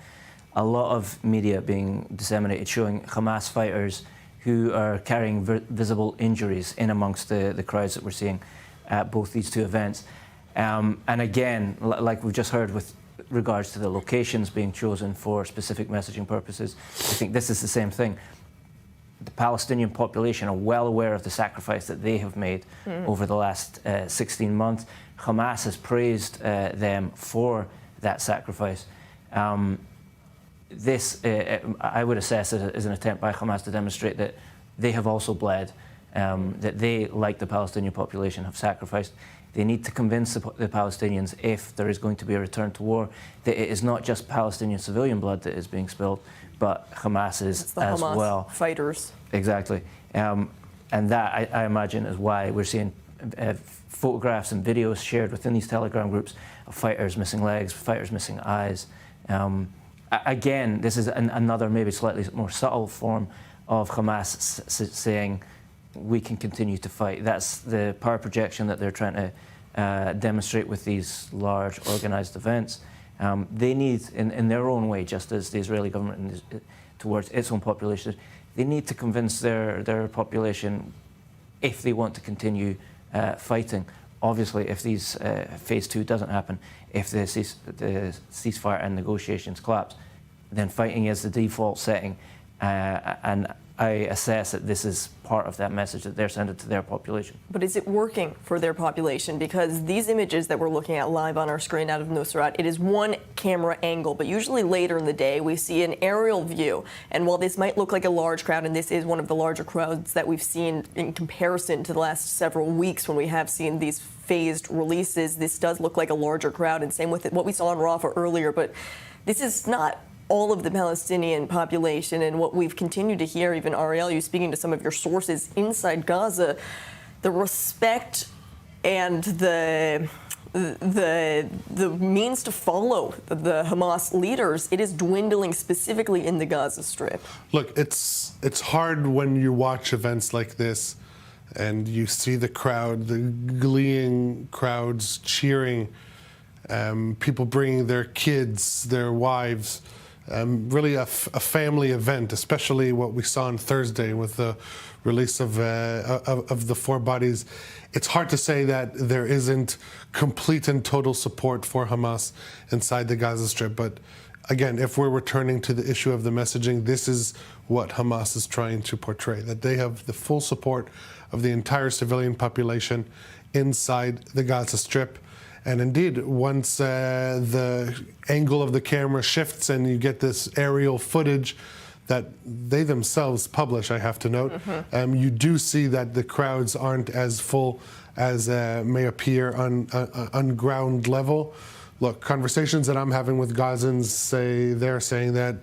Speaker 11: a lot of media being disseminated showing Hamas fighters who are carrying visible injuries in amongst the crowds that we're seeing at both these two events. And again, like we've just heard with regards to the locations being chosen for specific messaging purposes, I think this is the same thing. The Palestinian population are well aware of the sacrifice that they have made over the last 16 months. Hamas has praised them for that sacrifice. This, I would assess it as an attempt by Hamas to demonstrate that they have also bled, that they, like the Palestinian population, have sacrificed. They need to convince the Palestinians, if there is going to be a return to war, that it is not just Palestinian civilian blood that is being spilled, but Hamas's as
Speaker 7: Hamas
Speaker 11: well.
Speaker 7: Fighters.
Speaker 11: Exactly. And that, I imagine, is why we're seeing photographs and videos shared within these Telegram groups of fighters missing legs, fighters missing eyes. Again, this is another maybe slightly more subtle form of Hamas saying, we can continue to fight. That's the power projection that they're trying to demonstrate with these large organized events. They need, in their own way, just as the Israeli government towards its own population, they need to convince their population, if they want to continue fighting. Obviously, if these phase 2 doesn't happen, if the ceasefire and negotiations collapse, then fighting is the default setting. And I assess that this is part of that message that they're sending to their population.
Speaker 7: But is it working for their population? Because these images that we're looking at live on our screen out of Nusrat, it is one camera angle, but usually later in the day we see an aerial view. And while this might look like a large crowd, and this is one of the larger crowds that we've seen in comparison to the last several weeks when we have seen these phased releases, this does look like a larger crowd, and same with what we saw in Rafah earlier. But this is not all of the Palestinian population, and what we've continued to hear, even Ariel, you speaking to some of your sources inside Gaza, the respect and the means to follow the Hamas leaders, it is dwindling specifically in the Gaza Strip.
Speaker 2: Look, it's hard when you watch events like this and you see the crowd, the gleeing crowds cheering, people bringing their kids, their wives. Really a family event, especially what we saw on Thursday with the release of the 4 bodies. It's hard to say that there isn't complete and total support for Hamas inside the Gaza Strip. But again, if we're returning to the issue of the messaging, this is what Hamas is trying to portray, that they have the full support of the entire civilian population inside the Gaza Strip. And indeed, once the angle of the camera shifts and you get this aerial footage that they themselves publish, I have to note, you do see that the crowds aren't as full as may appear on ground level. Look, conversations that I'm having with Gazans they're saying that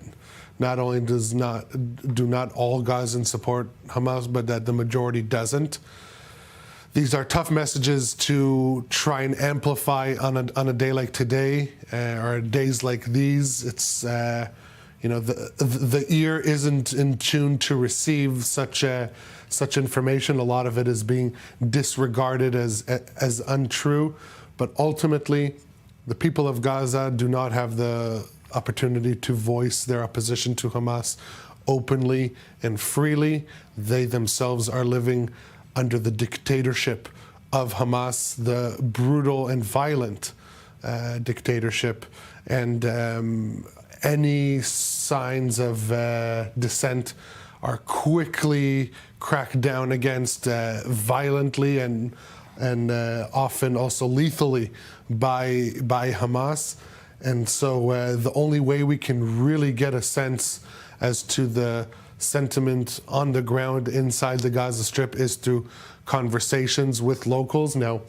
Speaker 2: not only do not all Gazans support Hamas, but that the majority doesn't. These are tough messages to try and amplify on a day like today or days like these. It's the ear isn't in tune to receive such information. A lot of it is being disregarded as untrue. But ultimately, the people of Gaza do not have the opportunity to voice their opposition to Hamas openly and freely. They themselves are living under the dictatorship of Hamas, the brutal and violent dictatorship. And any signs of dissent are quickly cracked down against violently and often also lethally by Hamas. And so the only way we can really get a sense as to the sentiment on the ground inside the Gaza Strip is through conversations with locals. Now,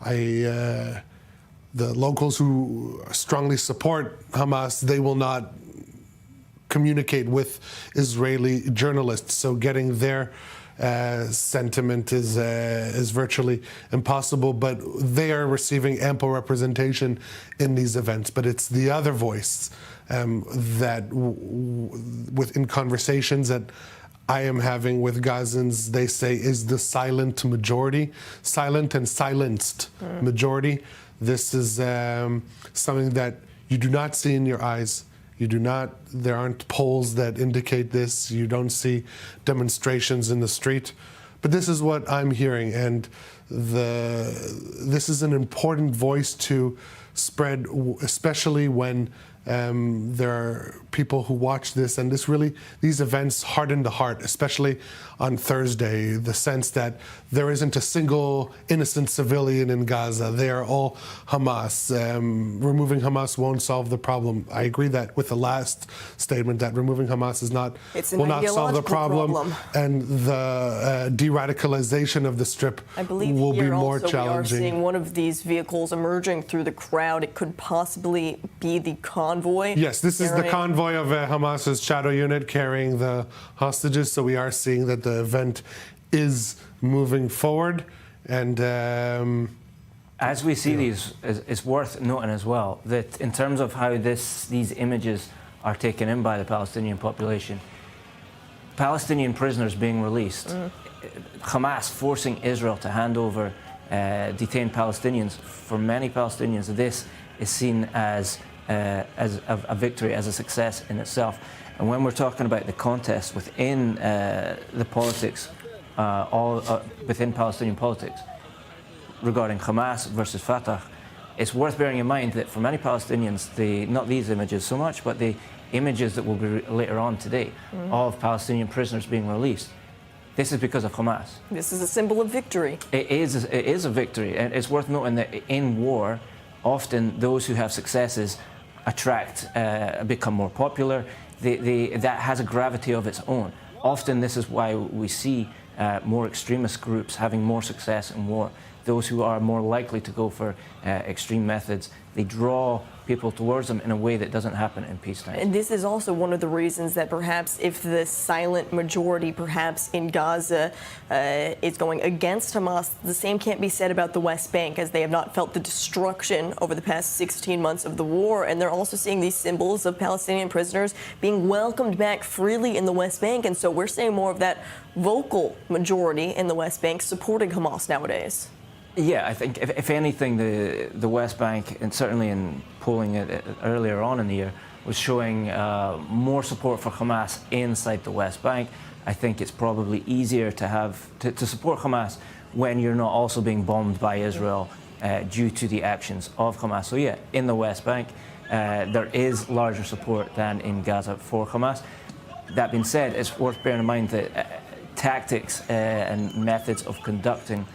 Speaker 2: the locals who strongly support Hamas, they will not communicate with Israeli journalists. So getting their sentiment is virtually impossible, but they are receiving ample representation in these events. But it's the other voice that within conversations that I am having with Gazans, they say is the silent majority, silent and silenced majority. This is something that you do not see in your eyes. There aren't polls that indicate this. You don't see demonstrations in the street. But this is what I'm hearing, and this is an important voice to spread, especially when there are people who watch this, and these events harden the heart, especially on Thursday, the sense that there isn't a single innocent civilian in Gaza. They are all Hamas. Removing Hamas won't solve the problem. I agree that with the last statement that removing Hamas will not solve the problem. And the de-radicalization of the Strip will be more challenging.
Speaker 7: We are seeing one of these vehicles emerging through the crowd. It could possibly be the convoy.
Speaker 2: Yes, this is the convoy of Hamas's shadow unit carrying the hostages. So we are seeing that the event is moving forward. And
Speaker 11: as we see these, it's worth noting as well that in terms of how these images are taken in by the Palestinian population, Palestinian prisoners being released, Hamas forcing Israel to hand over detained Palestinians. For many Palestinians, this is seen as a victory, as a success in itself. And when we're talking about the contest within the politics, within Palestinian politics, regarding Hamas versus Fatah, it's worth bearing in mind that for many Palestinians, not these images so much, but the images that will be later on today of Palestinian prisoners being released, this is because of Hamas.
Speaker 7: This is a symbol of victory.
Speaker 11: It is a victory, and it's worth noting that in war, often those who have successes become more popular. That has a gravity of its own. Often this is why we see more extremist groups having more success in war. Those who are more likely to go for extreme methods, they draw people towards them in a way that doesn't happen in peacetime.
Speaker 7: And this is also one of the reasons that perhaps if the silent majority perhaps in Gaza is going against Hamas, the same can't be said about the West Bank, as they have not felt the destruction over the past 16 months of the war. And they're also seeing these symbols of Palestinian prisoners being welcomed back freely in the West Bank. And so we're seeing more of that vocal majority in the West Bank supporting Hamas nowadays.
Speaker 11: Yeah, I think if anything, the West Bank, and certainly in polling it earlier on in the year, was showing more support for Hamas inside the West Bank. I think it's probably easier to support Hamas when you're not also being bombed by Israel due to the actions of Hamas. So yeah, in the West Bank, there is larger support than in Gaza for Hamas. That being said, it's worth bearing in mind that tactics and methods of conducting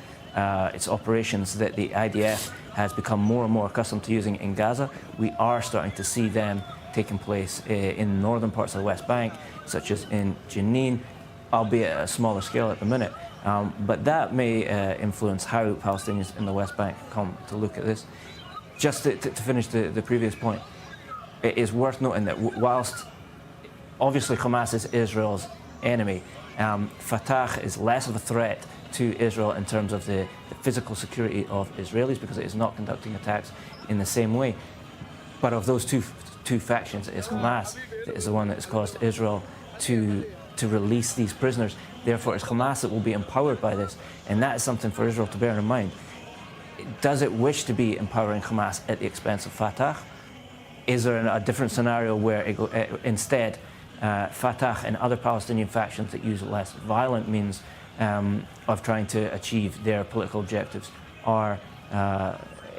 Speaker 11: its operations that the IDF has become more and more accustomed to using in Gaza. We are starting to see them taking place in northern parts of the West Bank, such as in Jenin, albeit at a smaller scale at the minute. But that may influence how Palestinians in the West Bank come to look at this. Just to finish the previous point, it is worth noting that whilst obviously Hamas is Israel's enemy, Fatah is less of a threat to Israel in terms of the physical security of Israelis, because it is not conducting attacks in the same way. But of those two factions, it is Hamas that is the one that has caused Israel to release these prisoners. Therefore, it's Hamas that will be empowered by this, and that is something for Israel to bear in mind. Does it wish to be empowering Hamas at the expense of Fatah? Is there a different scenario where instead Fatah and other Palestinian factions that use less violent means of trying to achieve their political objectives are,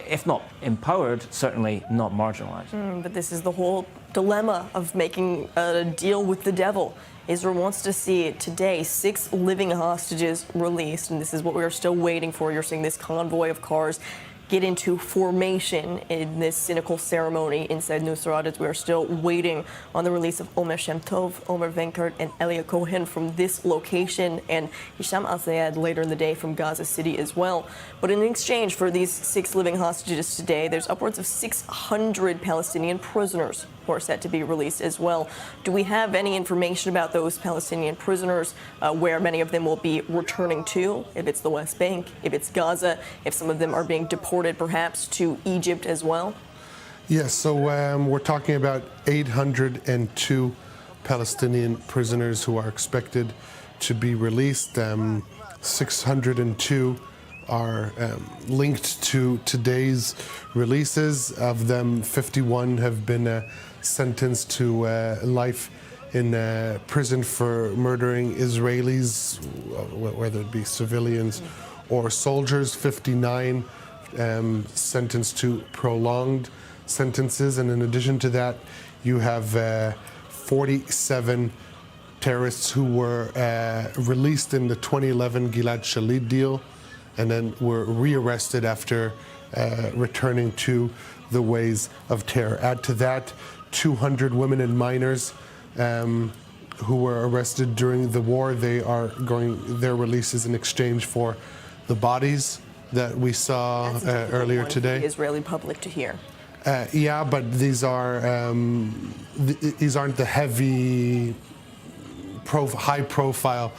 Speaker 11: if not empowered, certainly not marginalized?
Speaker 7: But this is the whole dilemma of making a deal with the devil. Israel wants to see today 6 living hostages released, and this is what we are still waiting for. You're seeing this convoy of cars get into formation in this cynical ceremony inside Nusrat, as we are still waiting on the release of Omer Shem Tov, Omer Venkert, and Elia Cohen from this location, and Hisham Al-Sayed later in the day from Gaza City as well. But in exchange for these 6 living hostages today, there's upwards of 600 Palestinian prisoners who are set to be released as well. Do we have any information about those Palestinian prisoners, where many of them will be returning to, if it's the West Bank, if it's Gaza, if some of them are being deported perhaps to Egypt as well?
Speaker 2: Yes, so we're talking about 802 Palestinian prisoners who are expected to be released. 602 are linked to today's releases. Of them, 51 have been sentenced to life in prison for murdering Israelis, whether it be civilians or soldiers. 59 sentenced to prolonged sentences, and in addition to that, you have 47 terrorists who were released in the 2011 Gilad Shalit deal, and then were rearrested after returning to the ways of terror. Add to that 200 women and minors who were arrested during the war. They are going their releases in exchange for the bodies that we saw earlier today.
Speaker 7: For the Israeli public to hear.
Speaker 2: Yeah, but these are these aren't the heavy, high-profile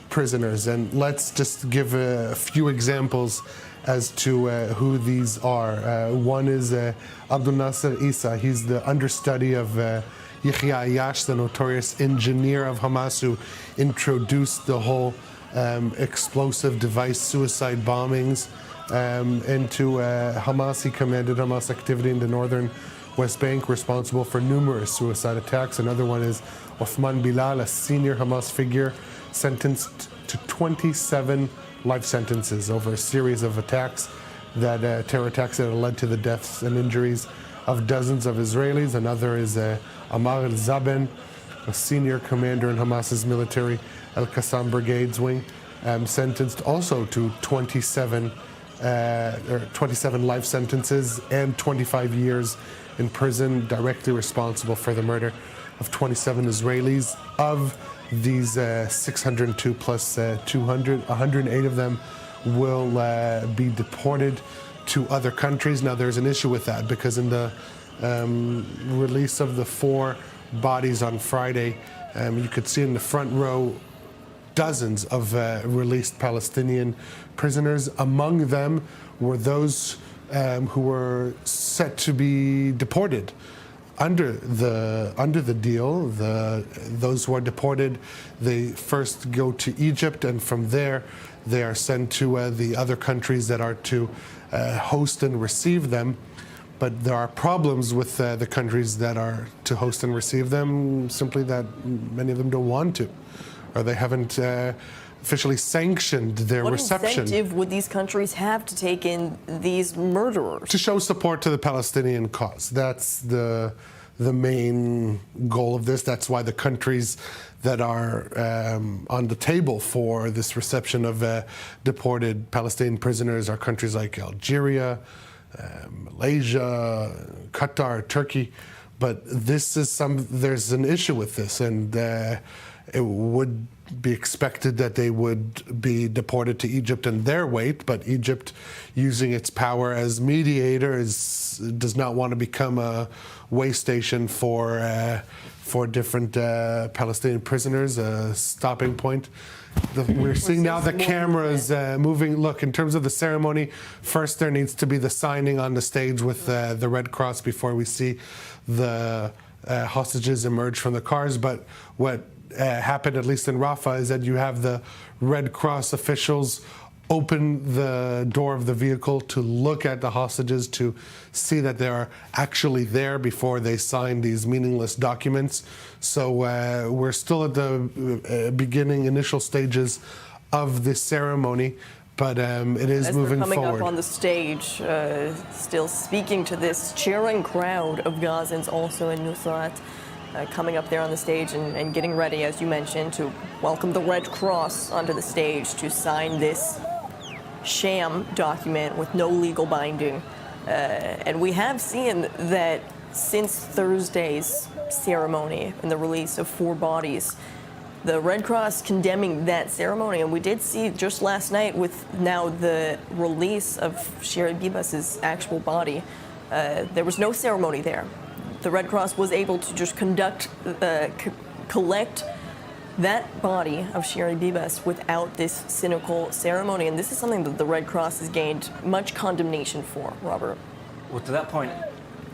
Speaker 2: prisoners. And let's just give a few examples as to who these are. One is Abdul Nasser Isa. He's the understudy of Yahya Ayash, the notorious engineer of Hamas, who introduced the whole explosive device suicide bombings into Hamas. He commanded Hamas activity in the northern West Bank, responsible for numerous suicide attacks. Another one is Othman Bilal, a senior Hamas figure, sentenced to 27 life sentences over a series of attacks, terror attacks that led to the deaths and injuries of dozens of Israelis. Another is Amar El-Zaben, a senior commander in Hamas's military Al-Qassam Brigade's wing, sentenced also to 27 life sentences and 25 years in prison, directly responsible for the murder of 27 Israelis. Of these 602 plus 200, 108 of them will be deported to other countries. Now, there's an issue with that, because in the release of the 4 bodies on Friday, you could see in the front row dozens of released Palestinian prisoners. Among them were those who were set to be deported under the deal. Those who are deported, they first go to Egypt, and from there they are sent to the other countries that are to host and receive them. But there are problems with the countries that are to host and receive them, simply that many of them don't want to, or they haven't officially sanctioned their reception.
Speaker 7: What incentive would these countries have to take in these murderers?
Speaker 2: To show support to the Palestinian cause. That's the main goal of this. That's why the countries that are on the table for this reception of deported Palestinian prisoners are countries like Algeria, Malaysia, Qatar, Turkey. But there's an issue with this, and it would be expected that they would be deported to Egypt in their wait, but Egypt, using its power as mediator, does not want to become a way station for different Palestinian prisoners, a stopping point. We're seeing now the cameras moving. Look, in terms of the ceremony, first there needs to be the signing on the stage with the Red Cross before we see the hostages emerge from the cars. But what happened, at least in Rafah, is that you have the Red Cross officials open the door of the vehicle to look at the hostages, to see that they are actually there before they sign these meaningless documents. So we're still at the initial stages of this ceremony, but it is moving forward.
Speaker 7: Coming up on the stage, still speaking to this cheering crowd of Gazans also in Nusrat, coming up there on the stage and getting ready, as you mentioned, to welcome the Red Cross onto the stage to sign this sham document with no legal binding. And we have seen that since Thursday's ceremony and the release of 4 bodies, the Red Cross condemning that ceremony. And we did see just last night, with now the release of Shiri Bibas' actual body, there was no ceremony there. The Red Cross was able to just collect that body of Shiri Bibas without this cynical ceremony. And this is something that the Red Cross has gained much condemnation for, Robert.
Speaker 11: Well, to that point,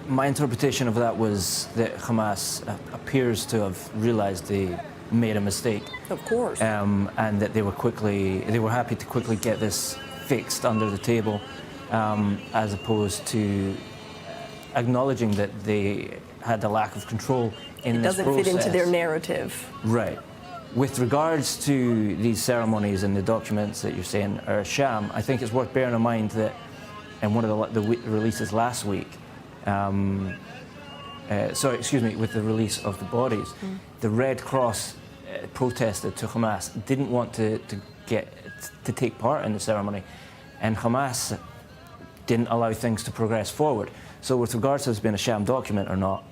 Speaker 11: my interpretation of that was that Hamas appears to have realized they made a mistake.
Speaker 7: Of course.
Speaker 11: And that they were happy to quickly get this fixed under the table, as opposed to acknowledging that they had a lack of control in this process.
Speaker 7: It doesn't fit into their narrative.
Speaker 11: Right. With regards to these ceremonies and the documents that you're saying are a sham, I think it's worth bearing in mind that in one of the releases last week, with the release of the bodies, the Red Cross protested to Hamas, didn't want to take part in the ceremony, and Hamas didn't allow things to progress forward. So with regards to this being a sham document or not,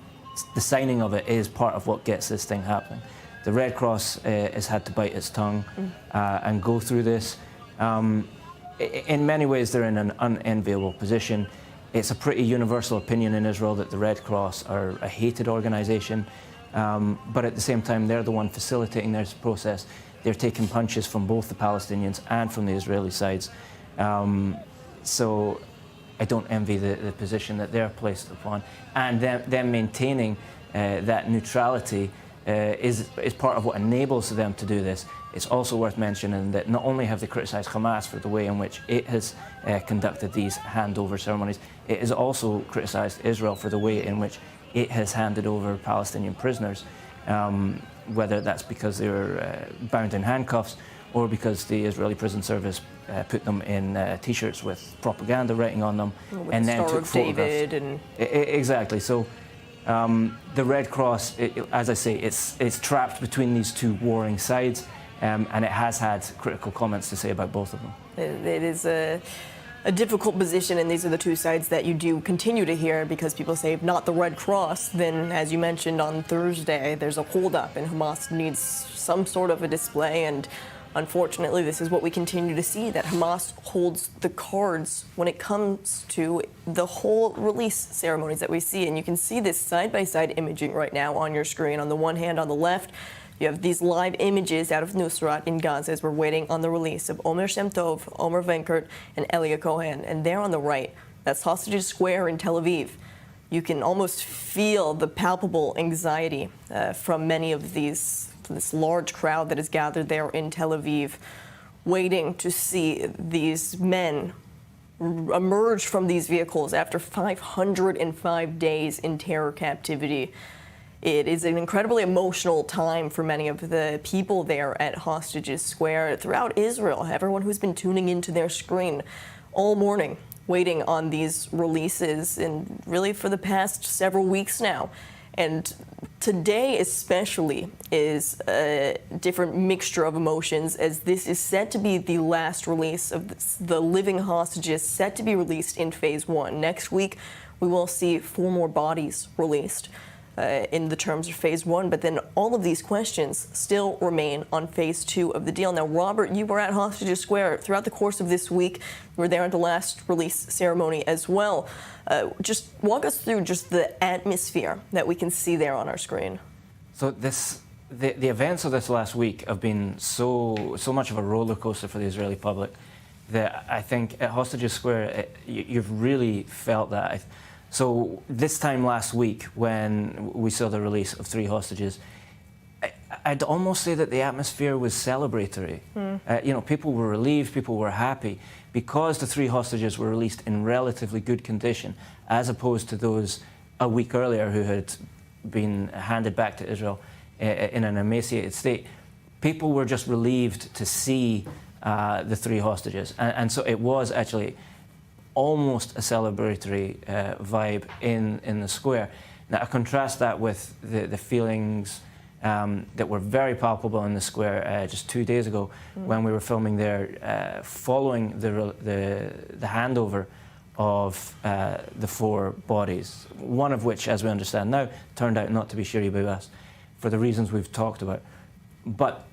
Speaker 11: the signing of it is part of what gets this thing happening. The Red Cross has had to bite its tongue and go through this. In many ways, they're in an unenviable position. It's a pretty universal opinion in Israel that the Red Cross are a hated organisation, but at the same time, they're the one facilitating this process. They're taking punches from both the Palestinians and from the Israeli sides. So I don't envy the position that they're placed upon. And them maintaining that neutrality is part of what enables them to do this. It's also worth mentioning that not only have they criticised Hamas for the way in which it has conducted these handover ceremonies, it has also criticised Israel for the way in which it has handed over Palestinian prisoners, whether that's because they were bound in handcuffs or because the Israeli prison service put them in T-shirts with propaganda writing on them, and then took photographs. Exactly. So the Red Cross, as I say, it's trapped between these two warring sides, and it has had critical comments to say about both of them.
Speaker 7: It is a difficult position, and these are the two sides that you do continue to hear, because people say if not the Red Cross, then as you mentioned on Thursday, there's a holdup and Hamas needs some sort of a display, and unfortunately, this is what we continue to see, that Hamas holds the cards when it comes to the whole release ceremonies that we see. And you can see this side-by-side imaging right now on your screen. On the one hand, on the left, you have these live images out of Nusrat in Gaza as we're waiting on the release of Omer Shem Tov, Omer Venkert, and Elia Cohen. And there on the right, that's Hostages Square in Tel Aviv. You can almost feel the palpable anxiety from many of this large crowd that is gathered there in Tel Aviv, waiting to see these men emerge from these vehicles after 505 days in terror captivity. It is an incredibly emotional time for many of the people there at Hostages Square throughout Israel, everyone who's been tuning into their screen all morning, waiting on these releases, and really for the past several weeks now. And today especially is a different mixture of emotions, as this is set to be the last release of the living hostages, set to be released in phase 1. Next week, we will see 4 more bodies released in the terms of phase 1, but then all of these questions still remain on phase 2 of the deal. Now, Robert, you were at Hostages Square throughout the course of this week. You were there at the last release ceremony as well. Just walk us through just the atmosphere that we can see there on our screen.
Speaker 11: So the events of this last week have been so much of a roller coaster for the Israeli public that I think at Hostages Square you've really felt that. So this time last week, when we saw the release of 3 hostages, I'd almost say that the atmosphere was celebratory. People were relieved, people were happy, because the 3 hostages were released in relatively good condition, as opposed to those a week earlier who had been handed back to Israel in an emaciated state. People were just relieved to see the 3 hostages. And so it was actually almost a celebratory vibe in the square. Now, I contrast that with the feelings that were very palpable in the square just 2 days ago when we were filming there, following the handover of the 4 bodies, one of which, as we understand now, turned out not to be Shiri Bibas for the reasons we've talked about. But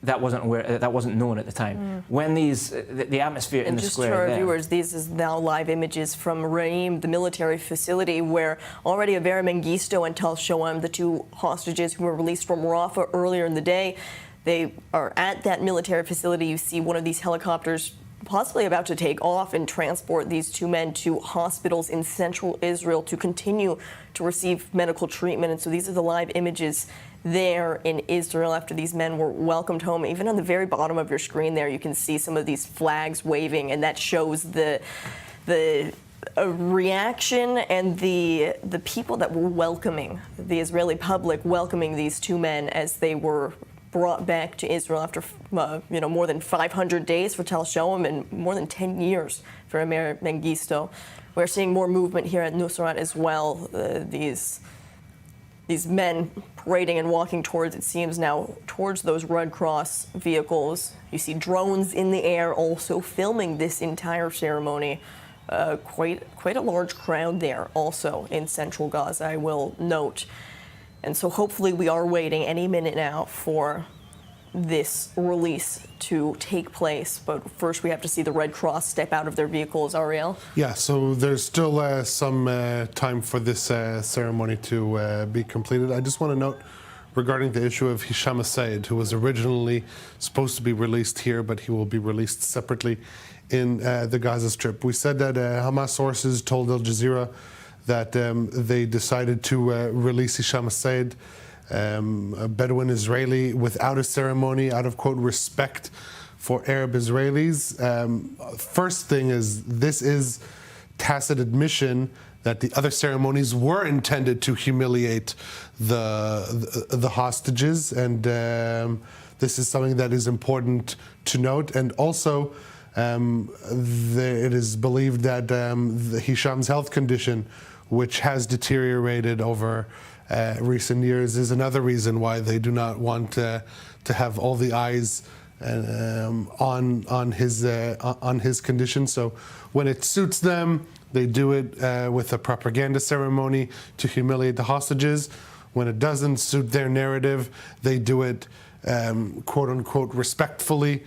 Speaker 11: that wasn't known at the time. When the atmosphere in the square.
Speaker 7: And just for our viewers, these is now live images from Reim, the military facility, where already Avera Mengistu and Tal Shoam, the 2 hostages who were released from Rafah earlier in the day, they are at that military facility. You see one of these helicopters possibly about to take off and transport these two men to hospitals in central Israel to continue to receive medical treatment. And so these are the live images there in Israel after these men were welcomed home. Even on the very bottom of your screen there, you can see some of these flags waving, and that shows the reaction and the people that were welcoming, the Israeli public welcoming these two men as they were brought back to Israel after more than 500 days for Tel Shoam and more than 10 years for Amir Mengistu. We're seeing more movement here at Nusrat as well. These men parading and walking towards, it seems now, towards those Red Cross vehicles. You see drones in the air also filming this entire ceremony. Quite a large crowd there also in central Gaza, I will note. And so hopefully we are waiting any minute now for this release to take place. But first we have to see the Red Cross step out of their vehicles, Ariel.
Speaker 2: Yeah, so there's still some time for this ceremony to be completed. I just want to note regarding the issue of Hisham Assaid, who was originally supposed to be released here, but he will be released separately in the Gaza Strip. We said that Hamas sources told Al Jazeera that they decided to release Hisham Assaid, a Bedouin Israeli, without a ceremony, out of, quote, respect for Arab Israelis. First thing is, this is tacit admission that the other ceremonies were intended to humiliate the hostages, and this is something that is important to note. And also, it is believed that Hisham's health condition, which has deteriorated over recent years, is another reason why they do not want to have all the eyes on his condition. So when it suits them, they do it with a propaganda ceremony to humiliate the hostages. When it doesn't suit their narrative, they do it quote unquote respectfully.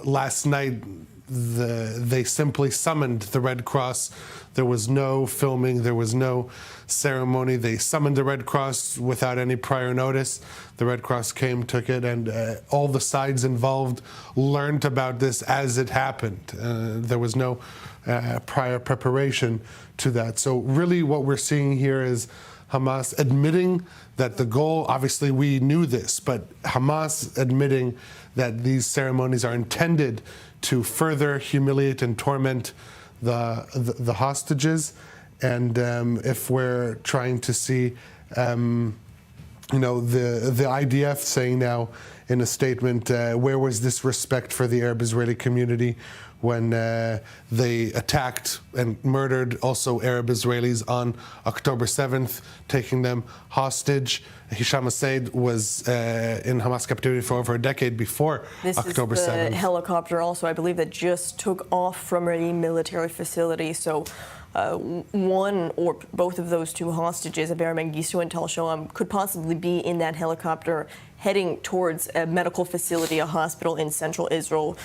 Speaker 2: Last night they simply summoned the Red Cross. There was no filming, there was no ceremony. They summoned the Red Cross without any prior notice. The Red Cross came, took it, and all the sides involved learned about this as it happened. There was no prior preparation to that. So really what we're seeing here is Hamas admitting that the goal, obviously we knew this, but Hamas admitting that these ceremonies are intended to further humiliate and torment the hostages. And if we're trying to see, the IDF saying now in a statement, where was this respect for the Arab Israeli community when they attacked and murdered also Arab Israelis on October 7th, taking them hostage. Hisham Assaid was in Hamas captivity for over a decade before October 7th.
Speaker 7: This is the helicopter also, I believe, that just took off from a military facility. So one or both of those two hostages, Abir Mengistu and Tel Shoam, could possibly be in that helicopter heading towards a medical facility, a hospital in central Israel.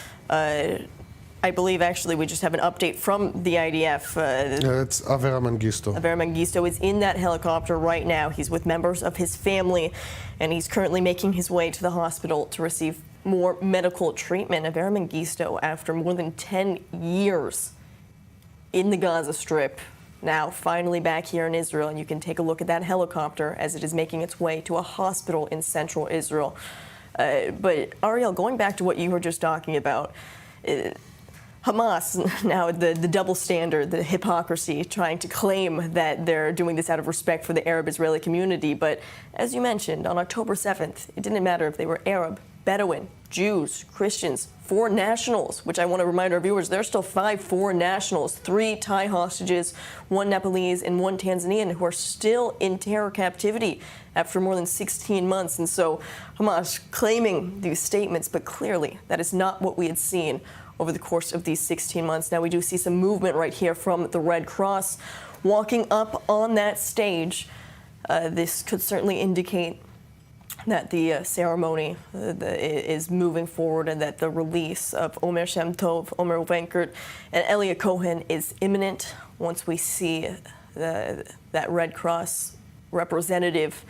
Speaker 7: I believe, actually, we just have an update from the IDF.
Speaker 2: It's Abir Mengistu.
Speaker 7: Abir Mengistu is in that helicopter right now. He's with members of his family, and he's currently making his way to the hospital to receive more medical treatment. Abir Mengistu, after more than 10 years in the Gaza Strip, now finally back here in Israel, and you can take a look at that helicopter as it is making its way to a hospital in central Israel. But Ariel, going back to what you were just talking about, Hamas, now the double standard, the hypocrisy, trying to claim that they're doing this out of respect for the Arab Israeli community. But as you mentioned, on October 7th, it didn't matter if they were Arab, Bedouin, Jews, Christians, foreign nationals, which I want to remind our viewers, there's still 5 foreign nationals, 3 Thai hostages, 1 Nepalese and 1 Tanzanian who are still in terror captivity after more than 16 months. And so Hamas claiming these statements, but clearly that is not what we had seen over the course of these 16 months. Now we do see some movement right here from the Red Cross walking up on that stage. This could certainly indicate that the ceremony is moving forward and that the release of Omer Shem Tov, Omer Venkert, and Elia Cohen is imminent once we see that Red Cross representative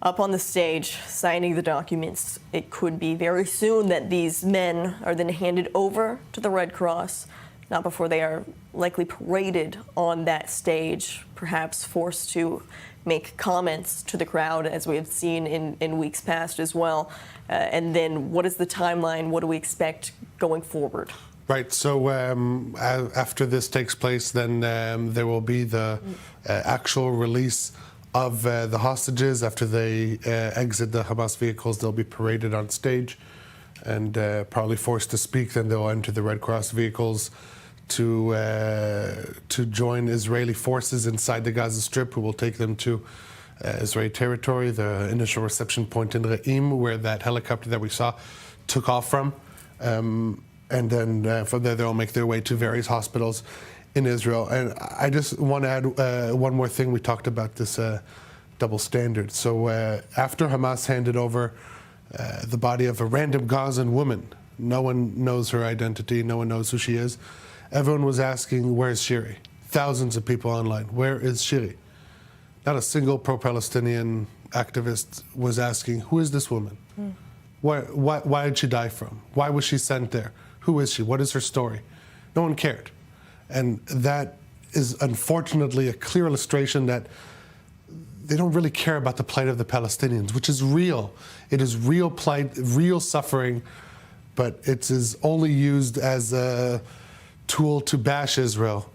Speaker 7: up on the stage signing the documents. It could be very soon that these men are then handed over to the Red Cross, not before they are likely paraded on that stage, perhaps forced to make comments to the crowd, as we have seen in weeks past as well. And then what is the timeline? What do we expect going forward?
Speaker 2: Right. So after this takes place, then there will be the actual release of the hostages. After they exit the Hamas vehicles, they'll be paraded on stage and probably forced to speak. Then they'll enter the Red Cross vehicles to join Israeli forces inside the Gaza Strip, who will take them to Israeli territory, the initial reception point in Re'im, where that helicopter that we saw took off from. And then from there, they'll make their way to various hospitals in Israel. And I just want to add one more thing. We talked about this double standard. So after Hamas handed over the body of a random Gazan woman, no one knows her identity, no one knows who she is, everyone was asking, where's Shiri? Thousands of people online, where is Shiri? Not a single pro-Palestinian activist was asking, who is this woman? Why did she die from? Why was she sent there? Who is she? What is her story? No one cared. And that is unfortunately a clear illustration that they don't really care about the plight of the Palestinians, which is real. It is real plight, real suffering, but it is only used as a tool to bash Israel,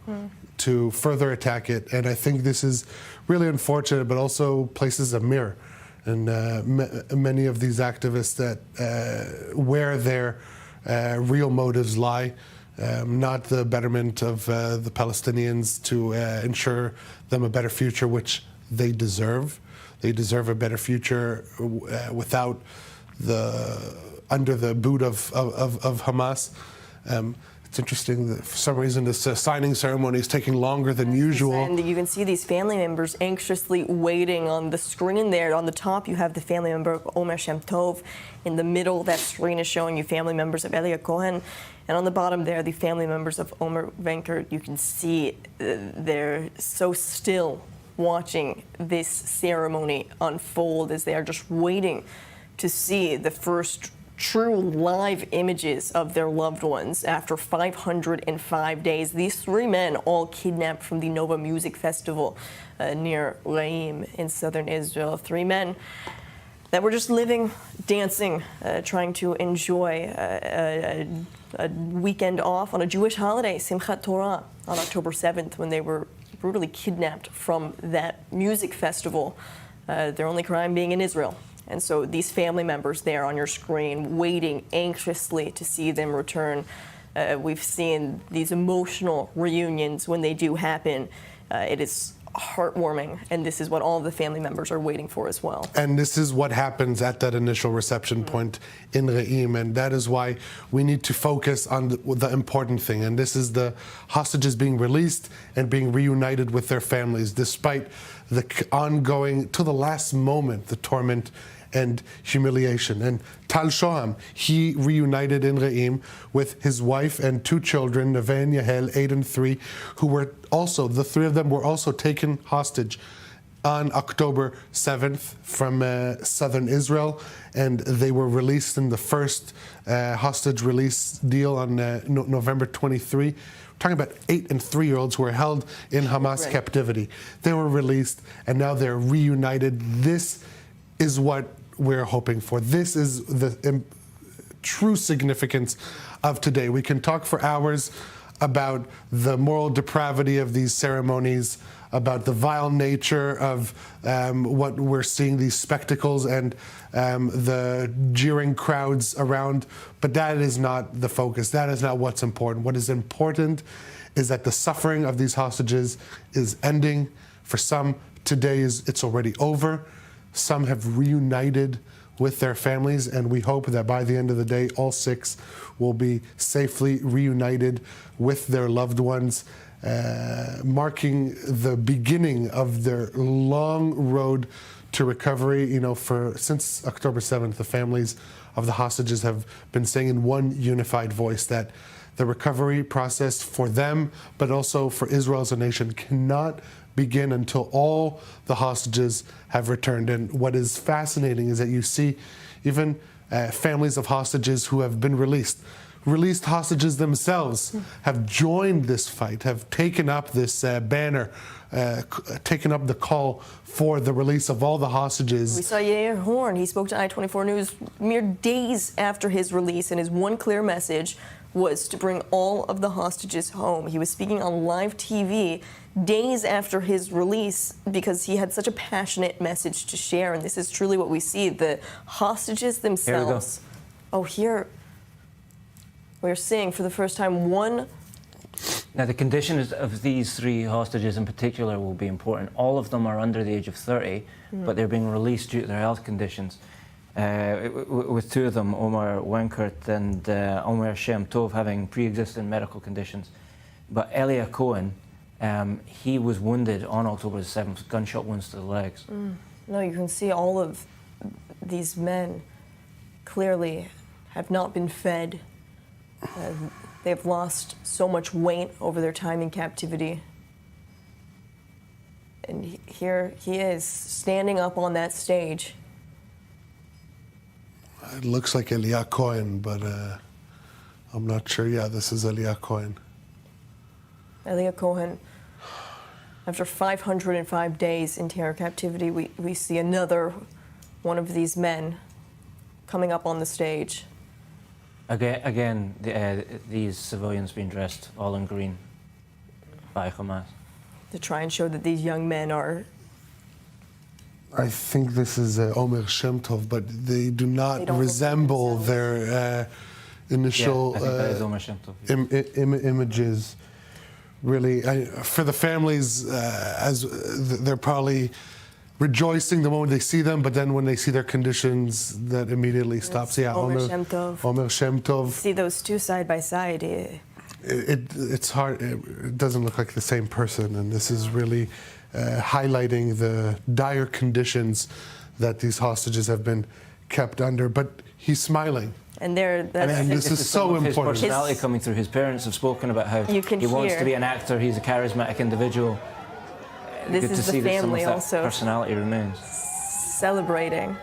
Speaker 2: to further attack it. And I think this is really unfortunate, but also places a mirror. And many of these activists that where their real motives lie, not the betterment of the Palestinians to ensure them a better future, which they deserve. They deserve a better future without under the boot of Hamas. It's interesting that for some reason this signing ceremony is taking longer than usual.
Speaker 7: And you can see these family members anxiously waiting on the screen there. On the top, you have the family member of Omer Shem Tov. In the middle, that screen is showing you family members of Elia Cohen. And on the bottom there, the family members of Omer Venker. You can see they're so still watching this ceremony unfold as they are just waiting to see the first true live images of their loved ones after 505 days. These three men all kidnapped from the Nova Music Festival near Re'im in southern Israel. Three men that were just living, dancing, trying to enjoy a weekend off on a Jewish holiday, Simchat Torah, on October 7th, when they were brutally kidnapped from that music festival, their only crime being in Israel. And so these family members there on your screen waiting anxiously to see them return. We've seen these emotional reunions when they do happen. It is heartwarming, and this is what all of the family members are waiting for as well.
Speaker 2: And this is what happens at that initial reception point in Re'im, and that is why we need to focus on the important thing, and this is the hostages being released and being reunited with their families, despite the ongoing, to the last moment, the torment and humiliation. And Tal Shoham, he reunited in Re'im with his wife and two children, Neve and Yahel, 8 and 3, who were also, the three of them were also taken hostage on October 7th from southern Israel, and they were released in the first hostage release deal on November 23. We're talking about 8 and 3-year-olds who were held in Hamas captivity. They were released, and now they're reunited. This is what we're hoping for. This is the true significance of today. We can talk for hours about the moral depravity of these ceremonies, about the vile nature of what we're seeing, these spectacles and the jeering crowds around, but that is not the focus. That is not what's important. What is important is that the suffering of these hostages is ending. For some, today it's already over. Some have reunited with their families, and we hope that by the end of the day, all 6 will be safely reunited with their loved ones, marking the beginning of their long road to recovery. You know, since October 7th, the families of the hostages have been saying in one unified voice that the recovery process for them, but also for Israel as a nation, cannot begin until all the hostages have returned. And what is fascinating is that you see even families of hostages who have been released hostages themselves have joined this fight, have taken up this banner, taken up the call for the release of all the hostages.
Speaker 7: We saw Yair Horn. He spoke to I-24 News mere days after his release, and his one clear message was to bring all of the hostages home. He was speaking on live TV days after his release because he had such a passionate message to share, and this is truly what we see. The hostages themselves. Here we're seeing for the first time one.
Speaker 11: Now, the conditions of these 3 hostages in particular will be important. All of them are under the age of 30, but they're being released due to their health conditions. With 2 of them, Omar Wenkert and Omer Shem Tov, having pre-existing medical conditions. But Elia Cohen, he was wounded on October the 7th, gunshot wounds to the legs.
Speaker 7: No, you can see all of these men clearly have not been fed. They've lost so much weight over their time in captivity. And here he is, standing up on that stage.
Speaker 2: It looks like Elia Cohen, but I'm not sure. Yeah, this is Elia Cohen.
Speaker 7: Elia Cohen, after 505 days in terror captivity, we see another one of these men coming up on the stage.
Speaker 11: Again, these civilians being dressed all in green by Hamas.
Speaker 7: To try and show that these young men are...
Speaker 2: I think this is Omer Shem Tov, but they do not resemble their initial images. Really, for the families, as they're probably rejoicing the moment they see them, but then when they see their conditions, that immediately stops. Yeah,
Speaker 7: Omer Shem Tov.
Speaker 2: Omer Shem Tov.
Speaker 7: See those 2 side by side.
Speaker 2: It's hard. It doesn't look like the same person, and this is really highlighting the dire conditions that these hostages have been kept under. But he's smiling.
Speaker 7: And
Speaker 2: this is so important.
Speaker 11: His personality coming through. His parents have spoken about how he wants to be an actor. He's a charismatic individual.
Speaker 7: This
Speaker 11: Good
Speaker 7: is
Speaker 11: to
Speaker 7: the
Speaker 11: see
Speaker 7: family
Speaker 11: that some of that
Speaker 7: also
Speaker 11: personality remains.
Speaker 7: Celebrating.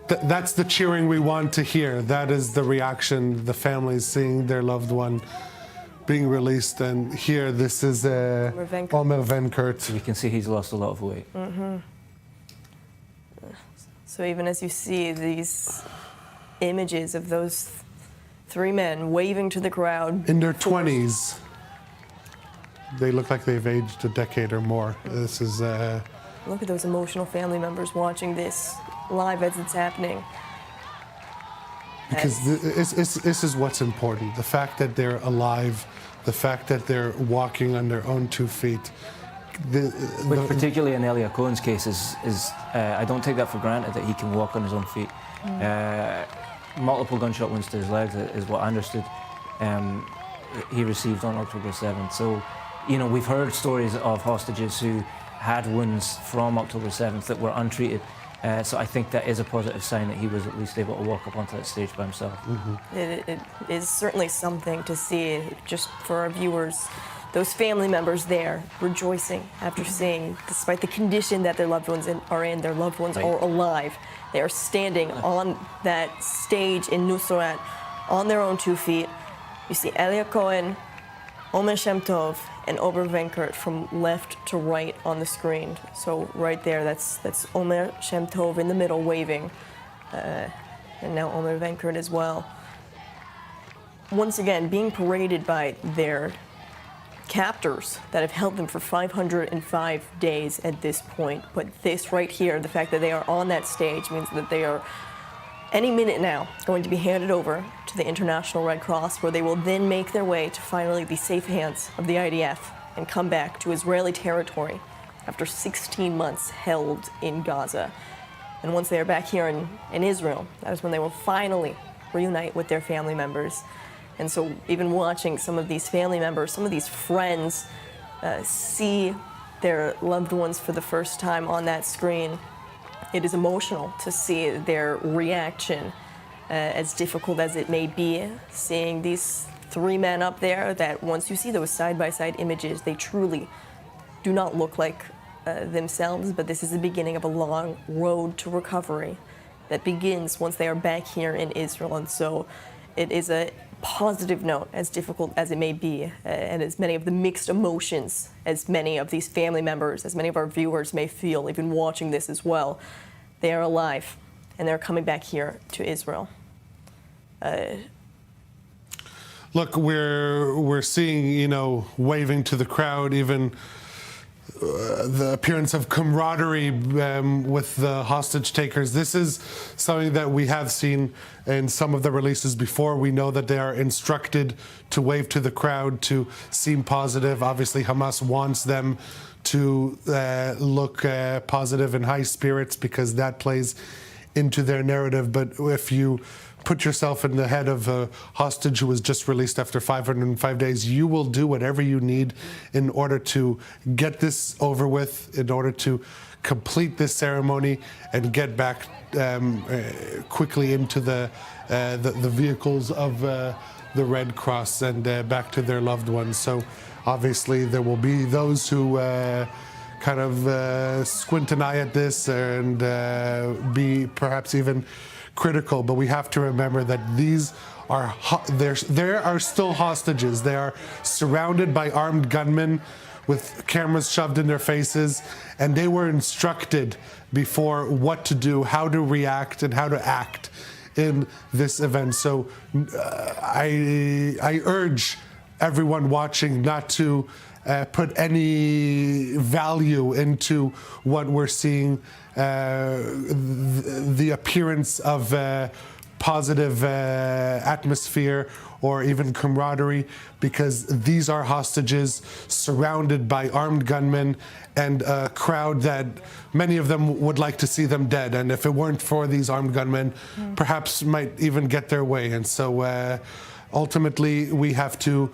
Speaker 2: That's the cheering we want to hear. That is the reaction, the families seeing their loved one being released. And here, this is Omer Wenkert.
Speaker 11: You can see he's lost a lot of weight.
Speaker 7: So even as you see these images of those 3 men waving to the crowd.
Speaker 2: In their 20s. They look like they've aged a decade or more. This is...
Speaker 7: Look at those emotional family members watching this live as it's happening.
Speaker 2: Because this is what's important. The fact that they're alive, the fact that they're walking on their own 2 feet.
Speaker 11: Particularly in Elia Cohen's case, I don't take that for granted that he can walk on his own feet. Multiple gunshot wounds to his legs is what I understood he received on October 7th. So, we've heard stories of hostages who had wounds from October 7th that were untreated. So I think that is a positive sign that he was at least able to walk up onto that stage by himself.
Speaker 7: It is certainly something to see, just for our viewers, those family members there rejoicing after seeing, despite the condition that their loved ones are in, their loved ones are alive. They are standing on that stage in Nusrat on their own 2 feet. You see Elia Cohen, Omer Shem Tov, and Omer Wenkert from left to right on the screen. So right there, that's Omer Shem Tov in the middle waving, and now Omer Wenkert as well. Once again, being paraded by their captors that have held them for 505 days at this point. But this right here, the fact that they are on that stage, means that they are any minute now going to be handed over to the International Red Cross, where they will then make their way to finally the safe hands of the IDF and come back to Israeli territory after 16 months held in Gaza. And once they are back here in Israel, that is when they will finally reunite with their family members. And so even watching some of these family members, some of these friends see their loved ones for the first time on that screen, it is emotional to see their reaction, as difficult as it may be, seeing these three men up there that once you see those side-by-side images, they truly do not look like themselves, but this is the beginning of a long road to recovery that begins once they are back here in Israel. And so it is a positive note, as difficult as it may be, and as many of the mixed emotions as many of these family members, as many of our viewers may feel, even watching this as well. They are alive, and they're coming back here to Israel.
Speaker 2: Look, we're seeing, waving to the crowd, even the appearance of camaraderie with the hostage takers. This is something that we have seen in some of the releases before. We know that they are instructed to wave to the crowd, to seem positive. Obviously, Hamas wants them to look positive and high spirits because that plays into their narrative. But if you put yourself in the head of a hostage who was just released after 505 days, you will do whatever you need in order to get this over with, in order to complete this ceremony and get back quickly into the vehicles of the Red Cross and back to their loved ones. So obviously there will be those who kind of squint an eye at this and be perhaps even critical, but we have to remember that these are there are still hostages. They are surrounded by armed gunmen with cameras shoved in their faces, and they were instructed before what to do, how to react, and how to act in this event. So I urge everyone watching not to put any value into what we're seeing, the appearance of positive atmosphere or even camaraderie, because these are hostages surrounded by armed gunmen and a crowd that many of them would like to see them dead. And if it weren't for these armed gunmen, perhaps might even get their way. And so ultimately we have to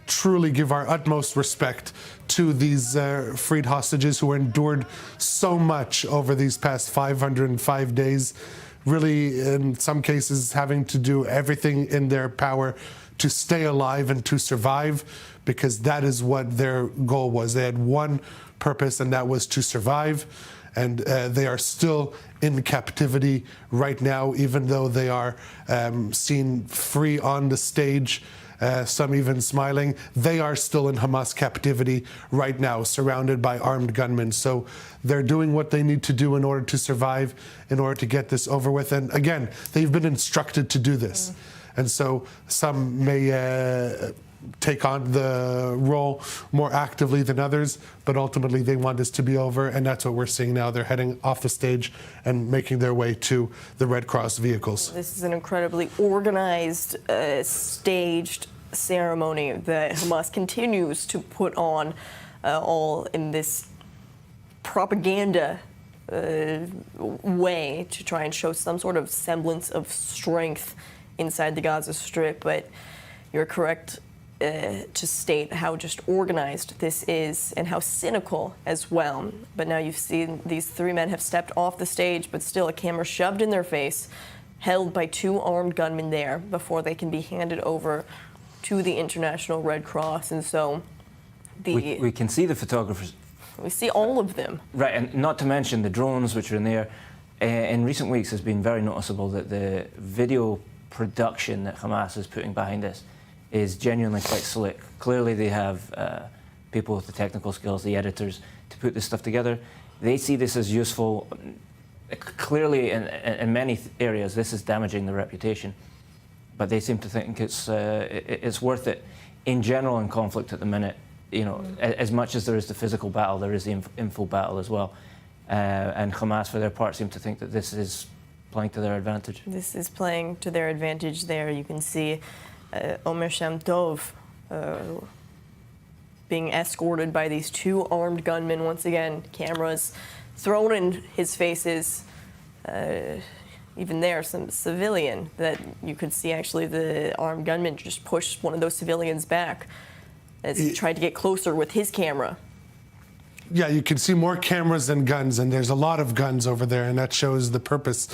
Speaker 2: truly give our utmost respect to these freed hostages who endured so much over these past 505 days, really in some cases having to do everything in their power to stay alive and to survive, because that is what their goal was. They had one purpose, and that was to survive. And they are still in captivity right now, even though they are seen free on the stage, some even smiling. They are still in Hamas captivity right now, surrounded by armed gunmen. So they're doing what they need to do in order to survive, in order to get this over with. And again, they've been instructed to do this. And so some may take on the role more actively than others, but ultimately they want this to be over, and that's what we're seeing now. They're heading off the stage and making their way to the Red Cross vehicles.
Speaker 7: This is an incredibly organized, staged ceremony that Hamas continues to put on, all in this propaganda way to try and show some sort of semblance of strength inside the Gaza Strip. But you're correct to state how just organized this is and how cynical as well. But now you've seen these three men have stepped off the stage, but still a camera shoved in their face, held by two armed gunmen there before they can be handed over to the International Red Cross. And so
Speaker 11: we can see the photographers.
Speaker 7: We see all of them.
Speaker 11: Right, and not to mention the drones which are in there. In recent weeks, it's been very noticeable that the video production that Hamas is putting behind this is genuinely quite slick. Clearly they have people with the technical skills, the editors, to put this stuff together. They see this as useful. Clearly in many areas this is damaging their reputation, but they seem to think it's worth it. In general, in conflict at the minute, as much as there is the physical battle, there is the info battle as well. And Hamas, for their part, seem to think that this is playing to their advantage.
Speaker 7: This is playing to their advantage there. You can see Omer Shem Tov being escorted by these two armed gunmen. Once again, cameras thrown in his faces. Even there, some civilian that you could see actually the armed gunman just push one of those civilians back as he tried to get closer with his camera.
Speaker 2: Yeah, you can see more cameras than guns, and there's a lot of guns over there, and that shows the purpose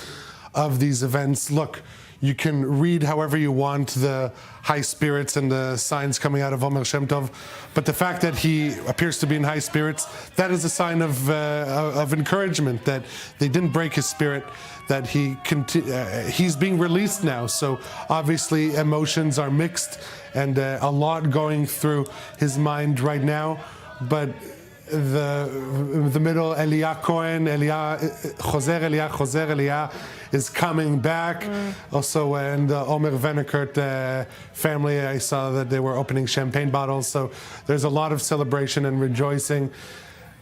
Speaker 2: of these events. Look, You can read however you want the high spirits and the signs coming out of Omer Shem Tov, but the fact that he appears to be in high spirits, that is a sign of encouragement, that they didn't break his spirit, that he's being released now. So obviously emotions are mixed and a lot going through his mind right now, but the middle, Eliah Cohen, Choser Eliah is coming back. Also, in the Omer Venekert family, I saw that they were opening champagne bottles. So there's a lot of celebration and rejoicing.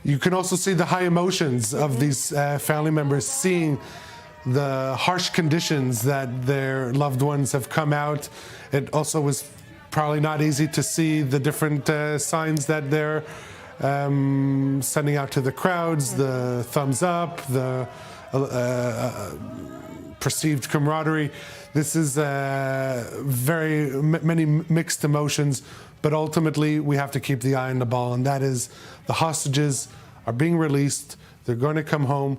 Speaker 2: You can also see the high emotions of these family members, seeing the harsh conditions that their loved ones have come out. It also was probably not easy to see the different signs that they're sending out to the crowds, the thumbs up, the perceived camaraderie. This is many mixed emotions, but ultimately we have to keep the eye on the ball, and that is the hostages are being released. They're going to come home,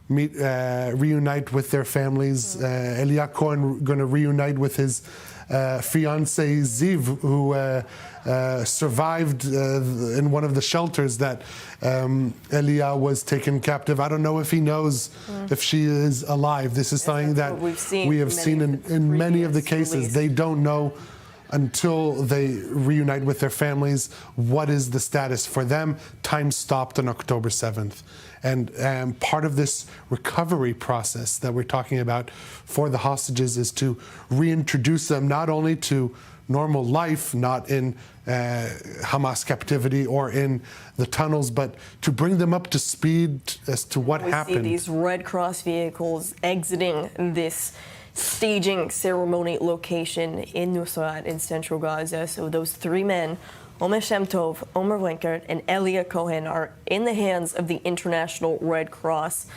Speaker 2: reunite with their families. Eliah Cohen going to reunite with his fiancée Ziv, who survived in one of the shelters that Eliah was taken captive. I don't know if he knows if she is alive. This is something that we have seen in many of the cases. They don't know until they reunite with their families what is the status for them. Time stopped on October 7th. And part of this recovery process that we're talking about for the hostages is to reintroduce them not only to normal life, not in Hamas captivity or in the tunnels, but to bring them up to speed as to what happened.
Speaker 7: We see these Red Cross vehicles exiting this staging ceremony location in Nusrat in central Gaza. So those three men, Omer Shem Tov, Omer Venekert, and Eliah Cohen, are in the hands of the International Red Cross.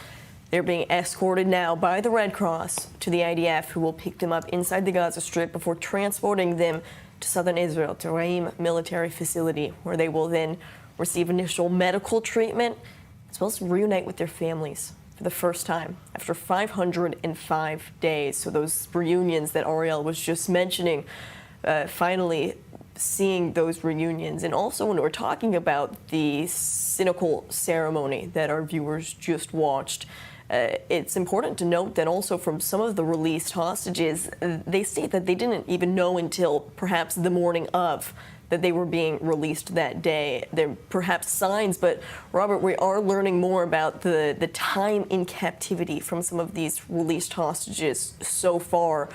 Speaker 7: They're being escorted now by the Red Cross to the IDF, who will pick them up inside the Gaza Strip before transporting them to southern Israel, to Raim military facility, where they will then receive initial medical treatment, as well as reunite with their families for the first time after 505 days. So those reunions that Ariel was just mentioning, finally seeing those reunions. And also when we're talking about the cynical ceremony that our viewers just watched, it's important to note that also from some of the released hostages, they state that they didn't even know until perhaps the morning of that they were being released that day. There are perhaps signs, but Robert, we are learning more about the time in captivity from some of these released hostages so far.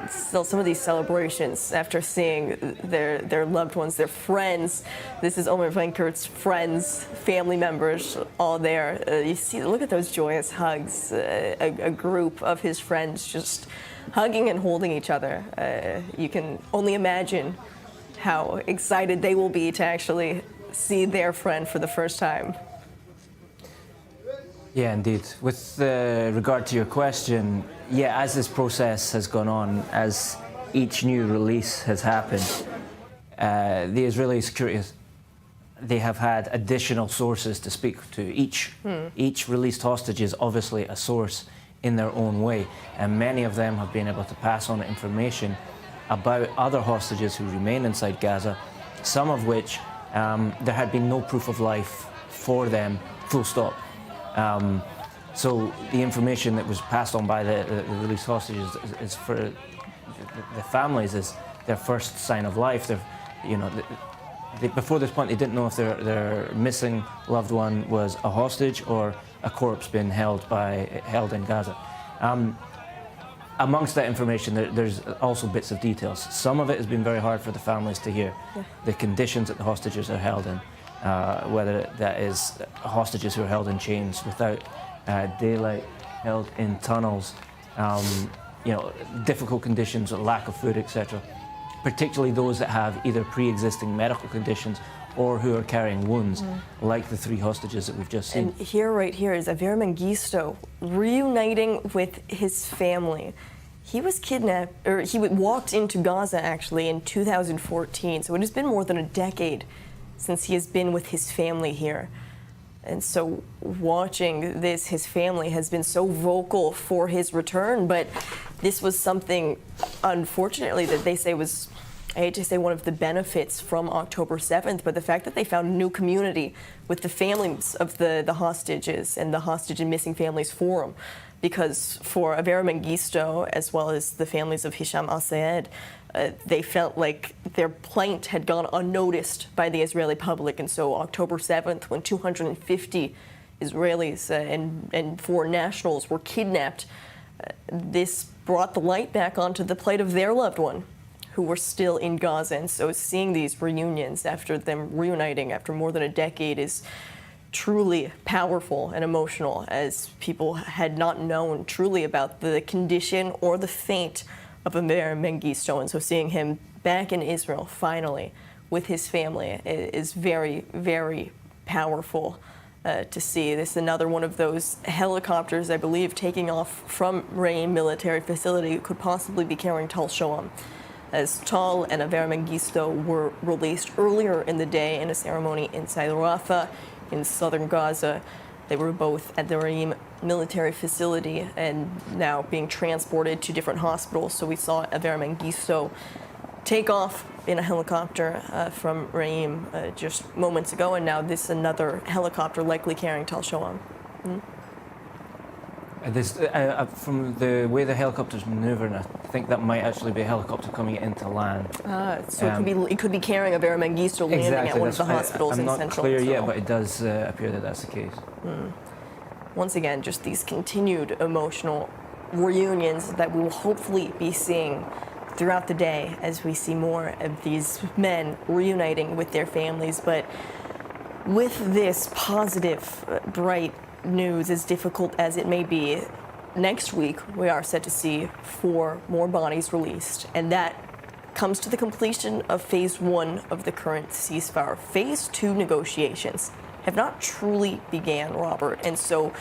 Speaker 7: Still, some of these celebrations after seeing their loved ones, their friends. This is Omer Venekert's friends, family members, all there. You see, look at those joyous hugs. A group of his friends just hugging and holding each other. You can only imagine how excited they will be to actually see their friend for the first time.
Speaker 11: Yeah, indeed. With regard to your question, yeah, as this process has gone on, as each new release has happened, the Israeli security, they have had additional sources to speak to. Each released hostage is obviously a source in their own way, and many of them have been able to pass on information about other hostages who remain inside Gaza, some of which there had been no proof of life for them, full stop. So the information that was passed on by the released hostages is for the families is their first sign of life. Before this point, they didn't know if their missing loved one was a hostage or a corpse being held in Gaza. Amongst that information, there's also bits of details. Some of it has been very hard for the families to hear. The conditions that the hostages are held in, whether that is hostages who are held in chains without daylight, held in tunnels, difficult conditions, lack of food, etc. Particularly those that have either pre-existing medical conditions or who are carrying wounds, like the three hostages that we've just seen.
Speaker 7: And right here is Aver Mengistu reuniting with his family. He was kidnapped, or he walked into Gaza actually in 2014, so it has been more than a decade since he has been with his family here. And so watching this, his family has been so vocal for his return, but this was something, unfortunately, that they say was, I hate to say, one of the benefits from October 7th, but the fact that they found a new community with the families of the hostages and the Hostage and Missing Families Forum. Because for Avera Mengistu, as well as the families of Hisham al-Sayed, they felt like their plight had gone unnoticed by the Israeli public. And so October 7th, when 250 Israelis and foreign nationals were kidnapped, this brought the light back onto the plight of their loved one, who were still in Gaza. And so seeing these reunions after them reuniting after more than a decade is truly powerful and emotional, as people had not known truly about the condition or the fate of Avera Mengistu. And so seeing him back in Israel finally with his family is very, very powerful to see. This is another one of those helicopters, I believe, taking off from Re'im military facility, could possibly be carrying Tal Shoam, as Tal and Avera Mengistu were released earlier in the day in a ceremony inside Rafah in southern Gaza. They were both at the Re'im military facility and now being transported to different hospitals. So we saw Avera Mengistu take off in a helicopter from Re'im just moments ago, and now this another helicopter likely carrying Tal Shoam.
Speaker 11: From the way the helicopter's maneuvering, I think that might actually be a helicopter coming into land.
Speaker 7: So it could be carrying Avera Mengistu landing
Speaker 11: exactly,
Speaker 7: at one of the hospitals in central
Speaker 11: I'm not clear
Speaker 7: Israel.
Speaker 11: yet, but it does appear that that's the case.
Speaker 7: Once again, just these continued emotional reunions that we will hopefully be seeing throughout the day as we see more of these men reuniting with their families. But with this positive, bright news, as difficult as it may be, next week we are set to see 4 more bodies released, and that comes to the completion of phase 1 of the current ceasefire. Phase 2 negotiations have not truly began, Robert, and so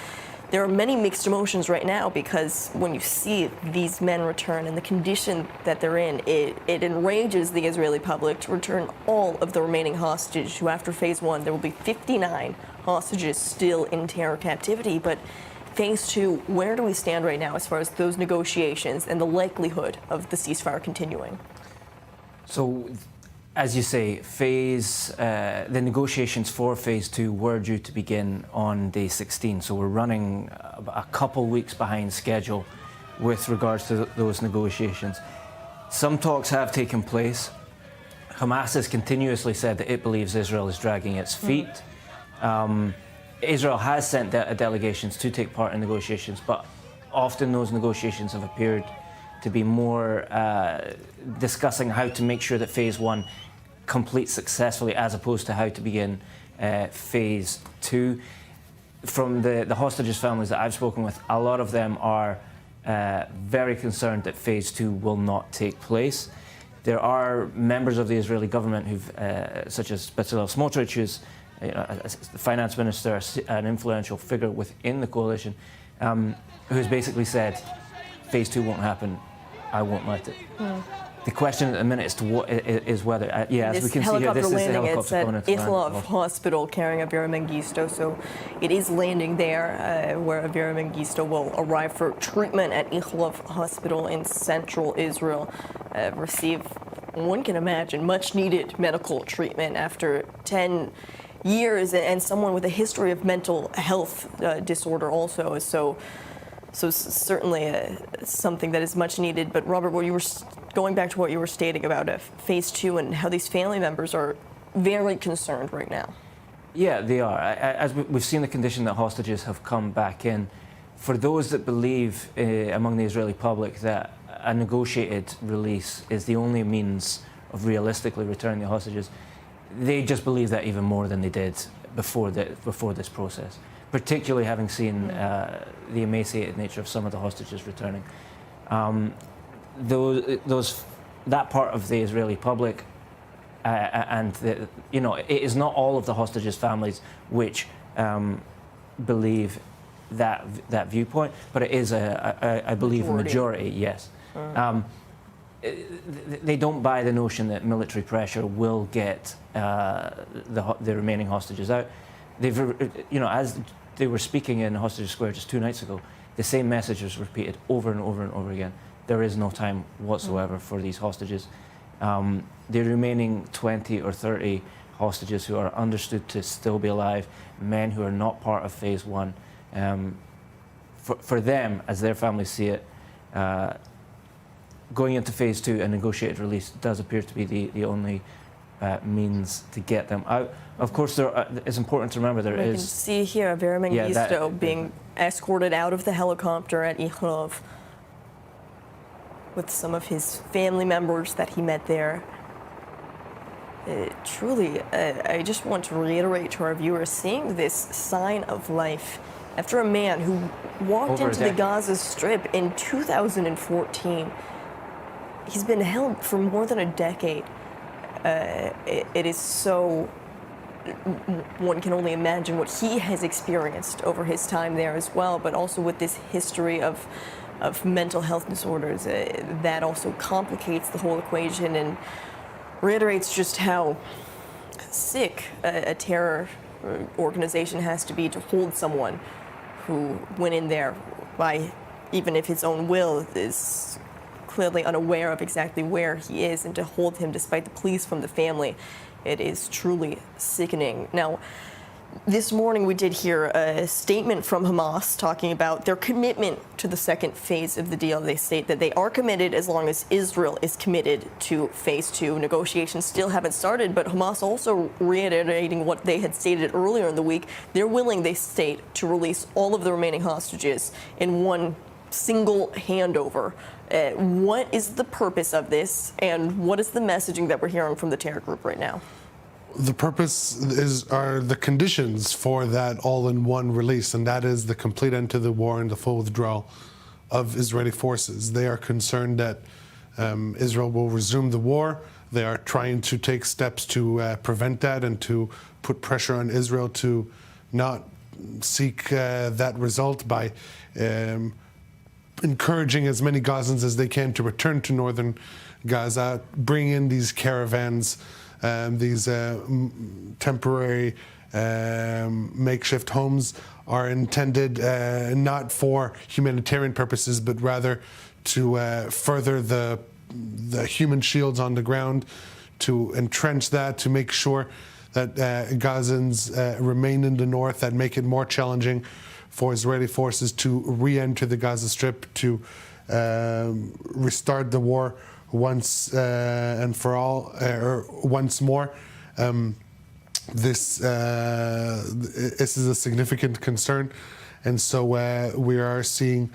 Speaker 7: there are many mixed emotions right now, because when you see these men return and the condition that they're in, it enrages the Israeli public to return all of the remaining hostages, who after phase 1 there will be 59 hostages still in terror captivity. But phase 2, where do we stand right now as far as those negotiations and the likelihood of the ceasefire continuing?
Speaker 11: So, as you say, the negotiations for phase 2 were due to begin on day 16. So we're running a couple weeks behind schedule with regards to those negotiations. Some talks have taken place. Hamas has continuously said that it believes Israel is dragging its feet. Israel has sent delegations to take part in negotiations, but often those negotiations have appeared to be more discussing how to make sure that phase 1 completes successfully, as opposed to how to begin phase 2. From the hostages' families that I've spoken with, a lot of them are very concerned that phase 2 will not take place. There are members of the Israeli government such as Bezalel Smotrich, who's the finance minister, an influential figure within the coalition, who has basically said, phase 2 won't happen, I won't let it. The question at the minute is whether, as we can see here, this is the helicopter going into
Speaker 7: Ichlov Hospital carrying Avera Mengistu. So it is landing there where Avera Mengistu will arrive for treatment at Ichlov Hospital in central Israel, receive, one can imagine, much needed medical treatment after 10 years, and someone with a history of mental health disorder also. So certainly something that is much needed. But Robert, going back to what you were stating about phase 2 and how these family members are very concerned right now.
Speaker 11: Yeah, they are. As we've seen the condition that hostages have come back in. For those that believe among the Israeli public that a negotiated release is the only means of realistically returning the hostages, they just believe that even more than they did before this process, particularly having seen the emaciated nature of some of the hostages returning. That part of the Israeli public, it is not all of the hostages' families which believe that viewpoint, but it is, I believe, a majority. Yes. They don't buy the notion that military pressure will get the remaining hostages out. As they were speaking in Hostage Square just 2 nights ago, the same message was repeated over and over and over again. there is no time whatsoever for these hostages. The remaining 20 or 30 hostages who are understood to still be alive, men who are not part of phase one, for them, as their families see it, going into phase two, a negotiated release does appear to be the only means to get them out. Of course, it's important to remember
Speaker 7: we can see here Vera Mengistu being escorted out of the helicopter at Ikhrov with some of his family members that he met there. Truly, I just want to reiterate to our viewers, seeing this sign of life after a man who walked into the Gaza Strip in 2014. He's been held for more than a decade. It is so, one can only imagine what he has experienced over his time there as well, but also with this history of mental health disorders, that also complicates the whole equation and reiterates just how sick a terror organization has to be to hold someone who went in there by, even if his own will, is clearly unaware of exactly where he is, and to hold him despite the pleas from the family. It is truly sickening. Now, this morning we did hear a statement from Hamas talking about their commitment to the second phase of the deal. They state that they are committed as long as Israel is committed to phase two. Negotiations still haven't started, but Hamas also reiterating what they had stated earlier in the week. They're willing, they state, to release all of the remaining hostages in one single handover. What is the purpose of this, and what is the messaging that we're hearing from the terror group right now?
Speaker 2: The purpose are the conditions for that all-in-one release, and that is the complete end to the war and the full withdrawal of Israeli forces. They are concerned that Israel will resume the war. They are trying to take steps to prevent that and to put pressure on Israel to not seek that result by encouraging as many Gazans as they can to return to northern Gaza, bring in these caravans, these temporary makeshift homes are intended not for humanitarian purposes, but rather to further the human shields on the ground, to entrench that, to make sure that Gazans remain in the north, that make it more challenging for Israeli forces to re-enter the Gaza Strip, to restart the war once and for all, or once more. This is a significant concern, and so we are seeing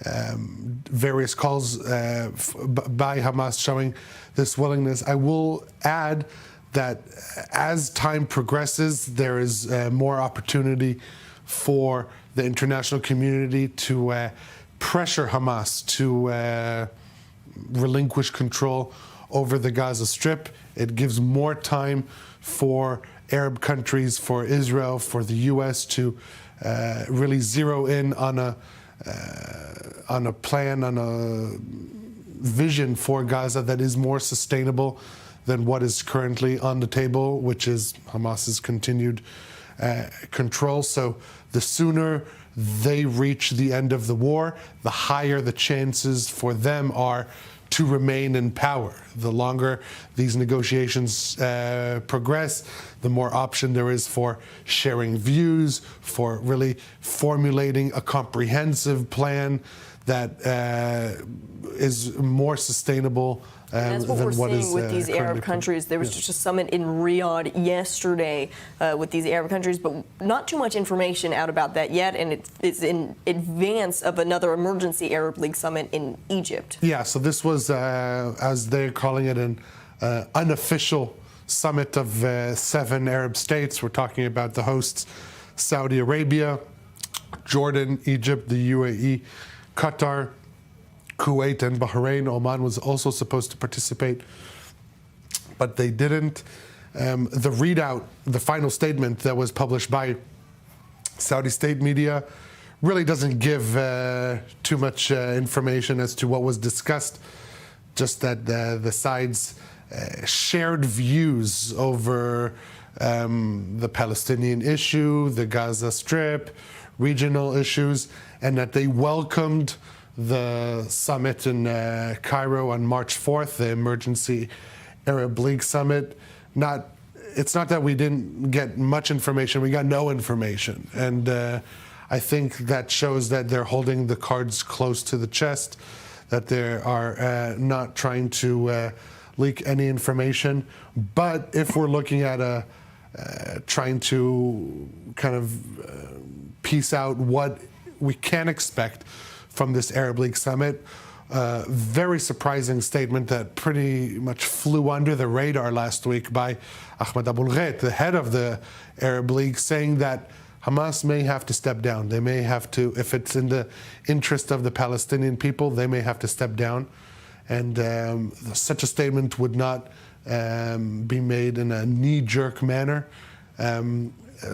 Speaker 2: various calls by Hamas showing this willingness. I will add that as time progresses, there is more opportunity for the international community to pressure Hamas to relinquish control over the Gaza Strip. It gives more time for Arab countries, for Israel, for the U.S. to really zero in on a plan, on a vision for Gaza that is more sustainable than what is currently on the table, which is Hamas's continued control. So the sooner they reach the end of the war, the higher the chances for them are to remain in power. The longer these negotiations progress, the more option there is for sharing views, for really formulating a comprehensive plan that is more sustainable
Speaker 7: that's what we're seeing with these Arab countries. There was just a summit in Riyadh yesterday with these Arab countries, but not too much information out about that yet, and it's in advance of another emergency Arab League summit in Egypt.
Speaker 2: Yeah, so this was, as they're calling it, an unofficial summit of 7 Arab states. We're talking about the hosts: Saudi Arabia, Jordan, Egypt, the UAE, Qatar, Kuwait, and Bahrain. Oman was also supposed to participate, but they didn't. The readout, the final statement that was published by Saudi state media, really doesn't give too much information as to what was discussed, just that the sides shared views over the Palestinian issue, the Gaza Strip, regional issues, and that they welcomed the summit in Cairo on March 4th, the Emergency Arab League Summit. It's not that we didn't get much information, we got no information. And I think that shows that they're holding the cards close to the chest, that they are not trying to leak any information. But if we're looking at trying to kind of piece out what we can expect from this Arab League summit, very surprising statement that pretty much flew under the radar last week by Ahmed Abul-Ghait, the head of the Arab League, saying that Hamas may have to step down. They may have to, if it's in the interest of the Palestinian people, they may have to step down. And such a statement would not be made in a knee-jerk manner.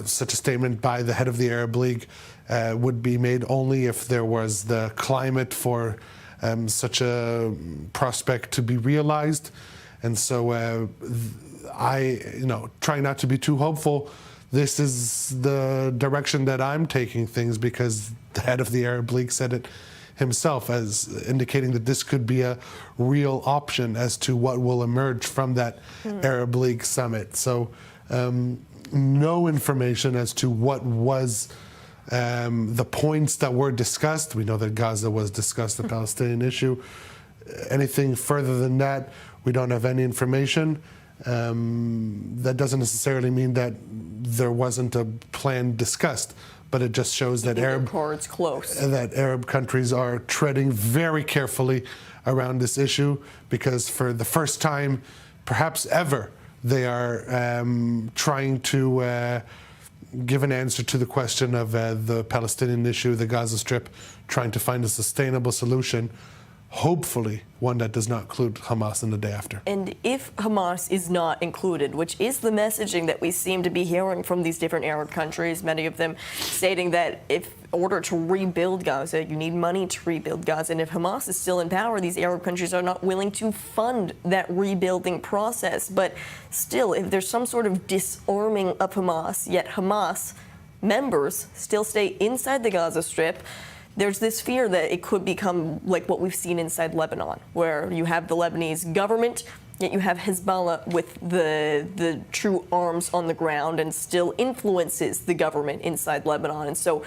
Speaker 2: Such a statement by the head of the Arab League would be made only if there was the climate for such a prospect to be realized. And so I, try not to be too hopeful. This is the direction that I'm taking things, because the head of the Arab League said it himself, as indicating that this could be a real option as to what will emerge from that Arab League summit. So no information as to what was the points that were discussed. We know that Gaza was discussed, the Palestinian issue. Anything further than that, we don't have any information. That doesn't necessarily mean that there wasn't a plan discussed, but it just shows that Arab countries are treading very carefully around this issue, because for the first time, perhaps ever, they are trying to give an answer to the question of the Palestinian issue, the Gaza Strip, trying to find a sustainable solution, hopefully one that does not include Hamas in the day after.
Speaker 7: And if Hamas is not included, which is the messaging that we seem to be hearing from these different Arab countries, many of them stating that in order to rebuild Gaza, you need money to rebuild Gaza. And if Hamas is still in power, these Arab countries are not willing to fund that rebuilding process. But still, if there's some sort of disarming of Hamas, yet Hamas members still stay inside the Gaza Strip, there's this fear that it could become like what we've seen inside Lebanon, where you have the Lebanese government, yet you have Hezbollah with the true arms on the ground and still influences the government inside Lebanon. And so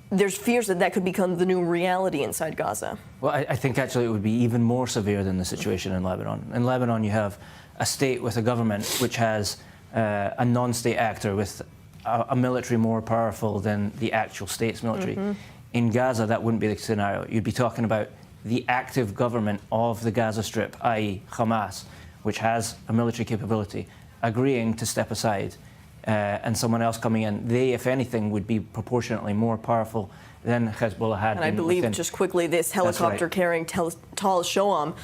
Speaker 7: there's fears that that could become the new reality inside Gaza.
Speaker 11: Well, I think actually it would be even more severe than the situation in Lebanon. In Lebanon, you have a state with a government which has a non-state actor with a military more powerful than the actual state's military. In Gaza, that wouldn't be the scenario. You'd be talking about the active government of the Gaza Strip, i.e. Hamas, which has a military capability, agreeing to step aside, and someone else coming in. They, if anything, would be proportionately more powerful than Hezbollah had been.
Speaker 7: And I believe, just quickly, this helicopter carrying Tal Shoam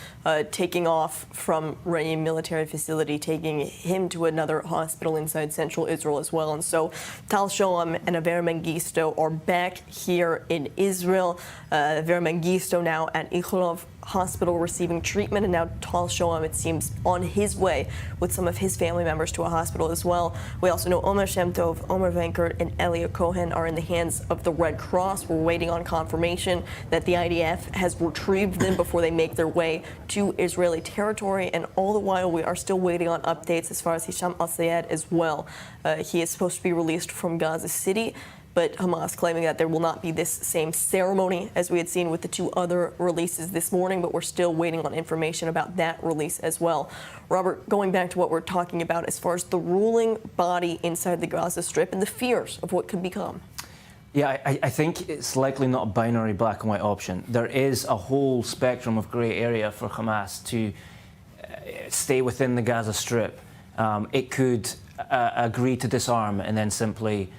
Speaker 7: taking off from Re'im military facility, taking him to another hospital inside central Israel as well. And so Tal Shoam and Aver Mengistu are back here in Israel. Aver Mengistu now at Ichlov Hospital receiving treatment, and now Tal Shoam, it seems, on his way with some of his family members to a hospital as well. We also know Omer Shem Tov, Omer Venkert, and Elia Cohen are in the hands of the Red Cross. We're waiting on confirmation that the IDF has retrieved them before they make their way to Israeli territory, and all the while we are still waiting on updates as far as Hisham al-Sayed as well. He is supposed to be released from Gaza City, but Hamas claiming that there will not be this same ceremony as we had seen with the two other releases this morning, but we're still waiting on information about that release as well. Robert, going back to what we're talking about as far as the ruling body inside the Gaza Strip and the fears of what could become.
Speaker 11: Yeah, I think it's likely not a binary black and white option. There is a whole spectrum of grey area for Hamas to stay within the Gaza Strip. It could agree to disarm and then simply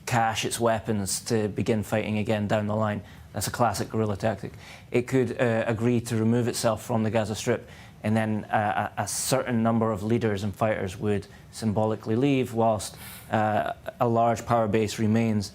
Speaker 11: cache its weapons to begin fighting again down the line. That's a classic guerrilla tactic. It could agree to remove itself from the Gaza Strip, and then a certain number of leaders and fighters would symbolically leave whilst a large power base remains.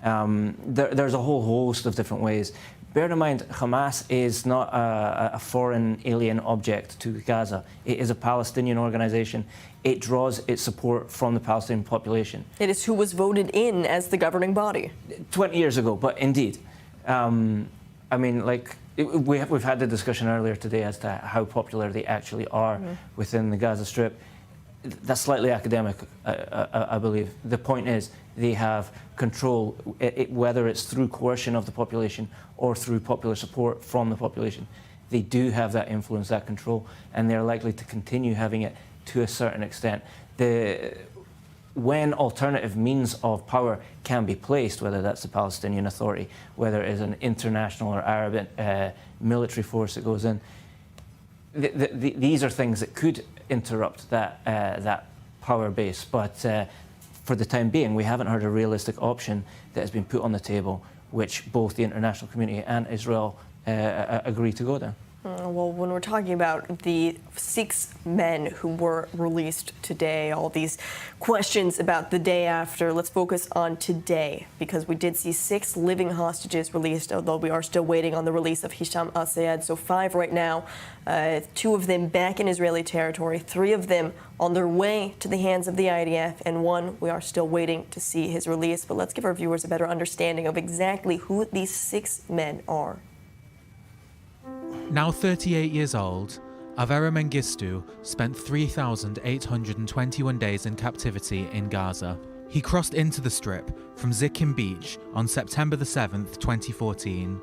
Speaker 11: There's a whole host of different ways. Bear in mind, Hamas is not a foreign alien object to Gaza. It is a Palestinian organization. It draws its support from the Palestinian population.
Speaker 7: It is who was voted in as the governing body.
Speaker 11: 20 years ago, but indeed. I mean, like, we've had the discussion earlier today as to how popular they actually are within the Gaza Strip. That's slightly academic, I believe. The point is they have control, whether it's through coercion of the population or through popular support from the population. They do have that influence, that control, and they're likely to continue having it to a certain extent. When alternative means of power can be placed, whether that's the Palestinian Authority, whether it is an international or Arab military force that goes in, these are things that could interrupt that power base. But for the time being, we haven't heard a realistic option that has been put on the table, which both the international community and Israel agree to go down.
Speaker 7: Well, when we're talking about the 6 men who were released today, all these questions about the day after, let's focus on today, because we did see 6 living hostages released, although we are still waiting on the release of Hisham al-Sayed. So 5 right now, 2 of them back in Israeli territory, 3 of them on their way to the hands of the IDF, and 1 we are still waiting to see his release. But let's give our viewers a better understanding of exactly who these 6 men are.
Speaker 4: Now 38 years old, Avera Mengistu spent 3,821 days in captivity in Gaza. He crossed into the Strip from Zikkim Beach on September the 7th, 2014.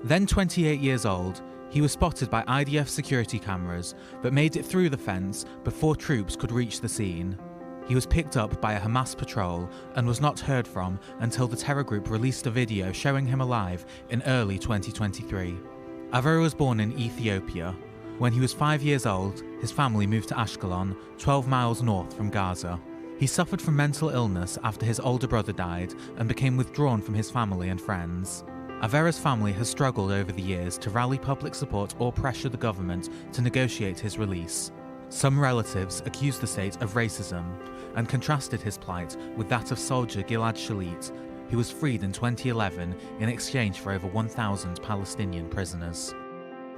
Speaker 4: Then 28 years old, he was spotted by IDF security cameras but made it through the fence before troops could reach the scene. He was picked up by a Hamas patrol and was not heard from until the terror group released a video showing him alive in early 2023. Avera was born in Ethiopia. When he was 5 years old, his family moved to Ashkelon, 12 miles north from Gaza. He suffered from mental illness after his older brother died and became withdrawn from his family and friends. Avera's family has struggled over the years to rally public support or pressure the government to negotiate his release. Some relatives accused the state of racism and contrasted his plight with that of soldier Gilad Shalit, who was freed in 2011 in exchange for over 1,000 Palestinian prisoners.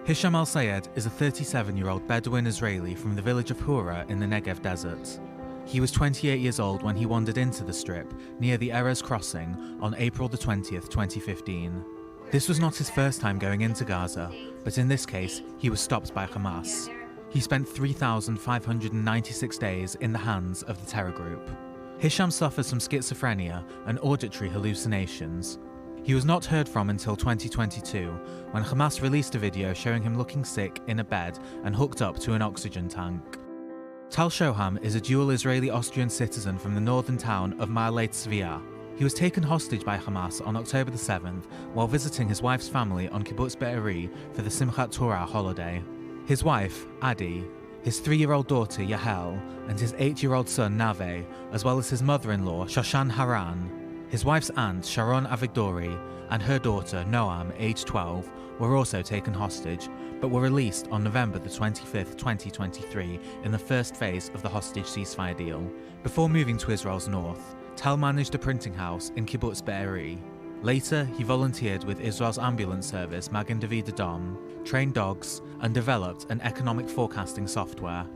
Speaker 4: Hisham al-Sayed is a 37-year-old Bedouin Israeli from the village of Hura in the Negev desert. He was 28 years old when he wandered into the Strip near the Erez crossing on April the 20th, 2015. This was not his first time going into Gaza, but in this case, he was stopped by Hamas. He spent 3,596 days in the hands of the terror group. Hisham suffers from schizophrenia and auditory hallucinations. He was not heard from until 2022, when Hamas released a video showing him looking sick in a bed and hooked up to an oxygen tank. Tal Shoham is a dual Israeli-Austrian citizen from the northern town of Ma'alet Tzviah. He was taken hostage by Hamas on October the 7th while visiting his wife's family on Kibbutz Be'eri for the Simchat Torah holiday. His wife, Adi, his 3-year-old daughter, Yahel, and his 8-year-old son, Nave, as well as his mother-in-law, Shoshan Haran, his wife's aunt, Sharon Avigdori, and her daughter, Noam, aged 12, were also taken hostage, but were released on November the 25th, 2023, in the first phase of the hostage ceasefire deal. Before moving to Israel's north, Tal managed a printing house in Kibbutz Be'eri. Later, he volunteered with Israel's ambulance service, Magen David Adom, trained dogs, and developed an economic forecasting software.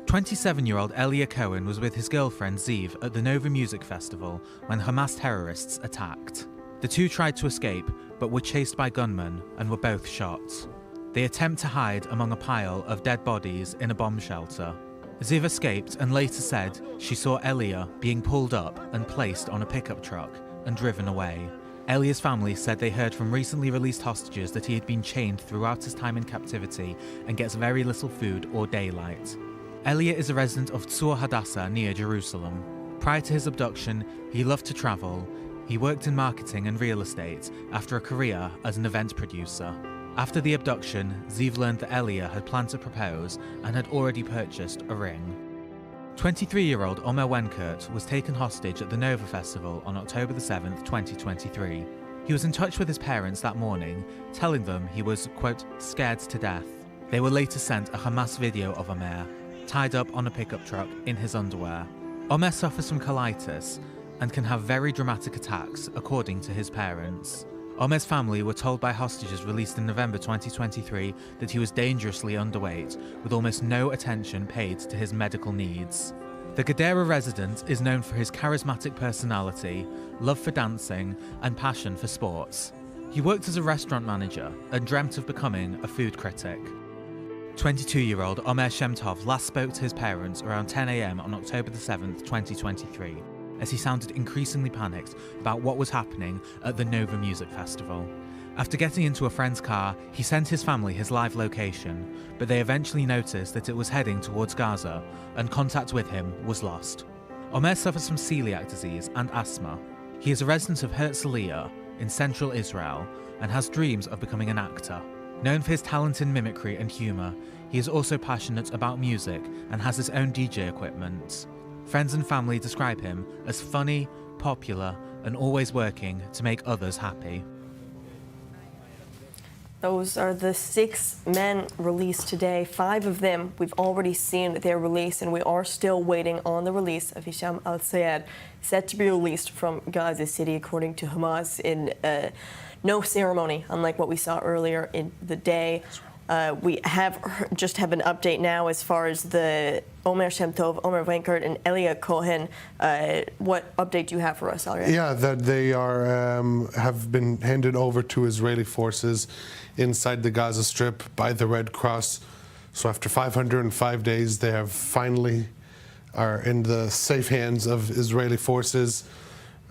Speaker 4: 27-year-old Elia Cohen was with his girlfriend Ziv at the Nova Music Festival when Hamas terrorists attacked. The two tried to escape, but were chased by gunmen and were both shot. They attempt to hide among a pile of dead bodies in a bomb shelter. Ziv escaped and later said she saw Elia being pulled up and placed on a pickup truck and driven away. Elia's family said they heard from recently released hostages that he had been chained throughout his time in captivity and gets very little food or daylight. Elia is a resident of Tzur Hadassah near Jerusalem. Prior to his abduction, he loved to travel. He worked in marketing and real estate after a career as an event producer. After the abduction, Ziv learned that Elia had planned to propose and had already purchased a ring. 23-year-old Omer Wenkert was taken hostage at the Nova Festival on October the 7th, 2023. He was in touch with his parents that morning, telling them he was, quote, scared to death. They were later sent a Hamas video of Omer, tied up on a pickup truck in his underwear. Omer suffers from colitis and can have very dramatic attacks, according to his parents. Omer's family were told by hostages released in November 2023 that he was dangerously underweight, with almost no attention paid to his medical needs. The Gadara resident is known for his charismatic personality, love for dancing, and passion for sports. He worked as a restaurant manager and dreamt of becoming a food critic. 22-year-old Omer Shemtov last spoke to his parents around 10 a.m. on October the 7th, 2023, as he sounded increasingly panicked about what was happening at the Nova Music Festival. After getting into a friend's car, he sent his family his live location, but they eventually noticed that it was heading towards Gaza, and contact with him was lost. Omer suffers from celiac disease and asthma. He is a resident of Herzliya in central Israel and has dreams of becoming an actor. Known for his talent in mimicry and humour, he is also passionate about music and has his own DJ equipment. Friends and family describe him as funny, popular, and always working to make others happy.
Speaker 7: Those are the 6 men released today. 5 of them we've already seen their release, and we are still waiting on the release of Hisham al-Sayed, set to be released from Gaza City, according to Hamas, in no ceremony, unlike what we saw earlier in the day. We have an update now as far as the Omer Shemtov, Omer Wenkert, and Elia Cohen. What update do you have for us, Ariel?
Speaker 2: Yeah, that they are have been handed over to Israeli forces inside the Gaza Strip by the Red Cross. So after 505 days, they have finally are in the safe hands of Israeli forces.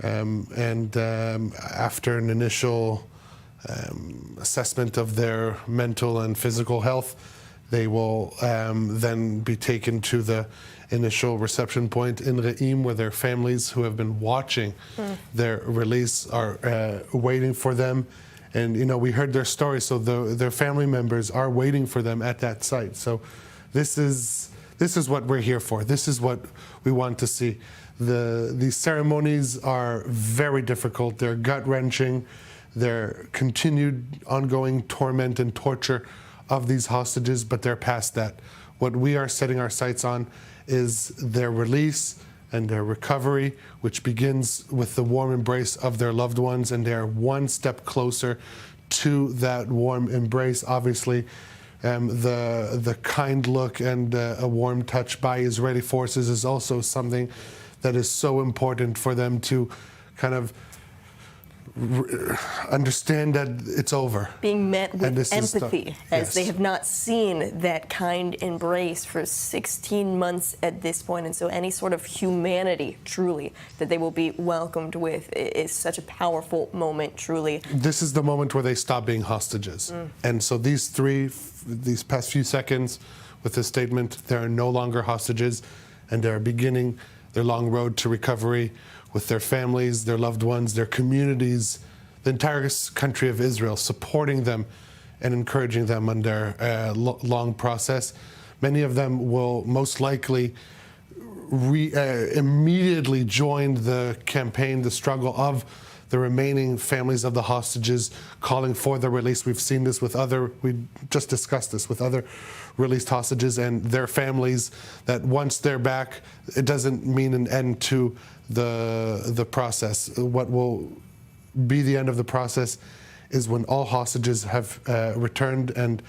Speaker 2: After an initial assessment of their mental and physical health, they will then be taken to the initial reception point in Re'im, where their families who have been watching their release are waiting for them. And, you know, we heard their story, so their family members are waiting for them at that site. So this is what we're here for. This is what we want to see. These ceremonies are very difficult. They're gut-wrenching. They're continued ongoing torment and torture of these hostages, but they're past that. What we are setting our sights on is their release and their recovery, which begins with the warm embrace of their loved ones, and they're one step closer to that warm embrace. Obviously, the kind look and a warm touch by Israeli forces is also something that is so important for them to kind of understand that it's over.
Speaker 7: Being met with empathy, as they have not seen that kind embrace for 16 months at this point. And so any sort of humanity, truly, that they will be welcomed with is such a powerful moment, truly.
Speaker 2: This is the moment where they stop being hostages. And so these past few seconds with this statement, they are no longer hostages, and they're beginning their long road to recovery with their families, their loved ones, their communities, the entire country of Israel, supporting them and encouraging them on their long process. Many of them will most likely immediately join the campaign, the struggle of the remaining families of the hostages, calling for their release. We've seen this with we just discussed this with other released hostages and their families, that once they're back, it doesn't mean an end to the process. What will be the end of the process is when all hostages have returned, and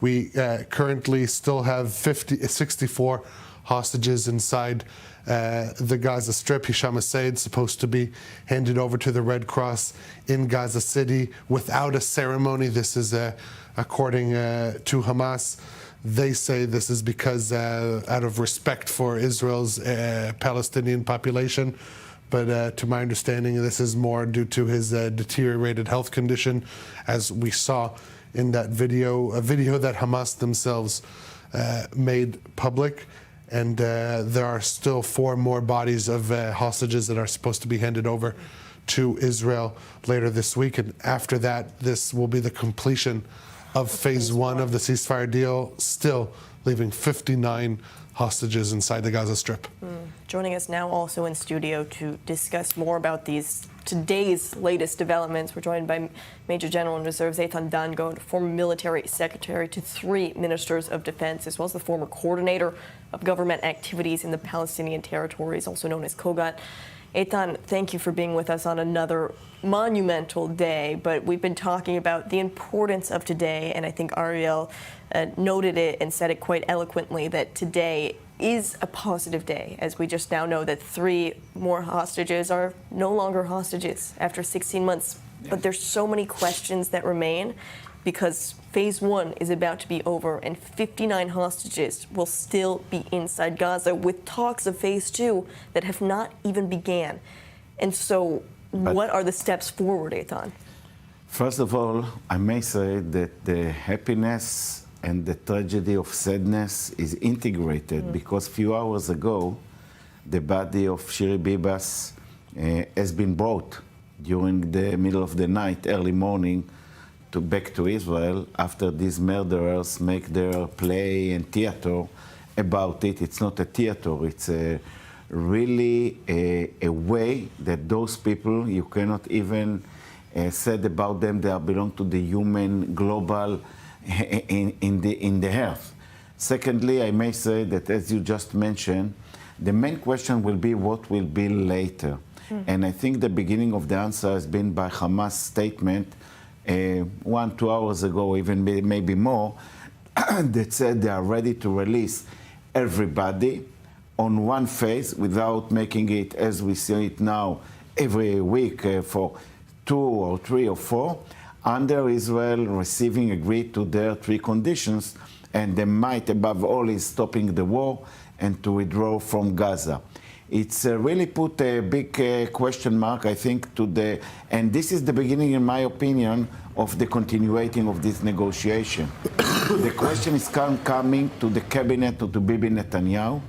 Speaker 2: we currently still have 64 hostages inside the Gaza Strip. Hisham al-Sayed supposed to be handed over to the Red Cross in Gaza City without a ceremony. This is according to Hamas. They say this is because out of respect for Israel's Palestinian population. But to my understanding, this is more due to his deteriorated health condition, as we saw in that video, a video that Hamas themselves made public. And there are still 4 more bodies of hostages that are supposed to be handed over to Israel later this week. And after that, this will be the completion of phase 1 of the ceasefire deal, still leaving 59 hostages inside the Gaza Strip.
Speaker 7: Joining us now also in studio to discuss more about today's latest developments, we're joined by Major General in Reserve Eitan Dango, former military secretary to 3 ministers of defense, as well as the former coordinator of government activities in the Palestinian territories, also known as Kogat. Eitan, thank you for being with us on another monumental day, but we've been talking about the importance of today, and I think Ariel noted it and said it quite eloquently, that today is a positive day, as we just now know that 3 more hostages are no longer hostages after 16 months but there's so many questions that remain because phase 1 is about to be over and 59 hostages will still be inside Gaza with talks of phase 2 that have not even began. And so what are the steps forward, Eitan?
Speaker 15: First of all, I may say that the happiness and the tragedy of sadness is integrated because a few hours ago, the body of Shiri Bibas has been brought during the middle of the night, early morning, back to Israel after these murderers make their play and theater about it. It's not a theater, it's really a way that those people, you cannot even said about them they belong to the human global in the earth. Secondly, I may say that as you just mentioned, the main question will be what will be later. And I think the beginning of the answer has been by Hamas statement 1-2 hours ago, even maybe more, that said they are ready to release everybody on one phase without making it, as we see it now, every week for 2 or 3 or 4, under Israel receiving agreed to their 3 conditions, and they might, above all, is stopping the war and to withdraw from Gaza. It's really put a big question mark, I think, and this is the beginning, in my opinion, of the continuing of this negotiation. The question is coming to the cabinet of Bibi Netanyahu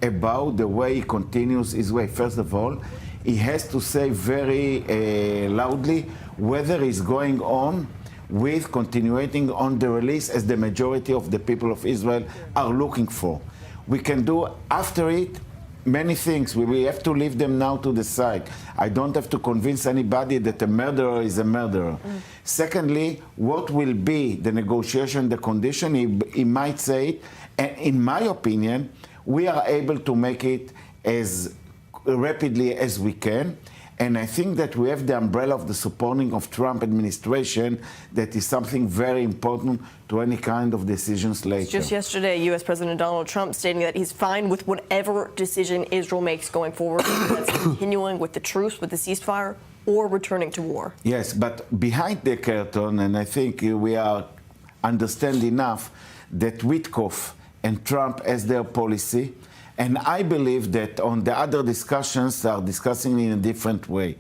Speaker 15: about the way he continues his way. First of all, he has to say very loudly whether he's going on with continuing on the release as the majority of the people of Israel are looking for. We can do after it many things. We have to leave them now to the side. I don't have to convince anybody that a murderer is a murderer. Secondly, what will be the negotiation, the condition? He might say it, and in my opinion, we are able to make it as rapidly as we can. And I think that we have the umbrella of the supporting of Trump administration that is something very important to any kind of decisions later.
Speaker 7: Just yesterday, U.S. President Donald Trump stating that he's fine with whatever decision Israel makes going forward, that's continuing with the truce, with the ceasefire, or returning to war.
Speaker 15: Yes, but behind the curtain, and I think we are understand enough that Witkoff and Trump as their policy, and I believe that on the other discussions are discussing in a different way.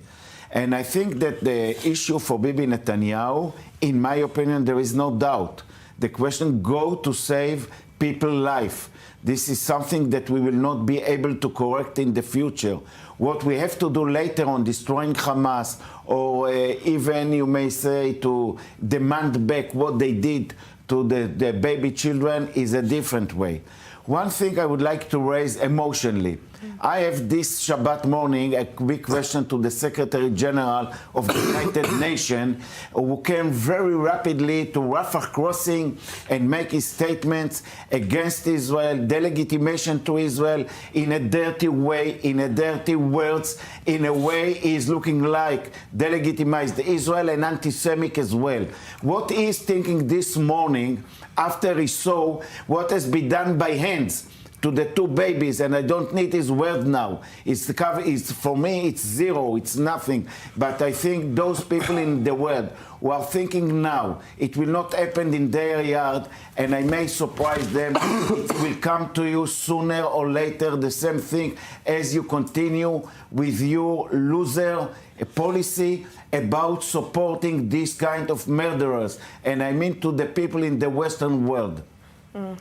Speaker 15: And I think that the issue for Bibi Netanyahu, in my opinion, there is no doubt. The question go to save people's life. This is something that we will not be able to correct in the future. What we have to do later on destroying Hamas, or even you may say to demand back what they did to the baby children, is a different way. One thing I would like to raise emotionally. I have this Shabbat morning a quick question to the Secretary General of the United Nations, who came very rapidly to Rafah crossing and make his statements against Israel, delegitimation to Israel in a dirty way, in a dirty words, in a way he is looking like delegitimized Israel and anti-Semitic as well. What he is thinking this morning after he saw what has been done by hands to the 2 babies, and I don't need his word now. For me, it's zero, it's nothing. But I think those people in the world who are thinking now, it will not happen in their yard, and I may surprise them. It will come to you sooner or later, the same thing as you continue with your loser policy about supporting this kind of murderers. And I mean to the people in the Western world.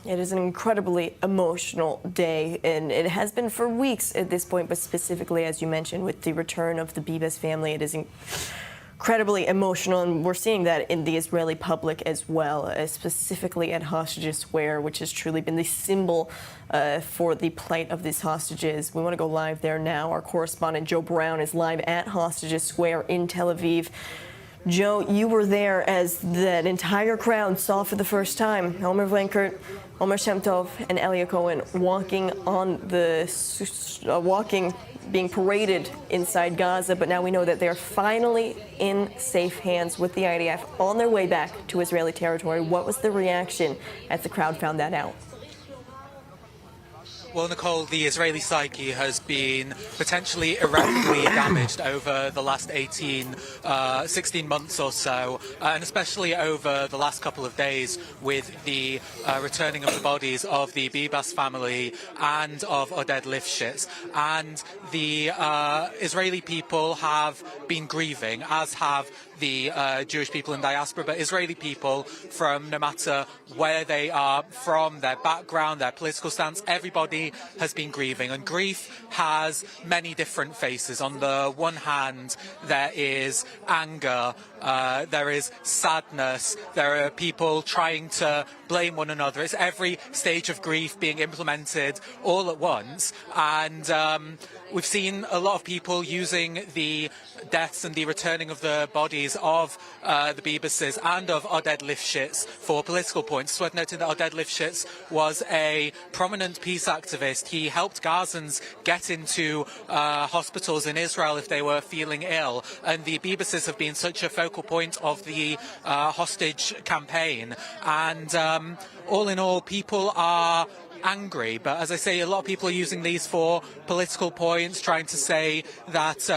Speaker 7: It is an incredibly emotional day, and it has been for weeks at this point, but specifically, as you mentioned, with the return of the Bibas family, it is incredibly emotional, and we're seeing that in the Israeli public as well, specifically at Hostages Square, which has truly been the symbol for the plight of these hostages. We want to go live there now. Our correspondent Joe Brown is live at Hostages Square in Tel Aviv. Joe, you were there as that entire crowd saw for the first time Omer Vlankert, Omer Shem Tov, and Elia Cohen walking being paraded inside Gaza. But now we know that they're finally in safe hands with the IDF on their way back to Israeli territory. What was the reaction as the crowd found that out?
Speaker 3: Well, Nicole, the Israeli psyche has been potentially irreparably damaged over the last 16 months or so, and especially over the last couple of days with the returning of the bodies of the Bibas family and of Oded Lifshitz. And the Israeli people have been grieving, as have the Jewish people in diaspora, but Israeli people, from no matter where they are from, their background, their political stance, everybody has been grieving. And grief has many different faces. On the one hand, there is anger, there is sadness, there are people trying to blame one another. It's every stage of grief being implemented all at once. And we've seen a lot of people using the deaths and the returning of the bodies of the Bibases and of Oded Lifshitz for political points. It's worth noting that Oded Lifshitz was a prominent peace activist. He helped Gazans get into hospitals in Israel if they were feeling ill, and the Bibases have been such a focal point of the hostage campaign. And all in all, people are angry, but as I say, a lot of people are using these for political points, trying to say that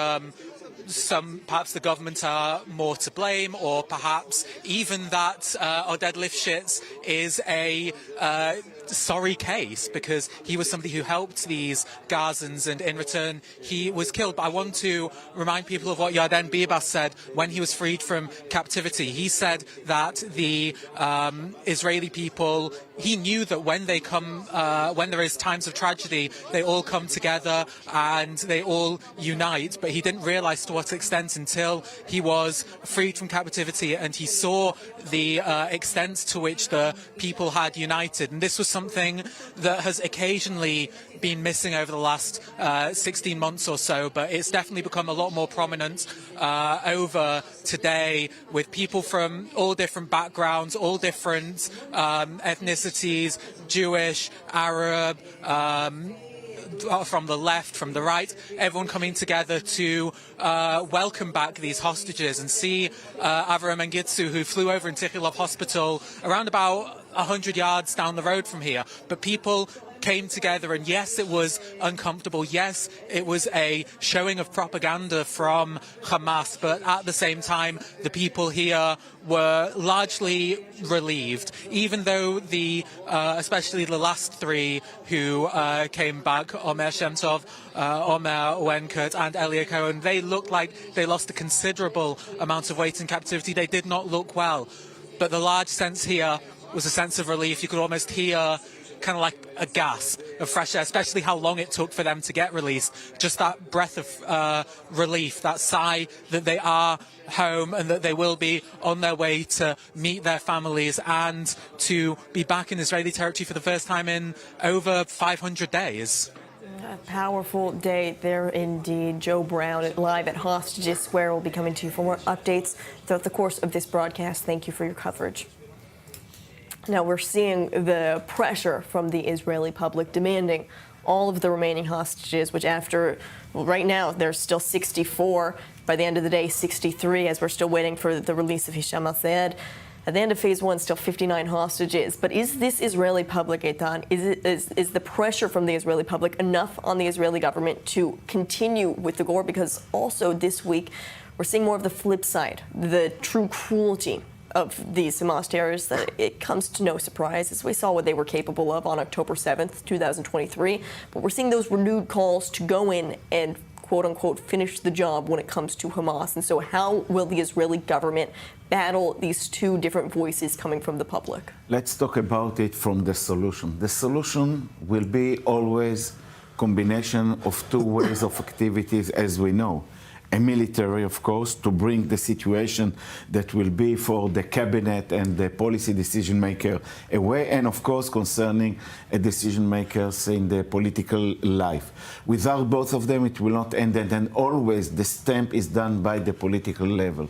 Speaker 3: perhaps the government are more to blame, or perhaps even that Oded Lifshitz is a sorry case because he was somebody who helped these Gazans and in return he was killed. But I want to remind people of what Yarden Bibas said when he was freed from captivity. He said that the Israeli people, he knew that when they come, when there is times of tragedy, they all come together and they all unite, but he didn't realize to what extent until he was freed from captivity and he saw the extent to which the people had united. And this was something that has occasionally been missing over the last 16 months or so, but it's definitely become a lot more prominent over today, with people from all different backgrounds, all different ethnicities, Jewish, Arab, from the left, from the right, everyone coming together to welcome back these hostages and see Avram and Gitsu, who flew over in Tichilov Hospital around about 100 yards down the road from here. But people came together, and yes, it was uncomfortable. Yes, it was a showing of propaganda from Hamas, but at the same time, the people here were largely relieved, even though especially the last three who came back, Omer Shemtov, Omer Wenkert and Elia Cohen, they looked like they lost a considerable amount of weight in captivity. They did not look well, but the large sense here was a sense of relief. You could almost hear kind of like a gasp of fresh air, especially how long it took for them to get released. Just that breath of relief, that sigh that they are home and that they will be on their way to meet their families and to be back in Israeli territory for the first time in over 500 days.
Speaker 7: A powerful day there indeed. Joe Brown live at Hostages Square will be coming to you for more updates throughout the course of this broadcast. Thank you for your coverage. Now we're seeing the pressure from the Israeli public demanding all of the remaining hostages, which right now there's still 64. By the end of the day, 63, as we're still waiting for the release of Hisham al-Sayed. At the end of phase one, still 59 hostages. But is this Israeli public, Eitan, is the pressure from the Israeli public enough on the Israeli government to continue with the gore? Because also this week, we're seeing more of the flip side, the true cruelty of these Hamas terrorists, that it comes to no surprise, as we saw what they were capable of on October 7th, 2023. But we're seeing those renewed calls to go in and quote-unquote finish the job when it comes to Hamas. And so how will the Israeli government battle these two different voices coming from the public?
Speaker 15: Let's talk about it from the solution. The solution will be always combination of two ways of activities, as we know. A military, of course, to bring the situation that will be for the cabinet and the policy decision maker away, and of course concerning decision makers in the political life. Without both of them, it will not end, and always the stamp is done by the political level.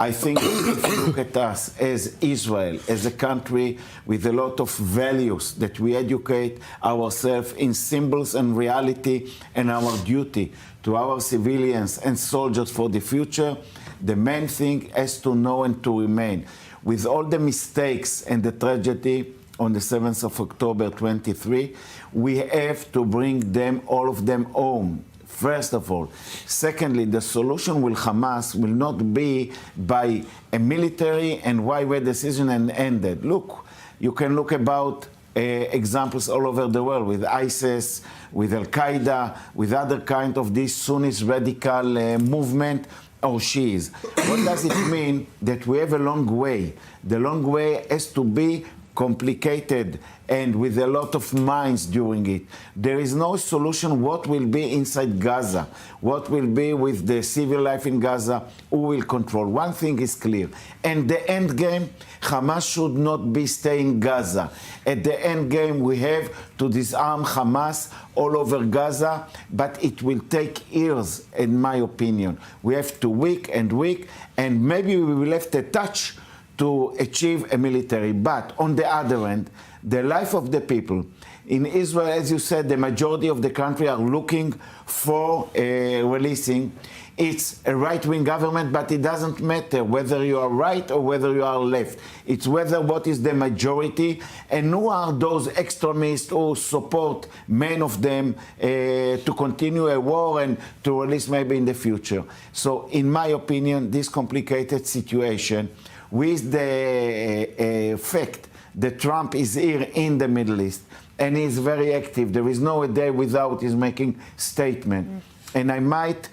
Speaker 15: I think if you look at us as Israel, as a country with a lot of values, that we educate ourselves in symbols and reality and our duty to our civilians and soldiers for the future, the main thing has to know and to remain. With all the mistakes and the tragedy, on the 7th of October 23. We have to bring them, all of them, home. First of all. Secondly, the solution with Hamas will not be by a military and one-way decision and ended. Look, you can look about examples all over the world with ISIS, with Al-Qaeda, with other kind of this Sunnis radical movement or Shias. What does it mean? That we have a long way. The long way has to be complicated and with a lot of minds during it. There is no solution what will be inside Gaza, what will be with the civil life in Gaza, who will control. One thing is clear. And the end game, Hamas should not be staying in Gaza. At the end game, we have to disarm Hamas all over Gaza, but it will take years, in my opinion. We have to weak, and maybe we will have to touch to achieve a military. But on the other end, the life of the people in Israel, as you said, the majority of the country are looking for releasing. It's a right-wing government, but it doesn't matter whether you are right or whether you are left. It's whether what is the majority and who are those extremists who support many of them to continue a war and to release maybe in the future. So in my opinion, this complicated situation with the fact that Trump is here in the Middle East and he's very active. There is no day without he's making statement. And I might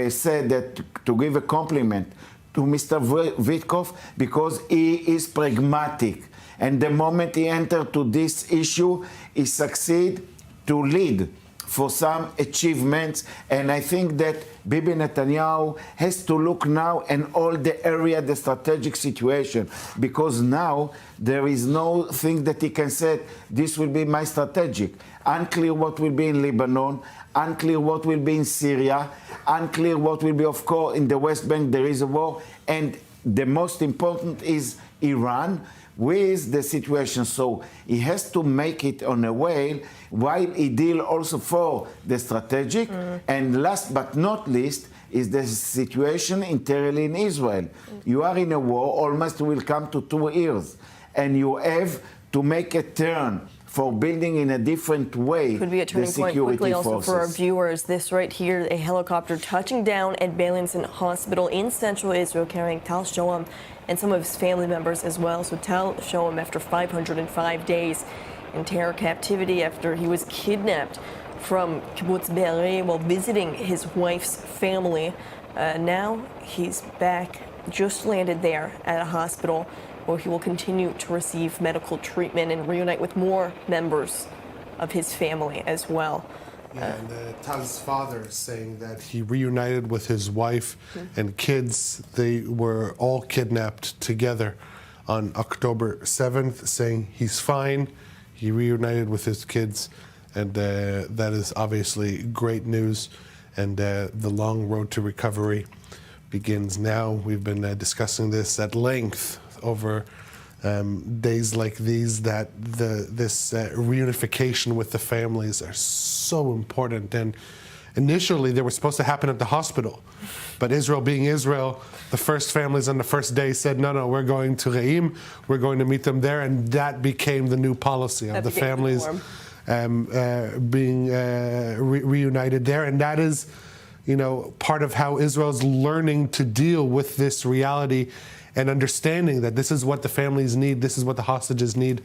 Speaker 15: say that to give a compliment to Mr. Witkoff because he is pragmatic. And the moment he entered to this issue, he succeed to lead for some achievements, and I think that Bibi Netanyahu has to look now in all the area, the strategic situation, because now there is no thing that he can say, this will be my strategic. Unclear what will be in Lebanon, unclear what will be in Syria, unclear what will be, of course, in the West Bank, there is a war, and the most important is Iran, with the situation. So he has to make it on a way while he deal also for the strategic. And last but not least is the situation internally in Israel. You are in a war, almost will come to 2 years, and you have to make a turn for building in a different way.
Speaker 7: Could be a turning point quickly also for our viewers. This right here, a helicopter touching down at Beilinson Hospital in central Israel carrying Tal Shoam and some of his family members as well. So Tal Shoam, after 505 days in terror captivity after he was kidnapped from Kibbutz Be'eri while visiting his wife's family. Now he's back, just landed there at a hospital where he will continue to receive medical treatment and reunite with more members of his family as well.
Speaker 2: Yeah, and Tal's father saying that he reunited with his wife and kids. They were all kidnapped together on October 7th, saying he's fine. He reunited with his kids, and that is obviously great news. And the long road to recovery begins now. We've been discussing this at length over days like these, that this reunification with the families are so important. And initially they were supposed to happen at the hospital, but Israel being Israel, the first families on the first day said, no, we're going to Re'im, we're going to meet them there, and that became the new policy of the families being reunited there. And that is, part of how Israel's learning to deal with this reality and understanding that this is what the families need, this is what the hostages need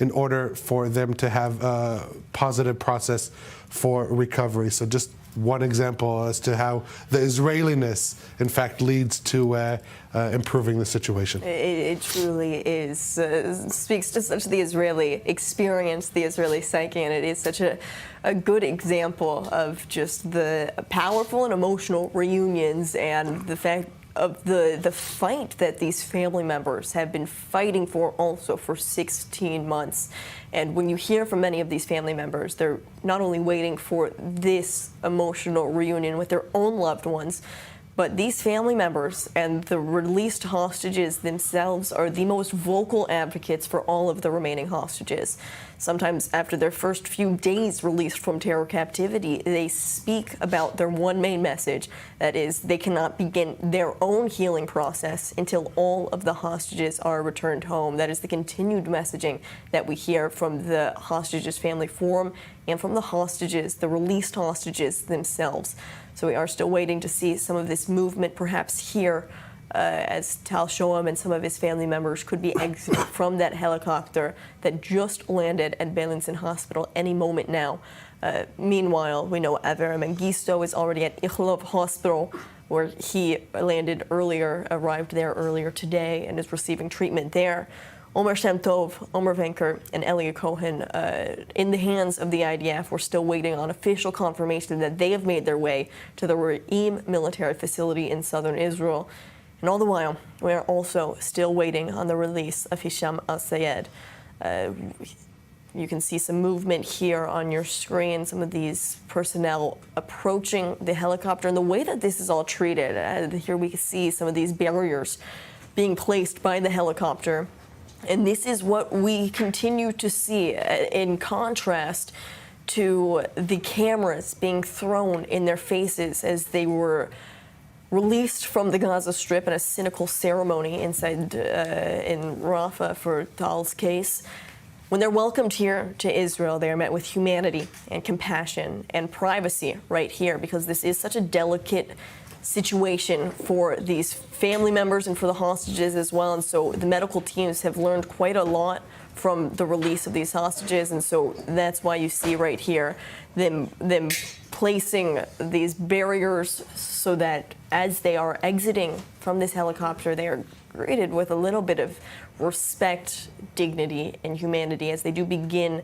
Speaker 2: in order for them to have a positive process for recovery. So just one example as to how the Israeliness, in fact, leads to improving the situation.
Speaker 7: It truly is. Speaks to such the Israeli experience, the Israeli psyche, and it is such a good example of just the powerful and emotional reunions and the fact of the fight that these family members have been fighting for also for 16 months. And when you hear from many of these family members, they're not only waiting for this emotional reunion with their own loved ones, but these family members and the released hostages themselves are the most vocal advocates for all of the remaining hostages, Sometimes after their first few days released from terror captivity, they speak about their one main message, that is, they cannot begin their own healing process until all of the hostages are returned home. That is the continued messaging that we hear from the Hostages Family Forum and from the hostages, the released hostages themselves. So we are still waiting to see some of this movement perhaps here as Tal Shoam and some of his family members could be exited from that helicopter that just landed at Beilinson Hospital any moment now. Meanwhile, we know Avera Mengistu is already at Ichilov Hospital, where he arrived there earlier today and is receiving treatment there. Omer Shem Tov, Omer Venker, and Elia Cohen in the hands of the IDF. We're still waiting on official confirmation that they have made their way to the Re'im military facility in southern Israel. And all the while, we are also still waiting on the release of Hisham al-Sayed. You can see some movement here on your screen, some of these personnel approaching the helicopter, and the way that this is all treated. Here we can see some of these barriers being placed by the helicopter. And this is what we continue to see in contrast to the cameras being thrown in their faces as they were released from the Gaza Strip in a cynical ceremony inside in Rafah for Tal's case. When they're welcomed here to Israel, they are met with humanity and compassion and privacy right here, because this is such a delicate situation for these family members and for the hostages as well. And so the medical teams have learned quite a lot from the release of these hostages, and so that's why you see right here them placing these barriers so that as they are exiting from this helicopter, they are greeted with a little bit of respect, dignity, and humanity as they do begin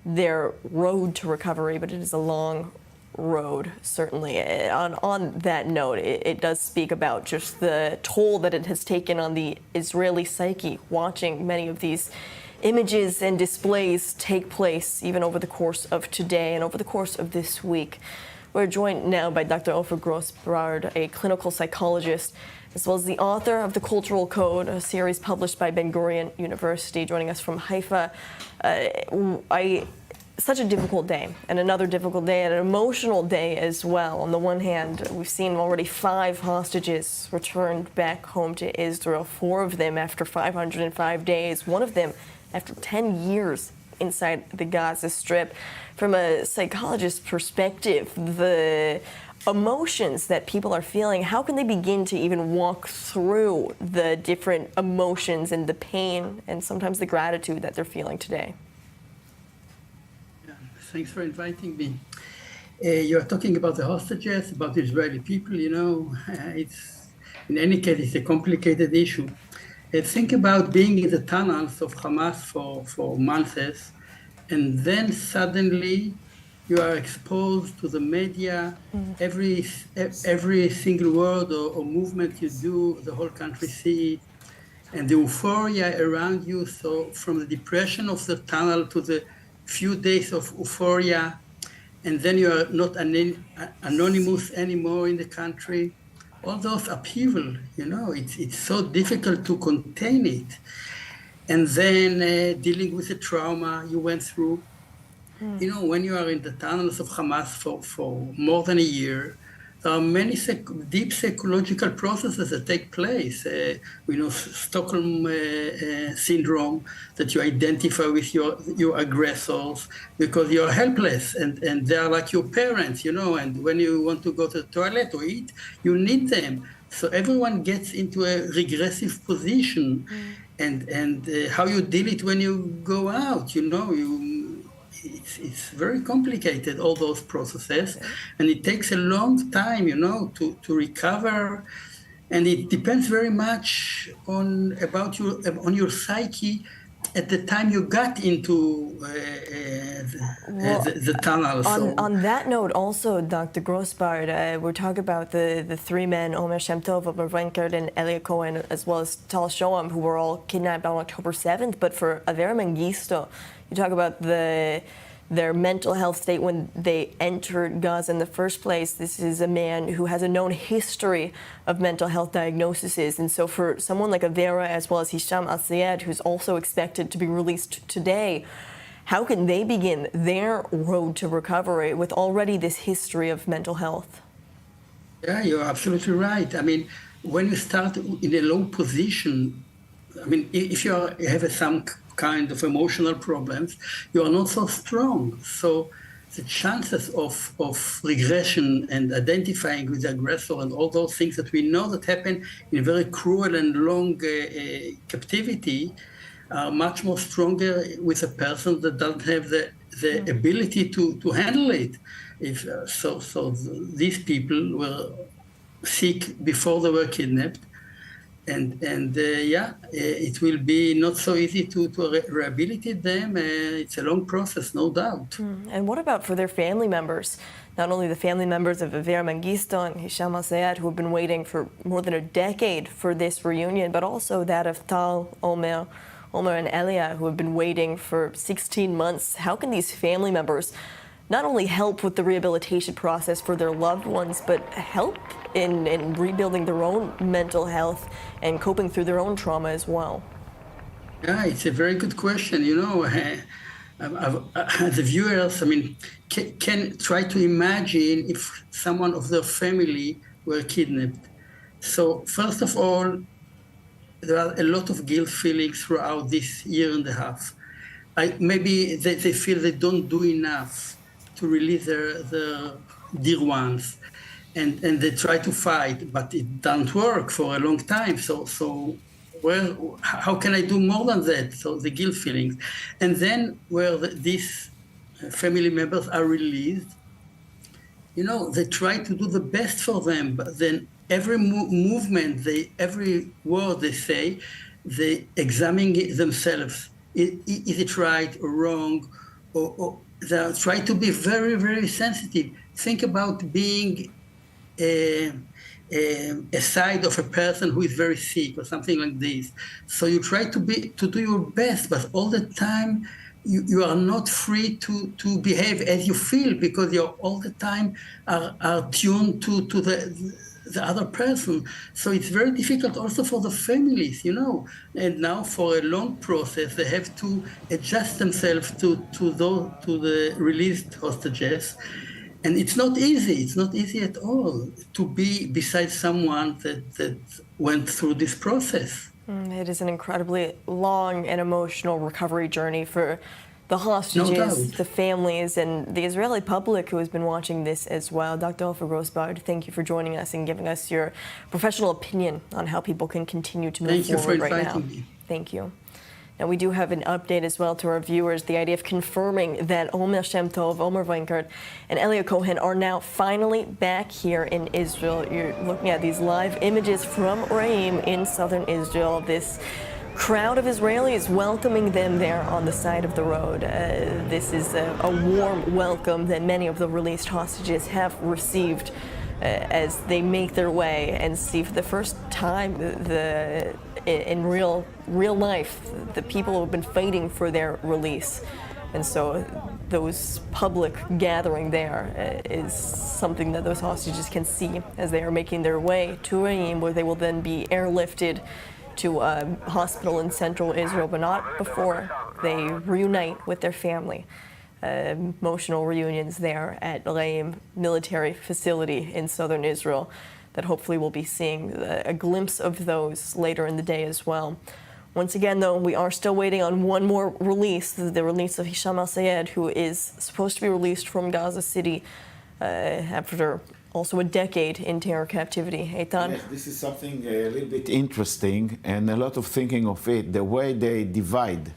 Speaker 7: their road to recovery. But it is a long road, certainly. On that note, it does speak about just the toll that it has taken on the Israeli psyche, watching many of these images and displays take place even over the course of today and over the course of this week. We're joined now by Dr. Ofer Grossbard, a clinical psychologist, as well as the author of The Cultural Code, a series published by Ben-Gurion University, joining us from Haifa. Such a difficult day, and another difficult day, and an emotional day as well. On the one hand, we've seen already 5 hostages returned back home to Israel, 4 of them after 505 days, one of them after 10 years inside the Gaza Strip. From a psychologist's perspective, the emotions that people are feeling, how can they begin to even walk through the different emotions and the pain and sometimes the gratitude that they're feeling today?
Speaker 16: Thanks for inviting me. You're talking about the hostages, about the Israeli people, it's, in any case, it's a complicated issue. Think about being in the tunnels of Hamas for months, and then suddenly you are exposed to the media. Every single word or movement you do, the whole country see it, and the euphoria around you. So from the depression of the tunnel to the few days of euphoria, and then you are not anonymous anymore in the country. All those upheaval, it's so difficult to contain it. And then dealing with the trauma you went through. When you are in the tunnels of Hamas for more than a year, there are many deep psychological processes that take place. Stockholm syndrome, that you identify with your aggressors because you're helpless and they are like your parents, and when you want to go to the toilet or eat, you need them. So everyone gets into a regressive position, and how you deal it when you go out, it's very complicated, all those processes, and it takes a long time, to recover, and it depends very much on your psyche at the time you got into the tunnel.
Speaker 7: On that note, also, Dr. Grossbard, we're talking about the 3 men, Omer Shem Tov, Omer Venker, and Elia Cohen, as well as Tal Shoam, who were all kidnapped on October 7th. But for Avera Mengistu, you talk about their mental health state when they entered Gaza in the first place. This is a man who has a known history of mental health diagnoses. And so for someone like Avera, as well as Hisham al-Sayed, who's also expected to be released today, how can they begin their road to recovery with already this history of mental health?
Speaker 16: Yeah, you're absolutely right. I mean, when you start in a low position, I mean, if you have some kind of emotional problems, you are not so strong. So the chances of regression and identifying with the aggressor and all those things that we know that happen in very cruel and long captivity are much more stronger with a person that doesn't have the ability to handle it. If so these people were sick before they were kidnapped, and it will be not so easy to rehabilitate them. It's a long process, no doubt.
Speaker 7: And what about for their family members? Not only the family members of Avera Mengistu and Hisham al-Sayed, who have been waiting for more than a decade for this reunion, but also that of Tal, Omer and Elia, who have been waiting for 16 months. How can these family members not only help with the rehabilitation process for their loved ones, but help in rebuilding their own mental health and coping through their own trauma as well?
Speaker 16: Yeah, it's a very good question. You know, the viewers, I mean, can try to imagine if someone of their family were kidnapped. So first of all, there are a lot of guilt feelings throughout this year and a half. Maybe they feel they don't do enough to release their dear ones, and they try to fight, but it doesn't work for a long time. So well, how can I do more than that? So the guilt feelings. And then where these family members are released, you know, they try to do the best for them, but then every movement, every word they say, they examine it themselves. Is it right or wrong? Or they try to be very, very sensitive. Think about being a side of a person who is very sick or something like this. So you try to do your best, but all the time you are not free to behave as you feel, because you're all the time are tuned to the other person. So it's very difficult also for the families, you know. And now for a long process, they have to adjust themselves to the released hostages. And it's not easy. It's not easy at all to be beside someone that went through this process.
Speaker 7: It is an incredibly long and emotional recovery journey for the hostages, the families, and the Israeli public who has been watching this as well. Dr. Ofer Grossbard, thank you for joining us and giving us your professional opinion on how people can continue to move forward right now. Thank you. Now, we do have an update as well to our viewers. The idea of confirming that Omer Shem Tov, Omer Weinkert, and Elia Cohen are now finally back here in Israel. You're looking at these live images from Reim in southern Israel. This crowd of Israelis welcoming them there on the side of the road. This is a warm welcome that many of the released hostages have received as they make their way and see for the first time in real life the people who have been fighting for their release. And so those public gathering there is something that those hostages can see as they are making their way to Reim, where they will then be airlifted to a hospital in central Israel, but not before they reunite with their family. Emotional reunions there at Reim military facility in southern Israel that hopefully we'll be seeing a glimpse of those later in the day as well. Once again, though, we are still waiting on one more release, the release of Hisham al-Sayed, who is supposed to be released from Gaza City after also a decade in terror captivity. Eitan?
Speaker 15: Yes, this is something a little bit interesting and a lot of thinking of it, the way they divide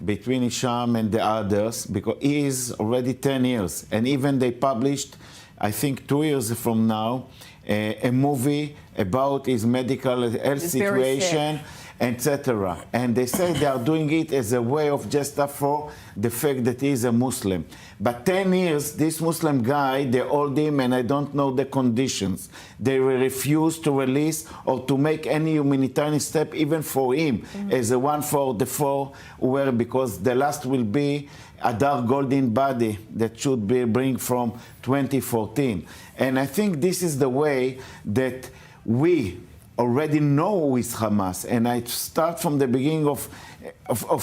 Speaker 15: between Hisham and the others, because he is already 10 years. And even they published, I think 2 years from now, a movie about his medical health situation, etc. And they say they are doing it as a way of just for the fact that he is a Muslim. But 10 years, this Muslim guy, they hold him, and I don't know the conditions. They refuse to release or to make any humanitarian step, even for him, as a one for the four, where because the last will be a dark golden body that should be bring from 2014. And I think this is the way that we, already know who is Hamas. And I start from the beginning of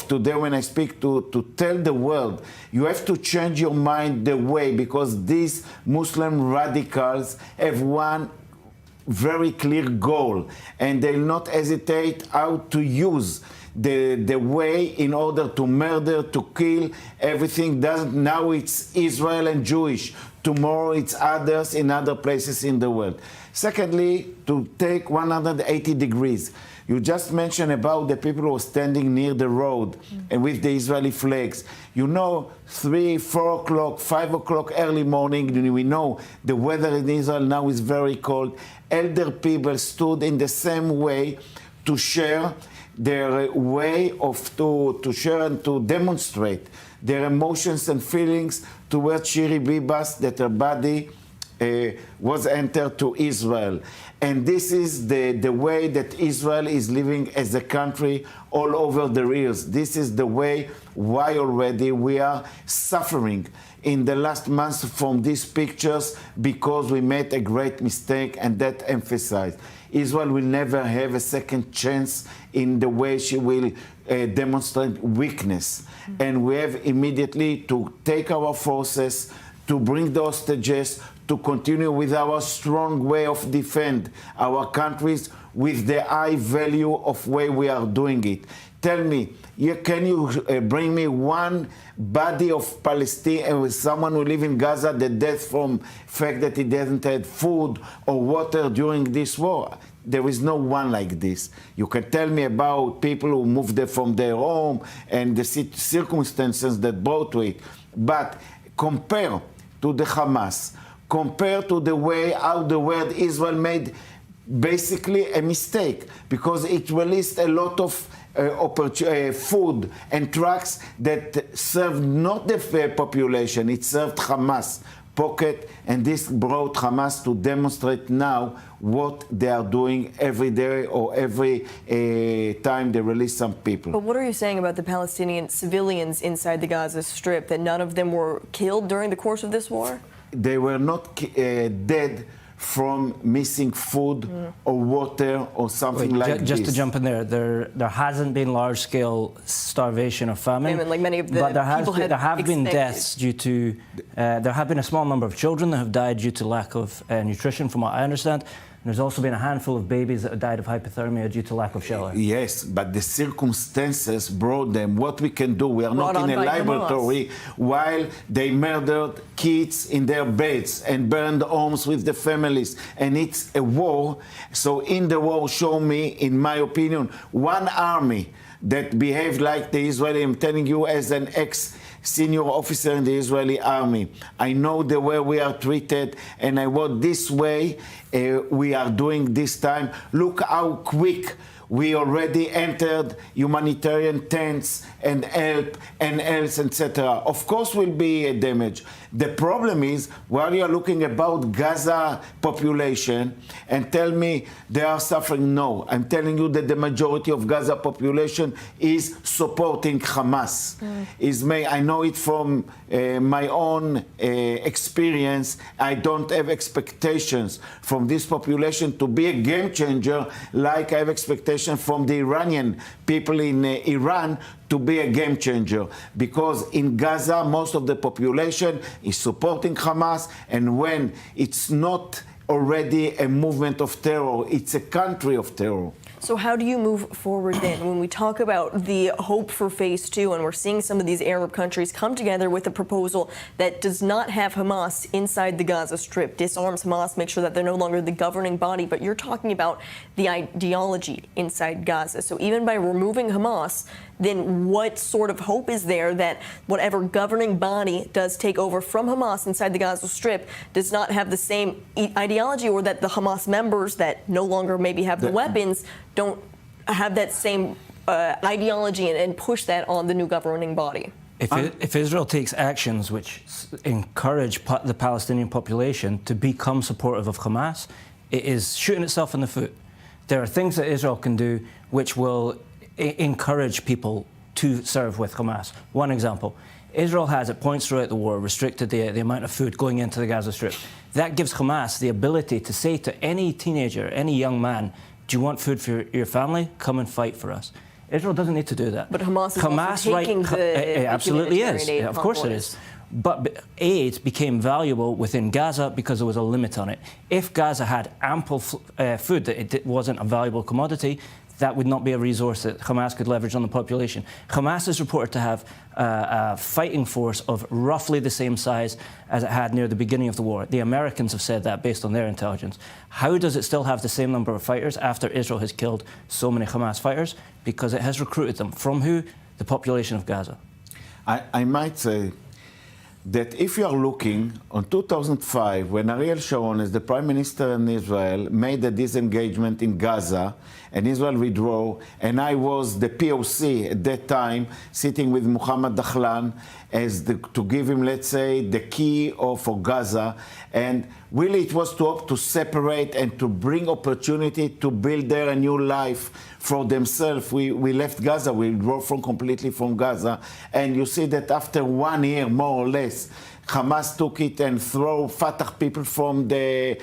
Speaker 15: today when I speak to tell the world, you have to change your mind the way, because these Muslim radicals have one very clear goal, and they'll not hesitate how to use the way in order to murder, to kill, everything. Now it's Israel and Jewish. Tomorrow it's others in other places in the world. Secondly, to take 180 degrees. You just mentioned about the people who are standing near the road and with the Israeli flags. You know, 3, 4 o'clock, 5 o'clock early morning, we know the weather in Israel now is very cold. Elder people stood in the same way to share their way to share and to demonstrate their emotions and feelings towards Shiri Bibas, that her body was entered to Israel. And this is the way that Israel is living as a country all over the years. This is the way why already we are suffering in the last months from these pictures, because we made a great mistake, and that emphasized. Israel will never have a second chance in the way she will demonstrate weakness. And we have immediately to take our forces, to bring the hostages, to continue with our strong way of defend our countries with the high value of way we are doing it. Tell me, can you bring me one body of Palestine, someone who live in Gaza, the death from fact that he doesn't have food or water during this war? There is no one like this. You can tell me about people who moved from their home and the circumstances that brought to it. But compare to the Hamas, compare to the way how the world Israel made basically a mistake, because it released a lot of food and trucks that served not the population, it served Hamas pocket, and this brought Hamas to demonstrate now what they are doing every day or every time they release some people.
Speaker 7: But what are you saying about the Palestinian civilians inside the Gaza Strip, that none of them were killed during the course of this war?
Speaker 15: They were not dead from missing food or water or something like this.
Speaker 11: Just to jump in there hasn't been large-scale starvation or famine,
Speaker 7: like many of the
Speaker 11: but there have been
Speaker 7: expected.
Speaker 11: deaths due to, there have been a small number of children that have died due to lack of nutrition, from what I understand. And there's also been a handful of babies that have died of hypothermia due to lack of shelter.
Speaker 15: Yes, but the circumstances brought them. What we can do, we are not in a laboratory while they murdered kids in their beds and burned homes with the families. And it's a war. So in the war, show me, in my opinion, one army that behaved like the Israeli. I'm telling you as an ex-senior officer in the Israeli army. I know the way we are treated, and I want this way we are doing this time. Look how quick we already entered humanitarian tents and help and else, etc. Of course will be a damage. The problem is, while you are looking about Gaza population and tell me they are suffering, no. I'm telling you that the majority of Gaza population is supporting Hamas. I know it from my own experience. I don't have expectations from this population to be a game changer like I have expectations from the Iranian people in Iran to be a game changer, because in Gaza most of the population is supporting Hamas, and when it's not already a movement of terror, it's a country of terror.
Speaker 7: So how do you move forward then? When we talk about the hope for phase 2, and we're seeing some of these Arab countries come together with a proposal that does not have Hamas inside the Gaza Strip, disarms Hamas, make sure that they're no longer the governing body, but you're talking about the ideology inside Gaza. So even by removing Hamas, then what sort of hope is there that whatever governing body does take over from Hamas inside the Gaza Strip does not have the same ideology, or that the Hamas members that no longer maybe have the weapons don't have that same ideology and push that on the new governing body?
Speaker 11: If Israel takes actions which encourage the Palestinian population to become supportive of Hamas, it is shooting itself in the foot. There are things that Israel can do which will encourage people to serve with Hamas. One example, Israel has at points throughout the war restricted the amount of food going into the Gaza Strip. That gives Hamas the ability to say to any teenager, any young man, Do you want food for your family? Come and fight for us. Israel doesn't need to do that.
Speaker 7: But Hamas is also taking the
Speaker 11: it absolutely is.
Speaker 7: aid
Speaker 11: Of course it
Speaker 7: convoys.
Speaker 11: is. But aid became valuable within Gaza because there was a limit on it. If Gaza had ample food, that it wasn't a valuable commodity, that would not be a resource that Hamas could leverage on the population. Hamas is reported to have a fighting force of roughly the same size as it had near the beginning of the war. The Americans have said that based on their intelligence. How does it still have the same number of fighters after Israel has killed so many Hamas fighters? Because it has recruited them. From who? The population of Gaza.
Speaker 15: I might say that if you are looking on 2005, when Ariel Sharon, as the Prime Minister in Israel, made a disengagement in Gaza, and Israel withdrew, and I was the POC at that time, sitting with Mohammed Dahlan to give him, let's say, the key for Gaza, and really it was to separate and to bring opportunity to build there a new life for themselves. We left Gaza, we withdrew completely from Gaza, and you see that after 1 year, more or less, Hamas took it and threw Fatah people from the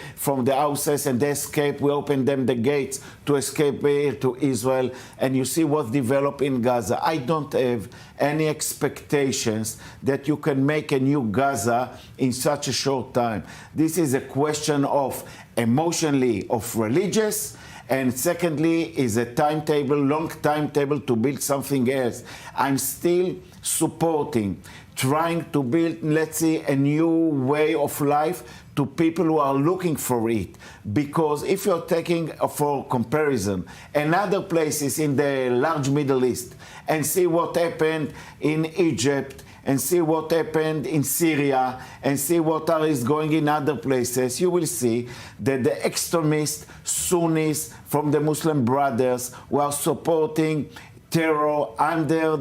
Speaker 15: houses, and they escaped. We opened them the gates to escape here to Israel, and you see what developed in Gaza. I don't have any expectations that you can make a new Gaza in such a short time. This is a question of emotionally of religious, and secondly is a timetable, long timetable to build something else. I'm still supporting trying to build, let's say, a new way of life to people who are looking for it. Because if you're taking, for comparison, another places in the large Middle East and see what happened in Egypt, and see what happened in Syria, and see what is going in other places, you will see that the extremist Sunnis from the Muslim Brothers who are supporting terror under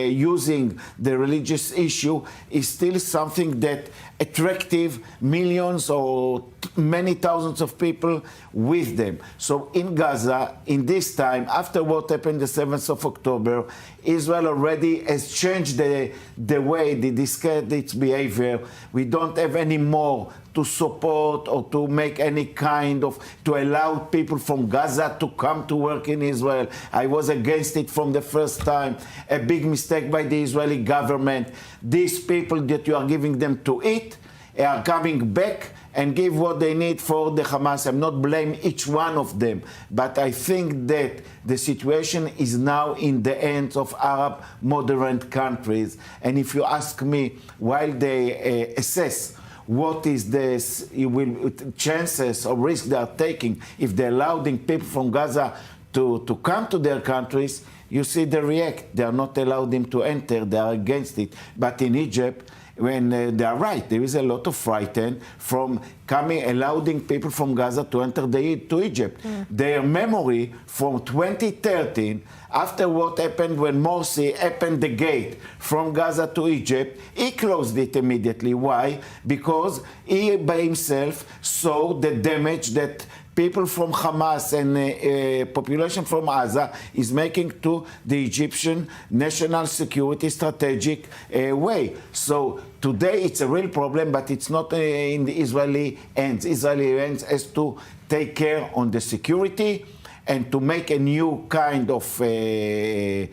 Speaker 15: using the religious issue is still something that attractive millions or many thousands of people with them. So in Gaza, in this time, after what happened the 7th of October, Israel already has changed the way they discard its behavior. We don't have any more to support or to make any kind of, to allow people from Gaza to come to work in Israel. I was against it from the first time. A big mistake by the Israeli government. These people that you are giving them to eat are coming back and give what they need for the Hamas. I'm not blaming each one of them, but I think that the situation is now in the hands of Arab moderate countries. And if you ask me, while they assess what is the chances or risk they are taking if they're allowing people from Gaza to come to their countries, you see they react. They are not allowed them to enter. They are against it. But in Egypt, when they are right, there is a lot of frightened from allowing people from Gaza to enter to Egypt. Their memory from 2013, after what happened when Morsi opened the gate from Gaza to Egypt, he closed it immediately. Why? Because he by himself saw the damage that people from Hamas and population from Gaza is making to the Egyptian national security strategic way. So today it's a real problem, but it's not in the Israeli hands. Israeli hands has to take care on the security and to make a new kind of a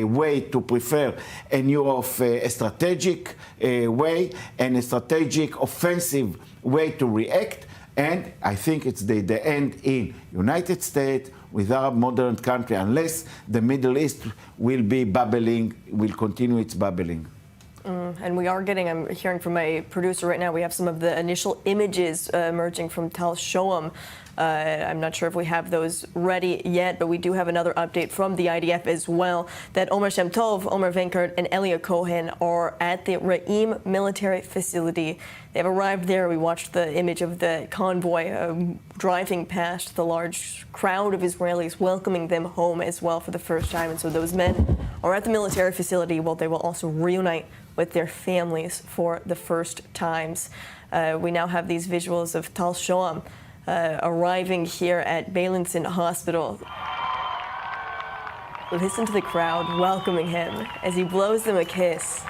Speaker 15: way to prefer a new of a strategic way and a strategic offensive way to react. And I think it's the end in United States with Arab modern country, unless the Middle East will be bubbling, will continue its bubbling.
Speaker 7: And we are getting, I'm hearing from my producer right now, we have some of the initial images emerging from Tal Shoam. I'm not sure if we have those ready yet, but we do have another update from the IDF as well, that Omer Shem Tov, Omer Venkert, and Elia Cohen are at the Ra'im military facility. They've arrived there. We watched the image of the convoy driving past, the large crowd of Israelis welcoming them home as well for the first time. And so those men are at the military facility while they will also reunite with their families for the first times. We now have these visuals of Tal Shoam arriving here at Beilinson Hospital. Listen to the crowd welcoming him as he blows them a kiss.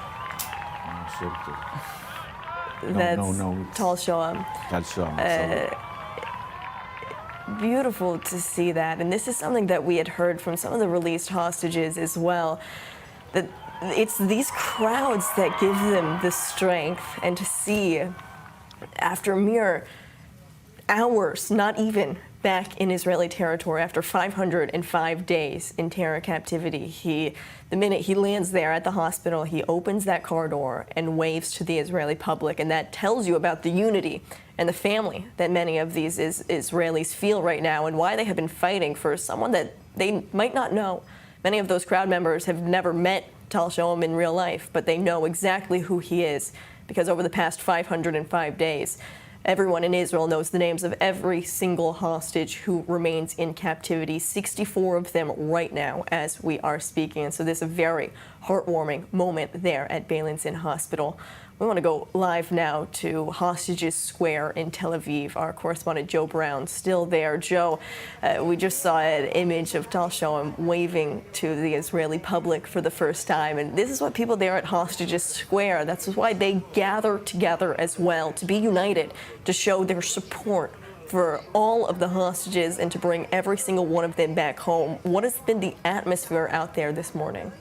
Speaker 7: That's Tal Shoam.
Speaker 15: Tal Shoam.
Speaker 7: beautiful to see that. And this is something that we had heard from some of the released hostages as well, that it's these crowds that give them the strength. And to see after mere hours, not even back in Israeli territory, after 505 days in terror captivity, the minute he lands there at the hospital, he opens that car door and waves to the Israeli public. And that tells you about the unity and the family that many of these Israelis feel right now, and why they have been fighting for someone that they might not know. Many of those crowd members have never met Tal Shoam in real life, but they know exactly who he is, because over the past 505 days, everyone in Israel knows the names of every single hostage who remains in captivity, 64 of them right now as we are speaking. And so this is a very heartwarming moment there at Beilinson Hospital. We want to go live now to Hostages Square in Tel Aviv. Our correspondent Joe Brown still there. Joe, we just saw an image of Tal Shoam waving to the Israeli public for the first time. And this is what people there at Hostages Square, that's why they gather together as well, to be united, to show their support for all of the hostages and to bring every single one of them back home. What has been the atmosphere out there this morning?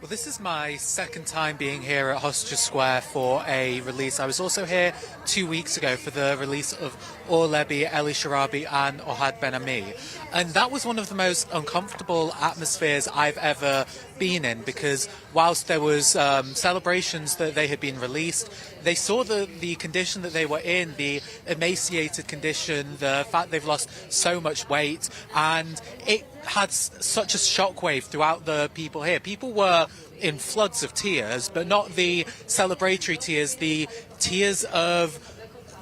Speaker 3: Well, this is my second time being here at Hostages Square for a release. I was also here 2 weeks ago for the release of Or Lebi, Eli Sharabi and Ohad Ben Ami. And that was one of the most uncomfortable atmospheres I've ever been in, because whilst there was celebrations that they had been released, they saw the condition that they were in, the emaciated condition, the fact they've lost so much weight, and it had such a shockwave throughout the people here. People were in floods of tears, but not the celebratory tears, the tears of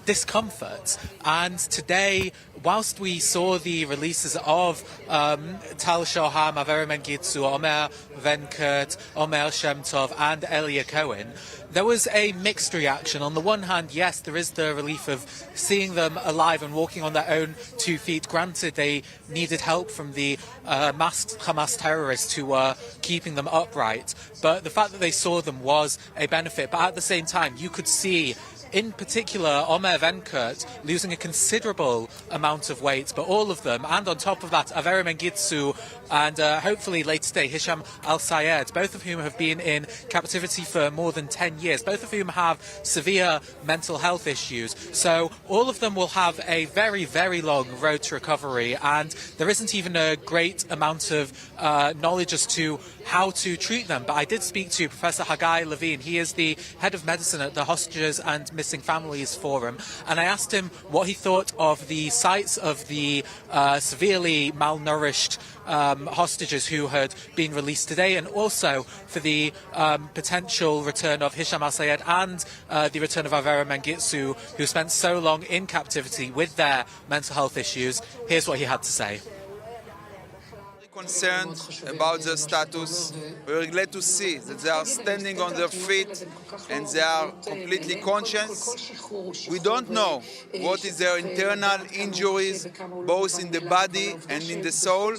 Speaker 3: discomfort. And today, whilst we saw the releases of Tal Shoham, Avera Mengitsu, Omer Venkert, Omer Shem Tov and Elia Cohen, there was a mixed reaction. On the one hand, yes, there is the relief of seeing them alive and walking on their own 2 feet. Granted, they needed help from the masked Hamas terrorists who were keeping them upright, but the fact that they saw them was a benefit. But at the same time, you could see, in particular, Omer Venkert losing a considerable amount of weight, but all of them, and on top of that, Avera Mengitsu and hopefully later today, Hisham Al-Sayed, both of whom have been in captivity for more than 10 years, both of whom have severe mental health issues. So all of them will have a very, very long road to recovery, and there isn't even a great amount of knowledge as to how to treat them. But I did speak to Professor Haggai Levine. He is the head of medicine at the Hostages and Missing Families Forum, and I asked him what he thought of the sights of the severely malnourished hostages who had been released today, and also for the potential return of Hisham Al-Sayed and the return of Avera Mengitsu, who spent so long in captivity with their mental health issues. Here's what he had to say.
Speaker 17: Concerned about their status. We're glad to see that they are standing on their feet and they are completely conscious. We don't know what is their internal injuries, both in the body and in the soul,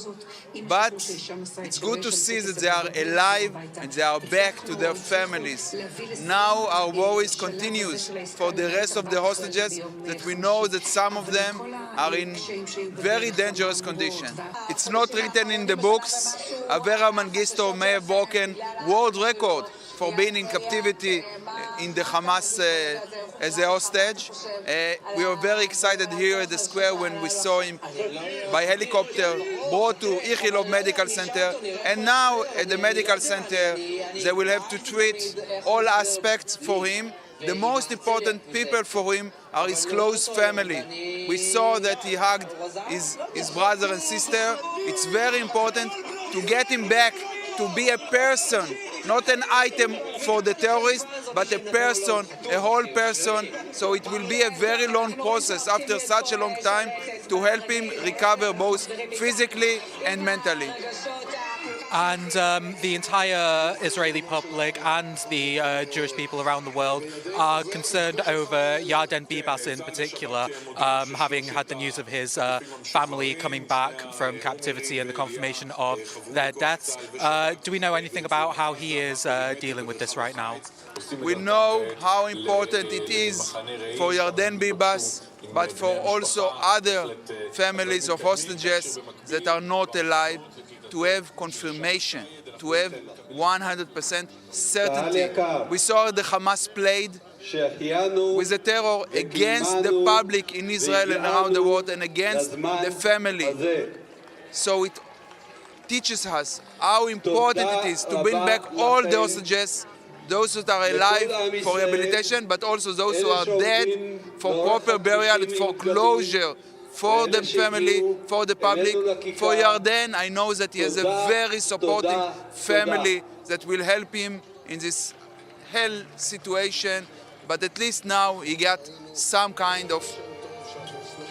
Speaker 17: but it's good to see that they are alive and they are back to their families. Now our worries continues for the rest of the hostages, that we know that some of them are in very dangerous condition. It's not written in the books. Avera Mengistu may have broken world record for being in captivity in the Hamas as a hostage. We were very excited here at the square when we saw him by helicopter brought to Ichilov Medical Center, and now at the medical center they will have to treat all aspects for him. The most important people for him are his close family. We saw that he hugged his brother and sister. It's very important to get him back to be a person, not an item for the terrorists, but a person, a whole person. So it will be a very long process after such a long time to help him recover both physically and mentally.
Speaker 3: And the entire Israeli public and the Jewish people around the world are concerned over Yarden Bibas in particular, having had the news of his family coming back from captivity and the confirmation of their deaths. Do we know anything about how he is dealing with this right now?
Speaker 17: We know how important it is for Yarden Bibas, but for also other families of hostages that are not alive, to have confirmation, to have 100% certainty. We saw the Hamas played with the terror against the public in Israel and around the world and against the family. So it teaches us how important it is to bring back all the hostages, those that are alive for rehabilitation, but also those who are dead for proper burial and for closure, for the family, for the public. For Yarden, I know that he has a very supporting family that will help him in this hell situation, but at least now he got some kind of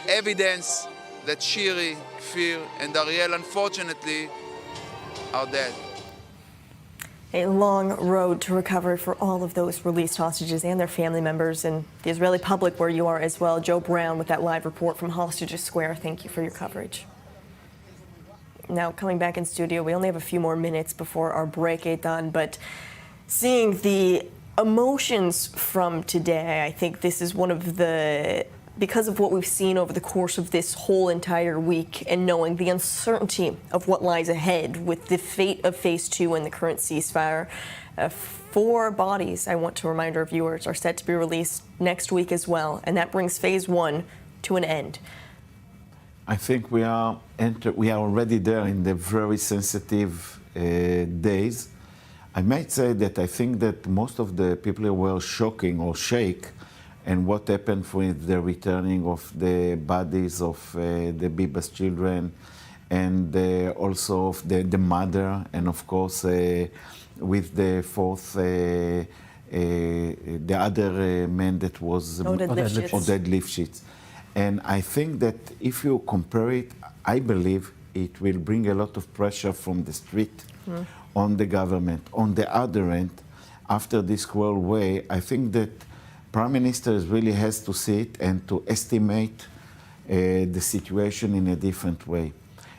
Speaker 17: evidence that Shiri, Fir, and Ariel, unfortunately, are dead.
Speaker 7: A long road to recovery for all of those released hostages and their family members, and the Israeli public where you are as well. Joe Brown with that live report from Hostages Square. Thank you for your coverage. Now, coming back in studio, we only have a few more minutes before our break, Eitan, but seeing the emotions from today, I think this is one of the, because of what we've seen over the course of this whole entire week and knowing the uncertainty of what lies ahead with the fate of Phase 2 and the current ceasefire, 4 bodies, I want to remind our viewers, are set to be released next week as well, and that brings Phase 1 to an end.
Speaker 15: I think we are already there in the very sensitive days. I might say that I think that most of the people were shocking or shake and what happened with the returning of the bodies of the Bibas children and also of the mother, and of course with the fourth, the other man that was Oded Lifshitz. And I think that if you compare it, I believe it will bring a lot of pressure from the street on the government. On the other end, after this cruel way, I think that Prime Minister really has to see it and to estimate the situation in a different way.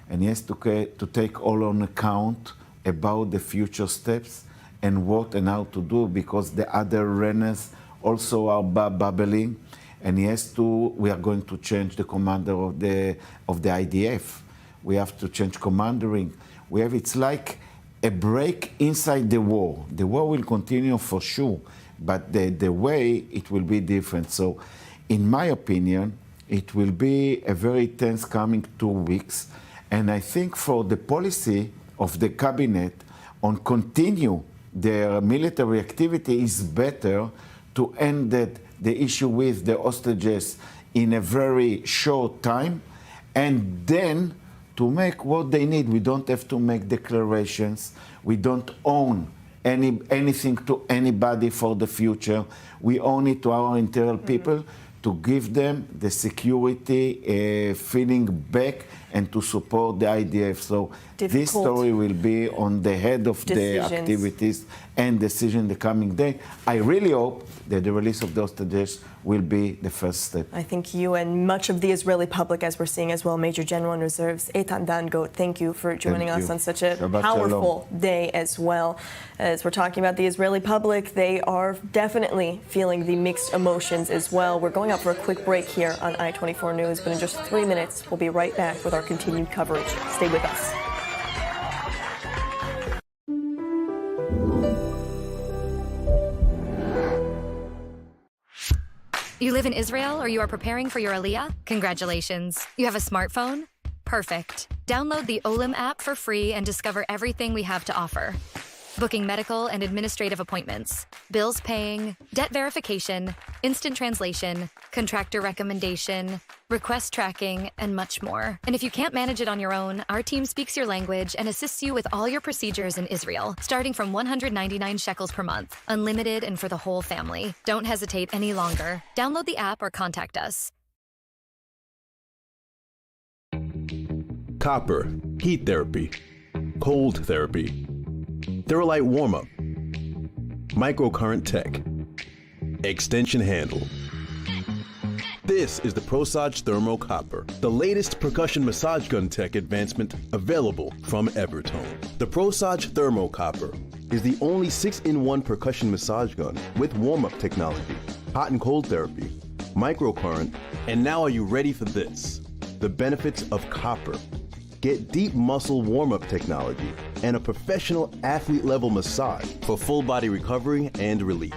Speaker 15: And he has to take all on account about the future steps and what and how to do, because the other runners also are bubbling. And we are going to change the commander of the IDF. We have to change commandering. It's like a break inside the war. The war will continue for sure, but the way it will be different. So, in my opinion, it will be a very tense coming 2 weeks. And I think for the policy of the cabinet on continue their military activity is better to end the issue with the hostages in a very short time, and then to make what they need. We don't have to make declarations. We don't own anything to anybody for the future. We own it to our internal people to give them the security feeling back and to support the IDF. So this story will be on the head of the activities and decision the coming day. I really hope that the release of the hostages will be the first step.
Speaker 7: I think you and much of the Israeli public, as we're seeing as well, Major General in Reserves, Eitan Dangot, thank you for joining us on such a powerful day as well. As we're talking about the Israeli public, they are definitely feeling the mixed emotions as well. We're going out for a quick break here on I-24 News, but in just 3 minutes, we'll be right back with our continued coverage. Stay with us.
Speaker 18: You live in Israel or you are preparing for your Aliyah? Congratulations. You have a smartphone? Perfect. Download the Olim app for free and discover everything we have to offer. Booking medical and administrative appointments, bills paying, debt verification, instant translation, contractor recommendation, request tracking, and much more. And if you can't manage it on your own, our team speaks your language and assists you with all your procedures in Israel, starting from 199 shekels per month, unlimited and for the whole family. Don't hesitate any longer. Download the app or contact us.
Speaker 19: Copper, heat therapy. cold therapy, Theralite warm-up, microcurrent tech, extension handle. This is the ProSage Thermo Copper, the latest percussion massage gun tech advancement available from Evertone. The ProSage Thermo Copper is the only 6-in-1 percussion massage gun with warm-up technology, hot and cold therapy, microcurrent, and now are you ready for this? The benefits of copper. Get deep muscle warm-up technology and a professional athlete-level massage for full body recovery and relief.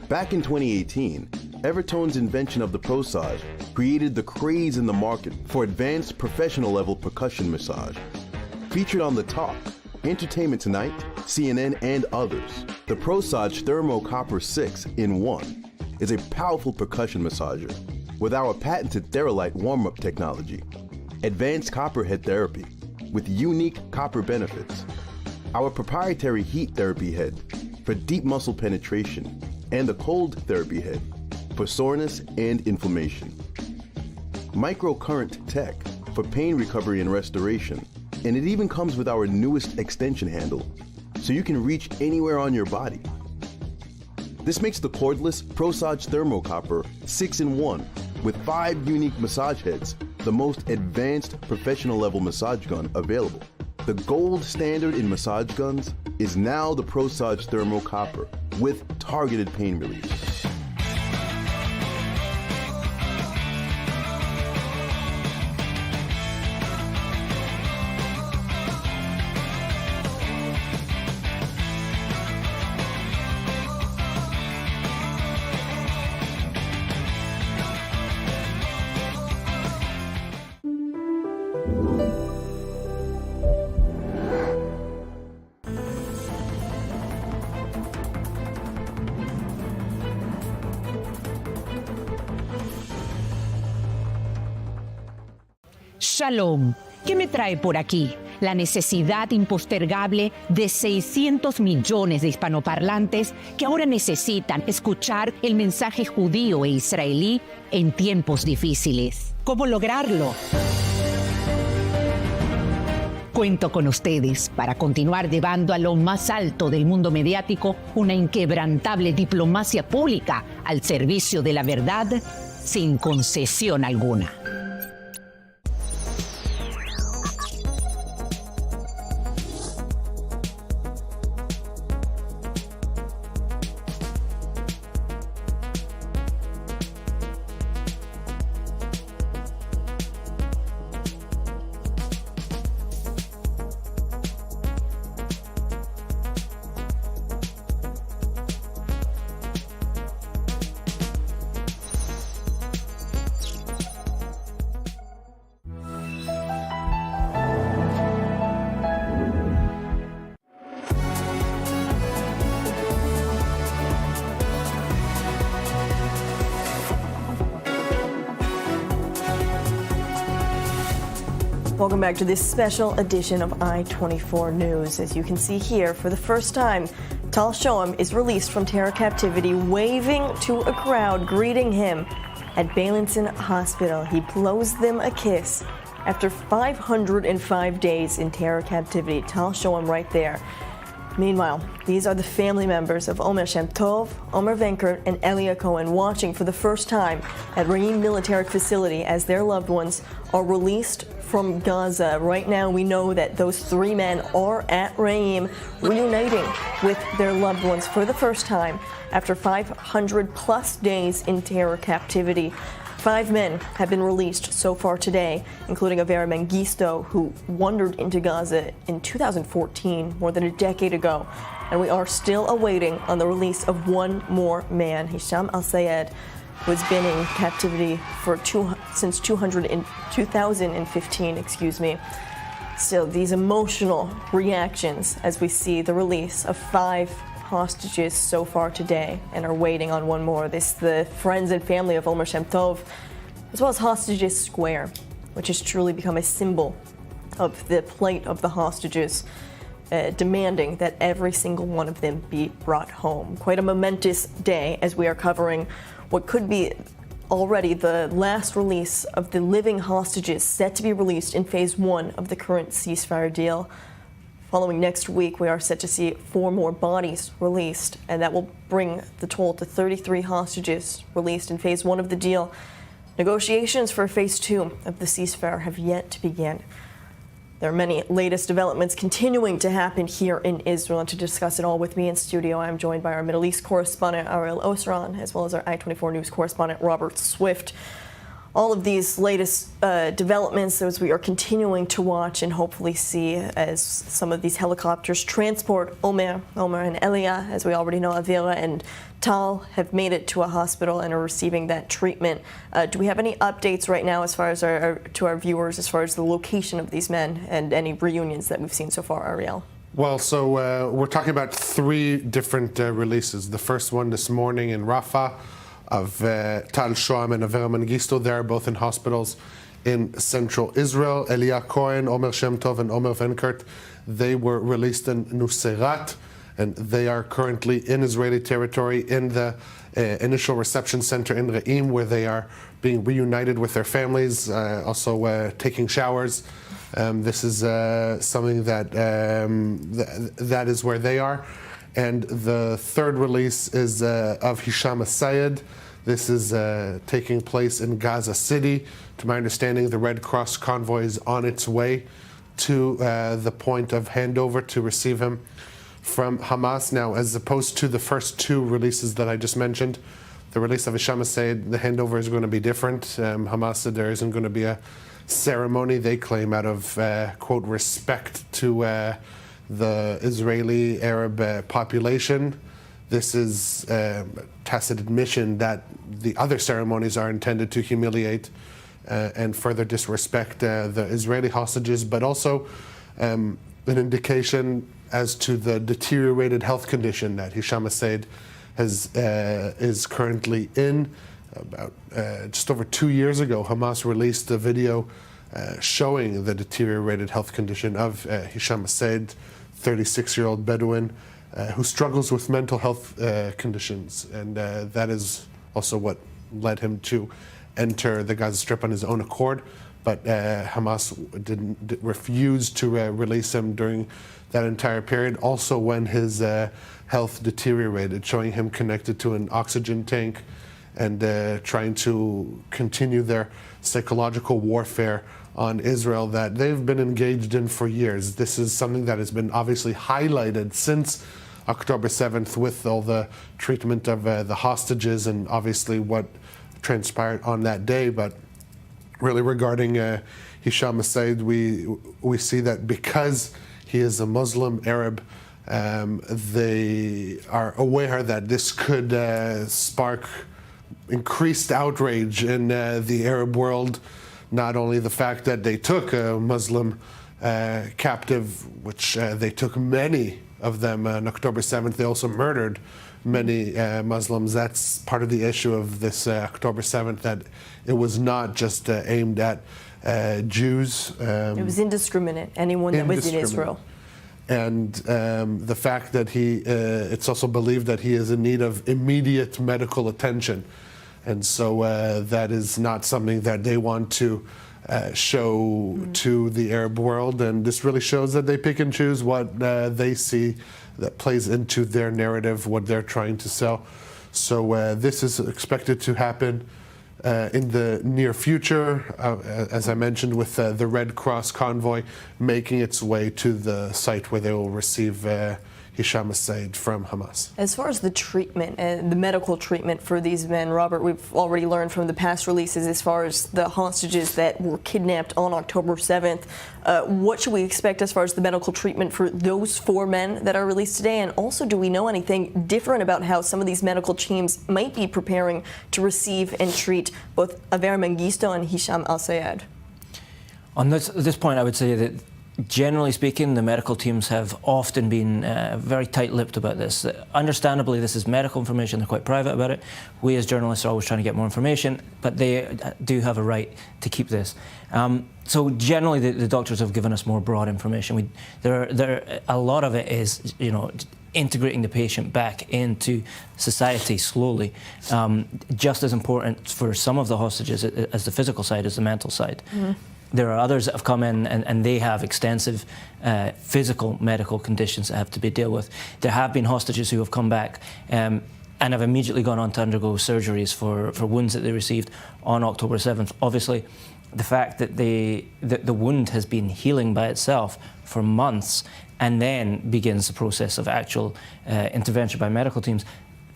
Speaker 19: Back in 2018, Evertone's invention of the ProSage created the craze in the market for advanced professional-level percussion massage. Featured on The Talk, Entertainment Tonight, CNN, and others, the ProSage Thermo Copper 6-in-1 is a powerful percussion massager with our patented Theralite warm-up technology, advanced copper head therapy with unique copper benefits, our proprietary heat therapy head for deep muscle penetration, and the cold therapy head for soreness and inflammation. Microcurrent tech for pain recovery and restoration, and it even comes with our newest extension handle, so you can reach anywhere on your body. This makes the cordless ProSage Thermo Copper 6-in-1 with 5 unique massage heads, the most advanced professional-level massage gun available. The gold standard in massage guns is now the ProSage Thermo Copper with targeted pain relief.
Speaker 6: Shalom. ¿Qué me trae por aquí? La necesidad impostergable de 600 millones de hispanoparlantes que ahora necesitan escuchar el mensaje judío e israelí en tiempos difíciles. ¿Cómo lograrlo? Cuento con ustedes para continuar llevando a lo más alto del mundo mediático una inquebrantable diplomacia pública al servicio de la verdad sin concesión alguna.
Speaker 7: Welcome back to this special edition of I-24 News. As you can see here, for the first time, Tal Shoam is released from terror captivity, waving to a crowd, greeting him at Beilinson Hospital. He blows them a kiss after 505 days in terror captivity. Tal Shoam right there. Meanwhile, these are the family members of Omer Shem Tov, Omer Venkert, and Elia Cohen watching for the first time at Reim Military Facility as their loved ones are released from Gaza. Right now, we know that those 3 men are at Reim, reuniting with their loved ones for the first time after 500+ days in terror captivity. 5 men have been released so far today, including Avera Mengistu, who wandered into Gaza in 2014, more than a decade ago. And we are still awaiting on the release of one more man, Hisham al-Sayed, who has been in captivity for since 2015. Still, these emotional reactions as we see the release of 5 hostages so far today and are waiting on one more. The friends and family of Omer Shem Tov, as well as Hostages Square, which has truly become a symbol of the plight of the hostages, demanding that every single one of them be brought home. Quite a momentous day as we are covering what could be already the last release of the living hostages set to be released in phase 1 of the current ceasefire deal. Following next week, we are set to see 4 more bodies released, and that will bring the total to 33 hostages released in phase 1 of the deal. Negotiations for phase 2 of the ceasefire have yet to begin. There are many latest developments continuing to happen here in Israel, and to discuss it all with me in studio, I'm joined by our Middle East correspondent, Ariel Osran, as well as our I-24 News correspondent, Robert Swift. All of these latest developments as we are continuing to watch and hopefully see as some of these helicopters transport Omer and Elia, as we already know, Avira and Tal have made it to a hospital and are receiving that treatment. Do we have any updates right now as far as to our viewers as far as the location of these men and any reunions that we've seen so far, Ariel?
Speaker 2: Well, so we're talking about 3 different releases. The first one this morning in Rafah of Tal Shoam and Avera Mengistu. They're both in hospitals in central Israel. Elia Cohen, Omer Shem Tov, and Omer Venkert, they were released in Nuseirat, and they are currently in Israeli territory in the initial reception center in Re'im, where they are being reunited with their families, also taking showers. This is something that that is where they are. And the third release is of Hisham Asayed. This is taking place in Gaza City. To my understanding, the Red Cross convoy is on its way to the point of handover to receive him from Hamas. Now, as opposed to the first 2 releases that I just mentioned, the release of Hisham Asayed, the handover is going to be different. Hamas said there isn't going to be a ceremony, they claim, out of, quote, respect to the Israeli Arab population. This is a tacit admission that the other ceremonies are intended to humiliate and further disrespect the Israeli hostages, but also an indication as to the deteriorated health condition that Hisham Asayed is currently in. About just over 2 years ago, Hamas released a video showing the deteriorated health condition of Hisham Asayed, 36-year-old Bedouin who struggles with mental health conditions, and that is also what led him to enter the Gaza Strip on his own accord. But Hamas refused to release him during that entire period, also when his health deteriorated, showing him connected to an oxygen tank and trying to continue their psychological warfare on Israel that they've been engaged in for years. This is something that has been obviously highlighted since October 7th with all the treatment of the hostages and obviously what transpired on that day. But really regarding Hisham Asayed, we see that because he is a Muslim Arab, they are aware that this could spark increased outrage in the Arab world. Not only the fact that they took a Muslim captive, which they took many of them on October 7th, they also murdered many Muslims. That's part of the issue of this October 7th, that it was not just aimed at Jews.
Speaker 7: It was indiscriminate, anyone that was in Israel.
Speaker 2: And the fact that it's also believed that he is in need of immediate medical attention. And so that is not something that they want to show to the Arab world. And this really shows that they pick and choose what they see that plays into their narrative, what they're trying to sell. So this is expected to happen in the near future, as I mentioned, with the Red Cross convoy making its way to the site where they will receive Hisham Asayed from Hamas.
Speaker 7: As far as the treatment and the medical treatment for these men, Robert, we've already learned from the past releases as far as the hostages that were kidnapped on October 7th. What should we expect as far as the medical treatment for those 4 men that are released today? And also, do we know anything different about how some of these medical teams might be preparing to receive and treat both Avera Mengistu and Hisham Asayed?
Speaker 11: On this point, I would say that generally speaking, the medical teams have often been very tight-lipped about this. Understandably, this is medical information. They're quite private about it. We as journalists are always trying to get more information, but they do have a right to keep this. So generally, the doctors have given us more broad information. A lot of it is, integrating the patient back into society slowly. Just as important for some of the hostages as the physical side is the mental side. Mm-hmm. There are others that have come in and they have extensive physical medical conditions that have to be dealt with. There have been hostages who have come back and have immediately gone on to undergo surgeries for wounds that they received on October 7th. Obviously, the fact that the wound has been healing by itself for months and then begins the process of actual intervention by medical teams,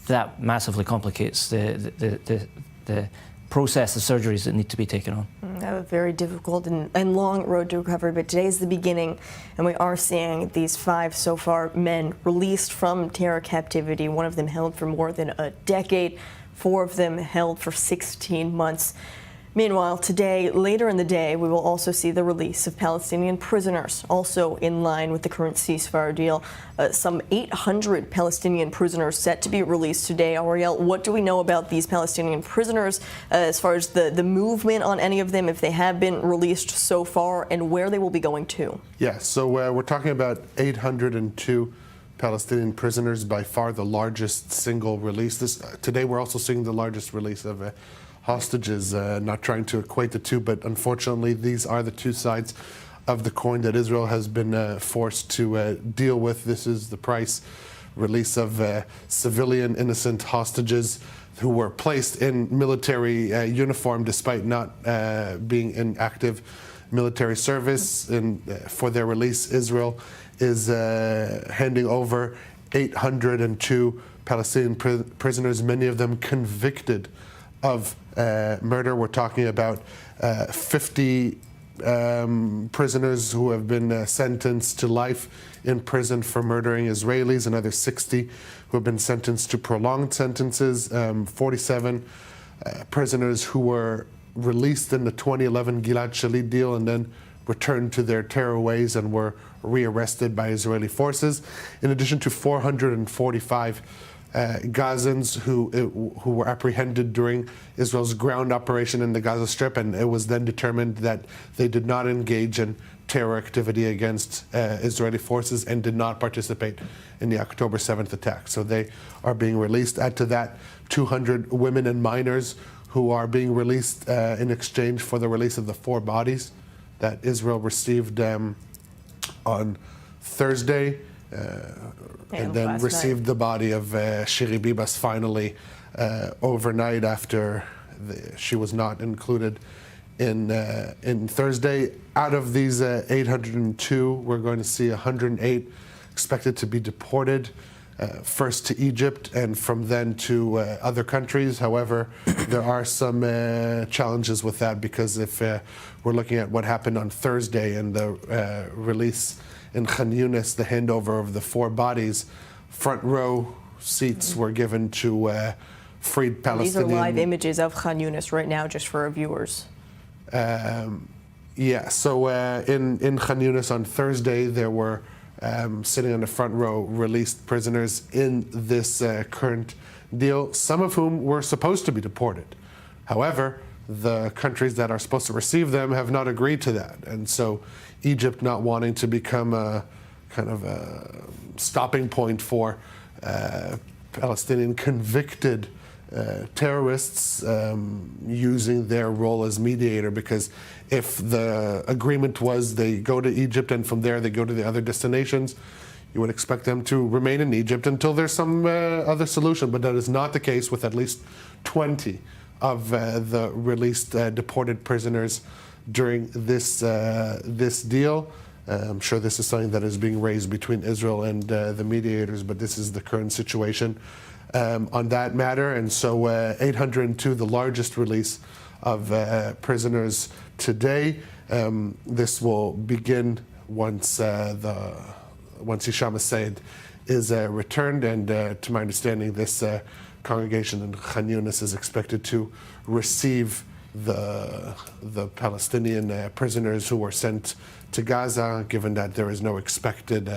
Speaker 11: that massively complicates the process of surgeries that need to be taken on.
Speaker 7: A very difficult and long road to recovery, but today is the beginning, and we are seeing these 5 so far men released from terror captivity, one of them held for more than a decade, 4 of them held for 16 months. Meanwhile, today, later in the day, we will also see the release of Palestinian prisoners, also in line with the current ceasefire deal. Some 800 Palestinian prisoners set to be released today. Ariel, what do we know about these Palestinian prisoners as far as the movement on any of them, if they have been released so far, and where they will be going to?
Speaker 2: Yeah, so we're talking about 802 Palestinian prisoners, by far the largest single release. Today we're also seeing the largest release of hostages, not trying to equate the two, but unfortunately these are the two sides of the coin that Israel has been forced to deal with. This is the price: release of civilian innocent hostages who were placed in military uniform despite not being in active military service. And for their release, Israel is handing over 802 Palestinian prisoners, many of them convicted of murder. We're talking about 50 prisoners who have been sentenced to life in prison for murdering Israelis, another 60 who have been sentenced to prolonged sentences, 47 prisoners who were released in the 2011 Gilad Shalit deal and then returned to their terror ways and were rearrested by Israeli forces, in addition to 445 Gazans who were apprehended during Israel's ground operation in the Gaza Strip, and it was then determined that they did not engage in terror activity against Israeli forces and did not participate in the October 7th attack. So they are being released. Add to that 200 women and minors who are being released in exchange for the release of the 4 bodies that Israel received on Thursday. And then received the body of Shiri Bibas finally overnight after she was not included in Thursday. Out of these 802, we're going to see 108 expected to be deported, first to Egypt and from then to other countries. However, there are some challenges with that, because if we're looking at what happened on Thursday and the release in Khan Yunis, the handover of the 4 bodies, front row seats were given to freed Palestinian.
Speaker 7: These are live images of Khan Yunis right now, just for our viewers.
Speaker 2: Yeah, so in Khan Yunis on Thursday, there were sitting on the front row released prisoners in this current deal, some of whom were supposed to be deported. However, the countries that are supposed to receive them have not agreed to that. And so Egypt, not wanting to become a kind of a stopping point for Palestinian convicted terrorists, using their role as mediator, because if the agreement was they go to Egypt and from there they go to the other destinations, you would expect them to remain in Egypt until there's some other solution. But that is not the case with at least 20 of the released deported prisoners during this deal. I'm sure this is something that is being raised between Israel and the mediators, but this is the current situation on that matter. And so 802, the largest release of prisoners today. This will begin once Hisham Assaid is returned, and to my understanding, this congregation in Khan Yunis is expected to receive the Palestinian prisoners who were sent to Gaza, given that there is no expected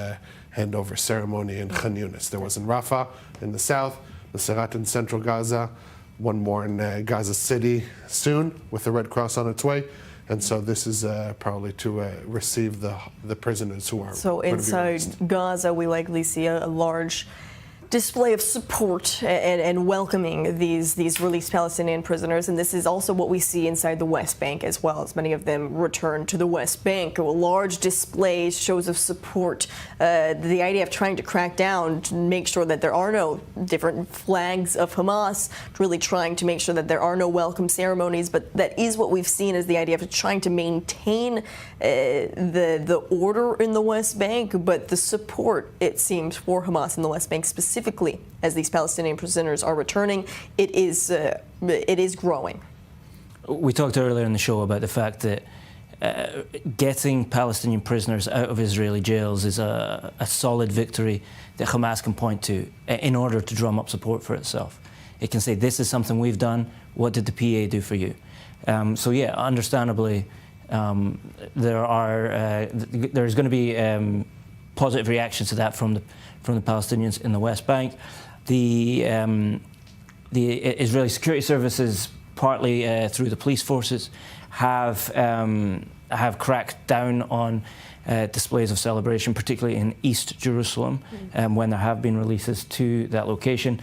Speaker 2: handover ceremony in Khan Yunis. There was in Rafah in the south, Nuseirat in central Gaza, one more in Gaza City soon with the Red Cross on its way. And so this is probably to receive the prisoners who are.
Speaker 7: So inside Gaza, we likely see a large display of support and welcoming these released Palestinian prisoners. And this is also what we see inside the West Bank as well, as many of them return to the West Bank. Large displays, shows of support, the idea of trying to crack down to make sure that there are no different flags of Hamas, really trying to make sure that there are no welcome ceremonies. But that is what we've seen, is the idea of trying to maintain the order in the West Bank, but the support, it seems, for Hamas in the West Bank specifically as these Palestinian prisoners are returning, it is growing.
Speaker 11: We talked earlier in the show about the fact that getting Palestinian prisoners out of Israeli jails is a solid victory that Hamas can point to in order to drum up support for itself. It can say, this is something we've done, what did the PA do for you? So yeah, understandably, there's going to be positive reactions to that from the Palestinians in the West Bank. The Israeli security services, partly through the police forces, have cracked down on displays of celebration, particularly in East Jerusalem, when there have been releases to that location.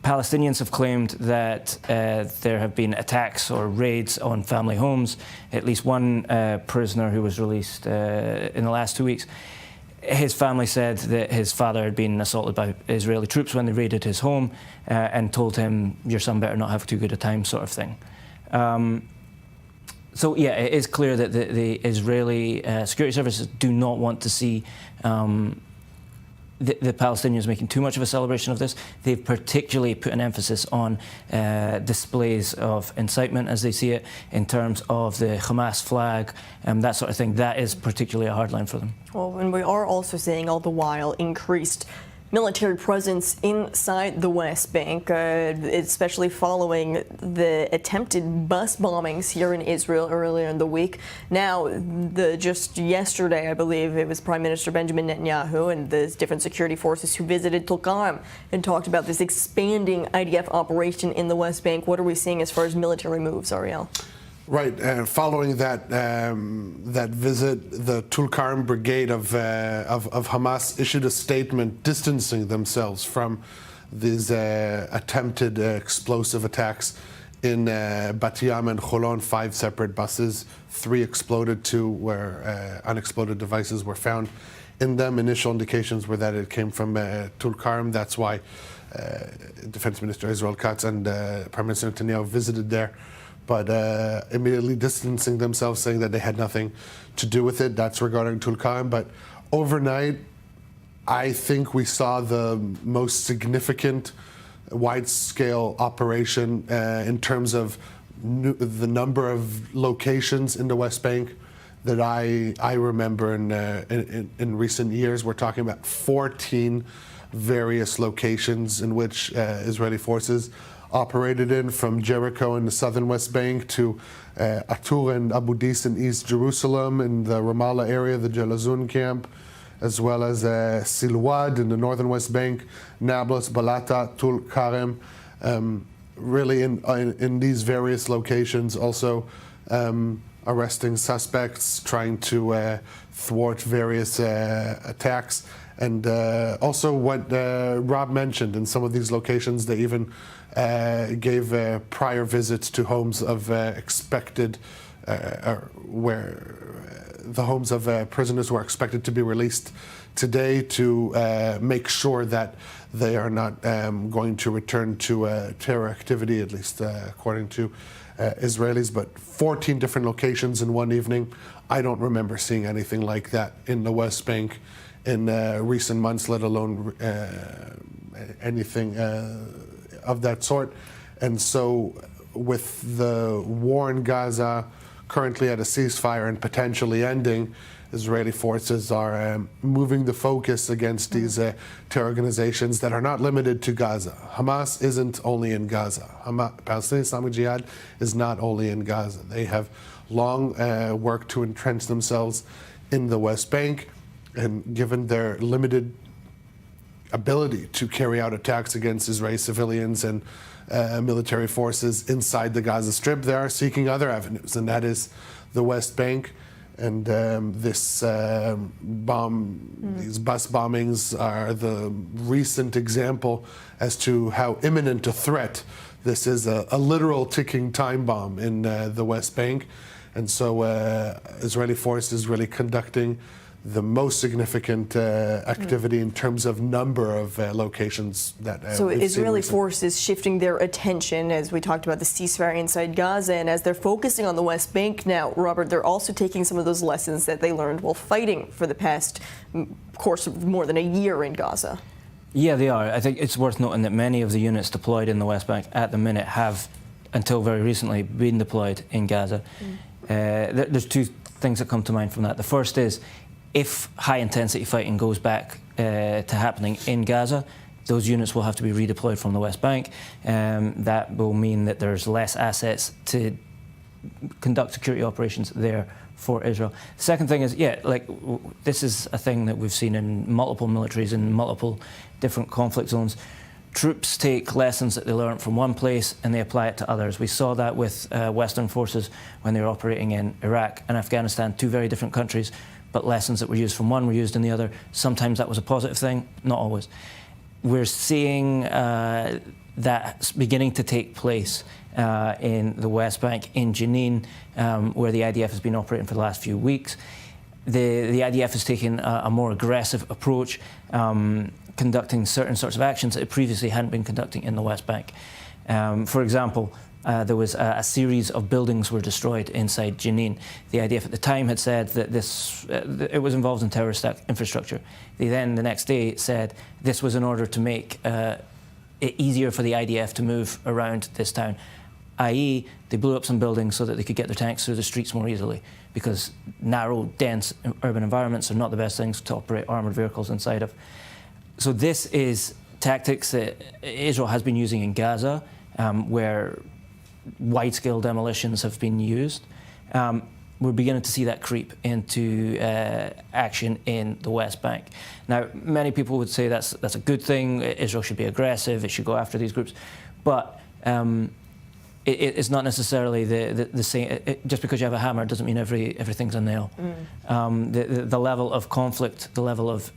Speaker 11: Palestinians have claimed that there have been attacks or raids on family homes. At least one prisoner who was released in the last 2 weeks, his family said that his father had been assaulted by Israeli troops when they raided his home and told him, your son better not have too good a time, sort of thing. So yeah, it is clear that the Israeli security services do not want to see the Palestinians making too much of a celebration of this. They've particularly put an emphasis on displays of incitement, as they see it, in terms of the Hamas flag and that sort of thing. That is particularly a hard line for them.
Speaker 7: Well, and we are also seeing all the while increased military presence inside the West Bank, especially following the attempted bus bombings here in Israel earlier in the week. Now, just yesterday, I believe it was Prime Minister Benjamin Netanyahu and the different security forces who visited Tulkarm and talked about this expanding IDF operation in the West Bank. What are we seeing as far as military moves, Ariel?
Speaker 2: Right. Following that visit, the Tulkarm Brigade of Hamas issued a statement distancing themselves from these attempted explosive attacks in Bat Yam and Holon. 5 separate buses, 3 exploded, 2 where unexploded devices were found in them. Initial indications were that it came from Tulkarm. That's why Defense Minister Israel Katz and Prime Minister Netanyahu visited there, but immediately distancing themselves, saying that they had nothing to do with it. That's regarding Tulkarm. But overnight, I think we saw the most significant wide-scale operation in terms of the number of locations in the West Bank that I remember in recent years. We're talking about 14 various locations in which Israeli forces operated in, from Jericho in the southern West Bank to Atur and Abu Dis in East Jerusalem, in the Ramallah area, the Jalazun camp, as well as Silwad in the northern West Bank, Nablus, Balata, Tulkarm, really in these various locations, also arresting suspects, trying to thwart various attacks. And also what Rob mentioned, in some of these locations, they even gave prior visits to homes of where the homes of prisoners were expected to be released today, to make sure that they are not going to return to terror activity, at least according to Israelis. But 14 different locations in one evening. I don't remember seeing anything like that in the West Bank in recent months, let alone anything of that sort. And so with the war in Gaza currently at a ceasefire and potentially ending, Israeli forces are moving the focus against these terror organizations that are not limited to Gaza. Hamas isn't only in Gaza. Palestinian Islamic Jihad is not only in Gaza. They have long worked to entrench themselves in the West Bank, and given their limited ability to carry out attacks against Israeli civilians and military forces inside the Gaza Strip, they are seeking other avenues, and that is the West Bank. And these bus bombings are the recent example as to how imminent a threat this is, a literal ticking time bomb in the West Bank. And so Israeli forces really conducting the most significant activity in terms of number of locations that
Speaker 7: so Israeli forces shifting their attention, as we talked about the ceasefire inside Gaza, and as they're focusing on the West Bank now, Robert, they're also taking some of those lessons that they learned while fighting for the past course of more than a year in Gaza.
Speaker 11: Yeah, they are. I think it's worth noting that many of the units deployed in the West Bank at the minute have, until very recently, been deployed in Gaza. There's two things that come to mind from that. The first is, if high-intensity fighting goes back to happening in Gaza, those units will have to be redeployed from the West Bank. That will mean that there's less assets to conduct security operations there for Israel. The second thing is, this is a thing that we've seen in multiple militaries in multiple different conflict zones. Troops take lessons that they learned from one place and they apply it to others. We saw that with Western forces when they were operating in Iraq and Afghanistan, two very different countries, but lessons that were used from one were used in the other. Sometimes that was a positive thing, not always. We're seeing that beginning to take place in the West Bank, in Jenin, where the IDF has been operating for the last few weeks. The IDF has taken a more aggressive approach, conducting certain sorts of actions that it previously hadn't been conducting in the West Bank. For example, there was a series of buildings were destroyed inside Jenin. The IDF at the time had said that it was involved in terrorist infrastructure. They then, the next day, said this was in order to make it easier for the IDF to move around this town, i.e. they blew up some buildings so that they could get their tanks through the streets more easily, because narrow, dense urban environments are not the best things to operate armoured vehicles inside of. So this is tactics that Israel has been using in Gaza, where wide-scale demolitions have been used. We're beginning to see that creep into action in the West Bank. Now, many people would say that's a good thing. Israel should be aggressive. It should go after these groups. But it's not necessarily the same. Just because you have a hammer doesn't mean everything's a nail. The level of conflict, the level of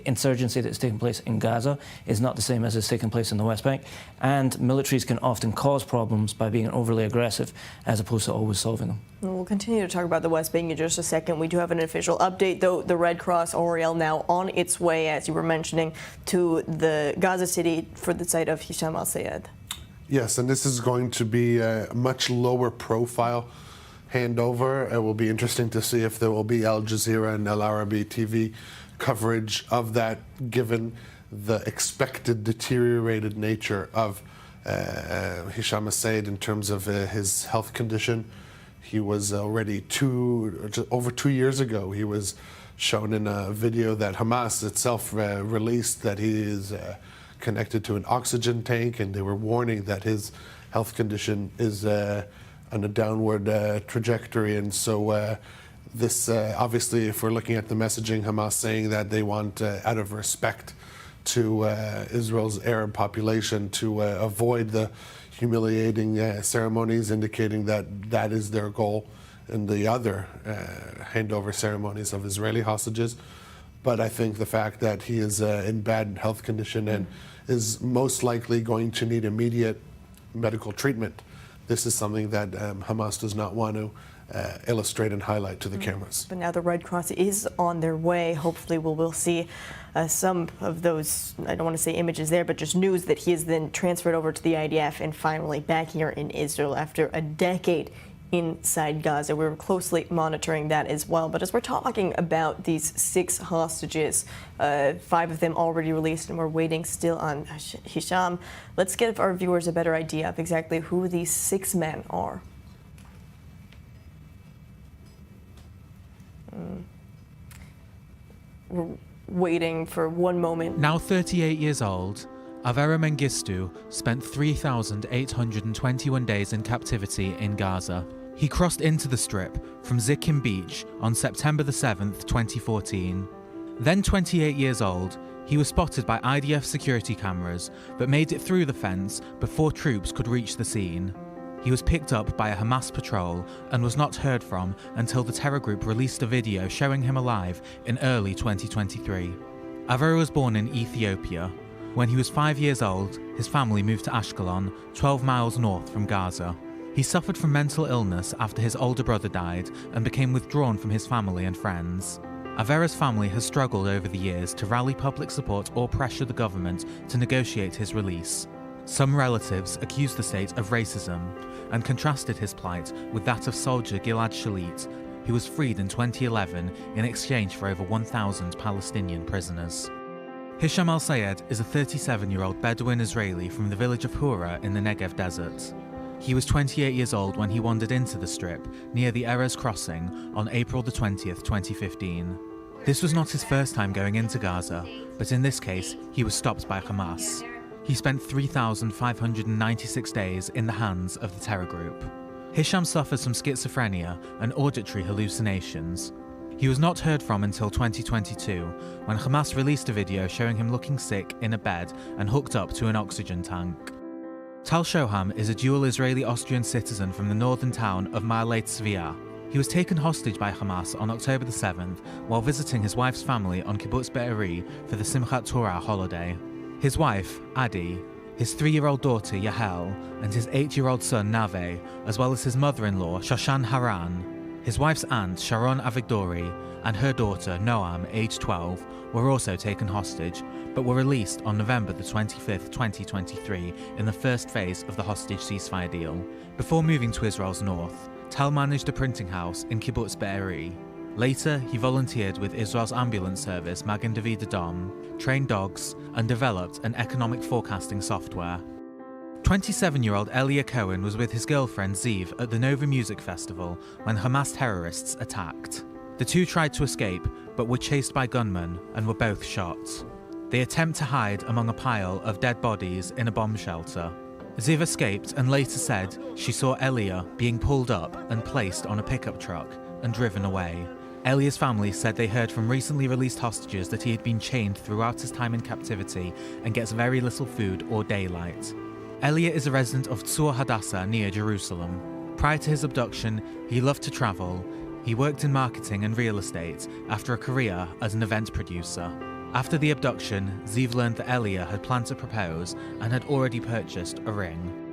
Speaker 11: insurgency that's taking place in Gaza is not the same as is taking place in the West Bank. And militaries can often cause problems by being overly aggressive as opposed to always solving them.
Speaker 7: We'll continue to talk about the West Bank in just a second. We do have an official update, though. The Red Cross, Oriel, now on its way, as you were mentioning, to the Gaza City for the site of Hisham al-Sayed.
Speaker 2: Yes, and this is going to be a much lower profile handover. It will be interesting to see if there will be Al Jazeera and Al Arabi TV coverage of that, given the expected deteriorated nature of Hisham al-Sayed in terms of his health condition. He was already over 2 years ago, he was shown in a video that Hamas itself released that he is connected to an oxygen tank, and they were warning that his health condition is on a downward trajectory. And so this obviously, if we're looking at the messaging, Hamas saying that they want, out of respect to Israel's Arab population, to avoid the humiliating ceremonies, indicating that that is their goal in the other handover ceremonies of Israeli hostages. But I think the fact that he is in bad health condition and is most likely going to need immediate medical treatment, this is something that Hamas does not want to illustrate and highlight to the cameras.
Speaker 7: But now the Red Cross is on their way. Hopefully we'll see some of those, I don't want to say images there, but just news that he is then transferred over to the IDF and finally back here in Israel after a decade inside Gaza. We're closely monitoring that as well. But as we're talking about these 6 hostages, 5 of them already released, and we're waiting still on Hisham, let's give our viewers a better idea of exactly who these 6 men are. We're waiting for one moment.
Speaker 4: Now 38 years old, Avera Mengistu spent 3,821 days in captivity in Gaza. He crossed into the Strip from Zikkim Beach on September the 7th, 2014. Then 28 years old, he was spotted by IDF security cameras but made it through the fence before troops could reach the scene. He was picked up by a Hamas patrol and was not heard from until the terror group released a video showing him alive in early 2023. Avera was born in Ethiopia. When he was 5 years old, his family moved to Ashkelon, 12 miles north from Gaza. He suffered from mental illness after his older brother died and became withdrawn from his family and friends. Avera's family has struggled over the years to rally public support or pressure the government to negotiate his release. Some relatives accused the state of racism and contrasted his plight with that of soldier Gilad Shalit, who was freed in 2011 in exchange for over 1,000 Palestinian prisoners. Hisham al-Sayed is a 37-year-old Bedouin Israeli from the village of Hura in the Negev desert. He was 28 years old when he wandered into the strip near the Erez crossing on April the 20th, 2015. This was not his first time going into Gaza, but in this case, he was stopped by Hamas. He spent 3,596 days in the hands of the terror group. Hisham suffers from schizophrenia and auditory hallucinations. He was not heard from until 2022, when Hamas released a video showing him looking sick in a bed and hooked up to an oxygen tank. Tal Shoham is a dual Israeli-Austrian citizen from the northern town of Ma'ale Tzviah. He was taken hostage by Hamas on October the 7th while visiting his wife's family on Kibbutz Be'eri for the Simchat Torah holiday. His wife, Adi, his 3-year-old daughter, Yahel, and his 8-year-old son, Nave, as well as his mother-in-law, Shoshan Haran, his wife's aunt, Sharon Avigdori, and her daughter, Noam, aged 12, were also taken hostage, but were released on November the 25th, 2023, in the first phase of the hostage ceasefire deal. Before moving to Israel's north, Tal managed a printing house in Kibbutz Be'eri. Later, he volunteered with Israel's ambulance service Magen David Adom, trained dogs, and developed an economic forecasting software. 27-year-old Elia Cohen was with his girlfriend Ziv at the Nova Music Festival when Hamas terrorists attacked. The two tried to escape, but were chased by gunmen and were both shot. They attempt to hide among a pile of dead bodies in a bomb shelter. Ziv escaped and later said she saw Elia being pulled up and placed on a pickup truck and driven away. Elia's family said they heard from recently released hostages that he had been chained throughout his time in captivity and gets very little food or daylight. Elia is a resident of Tzur Hadassah near Jerusalem. Prior to his abduction, he loved to travel. He worked in marketing and real estate after a career as an event producer. After the abduction, Ziv learned that Elia had planned to propose and had already purchased a ring.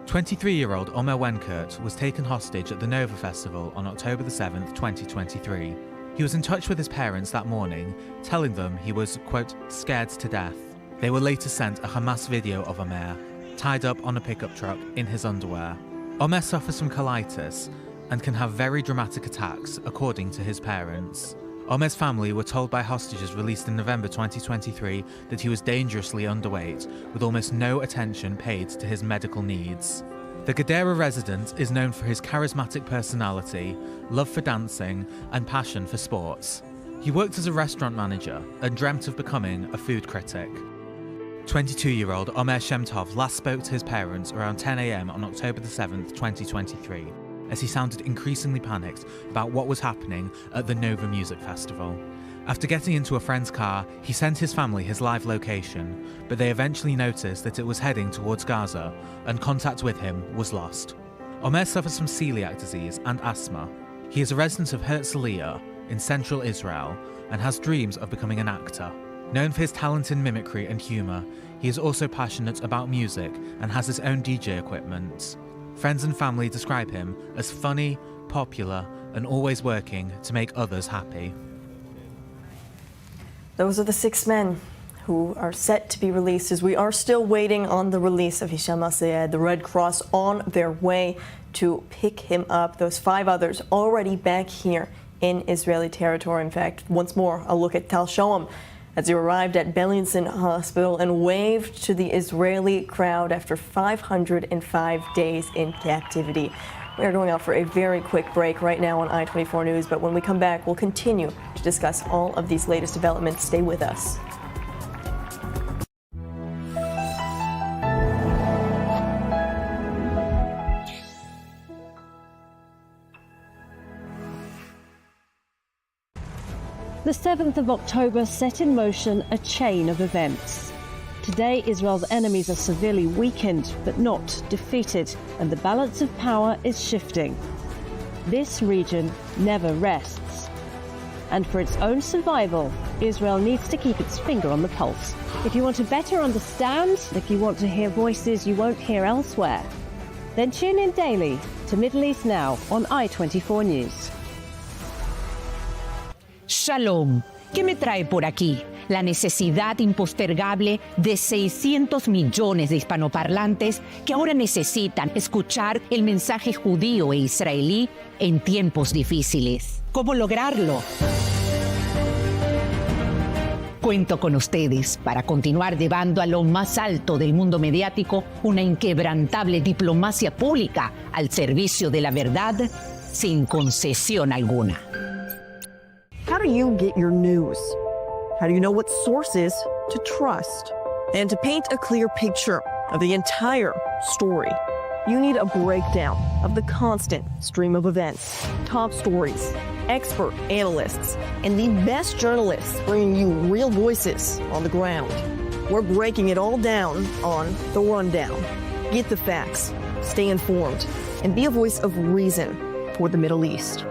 Speaker 4: 23-year-old Omer Wenkert was taken hostage at the Nova Festival on October the 7th, 2023. He was in touch with his parents that morning, telling them he was, quote, scared to death. They were later sent a Hamas video of Omer, tied up on a pickup truck in his underwear. Omer suffers from colitis and can have very dramatic attacks, according to his parents. Omer's family were told by hostages released in November 2023 that he was dangerously underweight, with almost no attention paid to his medical needs. The Gadara resident is known for his charismatic personality, love for dancing, and passion for sports. He worked as a restaurant manager and dreamt of becoming a food critic. 22-year-old Omer Shemtov last spoke to his parents around 10 a.m. on October the 7th, 2023. As he sounded increasingly panicked about what was happening at the Nova Music Festival. After getting into a friend's car, he sent his family his live location, but they eventually noticed that it was heading towards Gaza, and contact with him was lost. Omer suffers from celiac disease and asthma. He is a resident of Herzliya in central Israel and has dreams of becoming an actor. Known for his talent in mimicry and humour, he is also passionate about music and has his own DJ equipment. Friends and family describe him as funny, popular, and always working to make others happy.
Speaker 7: Those are the 6 men who are set to be released, as we are still waiting on the release of Hisham al-Sayed. The Red Cross on their way to pick him up. Those 5 others already back here in Israeli territory. In fact, once more, a look at Tal Shoham as he arrived at Beilinson Hospital and waved to the Israeli crowd after 505 days in captivity. We are going out for a very quick break right now on I-24 News, but when we come back, we'll continue to discuss all of these latest developments. Stay with us.
Speaker 5: The 7th of October set in motion a chain of events. Today, Israel's enemies are severely weakened, but not defeated, and the balance of power is shifting. This region never rests. And for its own survival, Israel needs to keep its finger on the pulse. If you want to better understand, if you want to hear voices you won't hear elsewhere, then tune in daily to Middle East Now on I-24 News.
Speaker 6: Shalom. ¿Qué me trae por aquí? La necesidad impostergable de 600 millones de hispanoparlantes que ahora necesitan escuchar el mensaje judío e israelí en tiempos difíciles. ¿Cómo lograrlo? Cuento con ustedes para continuar llevando a lo más alto del mundo mediático una inquebrantable diplomacia pública al servicio de la verdad sin concesión alguna.
Speaker 7: How do you get your news? How do you know what sources to trust? And to paint a clear picture of the entire story, you need a breakdown of the constant stream of events, top stories, expert analysts, and the best journalists bringing you real voices on the ground. We're breaking it all down on The Rundown. Get the facts, stay informed, and be a voice of reason for the Middle East.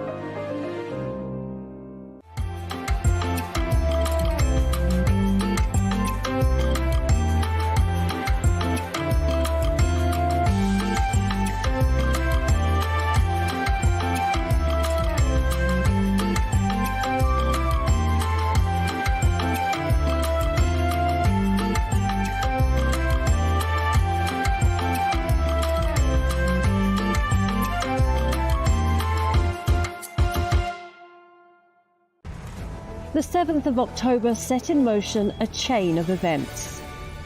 Speaker 5: The 7th of October set in motion a chain of events.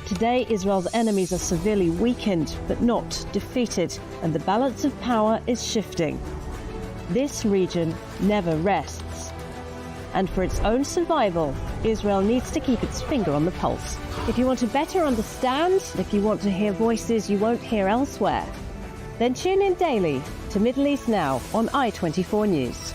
Speaker 5: Today, Israel's enemies are severely weakened, but not defeated, and the balance of power is shifting. This region never rests. And for its own survival, Israel needs to keep its finger on the pulse. If you want to better understand, if you want to hear voices you won't hear elsewhere, then tune in daily to Middle East Now on I-24 News.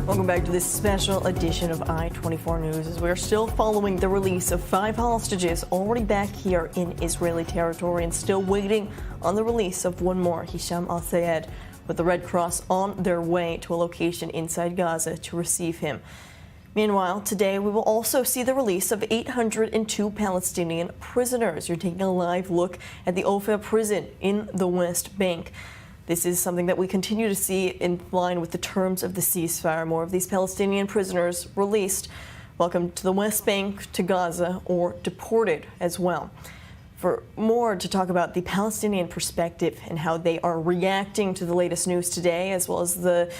Speaker 7: Welcome back to this special edition of I-24 News as we're still following the release of 5 hostages already back here in Israeli territory and still waiting on the release of one more, Hisham al-Sayed, with the Red Cross on their way to a location inside Gaza to receive him. Meanwhile, today we will also see the release of 802 Palestinian prisoners. You're taking a live look at the Ofer prison in the West Bank. This is something that we continue to see in line with the terms of the ceasefire. More of these Palestinian prisoners released, welcomed to the West Bank, to Gaza, or deported as well. For more to talk about the Palestinian perspective and how they are reacting to the latest news today, as well as the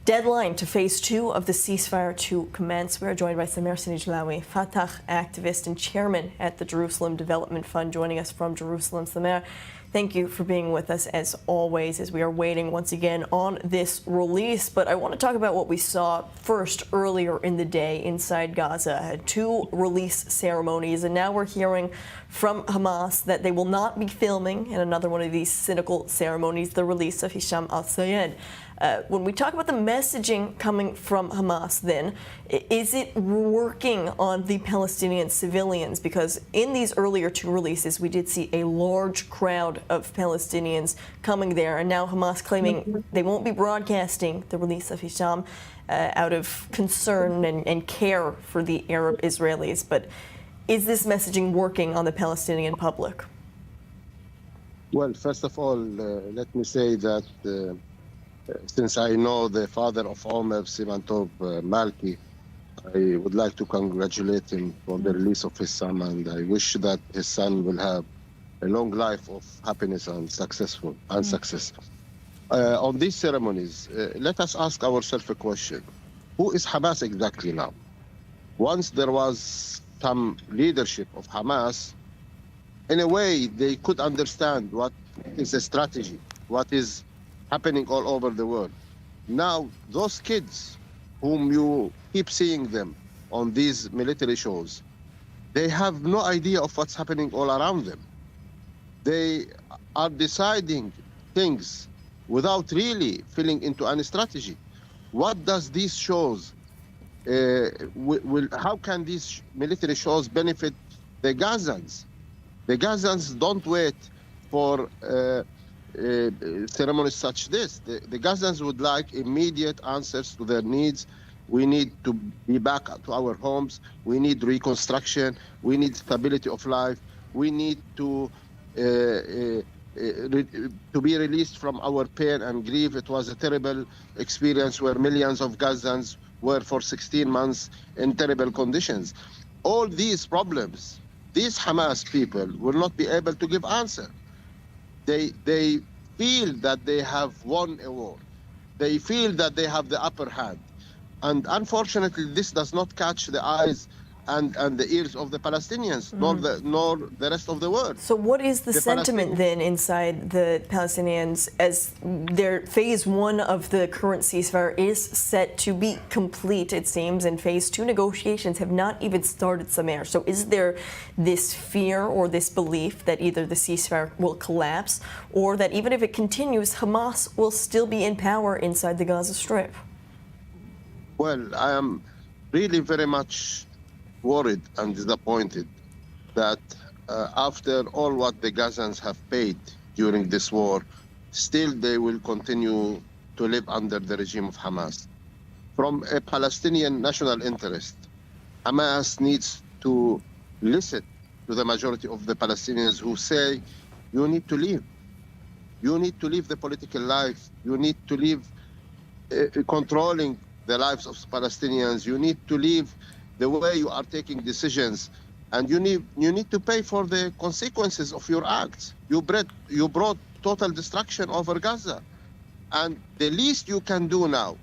Speaker 7: deadline to phase 2 of the ceasefire to commence. We are joined by Samer Sinijlawi, Fatah activist and chairman at the Jerusalem Development Fund, joining us from Jerusalem. Samer, thank you for being with us as always as we are waiting once again on this release. But I want to talk about what we saw first earlier in the day inside Gaza. 2 release ceremonies, and now we're hearing from Hamas that they will not be filming in another one of these cynical ceremonies, the release of Hisham al-Sayed. When we talk about the messaging coming from Hamas, then, is it working on the Palestinian civilians? Because in these earlier 2 releases, we did see a large crowd of Palestinians coming there, and now Hamas claiming they won't be broadcasting the release of Hisham out of concern and care for the Arab Israelis. But is this messaging working on the Palestinian public?
Speaker 20: Well, first of all, let me say that since I know the father of Omer Simantov Malki, I would like to congratulate him for the release of his son, and I wish that his son will have a long life of happiness and success. On these ceremonies, let us ask ourselves a question. Who is Hamas exactly now? Once there was some leadership of Hamas, in a way they could understand what is a strategy, what is happening all over the world. Now, those kids whom you keep seeing them on these military shows, they have no idea of what's happening all around them. They are deciding things without really filling into any strategy. What does these shows, how can these military shows benefit the Gazans? The Gazans don't wait for ceremonies such this. The Gazans would like immediate answers to their needs. We need to be back to our homes. We need reconstruction. We need stability of life. We need to be released from our pain and grief. It was a terrible experience where millions of Gazans were for 16 months in terrible conditions. All these problems, these Hamas people will not be able to give answer. They feel that they have won a war. They feel that they have the upper hand. And unfortunately, this does not catch the eyes and the ears of the Palestinians, nor the rest of the world.
Speaker 7: So what is the sentiment then inside the Palestinians as their phase 1 of the current ceasefire is set to be complete, it seems, and phase 2 negotiations have not even started, Samer. So is there this fear or this belief that either the ceasefire will collapse or that even if it continues, Hamas will still be in power inside the Gaza Strip?
Speaker 20: Well, I am really very much worried and disappointed that after all what the Gazans have paid during this war, still they will continue to live under the regime of Hamas. From a Palestinian national interest, Hamas needs to listen to the majority of the Palestinians who say, you need to leave. You need to leave the political life. You need to leave controlling the lives of Palestinians. You need to leave the way you are taking decisions, and you need to pay for the consequences of your acts. You brought total destruction over Gaza, and the least you can do now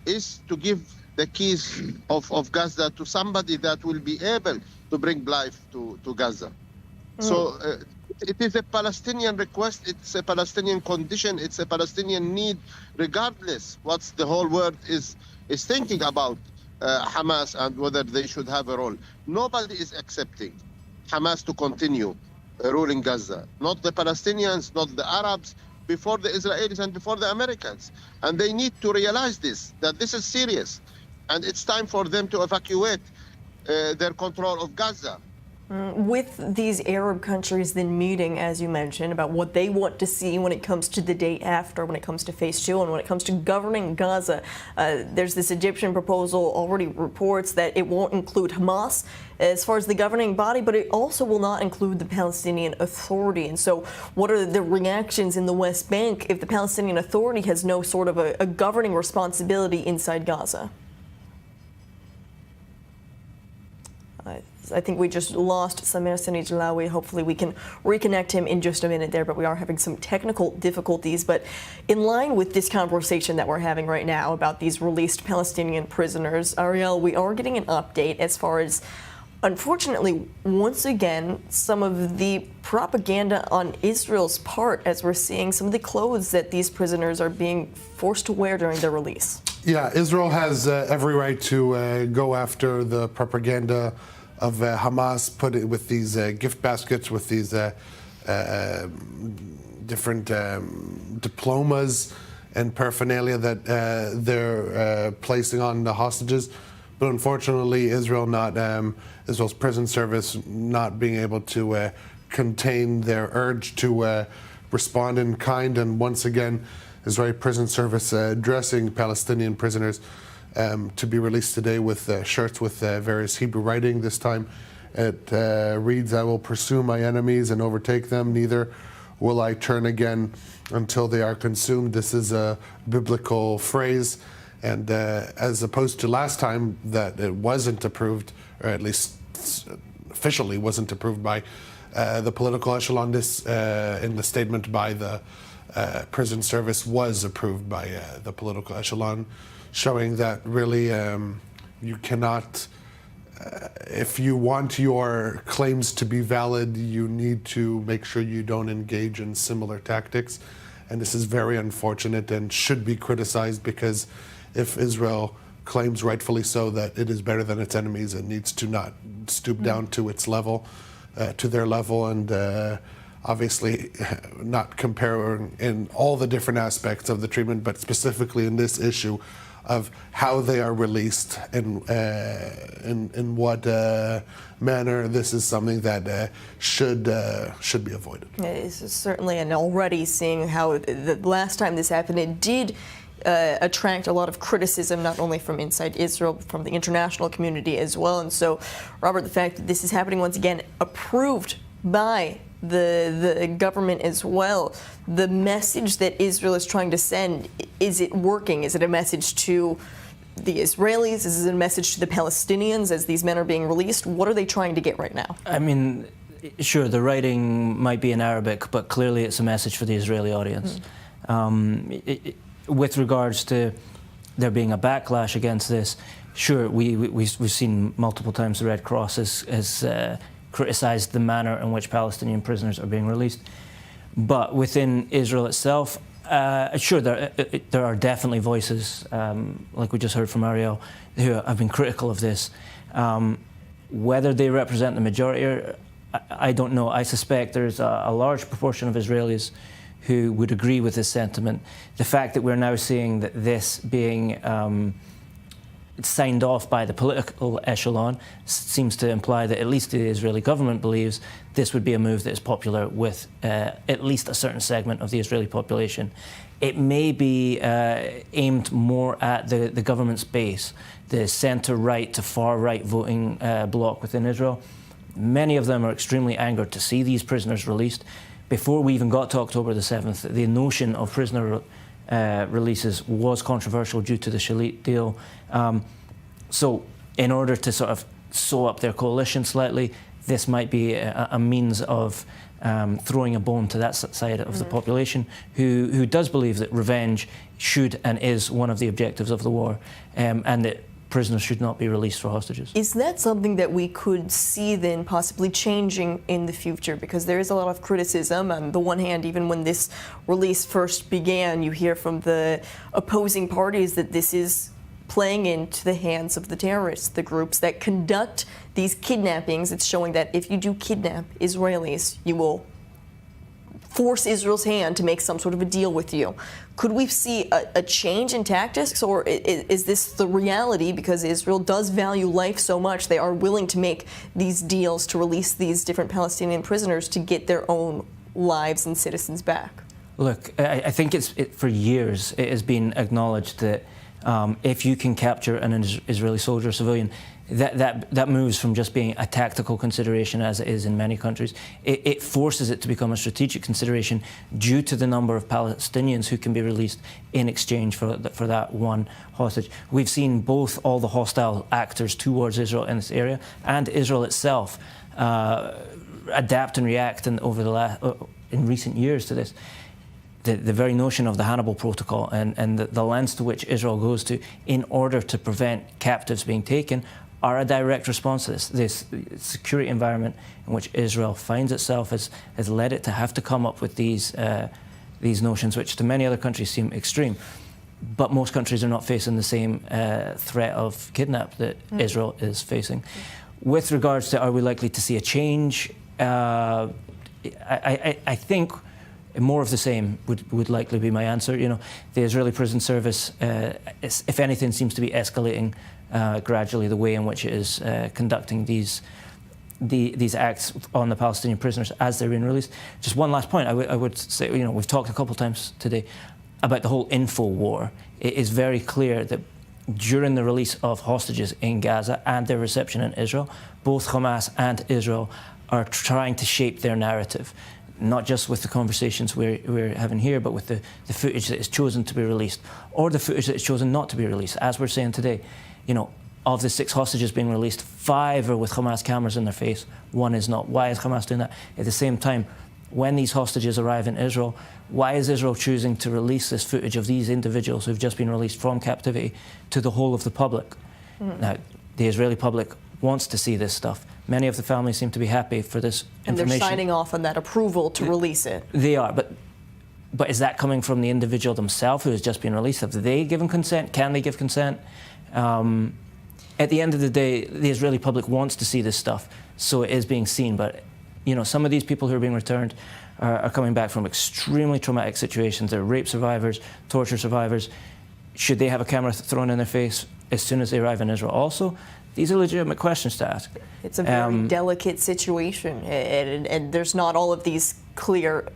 Speaker 20: is to give the keys of Gaza to somebody that will be able to bring life to Gaza. So it is a Palestinian request, it's a Palestinian condition, it's a Palestinian need, regardless what the whole world is thinking about Hamas and whether they should have a role. Nobody is accepting Hamas to continue ruling Gaza. Not the Palestinians, not the Arabs, before the Israelis and before the Americans. And they need to realize this, that this is serious. And it's time for them to evacuate their control of Gaza.
Speaker 7: With these Arab countries then meeting, as you mentioned, about what they want to see when it comes to the day after, when it comes to phase 2, and when it comes to governing Gaza, there's this Egyptian proposal already reports that it won't include Hamas as far as the governing body, but it also will not include the Palestinian Authority. And so what are the reactions in the West Bank if the Palestinian Authority has no sort of a governing responsibility inside Gaza? I think we just lost Samer Senijlawi. Hopefully we can reconnect him in just a minute there, but we are having some technical difficulties. But in line with this conversation that we're having right now about these released Palestinian prisoners, Ariel, we are getting an update as far as, unfortunately, once again, some of the propaganda on Israel's part, as we're seeing some of the clothes that these prisoners are being forced to wear during their release.
Speaker 2: Yeah, Israel has every right to go after the propaganda of Hamas, put it with these gift baskets, with these different diplomas and paraphernalia that they're placing on the hostages. But unfortunately, Israel's prison service not being able to contain their urge to respond in kind. And once again, Israeli prison service addressing Palestinian prisoners to be released today with shirts with various Hebrew writing. This time it reads, "I will pursue my enemies and overtake them, neither will I turn again until they are consumed." This is a biblical phrase, and as opposed to last time that it wasn't approved, or at least officially wasn't approved by the political echelon, this in the statement by the prison service was approved by the political echelon, showing that really you cannot, if you want your claims to be valid, you need to make sure you don't engage in similar tactics. And this is very unfortunate and should be criticized, because if Israel claims, rightfully so, that it is better than its enemies, it needs to not stoop down to its level, to their level, and obviously not comparing in all the different aspects of the treatment, but specifically in this issue of how they are released and in what manner. This is something that should be avoided.
Speaker 7: This is certainly, and already seeing how the last time this happened, it did attract a lot of criticism, not only from inside Israel, but from the international community as well. And so, Robert, the fact that this is happening once again, approved by the government as well, the message that Israel is trying to send, is it working? Is it a message to the Israelis? Is it a message to the Palestinians as these men are being released? What are they trying to get right now?
Speaker 11: I mean, sure, the writing might be in Arabic, but clearly it's a message for the Israeli audience. With regards to there being a backlash against this, sure, we've seen multiple times the Red Cross has criticised the manner in which Palestinian prisoners are being released. But within Israel itself, sure, there are definitely voices, like we just heard from Ariel, who have been critical of this. Whether they represent the majority, I don't know. I suspect there's a large proportion of Israelis who would agree with this sentiment. The fact that we're now seeing that this being signed off by the political echelon seems to imply that at least the Israeli government believes this would be a move that is popular with at least a certain segment of the Israeli population. It may be aimed more at the government's base, the centre-right to far-right voting bloc within Israel. Many of them are extremely angered to see these prisoners released. Before we even got to October the 7th, the notion of prisoner releases was controversial due to the Shalit deal. So in order to sort of sew up their coalition slightly, this might be a means of throwing a bone to that side of the population who does believe that revenge should and is one of the objectives of the war, and that prisoners should not be released for hostages.
Speaker 7: Is that something that we could see then possibly changing in the future? Because there is a lot of criticism. On the one hand, even when this release first began, you hear from the opposing parties that this is playing into the hands of the terrorists, the groups that conduct these kidnappings. It's showing that if you do kidnap Israelis, you will force Israel's hand to make some sort of a deal with you. Could we see a change in tactics, or is this the reality? Because Israel does value life so much, they are willing to make these deals to release these different Palestinian prisoners to get their own lives and citizens back?
Speaker 11: Look, I think for years it has been acknowledged that if you can capture an Israeli soldier or civilian, that moves from just being a tactical consideration, as it is in many countries. It forces it to become a strategic consideration due to the number of Palestinians who can be released in exchange for that one hostage. We've seen both all the hostile actors towards Israel in this area and Israel itself adapt and react in recent years to this. The very notion of the Hannibal Protocol and the lengths to which Israel goes to in order to prevent captives being taken are a direct response to this security environment in which Israel finds itself has led it to have to come up with these notions, which to many other countries seem extreme. But most countries are not facing the same threat of kidnap that Israel is facing. With regards to are we likely to see a change, I think more of the same would likely be my answer. You know, the Israeli prison service, if anything, seems to be escalating gradually the way in which it is conducting these acts on the Palestinian prisoners as they're being released. Just one last point, I would say, you know, we've talked a couple of times today about the whole info war. It is very clear that during the release of hostages in Gaza and their reception in Israel, both Hamas and Israel are trying to shape their narrative, not just with the conversations we're having here, but with the footage that is chosen to be released, or the footage that is chosen not to be released. As we're saying today, you know, of the 6 hostages being released, 5 are with Hamas cameras in their face, 1 is not. Why is Hamas doing that? At the same time, when these hostages arrive in Israel, why is Israel choosing to release this footage of these individuals who've just been released from captivity to the whole of the public? Now, the Israeli public wants to see this stuff. Many of the families seem to be happy for this information.
Speaker 7: And they're signing off on that approval to release it.
Speaker 11: They are, but is that coming from the individual themselves who has just been released? Have they given consent? Can they give consent? At the end of the day, the Israeli public wants to see this stuff, so it is being seen. But, you know, some of these people who are being returned are coming back from extremely traumatic situations. They're rape survivors, torture survivors. Should they have a camera thrown in their face as soon as they arrive in Israel? Also, these are legitimate questions to ask.
Speaker 7: It's a very delicate situation, and there's not all of these clear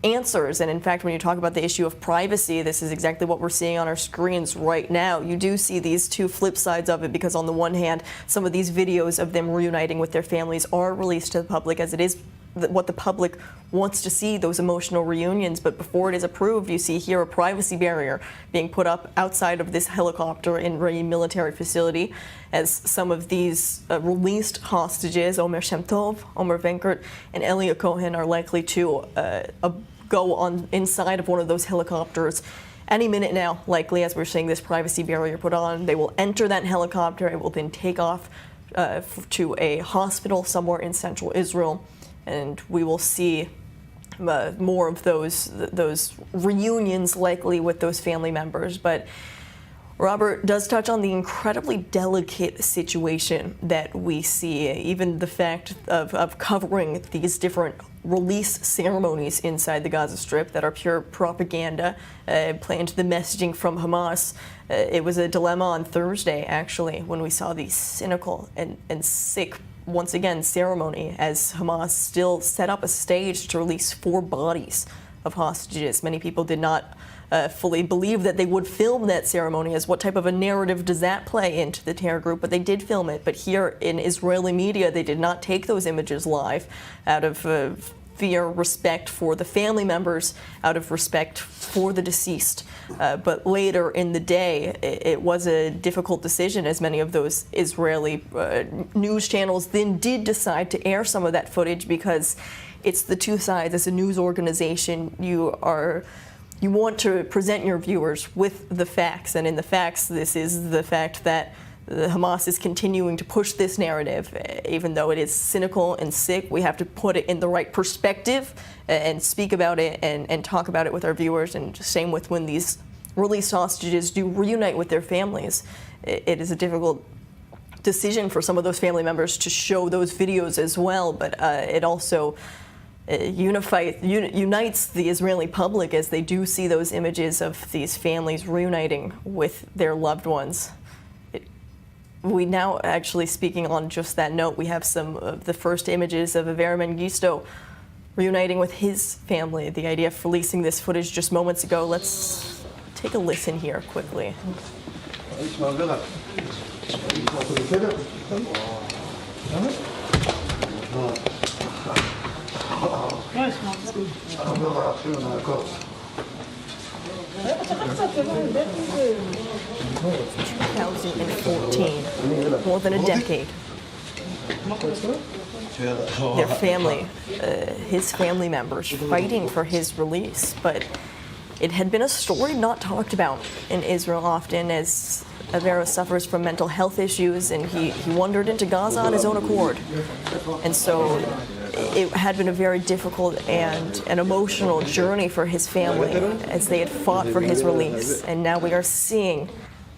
Speaker 7: answers. And in fact, when you talk about the issue of privacy, this is exactly what we're seeing on our screens right now. You do see these two flip sides of it, because on the one hand, some of these videos of them reuniting with their families are released to the public, as it is what the public wants to see, those emotional reunions. But before it is approved, you see here a privacy barrier being put up outside of this helicopter in a military facility, as some of these released hostages, Omer Shem Tov, Omer Venkert, and Elia Cohen, are likely to go on inside of one of those helicopters any minute now, likely, as we're seeing this privacy barrier put on. They will enter that helicopter. It will then take off to a hospital somewhere in central Israel. And we will see more of those reunions, likely with those family members. But Robert does touch on the incredibly delicate situation that we see, even the fact of covering these different release ceremonies inside the Gaza Strip that are pure propaganda, playing to the messaging from Hamas. It was a dilemma on Thursday, actually, when we saw the cynical and sick, once again, ceremony, as Hamas still set up a stage to release 4 bodies of hostages. Many people did not fully believe that they would film that ceremony, as what type of a narrative does that play into the terror group, but they did film it. But here in Israeli media, they did not take those images live out of fear, respect for the family members, out of respect for the deceased. But later in the day, it was a difficult decision, as many of those Israeli news channels then did decide to air some of that footage, because it's the two sides. As a news organization, you want to present your viewers with the facts, and in the facts, this is the fact that Hamas is continuing to push this narrative. Even though it is cynical and sick, we have to put it in the right perspective and speak about it and talk about it with our viewers. And same with when these released hostages do reunite with their families. It is a difficult decision for some of those family members to show those videos as well, but it also unites the Israeli public, as they do see those images of these families reuniting with their loved ones. We now, actually, speaking on just that note, we have some of the first images of Avera Mengistu reuniting with his family. The idea of releasing this footage just moments ago. Let's take a listen here quickly. More than a decade. Their family, his family members, fighting for his release, but it had been a story not talked about in Israel often, as Avera suffers from mental health issues, and he wandered into Gaza on his own accord. And so it had been a very difficult and an emotional journey for his family as they had fought for his release. And now we are seeing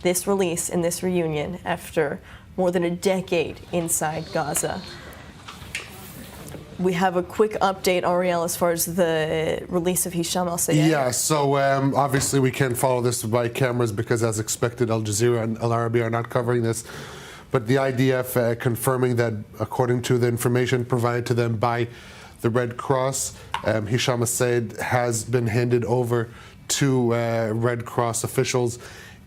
Speaker 7: this release and this reunion after more than a decade inside Gaza. We have a quick update, Ariel, as far as the release of Hisham al-Sayed.
Speaker 2: Yeah, so obviously we can't follow this by cameras because, as expected, Al Jazeera and Al Arabi are not covering this. But the IDF confirming that, according to the information provided to them by the Red Cross, Hisham al-Sayed has been handed over to Red Cross officials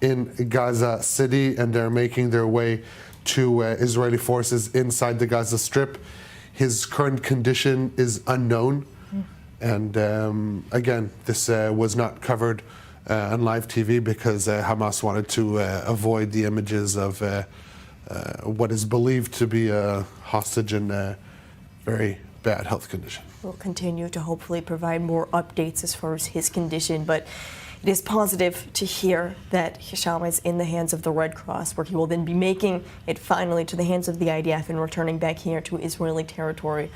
Speaker 2: in Gaza City, and they're making their way to Israeli forces inside the Gaza Strip. His current condition is unknown, and again, this was not covered on live TV because Hamas wanted to avoid the images of what is believed to be a hostage in a very bad health condition.
Speaker 7: We'll continue to hopefully provide more updates as far as his condition, but it is positive to hear that Hisham is in the hands of the Red Cross, where he will then be making it finally to the hands of the IDF and returning back here to Israeli territory.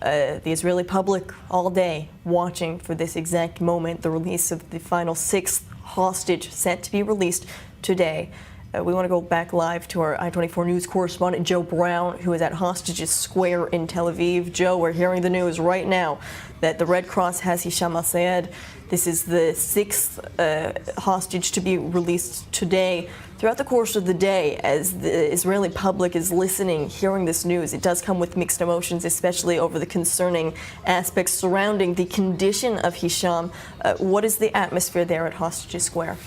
Speaker 7: The Israeli public all day watching for this exact moment, the release of the final 6th hostage set to be released today. We want to go back live to our I-24 News correspondent, Joe Brown, who is at Hostages Square in Tel Aviv. Joe, we're hearing the news right now that the Red Cross has Hisham al-Sayed. This is the 6th hostage to be released today. Throughout the course of the day, as the Israeli public is listening, hearing this news, it does come with mixed emotions, especially over the concerning aspects surrounding the condition of Hisham. What is the atmosphere there at Hostages Square?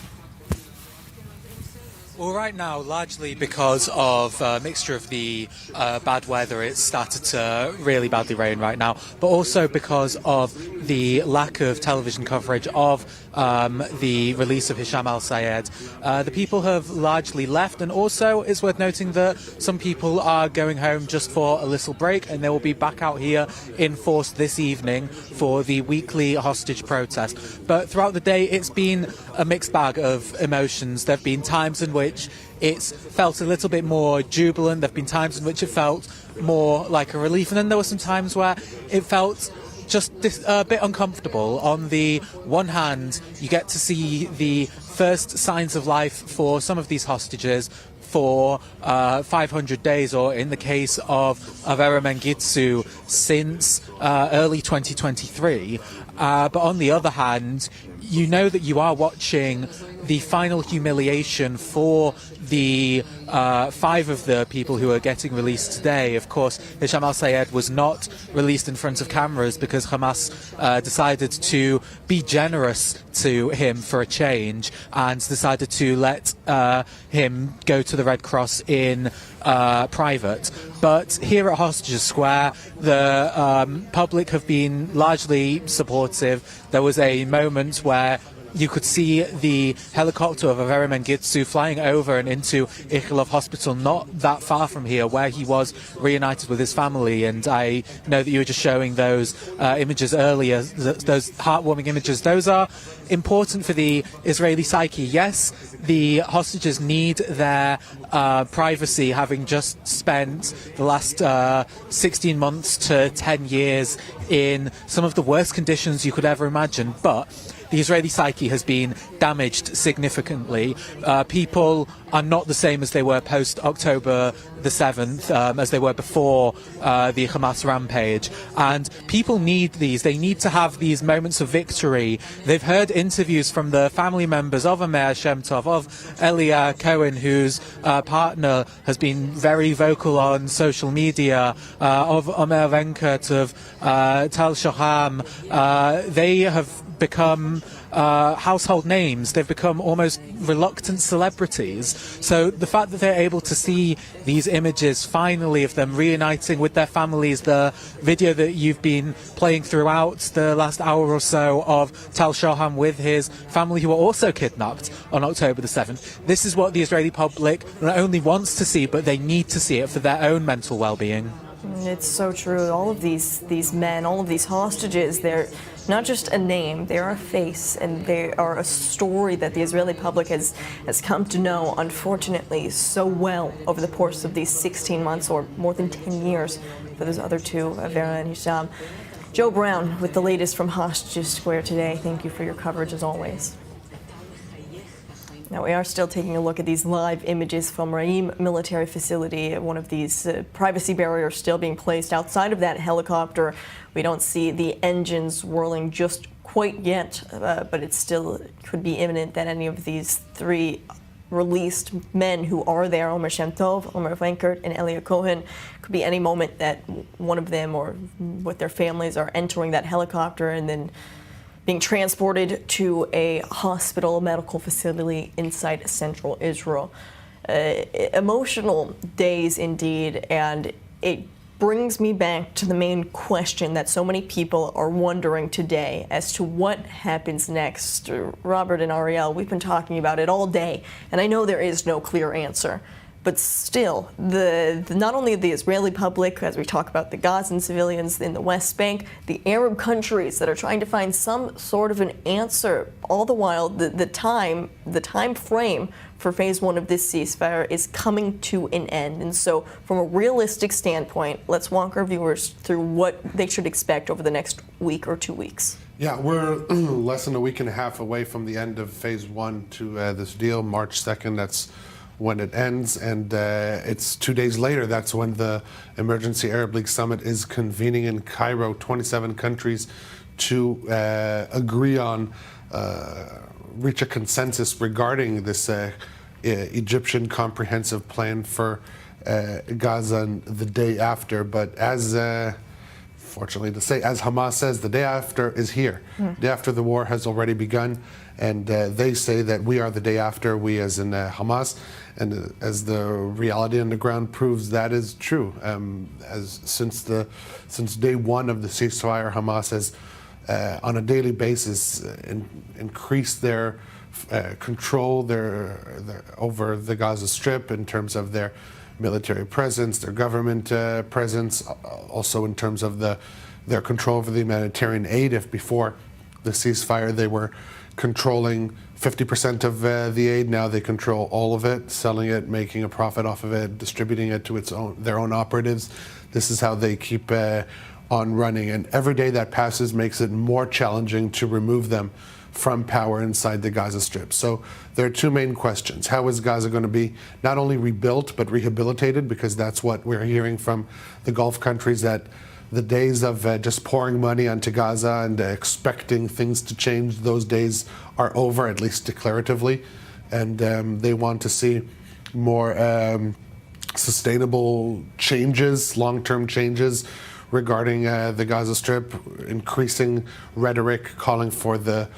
Speaker 3: Well, right now, largely because of a mixture of the bad weather, it's started to really badly rain right now, but also because of the lack of television coverage of the release of Hisham al-Sayed. The people have largely left, and also it's worth noting that some people are going home just for a little break, and they will be back out here in force this evening for the weekly hostage protest. But throughout the day, it's been a mixed bag of emotions. There have been times in which it's felt a little bit more jubilant. There have been times in which it felt more like a relief, and then there were some times where it felt just a bit uncomfortable. On the one hand, you get to see the first signs of life for some of these hostages for 500 days, or in the case of Avera Mengitsu, since early 2023. But on the other hand, you know that you are watching the final humiliation for the 5 of the people who are getting released today. Of course, Hisham al-Sayed was not released in front of cameras because Hamas decided to be generous to him for a change and decided to let him go to the Red Cross in private. But here at Hostages Square, the public have been largely supportive. There was a moment where you could see the helicopter of Avera Mengitsu flying over and into Ichilov Hospital, not that far from here, where he was reunited with his family. And I know that you were just showing those images earlier, those heartwarming images. Those are important for the Israeli psyche. Yes, the hostages need their privacy, having just spent the last 16 months to 10 years in some of the worst conditions you could ever imagine, but the Israeli psyche has been damaged significantly. People are not the same as they were post-October the 7th, as they were before the Hamas rampage. And people need these. They need to have these moments of victory. They've heard interviews from the family members of Amer Shem Tov, of Elia Cohen, whose partner has been very vocal on social media, of Omer Venkat, of Tal Shoham. They have become household names. They've become almost reluctant celebrities. So the fact that they're able to see these images finally of them reuniting with their families, the video that you've been playing throughout the last hour or so of Tal Shoham with his family who were also kidnapped on October the 7th, this is what the Israeli public not only wants to see, but they need to see it for their own mental well-being.
Speaker 7: It's so true. All of these men, all of these hostages, they're not just a name, they're a face, and they are a story that the Israeli public has come to know, unfortunately, so well over the course of these 16 months or more than 10 years for those other two, Vera and Hisham. Joe Brown with the latest from Hostages Square today. Thank you for your coverage as always. Now, we are still taking a look at these live images from Raim military facility. One of these privacy barriers still being placed outside of that helicopter. We don't see the engines whirling just quite yet, but it still could be imminent that any of these three released men who are there, Omer Shem Tov, Omer Venkert, and Elia Cohen, could be any moment that one of them or with their families are entering that helicopter and then being transported to a hospital, medical facility inside central Israel. Emotional days indeed, and it brings me back to the main question that so many people are wondering today as to what happens next. Robert and Ariel, we've been talking about it all day, and I know there is no clear answer. But still, not only the Israeli public, as we talk about the Gazan civilians in the West Bank, the Arab countries that are trying to find some sort of an answer, all the while the time frame for phase one of this ceasefire is coming to an end. And so from a realistic standpoint, let's walk our viewers through what they should expect over the next week or 2 weeks.
Speaker 2: Yeah, we're less than a week and a half away from the end of phase one to this deal, March 2nd. That's when it ends, and it's 2 days later. That's when the Emergency Arab League Summit is convening in Cairo. 27 countries to agree on, reach a consensus regarding this Egyptian comprehensive plan for Gaza the day after. But as fortunately to say, as Hamas says, the day after is here. The day after the war has already begun, and they say that we are the day after, we as in Hamas, and as the reality on the ground proves, that is true. Since day one of the ceasefire, Hamas has on a daily basis increased their control over the Gaza Strip in terms of their military presence, their government presence, also in terms of their control over the humanitarian aid. If before the ceasefire they were controlling 50% of the aid, now they control all of it, selling it, making a profit off of it, distributing it to their own operatives. This is how they keep on running, and every day that passes makes it more challenging to remove them from power inside the Gaza Strip. So there are two main questions. How is Gaza going to be not only rebuilt but rehabilitated? Because that's what we're hearing from the Gulf countries, that the days of just pouring money onto Gaza and expecting things to change, those days are over, at least declaratively. And they want to see more sustainable changes, long-term changes regarding the Gaza Strip, increasing rhetoric calling for the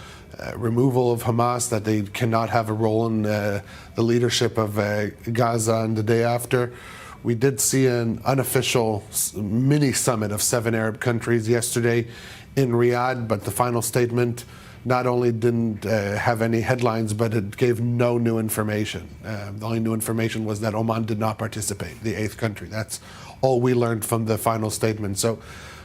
Speaker 2: removal of Hamas, that they cannot have a role in the leadership of Gaza and the day after. We did see an unofficial mini summit of 7 Arab countries yesterday in Riyadh, but the final statement not only didn't have any headlines, but it gave no new information. The only new information was that Oman did not participate, the 8th country. That's all we learned from the final statement. So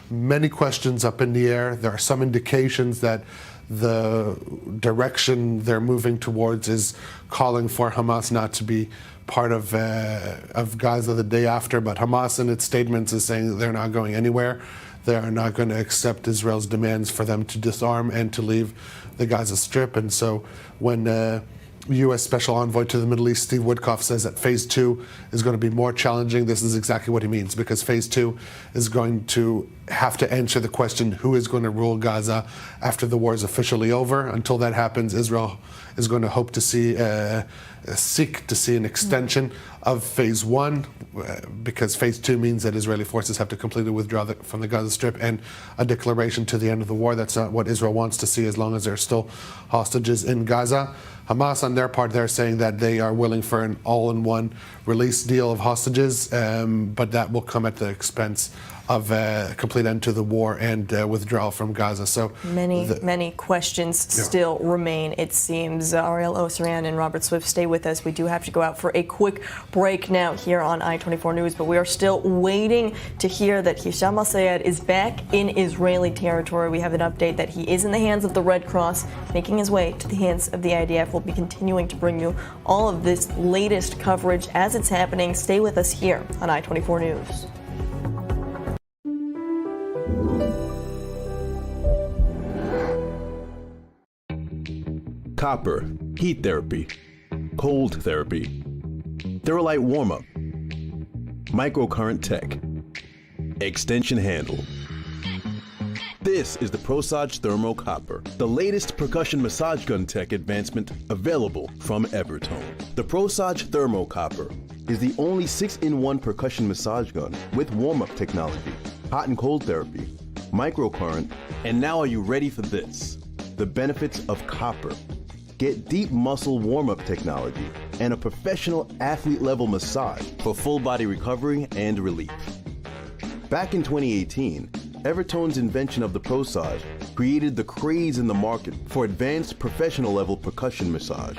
Speaker 2: many questions up in the air. There are some indications that the direction they're moving towards is calling for Hamas not to be part of Gaza the day after, but Hamas in its statements is saying that they're not going anywhere. They are not going to accept Israel's demands for them to disarm and to leave the Gaza Strip. And so when U.S. Special Envoy to the Middle East, Steve Witkoff, says that phase 2 is going to be more challenging, this is exactly what he means, because phase 2 is going to have to answer the question, who is going to rule Gaza after the war is officially over? Until that happens, Israel is going to hope to see seek to see an extension of phase 1, because phase 2 means that Israeli forces have to completely withdraw from the Gaza Strip, and a declaration to the end of the war. That's not what Israel wants to see as long as there are still hostages in Gaza. Hamas, on their part, they're saying that they are willing for an all-in-one release deal of hostages, but that will come at the expense of a complete end to the war and withdrawal from Gaza. So
Speaker 7: many questions still remain, it seems. Ariel Osirian and Robert Swift, stay with us. We do have to go out for a quick break now here on I-24 News, but we are still waiting to hear that Hisham al-Sayed is back in Israeli territory. We have an update that he is in the hands of the Red Cross, making his way to the hands of the IDF. We'll be continuing to bring you all of this latest coverage as it's happening. Stay with us here on I-24 News.
Speaker 19: Copper, heat therapy, cold therapy, Theralite warm-up, microcurrent tech, extension handle. This is the ProSage Thermo Copper, the latest percussion massage gun tech advancement available from Evertone. The ProSage Thermo Copper is the only 6-in-1 percussion massage gun with warm-up technology, hot and cold therapy, microcurrent, and now are you ready for this? The benefits of copper. Get deep muscle warm-up technology and a professional athlete-level massage for full body recovery and relief. Back in 2018, Evertone's invention of the ProSage created the craze in the market for advanced professional-level percussion massage.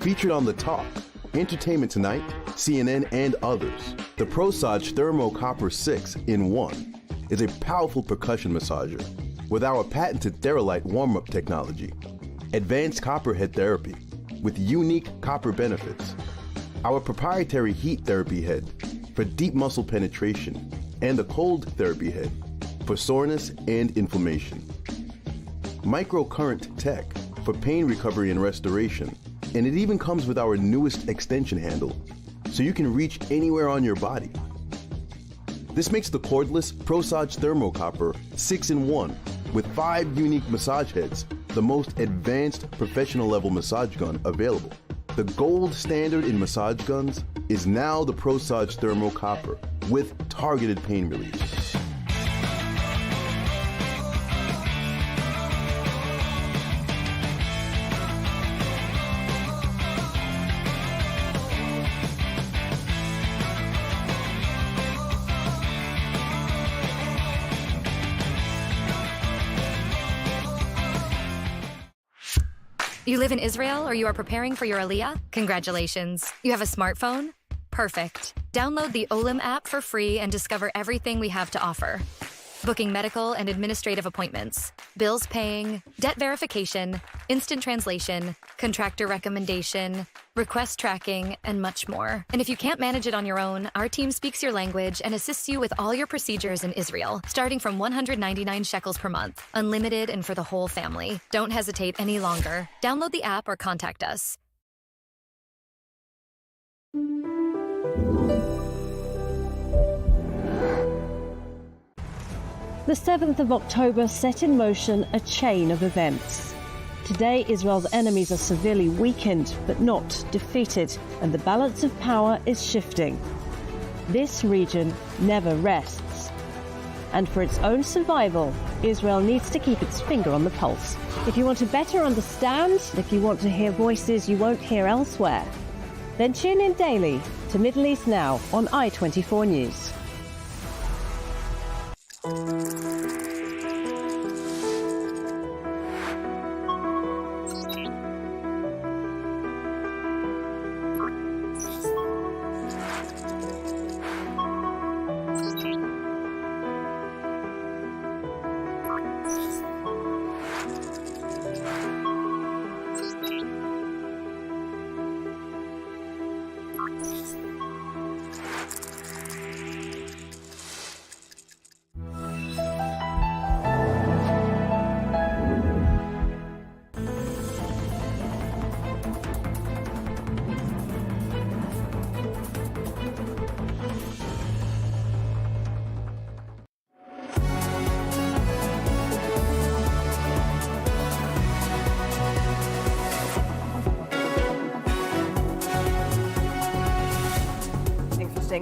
Speaker 19: Featured on The Talk, Entertainment Tonight, CNN, and others, the ProSage Thermo Copper 6-in-1 is a powerful percussion massager with our patented Theralite warm-up technology, advanced copper head therapy with unique copper benefits, our proprietary heat therapy head for deep muscle penetration, and the cold therapy head for soreness and inflammation. Microcurrent tech for pain recovery and restoration, and it even comes with our newest extension handle, so you can reach anywhere on your body. This makes the cordless ProSage Thermo Copper 6-in-1 with 5 unique massage heads the most advanced professional-level massage gun available. The gold standard in massage guns is now the ProSage Thermo Copper with targeted pain relief.
Speaker 18: You live in Israel or you are preparing for your Aliyah? Congratulations. You have a smartphone? Perfect. Download the Olim app for free and discover everything we have to offer. Booking medical and administrative appointments, bills paying, debt verification, instant translation, contractor recommendation, request tracking, and much more. And if you can't manage it on your own, our team speaks your language and assists you with all your procedures in Israel, starting from 199 shekels per month, unlimited and for the whole family. Don't hesitate any longer. Download the app or contact us.
Speaker 5: The 7th of October set in motion a chain of events. Today, Israel's enemies are severely weakened, but not defeated, and the balance of power is shifting. This region never rests. And for its own survival, Israel needs to keep its finger on the pulse. If you want to better understand, if you want to hear voices you won't hear elsewhere, then tune in daily to Middle East Now on I-24 News.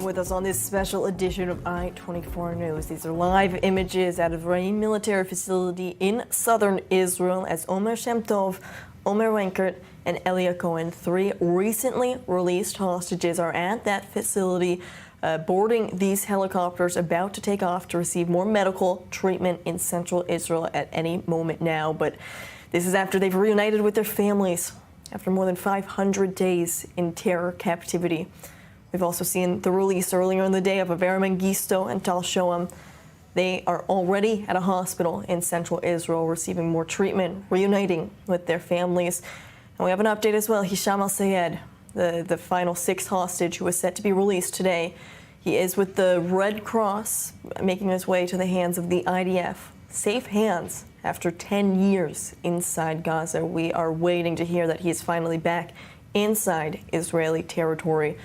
Speaker 7: staying with us on this special edition of I-24 News. These are live images out of a military facility in southern Israel as Omer Shem Tov, Omer Wenkert, and Elia Cohen, 3 recently released hostages, are at that facility boarding these helicopters, about to take off to receive more medical treatment in central Israel at any moment now. But this is after they've reunited with their families after more than 500 days in terror captivity. We've also seen the release earlier in the day of Avera Mengistu and Tal Shoam. They are already at a hospital in central Israel receiving more treatment, reuniting with their families. And we have an update as well. Hisham al-Sayed, the final 6th hostage who was set to be released today. He is with the Red Cross, making his way to the hands of the IDF. Safe hands after 10 years inside Gaza. We are waiting to hear that he is finally back inside Israeli territory.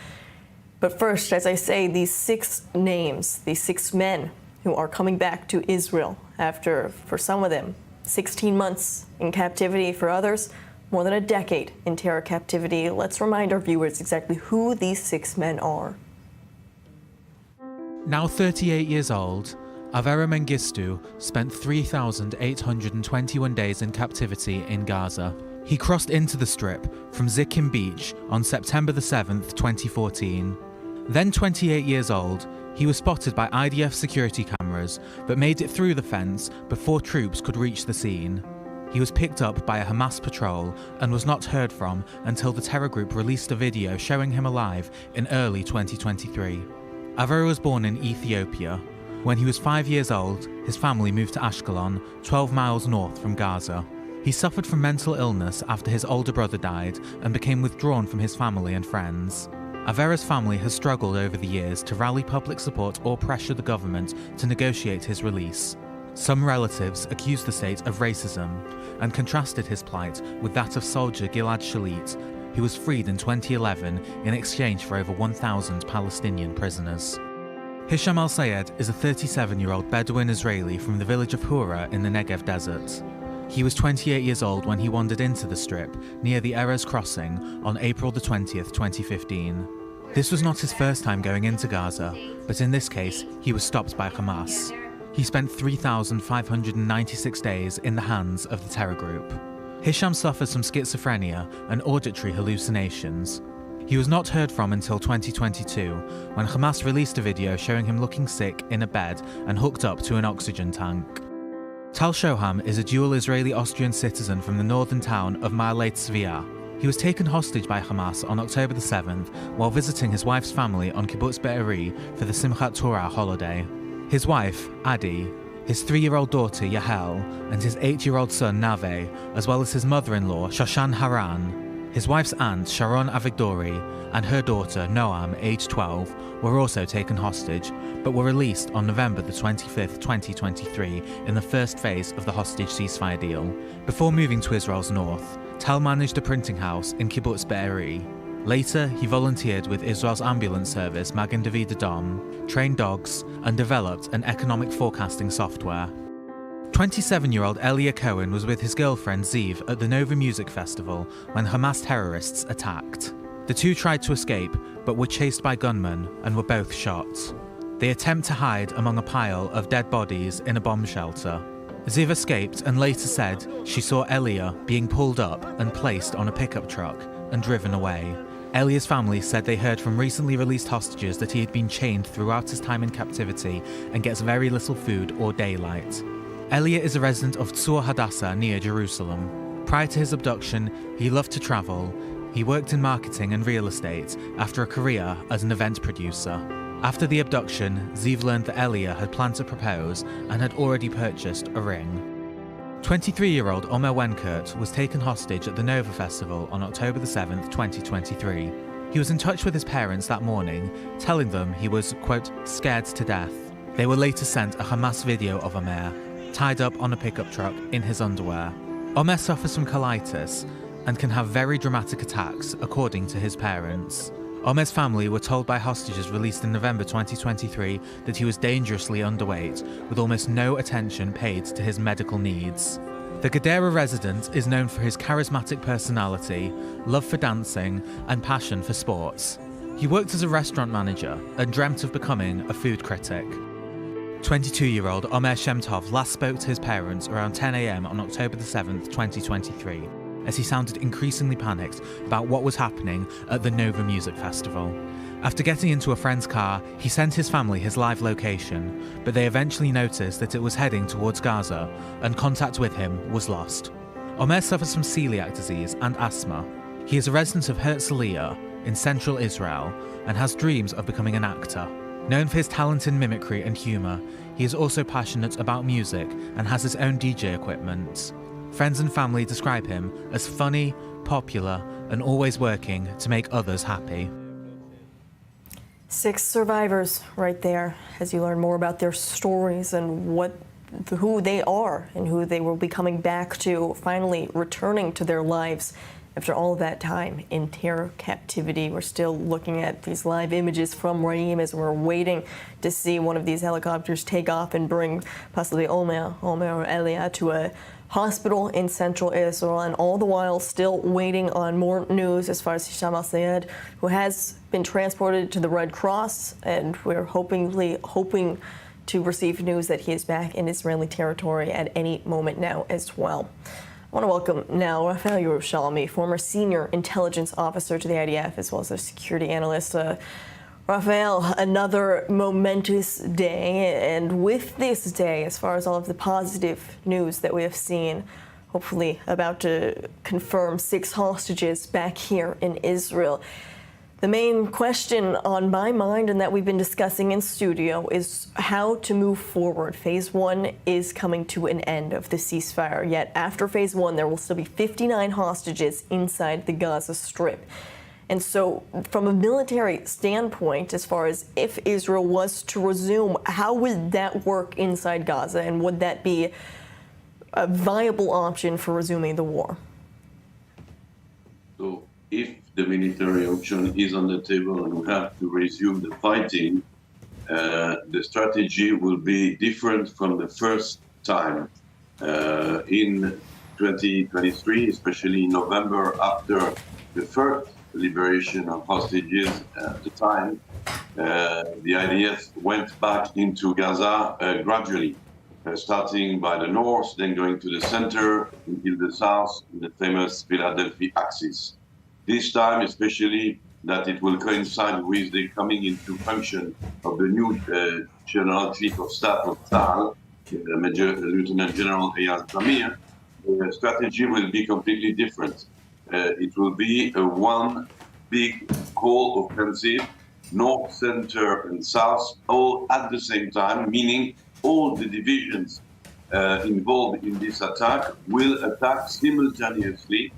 Speaker 7: But first, as I say, these 6 names, these 6 men who are coming back to Israel after, for some of them, 16 months in captivity, for others, more than a decade in terror captivity. Let's remind our viewers exactly who these 6 men are.
Speaker 4: Now 38 years old, Avera Mengistu spent 3,821 days in captivity in Gaza. He crossed into the Strip from Zikkim Beach on September the 7th, 2014. Then 28 years old, he was spotted by IDF security cameras but made it through the fence before troops could reach the scene. He was picked up by a Hamas patrol and was not heard from until the terror group released a video showing him alive in early 2023. Avera was born in Ethiopia. When he was 5 years old, his family moved to Ashkelon, 12 miles north from Gaza. He suffered from mental illness after his older brother died and became withdrawn from his family and friends. Avera's family has struggled over the years to rally public support or pressure the government to negotiate his release. Some relatives accused the state of racism and contrasted his plight with that of soldier Gilad Shalit, who was freed in 2011 in exchange for over 1,000 Palestinian prisoners. Hisham al-Sayed is a 37-year-old Bedouin Israeli from the village of Hura in the Negev desert. He was 28 years old when he wandered into the Strip near the Erez crossing on April the 20th, 2015. This was not his first time going into Gaza, but in this case, he was stopped by Hamas. He spent 3,596 days in the hands of the terror group. Hisham suffers from schizophrenia and auditory hallucinations. He was not heard from until 2022, when Hamas released a video showing him looking sick in a bed and hooked up to an oxygen tank. Tal Shoam is a dual Israeli-Austrian citizen from the northern town of Ma'ale Tzviah. He was taken hostage by Hamas on October the 7th while visiting his wife's family on Kibbutz Be'eri for the Simchat Torah holiday. His wife, Adi, his 3-year-old daughter, Yahel, and his 8-year-old son, Nave, as well as his mother-in-law, Shoshan Haran, his wife's aunt, Sharon Avigdori, and her daughter, Noam, aged 12, were also taken hostage, but were released on November the 25th, 2023, in the first phase of the hostage ceasefire deal. Before moving to Israel's north, Tal managed a printing house in Kibbutz Be'eri. Later, he volunteered with Israel's ambulance service, Magen David Adom, trained dogs, and developed an economic forecasting software. 27-year-old Elia Cohen was with his girlfriend Ziv at the Nova Music Festival when Hamas terrorists attacked. The two tried to escape, but were chased by gunmen and were both shot. They attempt to hide among a pile of dead bodies in a bomb shelter. Ziv escaped and later said she saw Elia being pulled up and placed on a pickup truck and driven away. Elia's family said they heard from recently released hostages that he had been chained throughout his time in captivity and gets very little food or daylight. Elia is a resident of Tzur Hadassah near Jerusalem. Prior to his abduction, he loved to travel. He worked in marketing and real estate after a career as an event producer. After the abduction, Ziv learned that Elia had planned to propose and had already purchased a ring. 23-year-old Omer Wenkert was taken hostage at the Nova Festival on October the 7th, 2023. He was in touch with his parents that morning, telling them he was, quote, scared to death. They were later sent a Hamas video of Omer, tied up on a pickup truck in his underwear. Omer suffers from colitis and can have very dramatic attacks, according to his parents. Omer's family were told by hostages released in November 2023 that he was dangerously underweight, with almost no attention paid to his medical needs. The Gadara resident is known for his charismatic personality, love for dancing, and passion for sports. He worked as a restaurant manager and dreamt of becoming a food critic. 22-year-old Omer Shemtov last spoke to his parents around 10 a.m. on October the 7th, 2023, as he sounded increasingly panicked about what was happening at the Nova Music Festival. After getting into a friend's car, he sent his family his live location, but they eventually noticed that it was heading towards Gaza, and contact with him was lost. Omer suffers from celiac disease and asthma. He is a resident of Herzliya in central Israel and has dreams of becoming an actor. Known for his talent in mimicry and humour, he is also passionate about music and has his own DJ equipment. Friends and family describe him as funny, popular, and always working to make others happy.
Speaker 7: 6 survivors right there as you learn more about their stories and who they are and who they will be coming back to, finally returning to their lives after all of that time in terror captivity. We're still looking at these live images from Raim as we're waiting to see one of these helicopters take off and bring possibly Omer or Elia to a hospital in central Israel, and all the while still waiting on more news as far as Hisham al-Sayed, who has been transported to the Red Cross, and we're hoping to receive news that he is back in Israeli territory at any moment now as well. I want to welcome now Rafael Yerushalmi, former senior intelligence officer to the IDF, as well as a security analyst. Rafael, another momentous day, and with this day, as far as all of the positive news that we have seen, hopefully about to confirm 6 hostages back here in Israel. The main question on my mind and that we've been discussing in studio is how to move forward. Phase 1 is coming to an end of the ceasefire, yet after Phase 1 there will still be 59 hostages inside the Gaza Strip. And so from a military standpoint, as far as if Israel was to resume, how would that work inside Gaza, and would that be a viable option for resuming the war?
Speaker 21: So if the military option is on the table and we have to resume the fighting, the strategy will be different from the first time. In 2023, especially in November, after the first liberation of hostages at the time, the IDF went back into Gaza gradually, starting by the north, then going to the center, until the south, in the famous Philadelphia axis. This time, especially, that it will coincide with the coming into function of the new General Chief of Staff of Tzahal, Major Lieutenant General Eyal Zamir, the strategy will be completely different. It will be one big whole offensive, north, center, and south, all at the same time, meaning all the divisions involved in this attack will attack simultaneously,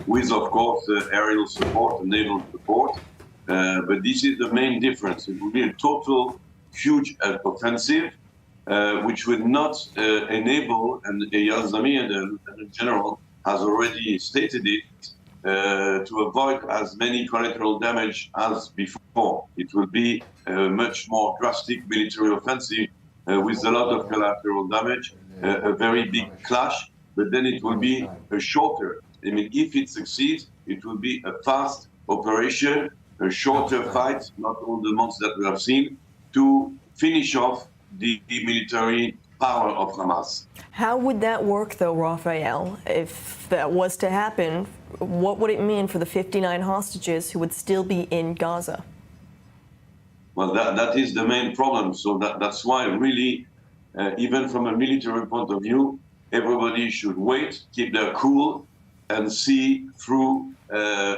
Speaker 21: with, of course, aerial support and naval support. But this is the main difference. It will be a total, huge offensive, which will not enable, and Eyal Zamir, the Lieutenant General, has already stated it, to avoid as many collateral damage as before. It will be a much more drastic military offensive with a lot of collateral damage, a very big clash, but then it will be a shorter. I mean, if it succeeds, it will be a fast operation, a shorter fight, not all the months that we have seen, to finish off the military power of Hamas.
Speaker 7: How would that work, though, Rafael? If that was to happen, what would it mean for the 59 hostages who would still be in Gaza?
Speaker 21: Well, that is the main problem. So that's why, really, even from a military point of view, everybody should wait, keep their cool, and see through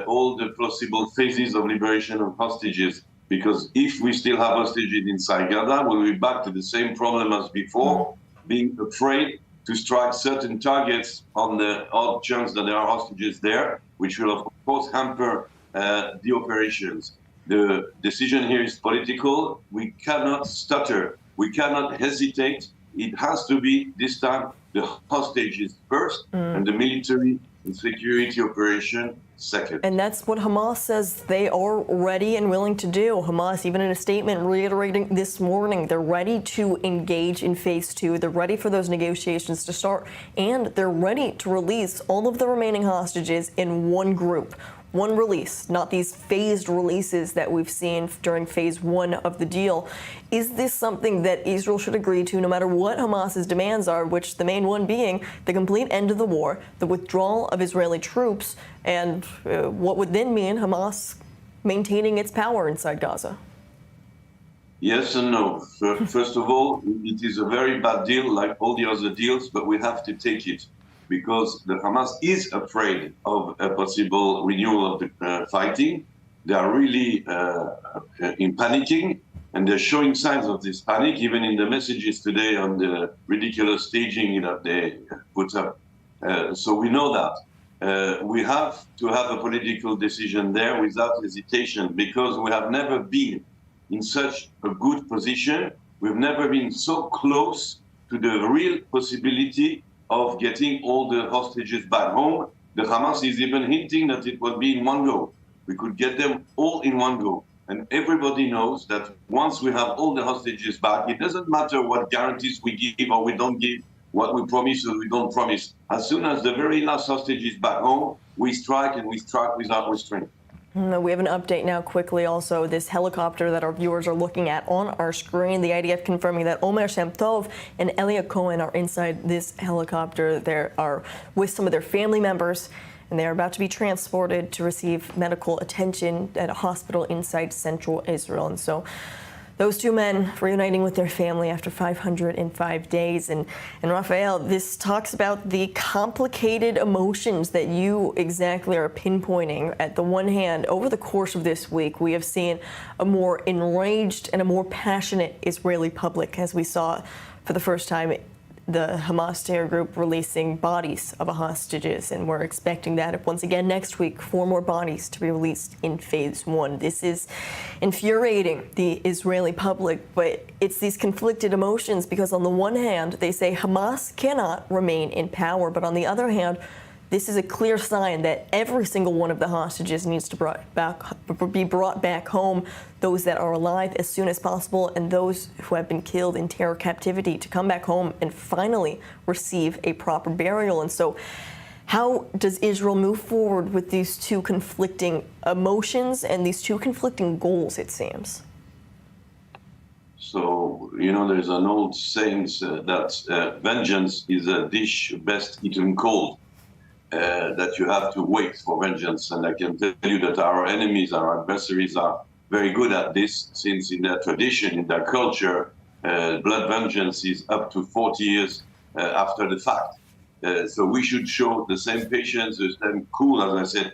Speaker 21: all the possible phases of liberation of hostages. Because if we still have hostages inside Gaza, we'll be back to the same problem as before, being afraid to strike certain targets on the odd chance that there are hostages there, which will, of course, hamper the operations. The decision here is political. We cannot stutter. We cannot hesitate. It has to be, this time, the hostages first, and the military and security operation second.
Speaker 7: And that's what Hamas says they are ready and willing to do. Hamas, even in a statement reiterating this morning, they're ready to engage in phase 2. They're ready for those negotiations to start, and they're ready to release all of the remaining hostages in one group. one release, not these phased releases that we've seen during phase one of the deal. Is this something that Israel should agree to no matter what Hamas's demands are, which the main one being the complete end of the war, the withdrawal of Israeli troops, and what would then mean Hamas maintaining its power inside Gaza?
Speaker 21: Yes and no. First of all, it is a very bad deal like all the other deals, but we have to take it because the Hamas is afraid of a possible renewal of the fighting. They are really in panicking, and they're showing signs of this panic, even in the messages today on the ridiculous staging that they put up. So we know that. We have to have a political decision there without hesitation, because we have never been in such a good position. We've never been so close to the real possibility of getting all the hostages back home. The Hamas is even hinting that it will be in one go. We could get them all in one go. And everybody knows that once we have all the hostages back, it doesn't matter what guarantees we give or we don't give, what we promise or we don't promise. As soon as the very last hostage is back home, we strike, and we strike without restraint.
Speaker 7: We have an update now quickly also. This helicopter that our viewers are looking at on our screen, the IDF confirming that Omer Shem Tov and Elia Cohen are inside this helicopter. They are with some of their family members, and they are about to be transported to receive medical attention at a hospital inside central Israel. And so those two men reuniting with their family after 505 days. And Raphael, this talks about the complicated emotions that you exactly are pinpointing. At the one hand, over the course of this week, we have seen a more enraged and a more passionate Israeli public, as we saw for the first time the Hamas terror group releasing bodies of hostages, and we're expecting that once again next week, 4 more bodies to be released in phase 1. This is infuriating the Israeli public, but it's these conflicted emotions, because on the one hand, they say Hamas cannot remain in power, but on the other hand, this is a clear sign that every single one of the hostages needs to be brought back home, those that are alive as soon as possible, and those who have been killed in terror captivity to come back home and finally receive a proper burial. And so how does Israel move forward with these two conflicting emotions and these two conflicting goals, it seems?
Speaker 21: So, there's an old saying that vengeance is a dish best eaten cold. That you have to wait for vengeance. And I can tell you that our enemies, our adversaries are very good at this, since in their tradition, in their culture, blood vengeance is up to 40 years after the fact. So we should show the same patience, the same cool, as I said.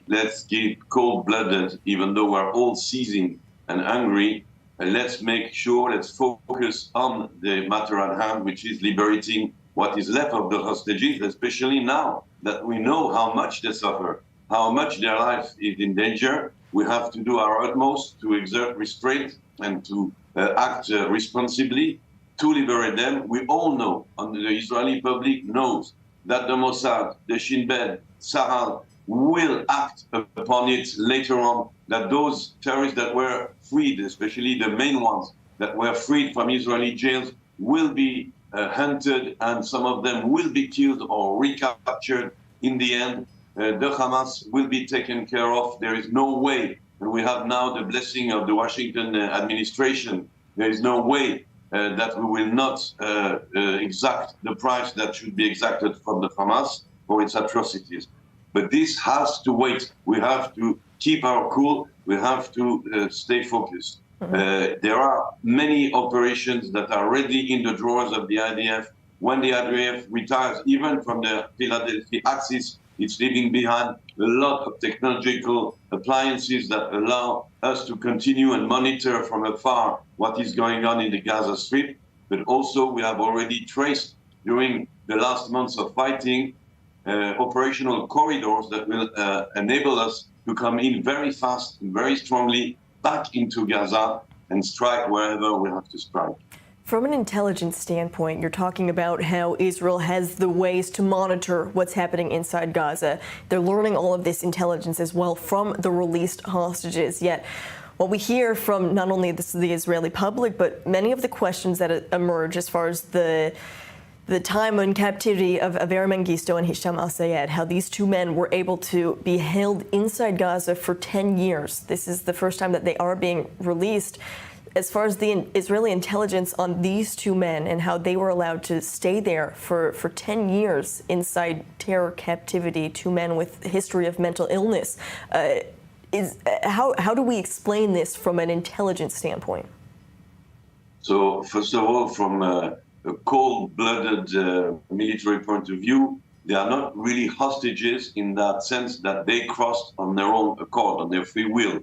Speaker 21: Let's keep cold-blooded, even though we're all seizing and angry. Let's make sure, let's focus on the matter at hand, which is liberating what is left of the hostages, especially now that we know how much they suffer, how much their life is in danger. We have to do our utmost to exert restraint and to act responsibly to liberate them. We all know, and the Israeli public knows, that the Mossad, the Shin Bet, Tzahal will act upon it later on, that those terrorists that were freed, especially the main ones that were freed from Israeli jails, will be hunted, and some of them will be killed or recaptured. In the end, the Hamas will be taken care of. There is no way, and we have now the blessing of the Washington administration, there is no way that we will not exact the price that should be exacted from the Hamas for its atrocities. But this has to wait. We have to keep our cool. We have to stay focused. There are many operations that are ready in the drawers of the IDF. When the IDF retires, even from the Philadelphia axis, it's leaving behind a lot of technological appliances that allow us to continue and monitor from afar what is going on in the Gaza Strip. But also, we have already traced during the last months of fighting operational corridors that will enable us to come in very fast and very strongly back into Gaza and strike wherever we have to strike.
Speaker 7: From an intelligence standpoint, you're talking about how Israel has the ways to monitor what's happening inside Gaza. They're learning all of this intelligence as well from the released hostages. Yet, what we hear from not only the Israeli public, but many of the questions that emerge as far as the the time in captivity of Avera Mengistu and Hisham al-Sayed, how these two men were able to be held inside Gaza for 10 years. This is the first time that they are being released. As far as the Israeli intelligence on these two men and how they were allowed to stay there for 10 years inside terror captivity, two men with a history of mental illness, how do we explain this from an intelligence standpoint?
Speaker 21: So, first of all, from a cold-blooded military point of view, they are not really hostages in that sense that they crossed on their own accord, on their free will.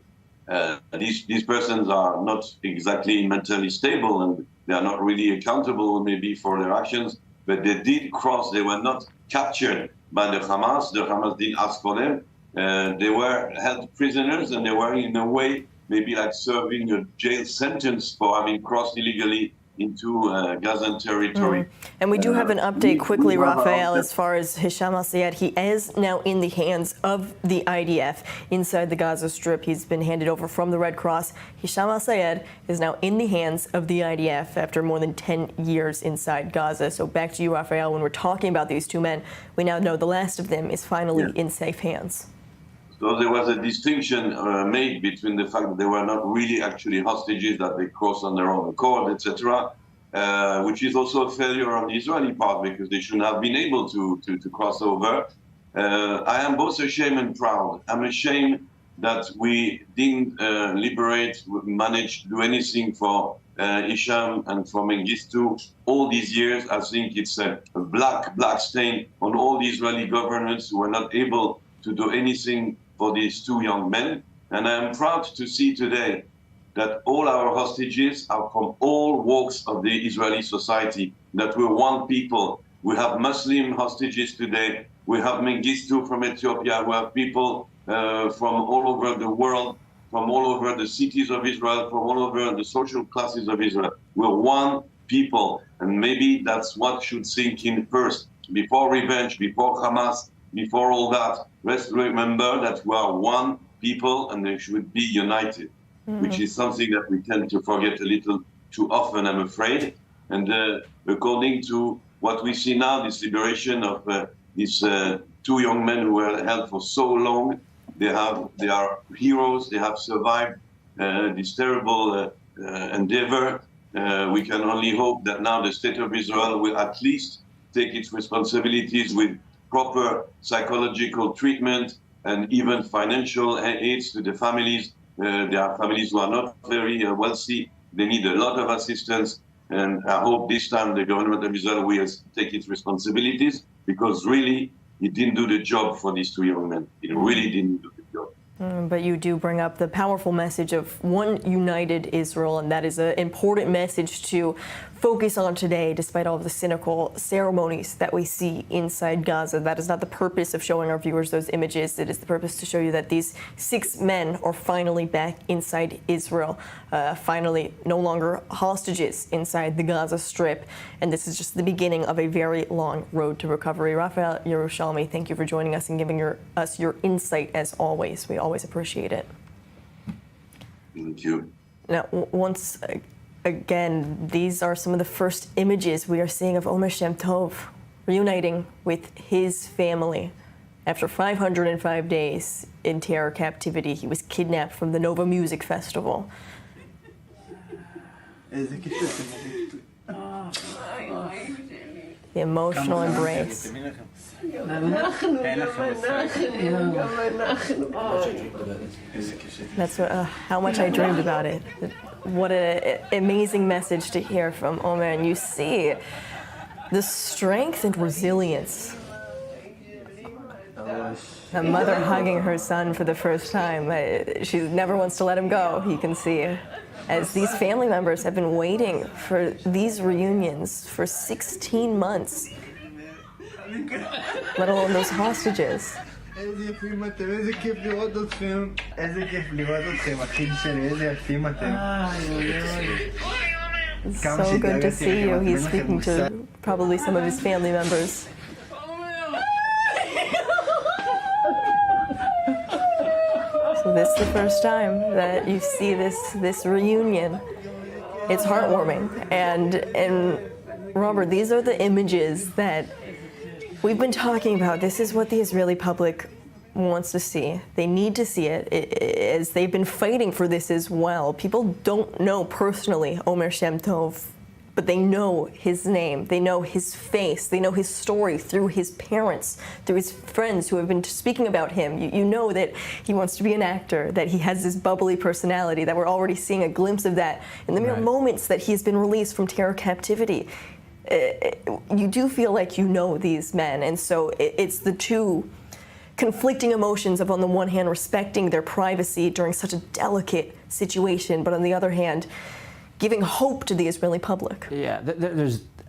Speaker 21: These persons are not exactly mentally stable, and they are not really accountable maybe for their actions, but they did cross. They were not captured by the Hamas. The Hamas didn't ask for them. They were held prisoners, and they were in a way maybe like serving a jail sentence for having crossed illegally into Gazan territory.
Speaker 7: And we do have an update quickly, Raphael, as far as Hisham al-Sayed. He is now in the hands of the IDF inside the Gaza Strip. He's been handed over from the Red Cross. Hisham al-Sayed is now in the hands of the IDF after more than 10 years inside Gaza. So back to you, Raphael. When we're talking about these two men, we now know the last of them is finally in safe hands.
Speaker 21: So there was a distinction made between the fact that they were not really actually hostages, that they crossed on their own accord, etc., which is also a failure on the Israeli part because they shouldn't have been able to cross over. I am both ashamed and proud. I'm ashamed that we didn't manage to do anything for Hisham and for Mengistu all these years. I think it's a black stain on all the Israeli governments who were not able to do anything for these two young men. And I am proud to see today that all our hostages are from all walks of the Israeli society, that we're one people. We have Muslim hostages today. We have Mengistu from Ethiopia. We have people from all over the world, from all over the cities of Israel, from all over the social classes of Israel. We're one people. And maybe that's what should sink in first. Before revenge, before Hamas, before all that, let's remember that we are one people and they should be united, which is something that we tend to forget a little too often, I'm afraid. And according to what we see now, this liberation of these two young men who were held for so long, they are heroes. They have survived this terrible endeavor. We can only hope that now the state of Israel will at least take its responsibilities with proper psychological treatment and even financial aids to the families. There are families who are not very wealthy. They need a lot of assistance. And I hope this time the government of Israel will take its responsibilities because really it didn't do the job for these two young men. It really didn't do the job.
Speaker 7: But you do bring up the powerful message of one united Israel, and that is an important message to focus on today, despite all of the cynical ceremonies that we see inside Gaza. That is not the purpose of showing our viewers those images. It is the purpose to show you that these 6 men are finally back inside Israel, finally no longer hostages inside the Gaza Strip. And this is just the beginning of a very long road to recovery. Raphael Yerushalmi, thank you for joining us and giving us your insight as always. We always appreciate it.
Speaker 21: Thank you.
Speaker 7: Now, once again, these are some of the first images we are seeing of Omer Shem Tov reuniting with his family. After 505 days in terror captivity, he was kidnapped from the Nova Music Festival. The emotional embrace. That's how much I dreamed about it. What an amazing message to hear from Omer. And you see the strength and resilience. A mother hugging her son for the first time. She never wants to let him go, you can see. As these family members have been waiting for these reunions for 16 months, let alone those hostages. It's so good to see you. He's speaking to probably some of his family members. So this is the first time that you see this reunion. It's heartwarming, and Robert, these are the images that we've been talking about. This is what the Israeli public wants to see. They need to see it, as they've been fighting for this as well. People don't know personally Omer Shem Tov, but they know his name, they know his face, they know his story through his parents, through his friends who have been speaking about him. You know that he wants to be an actor, that he has this bubbly personality, that we're already seeing a glimpse of that in the mere moments that he's been released from terror captivity. You do feel like you know these men, and so it's the two conflicting emotions of, on the one hand, respecting their privacy during such a delicate situation, but on the other hand, giving hope to the Israeli public.
Speaker 11: Yeah,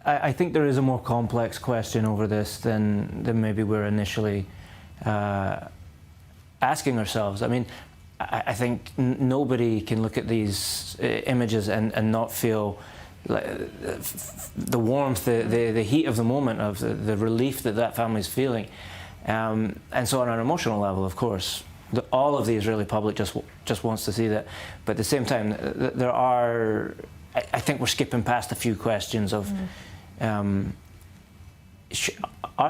Speaker 11: I think there is a more complex question over this than maybe we're initially asking ourselves. I mean, I think nobody can look at these images and not feel like the warmth, the heat of the moment, of the relief that family's feeling. And so on an emotional level, of course, all of the Israeli public just wants to see that. But at the same time, there are, I think we're skipping past a few questions of,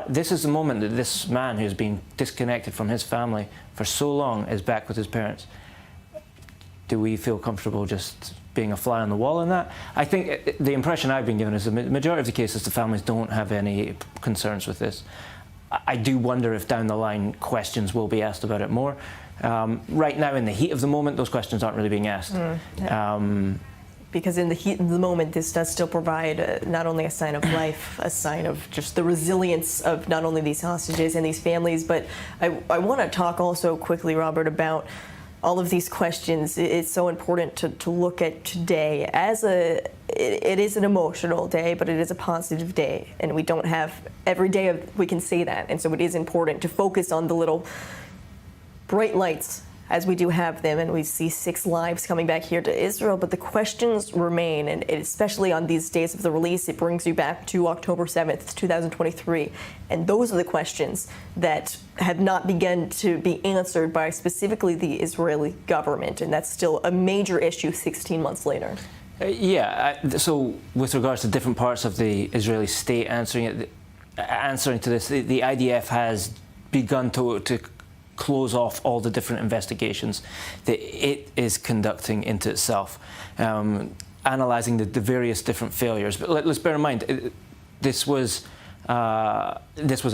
Speaker 11: this is the moment that this man who's been disconnected from his family for so long is back with his parents. Do we feel comfortable just being a fly on the wall in that? I think the impression I've been given is the majority of the cases the families don't have any concerns with this. I do wonder if down the line questions will be asked about it more. Right now, in the heat of the moment, those questions aren't really being asked.
Speaker 7: Because in the heat of the moment, this does still provide not only a sign of life, a sign of just the resilience of not only these hostages and these families, but I want to talk also quickly, Robert, about all of these questions. It's so important to look at today as it is an emotional day, but it is a positive day, and we don't have every day we can say that, and so it is important to focus on the little bright lights as we do have them, and we see 6 lives coming back here to Israel, but the questions remain, and especially on these days of the release, it brings you back to October 7th, 2023, and those are the questions that have not begun to be answered by specifically the Israeli government, and that's still a major issue 16 months later.
Speaker 11: So with regards to different parts of the Israeli state answering to this, the IDF has begun to close off all the different investigations that it is conducting into itself, analysing the various different failures. But let's bear in mind, this was a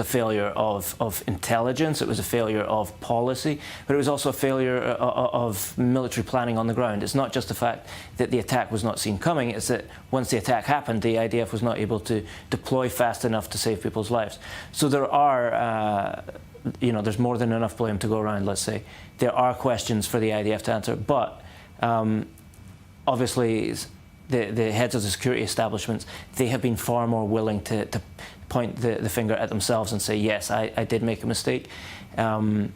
Speaker 11: failure of intelligence, it was a failure of policy, but it was also a failure of military planning on the ground. It's not just the fact that the attack was not seen coming, it's that once the attack happened, the IDF was not able to deploy fast enough to save people's lives. So there are there's more than enough blame to go around, let's say. There are questions for the IDF to answer, but obviously the heads of the security establishments, they have been far more willing to point the finger at themselves and say, yes, I did make a mistake. Obviously,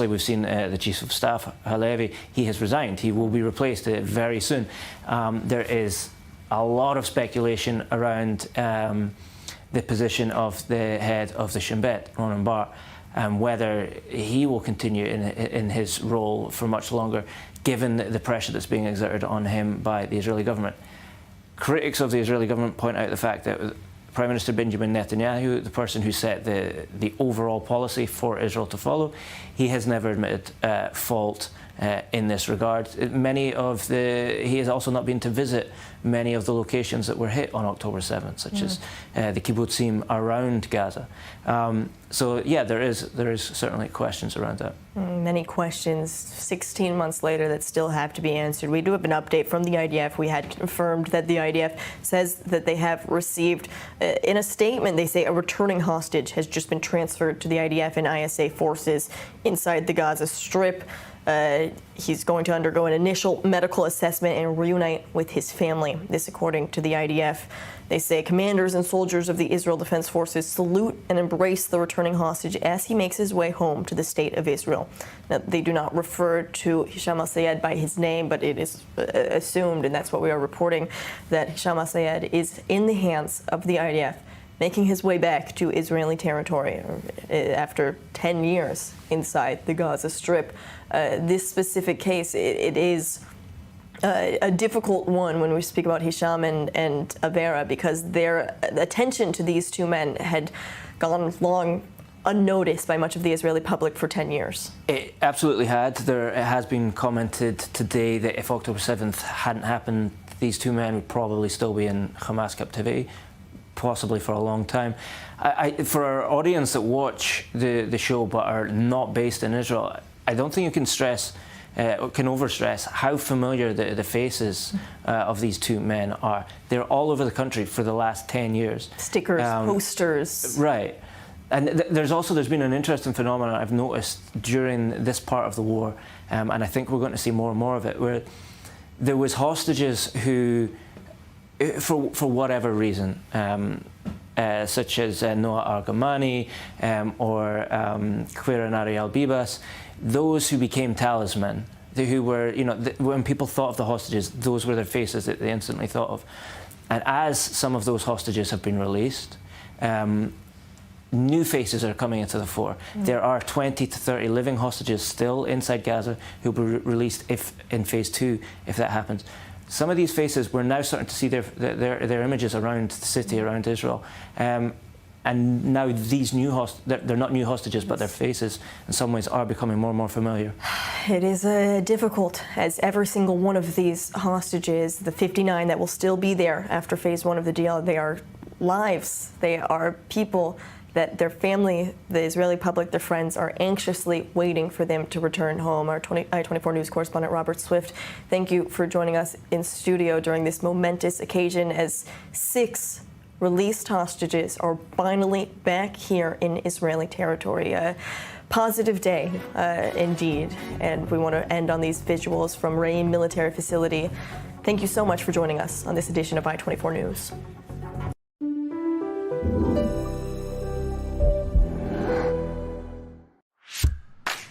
Speaker 11: we've seen the Chief of Staff, Halevi, he has resigned. He will be replaced very soon. There is a lot of speculation around the position of the head of the Shin Bet, Ronan Bar, and whether he will continue in his role for much longer, given the pressure that's being exerted on him by the Israeli government. Critics of the Israeli government point out the fact that Prime Minister Benjamin Netanyahu, the person who set the overall policy for Israel to follow, he has never admitted fault in this regard. He has also not been to visit many of the locations that were hit on October 7th, such as the kibbutzim around Gaza. So yeah, there is certainly questions around that.
Speaker 7: Many questions 16 months later that still have to be answered. We do have an update from the IDF. We had confirmed that the IDF says that they have received, in a statement, they say a returning hostage has just been transferred to the IDF and ISA forces inside the Gaza Strip. He's going to undergo an initial medical assessment and reunite with his family. This according to the IDF. They say commanders and soldiers of the Israel Defense Forces salute and embrace the returning hostage as he makes his way home to the state of Israel. Now, they do not refer to Hisham al-Sayed by his name, but it is assumed, and that's what we are reporting, that Hisham al-Sayed is in the hands of the IDF, making his way back to Israeli territory after 10 years inside the Gaza Strip. This specific case, it is a difficult one when we speak about Hisham and Avera, because their attention to these two men had gone long unnoticed by much of the Israeli public for 10 years.
Speaker 11: It absolutely had. It has been commented today that if October 7th hadn't happened, these two men would probably still be in Hamas captivity, possibly for a long time. For our audience that watch the show but are not based in Israel, I don't think you can overstress how familiar the faces of these two men are. They're all over the country for the last 10 years.
Speaker 7: Stickers, posters.
Speaker 11: Right. And there's been an interesting phenomenon I've noticed during this part of the war, and I think we're going to see more and more of it, where there was hostages who, for whatever reason, such as Noah Argamani or Queer and Ariel Bibas, those who became talisman, who were, when people thought of the hostages, those were their faces that they instantly thought of. And as some of those hostages have been released, new faces are coming into the fore. There are 20 to 30 living hostages still inside Gaza who will be released in phase 2, if that happens. Some of these faces, we're now starting to see their images around the city, around Israel. And now these they're not new hostages, but their faces in some ways are becoming more and more familiar.
Speaker 7: It is difficult, as every single one of these hostages, the 59 that will still be there after phase 1 of the deal, they are lives. They are people that their family, the Israeli public, their friends are anxiously waiting for them to return home. Our I-24 News correspondent Robert Swift, thank you for joining us in studio during this momentous occasion as 6 released hostages are finally back here in Israeli territory. A positive day, indeed. And we want to end on these visuals from Reim military facility. Thank you so much for joining us on this edition of I-24 News.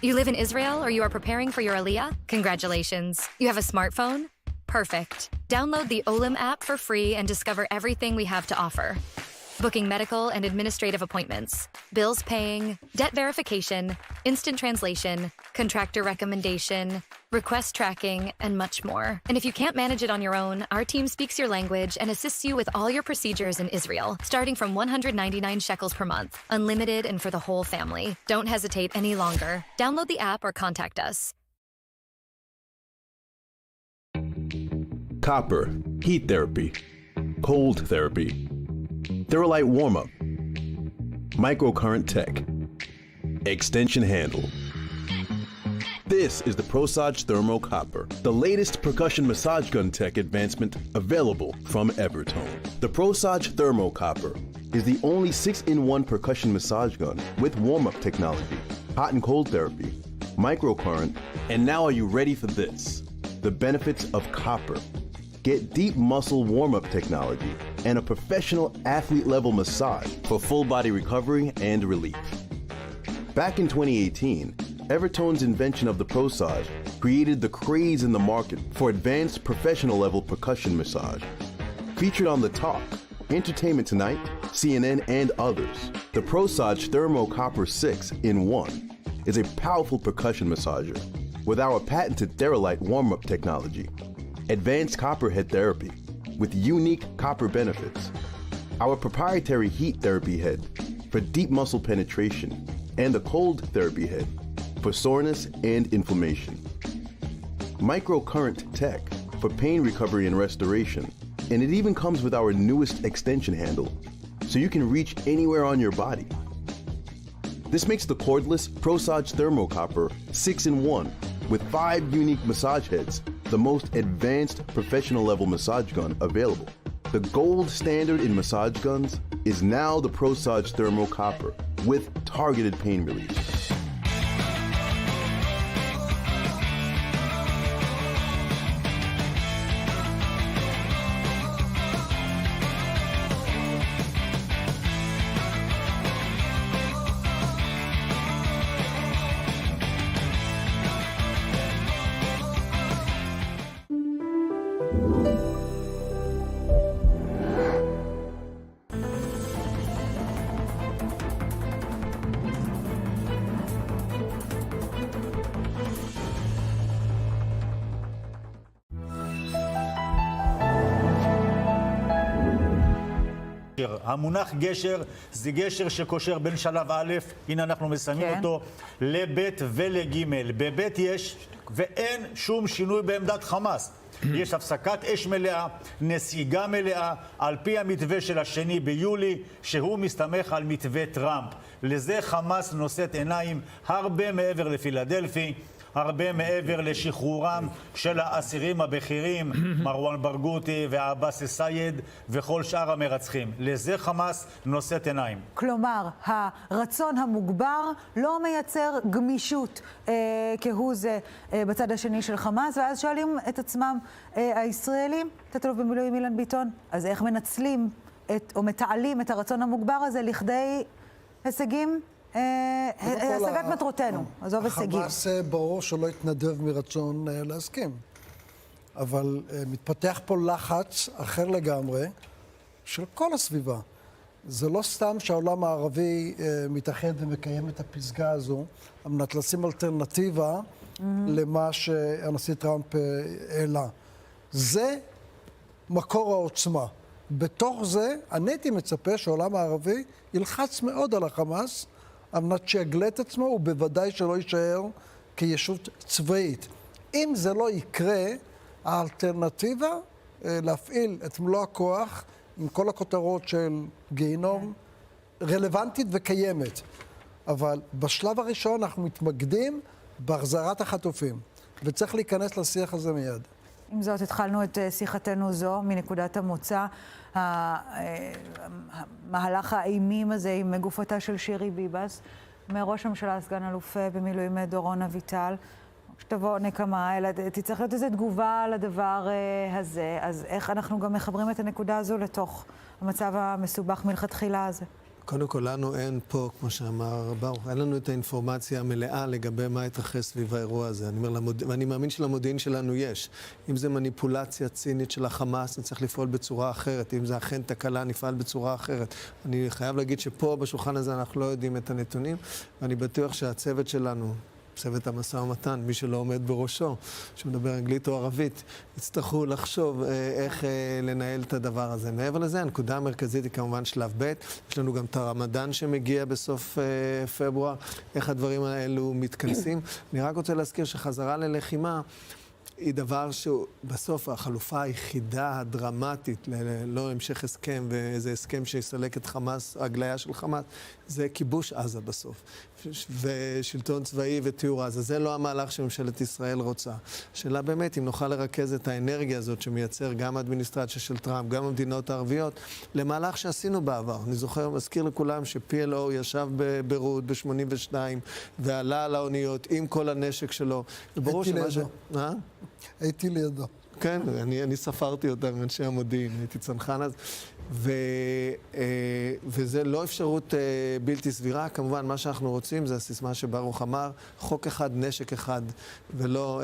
Speaker 18: You live in Israel or you are preparing for your Aliyah? Congratulations. You have a smartphone? Perfect. Download the Olim app for free and discover everything we have to offer. Booking medical and administrative appointments, bills paying, debt verification, instant translation, contractor recommendation, request tracking, and much more. And if you can't manage it on your own, our team speaks your language and assists you with all your procedures in Israel, starting from 199 shekels per month, unlimited and for the whole family. Don't hesitate any longer. Download the app or contact us.
Speaker 19: Copper, heat therapy, cold therapy, Theralite warm-up, microcurrent tech, extension handle. This is the ProSage Thermo Copper, the latest percussion massage gun tech advancement available from Evertone. The ProSage Thermo Copper is the only 6-in-1 percussion massage gun with warm-up technology, hot and cold therapy, microcurrent, and now are you ready for this? The benefits of copper. Get deep muscle warm-up technology and a professional athlete-level massage for full body recovery and relief. Back in 2018, Evertone's invention of the ProSage created the craze in the market for advanced professional-level percussion massage. Featured on The Talk, Entertainment Tonight, CNN, and others, the ProSage Thermo Copper 6-in-1 is a powerful percussion massager with our patented Theralite warm-up technology, advanced copper head therapy with unique copper benefits, our proprietary heat therapy head for deep muscle penetration, and the cold therapy head for soreness and inflammation. Microcurrent tech for pain recovery and restoration, and it even comes with our newest extension handle, so you can reach anywhere on your body. This makes the cordless ProSage Thermo Copper 6-in-1 with 5 unique massage heads, the most advanced professional level massage gun available. The gold standard in massage guns is now the ProSage Thermo Copper with targeted pain relief.
Speaker 8: המונח גשר זה גשר שקושר בין שלב א', הנה אנחנו מסיימים אותו, לבית ולג'. בבית יש ואין שום שינוי בעמדת חמאס. יש הפסקת אש מלאה, נסיגה מלאה, על פי המתווה של 2 ביולי, שהוא מסתמך על מתווה טראמפ. לזה חמאס נושאת עיניים הרבה מעבר לפילדלפי, הרבה מעבר לשחרורם של האסירים הבכירים, מרואן ברגותי ועבאס סייד וכל שאר המרצחים. לזה חמאס נושאת עיניים.
Speaker 13: כלומר, הרצון המוגבר לא מייצר גמישות כהוא זה בצד השני של חמאס, ואז שואלים את עצמם הישראלים, תת-אלוף במילואים אילן ביטון, אז איך מנצלים או מתעלים את הרצון המוגבר הזה לכדי הישגים? השגת מטרותינו, עזוב הישגים.
Speaker 22: החמאס ברור שלא יתנדב מרצון להסכים. אבל מתפתח פה לחץ אחר לגמרי של כל הסביבה. זה לא סתם שהעולם הערבי מתאחד ומקיים את הפסגה הזו, על מנת לשים אלטרנטיבה למה שהנשיא טראמפ העלה. זה מקור העוצמה. בתוך זה, אני הייתי מצפה שהעולם הערבי ילחץ מאוד על החמאס, על מנת שיגלה את עצמו, ובוודאי שלא יישאר כישות צבאית. אם זה לא יקרה, האלטרנטיבה להפעיל את מלוא הכוח, עם כל הכותרות של גיהינום, רלוונטית וקיימת. אבל בשלב הראשון אנחנו מתמקדים בהחזרת החטופים, וצריך להיכנס לשיח הזה מיד.
Speaker 13: עם זאת, התחלנו את שיחתנו זו מנקודת המוצא, המהלך האימים הזה עם גופתה של שירי ביבס, מראש הממשלה, סגן אלוף במילואים דורון אביטל, שתבוא נקמה, אלא תצטרך להיות איזו תגובה לדבר הזה, אז איך אנחנו גם מחברים את הנקודה הזו לתוך המצב המסובך מלכתחילה הזה?
Speaker 12: קודם כל, לנו אין פה, כמו שאמר ברוך, אין לנו את האינפורמציה המלאה לגבי מה יתרחש סביב האירוע הזה. ואני מאמין שלמודיעין שלנו יש. אם זה מניפולציה צינית של החמאס, נצטרך לפעול בצורה אחרת. אם זה אכן תקלה, נפעל בצורה אחרת. אני חייב להגיד שפה, בשולחן הזה, אנחנו לא יודעים את הנתונים, ואני בטוח שהצוות שלנו, צוות המשא ומתן, מי שלא עומד בראשו, שמדבר אנגלית או ערבית, יצטרכו לחשוב איך לנהל את הדבר הזה. מעבר לזה, הנקודה המרכזית היא כמובן שלב ב', יש לנו גם את הרמדאן שמגיע בסוף פברואר, איך הדברים האלו מתכנסים. אני רק רוצה להזכיר שחזרה ללחימה, היא דבר שבסוף החלופה היחידה הדרמטית ללא המשך הסכם ואיזה הסכם שיסלק את חמאס, הגליה של חמאס, זה כיבוש עזה בסוף. ושלטון צבאי ותיאור עזה. זה לא המהלך שממשלת ישראל רוצה. השאלה באמת אם נוכל לרכז את האנרגיה הזאת שמייצר גם האדמיניסטרציה של טראמפ, גם המדינות הערביות, למהלך שעשינו בעבר. אני זוכר, מזכיר לכולם ש-PLO ישב בביירות ב-82 ועלה על האוניות עם כל הנשק שלו.
Speaker 22: הייתי לידו. הייתי לידו.
Speaker 12: כן, אני ספרתי אותם, אנשי המודיעין, הייתי צנחן אז. וזה לא אפשרות בלתי סבירה. כמובן, מה שאנחנו רוצים זה הסיסמה שברוך אמר, חוק אחד, נשק אחד, ולא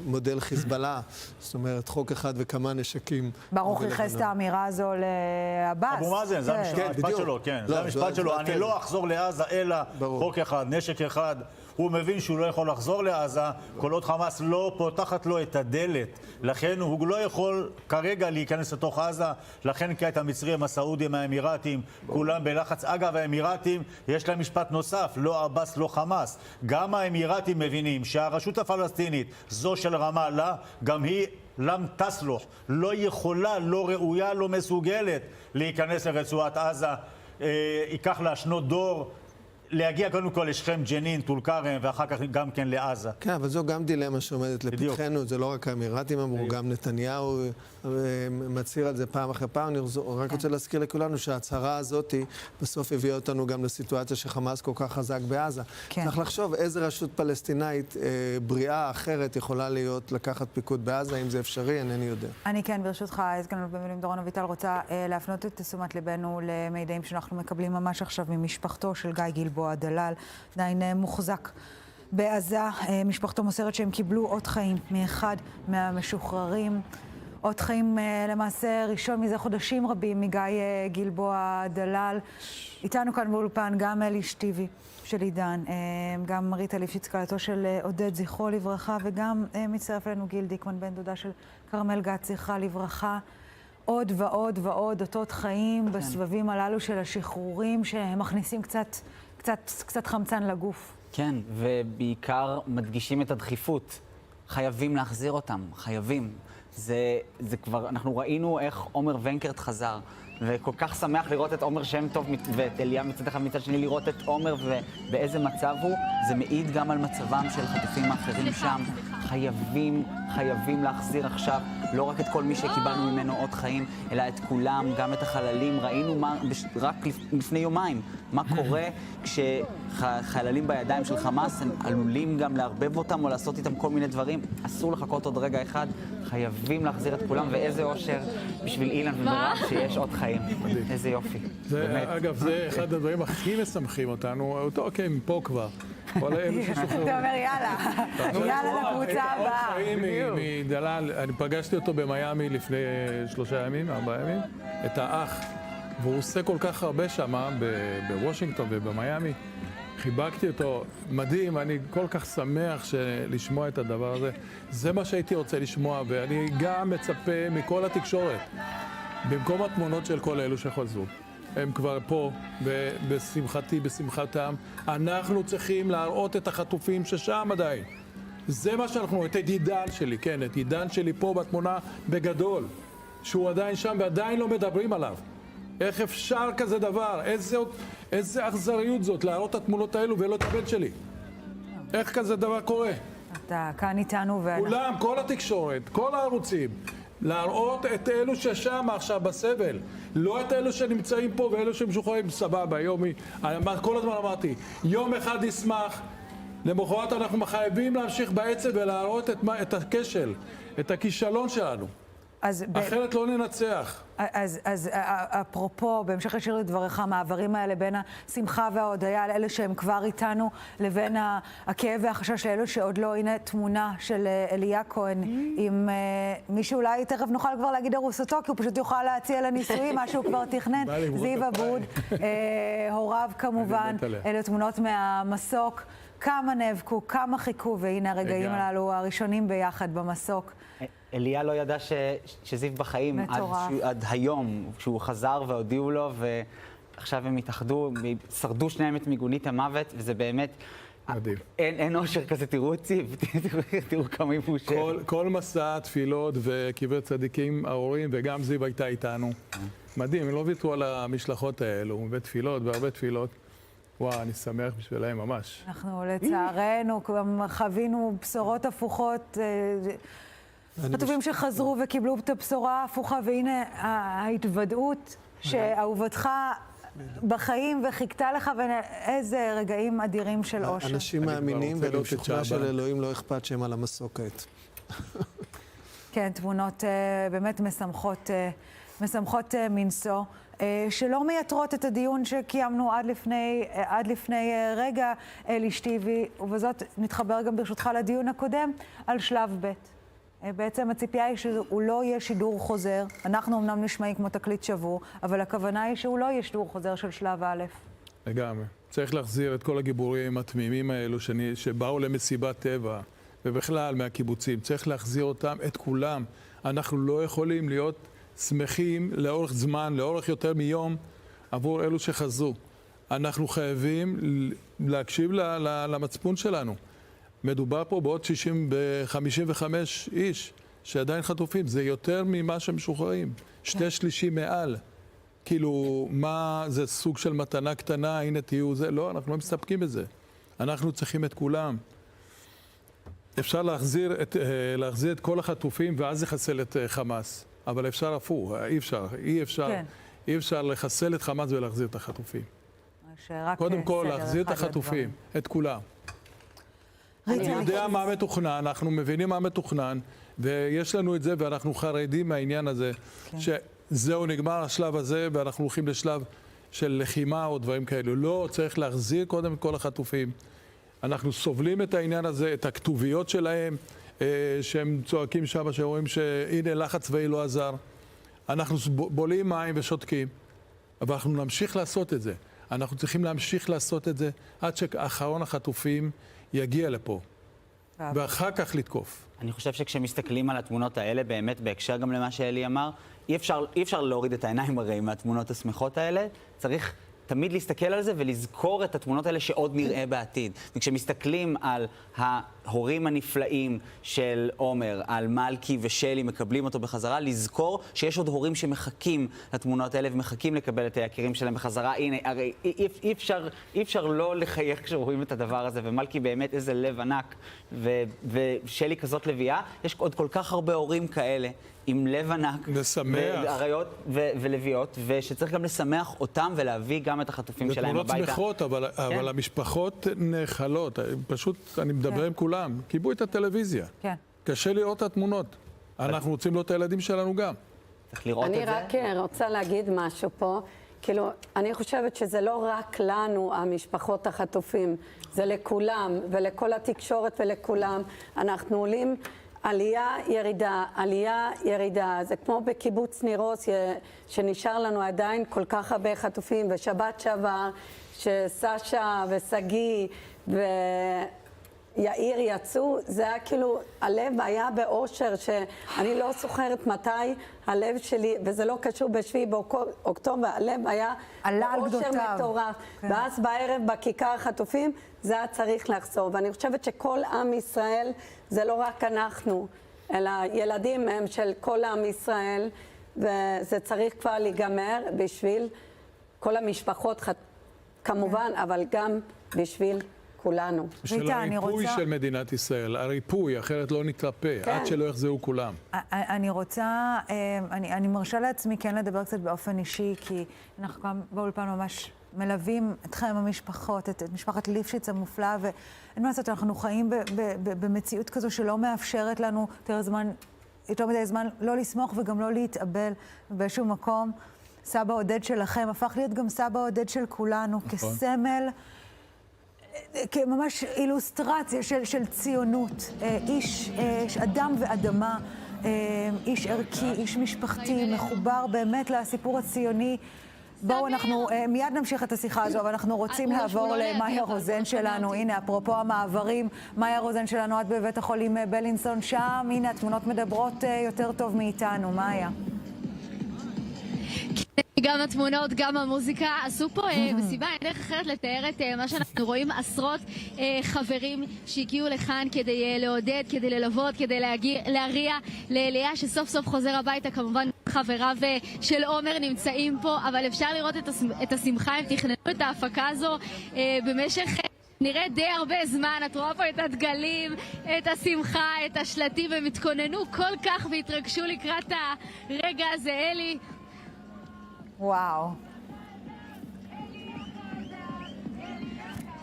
Speaker 12: מודל חיזבאללה. זאת אומרת, חוק אחד וכמה נשקים.
Speaker 13: ברוך ייחס את האמירה הזו לעבאס.
Speaker 8: אבו מאזן, זה המשפט שלו, כן. זה המשפט שלו. אני לא אחזור לעזה, אלא חוק אחד, נשק אחד. הוא מבין שהוא לא יכול לחזור לעזה, כל עוד חמאס לא פותחת לו את הדלת. לכן הוא לא יכול כרגע להיכנס לתוך עזה, לכן כעת המצרים, הסעודים, האמירתים, כולם בלחץ. אגב, האמירתים, יש להם משפט נוסף, לא עבאס, לא חמאס. גם האמירתים מבינים שהרשות הפלסטינית, זו של רמאללה, גם היא לם תסלוח, לא יכולה, לא ראויה, לא מסוגלת להיכנס לרצועת עזה. ייקח לה שנות דור, להגיע קודם כל לשכם, ג'נין, טול כרם, ואחר כך גם כן לעזה.
Speaker 12: כן, אבל זו גם דילמה שעומדת לפתחנו, זה לא רק האמירתים אמרו, גם נתניהו מצהיר על זה פעם אחרי פעם. אני רק רוצה להזכיר לכולנו שההצהרה הזאת בסוף הביאה אותנו גם לסיטואציה שחמאס כל כך חזק בעזה. צריך לחשוב איזה רשות פלסטינאית בריאה אחרת יכולה להיות לקחת פיקוד בעזה, אם זה אפשרי, אינני יודע.
Speaker 13: אני כן, ברשותך, סגן אלוף במילואים דורון אביטל, רוצה להפנות את תשומת ליבנו למידעים שאנחנו מקבלים ממש עכשיו ממשפחתו של גיא גלבוע דלל, עדיין מוחזק בעזה. משפחתו מוסרת שהם קיבלו אות חיים מאחד מהמשוחררים. אות חיים למעשה ראשון מזה חודשים רבים מגיא גלבוע דלל. איתנו כאן באולפן גם אלי שטיבי של עידן, גם ריטה ליפשיץ כלתו של עודד זכרו לברכה, וגם מצטרף אלינו גיל דיקמן בן דודה של כרמל גת זכרה לברכה. עוד ועוד ועוד אותות חיים בסבבים הללו של השחרורים, שהם מכניסים קצת חמצן לגוף.
Speaker 9: כן, ובעיקר מדגישים את הדחיפות. חייבים להחזיר אותם, חייבים. זה כבר, אנחנו ראינו איך עומר ונקרט חזר, וכל כך שמח לראות את עומר שם טוב ואת אליה מצד אחד מצד שני, לראות את עומר ובאיזה מצב הוא. זה מעיד גם על מצבם של חטופים האחרים שם. חייבים להחזיר עכשיו לא רק את כל מי שקיבלנו ממנו עוד חיים, אלא את כולם, גם את החללים. ראינו רק לפני יומיים מה קורה כשחללים בידיים של חמאס, הם עלולים גם לערבב אותם או לעשות איתם כל מיני דברים. אסור לחכות עוד רגע אחד, חייבים להחזיר את כולם, ואיזה אושר בשביל אילן ומירב שיש עוד חיים. איזה יופי.
Speaker 10: אגב, זה אחד הדברים הכי משמחים אותנו, אוקיי, מפה כבר. כל אלו ששוחררו.
Speaker 13: אתה אומר יאללה לקבוצה הבאה.
Speaker 10: חיים מדלל, אני פגשתי אותו במיימי לפני 3 ימים, 4 ימים, את האח, והוא עושה כל כך הרבה שם, בוושינגטון ובמיימי. חיבקתי אותו, מדהים, אני כל כך שמח לשמוע את הדבר הזה. זה מה שהייתי רוצה לשמוע, ואני גם מצפה מכל התקשורת, במקום התמונות של כל אלו שחזרו. הם כבר פה, בשמחתי, בשמחתם. אנחנו צריכים להראות את החטופים ששם עדיין. זה מה שאנחנו, את עידן שלי, כן, את עידן שלי פה בתמונה בגדול, שהוא עדיין שם ועדיין לא מדברים עליו. איך אפשר כזה דבר? איזה אכזריות זאת, להראות את התמונות האלו ולא את הבן שלי. איך כזה דבר קורה?
Speaker 13: אתה כאן איתנו
Speaker 10: כולם, כל התקשורת, כל הערוצים. להראות את אלו ששם עכשיו בסבל, לא את אלו שנמצאים פה ואלו שמשוחררים. סבבה, כל הזמן אמרתי, יום אחד נשמח, למחרת אנחנו חייבים להמשיך בעצב ולהראות את הכשל, את הכישלון שלנו. אחרת לא ננצח.
Speaker 13: אז אפרופו, בהמשך ישיר לדבריך, המעברים האלה בין השמחה וההודיה על אלה שהם כבר איתנו, לבין הכאב והחשש לאלו שעוד לא. הנה תמונה של אליה כהן עם מי שאולי תכף נוכל כבר להגיד ארוסתו, כי הוא פשוט יוכל להציע לנישואים, מה שהוא כבר תכנן, זיו אבוד, הוריו כמובן. אלה תמונות מהמסוק. כמה נאבקו, כמה חיכו, והנה הרגעים הללו הראשונים ביחד במסוק.
Speaker 9: אליה לא ידע שזיו בחיים עד היום, כשהוא חזר והודיעו לו, ועכשיו הם התאחדו, שרדו שניהם את מיגונית המוות, וזה באמת...
Speaker 10: מדהים.
Speaker 9: אין אושר כזה, תראו את זיו, תראו כמה היא מאושרת.
Speaker 10: כל מסע תפילות וקברי צדיקים ההורים, וגם זיו הייתה איתנו. מדהים, הם לא ויתרו על המשלחות האלו, ותפילות והרבה תפילות. וואו, אני שמח בשבילהם ממש.
Speaker 13: אנחנו לצערנו חווינו בשורות הפוכות, חטופים שחזרו וקיבלו את הבשורה ההפוכה, והנה ההתוודעות שאהובתך בחיים וחיכתה לך, ואיזה רגעים אדירים של אושר.
Speaker 12: אנשים מאמינים ולמשוכנע של אלוהים לא אכפת שהם על המסוק כעת.
Speaker 13: כן, תמונות באמת משמחות מנשוא. שלא מייתרות את הדיון שקיימנו עד לפני רגע, אשתי, ובזאת נתחבר גם ברשותך לדיון הקודם על שלב ב'. בעצם הציפייה היא שהוא לא יהיה שידור חוזר. אנחנו אמנם נשמעים כמו תקליט שבור, אבל הכוונה היא שהוא לא יהיה שידור חוזר של שלב א'.
Speaker 10: לגמרי. צריך להחזיר את כל הגיבורים התמימים האלו שבאו למסיבת טבע, ובכלל מהקיבוצים. צריך להחזיר אותם, את כולם. אנחנו לא יכולים להיות שמחים לאורך זמן, לאורך יותר מיום, עבור אלו שחזרו. אנחנו חייבים להקשיב למצפון שלנו. מדובר פה בעוד 55 איש שעדיין חטופים. זה יותר ממה שמשוחררים. 2/3 מעל. כאילו, מה, זה סוג של מתנה קטנה, הנה תהיו זה. לא, אנחנו לא מסתפקים בזה. אנחנו צריכים את כולם. אפשר להחזיר את כל החטופים ואז לחסל את חמאס. אבל אפשר הפוך, אי אפשר לחסל את חמאס ולהחזיר את החטופים. קודם כל, להחזיר את החטופים, את כולם. אני יודע מה מתוכנן, אנחנו מבינים מה מתוכנן, ויש לנו את זה, ואנחנו חרדים מהעניין הזה, שזהו נגמר השלב הזה, ואנחנו הולכים לשלב של לחימה או דברים כאלו. לא, צריך להחזיר קודם את כל החטופים. אנחנו סובלים את העניין הזה, את הכתוביות שלהם, שהם צועקים שם, שאומרים שהנה לחץ צבאי לא עזר. אנחנו בולים מים ושותקים, אבל אנחנו נמשיך לעשות את זה. אנחנו צריכים להמשיך לעשות את זה עד שאחרון החטופים יגיע לפה, ואחר כך לתקוף.
Speaker 9: אני חושב שכשמסתכלים על התמונות האלה, באמת בהקשר גם למה שאלי אמר, אי אפשר להוריד את העיניים הרי מהתמונות השמחות האלה, צריך תמיד להסתכל על זה ולזכור את התמונות האלה שעוד נראה בעתיד. וכשמסתכלים על ההורים הנפלאים של עומר, על מלכי ושלי מקבלים אותו בחזרה, לזכור שיש עוד הורים שמחכים לתמונות האלה ומחכים לקבל את היקירים שלהם בחזרה. הנה, הרי אי אפשר לא לחייך כשרואים את הדבר הזה, ומלכי באמת איזה לב ענק, ושלי כזאת לביאה. יש עוד כל כך הרבה הורים כאלה עם לב ענק, ואריות ולוויות, ושצריך גם לשמח אותם ולהביא גם את החטופים שלהם הביתה.
Speaker 10: תמונות שמחות, אבל המשפחות נאכלות. פשוט, אני מדבר עם כולם. קיבו את הטלוויזיה. קשה לראות את התמונות. אנחנו רוצים לראות את הילדים שלנו גם.
Speaker 9: צריך לראות את זה.
Speaker 1: אני רק רוצה להגיד משהו פה. כאילו, אני חושבת שזה לא רק לנו, המשפחות החטופים. זה לכולם, ולכל התקשורת ולכולם. אנחנו עולים עלייה, ירידה, עלייה, ירידה. זה כמו בקיבוץ ניר עוז, שנשאר לנו עדיין כל כך הרבה חטופים, ושבת שעבר, שסשה וסגי ויאיר יצאו, זה היה כאילו, הלב היה באושר, שאני לא זוכרת מתי הלב שלי, וזה לא קשור בשביעי באוקטובר, הלב היה באושר מטורף. ואז בערב בכיכר החטופים, זה היה צריך לחזור. ואני חושבת שכל עם ישראל, זה לא רק אנחנו, אלא ילדים הם של כל עם ישראל, וזה צריך כבר להיגמר בשביל כל המשפחות, כמובן, אבל גם בשביל כולנו.
Speaker 10: בשביל הריפוי של מדינת ישראל, הריפוי, אחרת לא נתרפא, עד שלא יחזרו כולם.
Speaker 13: אני רוצה, אני מרשה לעצמי כן לדבר קצת באופן אישי, כי אנחנו גם באולפן ממש מלווים אתכם, המשפחות, את משפחת ליפשיץ המופלאה, ואין מה לעשות, אנחנו חיים במציאות כזו שלא מאפשרת לנו יותר מדי זמן לא לסמוך וגם לא להתאבל באיזשהו מקום. סבא עודד שלכם הפך להיות גם סבא עודד של כולנו, כסמל, כממש אילוסטרציה של ציונות, איש אדם ואדמה, איש ערכי, איש משפחתי, מחובר באמת לסיפור הציוני. בואו, אנחנו מיד נמשיך את השיחה הזו, אבל אנחנו רוצים לעבור למאיה רוזן שלנו. הנה, אפרופו המעברים, מאיה רוזן שלנו עד בבית החולים בלינסון שם. הנה, התמונות מדברות יותר טוב מאיתנו. מאיה.
Speaker 14: גם התמונות, גם המוזיקה, עשו פה מסיבה, אין דרך אחרת לתאר את מה שאנחנו רואים, עשרות חברים שהגיעו לכאן כדי לעודד, כדי ללוות, כדי להריע לאליה שסוף סוף חוזר הביתה. כמובן חבריו של עומר נמצאים פה, אבל אפשר לראות את השמחה, הם תכננו את ההפקה הזו במשך נראה די הרבה זמן. את רואה פה את הדגלים, את השמחה, את השלטים, הם התכוננו כל כך והתרגשו לקראת הרגע הזה. אלי,
Speaker 13: וואו.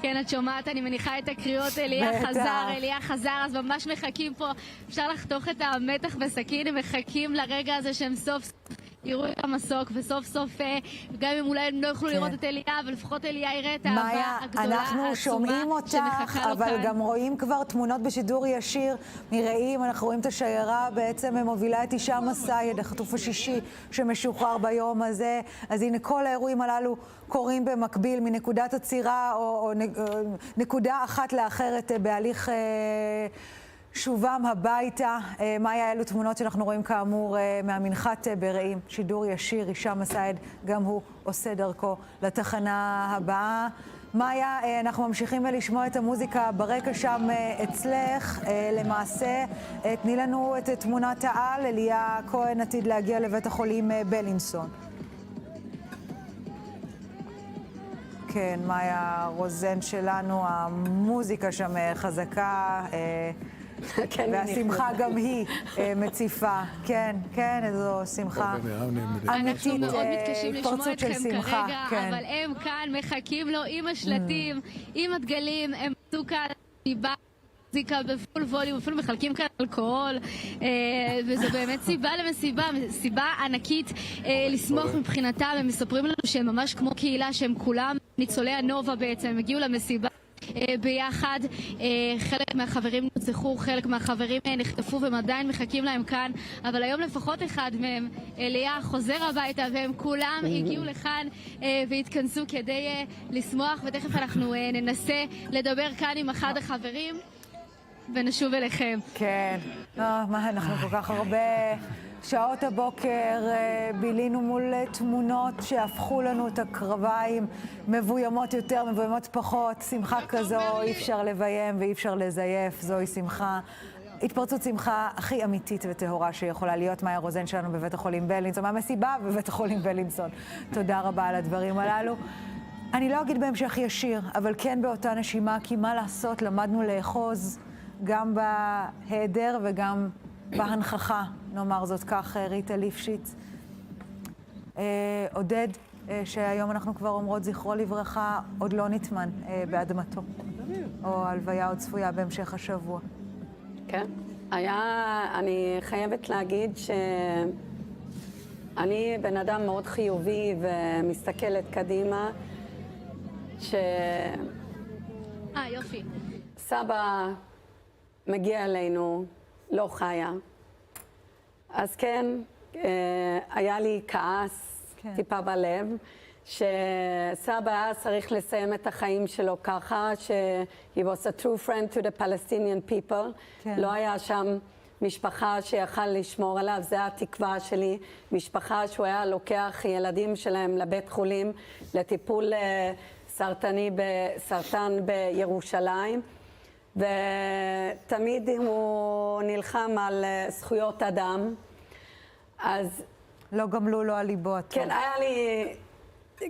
Speaker 14: כן, את שומעת, אני מניחה את הקריאות אליה חזר, אליה חזר, אז ממש מחכים פה. אפשר לחתוך את המתח בסכין, הם מחכים לרגע הזה שהם סוף יראו את המסוק, וסוף סוף, גם אם אולי הם לא יוכלו לראות את אליה, אבל לפחות אליה יראה את האהבה הגדולה,
Speaker 13: אנחנו שומעים אותך, אבל גם רואים כבר תמונות בשידור ישיר מרעים, אנחנו רואים את השיירה בעצם מובילה את הישאם א-סייד, החטוף השישי שמשוחרר ביום הזה. אז הנה כל האירועים הללו קורים במקביל מנקודת עצירה או נקודה אחת לאחרת בהליך שובם הביתה. מאיה, אלו תמונות שאנחנו רואים כאמור מהמנחת ברעים, שידור ישיר, הישאם א-סייד, גם הוא עושה דרכו לתחנה הבאה. מאיה, אנחנו ממשיכים לשמוע את המוזיקה ברקע שם אצלך. למעשה, תני לנו את תמונת העל, אליה כהן עתיד להגיע לבית החולים בלינסון. כן, מאיה רוזן שלנו, המוזיקה שם חזקה, והשמחה גם היא מציפה. כן, כן, איזו שמחה
Speaker 14: אנחנו מאוד מתקשים לשמוע אתכם כרגע, אבל הם כאן מחכים לו עם השלטים, עם הדגלים, הם עשו כאן מוזיקה בפול ווליום, אפילו מחלקים כאן אלכוהול, וזו באמת סיבה למסיבה, סיבה ענקית לשמוח מבחינתם. הם מספרים לנו שהם ממש כמו קהילה, שהם כולם ניצולי הנובה בעצם, הם הגיעו למסיבה ביחד. חלק מהחברים נרצחו, חלק מהחברים נחטפו והם עדיין מחכים להם כאן, אבל היום לפחות אחד מהם, אליה, חוזר הביתה, והם כולם הגיעו לכאן והתכנסו כדי לשמוח, ותכף אנחנו ננסה לדבר כאן עם אחד החברים ונשוב אליכם.
Speaker 13: כן, אנחנו כל כך הרבה שעות הבוקר בילינו מול תמונות שהפכו לנו את הקרביים, מבוימות יותר, מבוימות פחות. שמחה כזו אי אפשר לביים ואי אפשר לזייף, זוהי שמחה. התפרצות שמחה הכי אמיתית וטהורה שיכולה להיות. מאיה רוזן שלנו בבית החולים בלינסון, מהמסיבה בבית החולים בלינסון. תודה רבה על הדברים הללו. אני לא אגיד בהמשך ישיר, אבל כן באותה נשימה, כי מה לעשות, למדנו לאחוז גם בהיעדר וגם בהנכחה, נאמר זאת כך, ריטה ליפשיץ. עודד, שהיום אנחנו כבר אומרות זכרו לברכה, עוד לא נטמן באדמתו. או הלוויה עוד צפויה בהמשך השבוע.
Speaker 1: כן, אני חייבת להגיד שאני בן אדם מאוד חיובי ומסתכלת קדימה,
Speaker 14: יופי.
Speaker 1: סבא מגיע אלינו, לא חיה. אז כן, היה לי כעס, טיפה בלב, שסבא היה צריך לסיים את החיים שלו ככה, he was a true friend to the Palestinian people. לא היה שם משפחה שיכל לשמור עליו, זו התקווה שלי. משפחה שהוא היה לוקח ילדים שלהם לבית חולים, לטיפול סרטן בירושלים. ותמיד הוא נלחם על זכויות אדם. אז
Speaker 13: לא גמלו לו על ליבו הטוב.
Speaker 1: כן, היה לי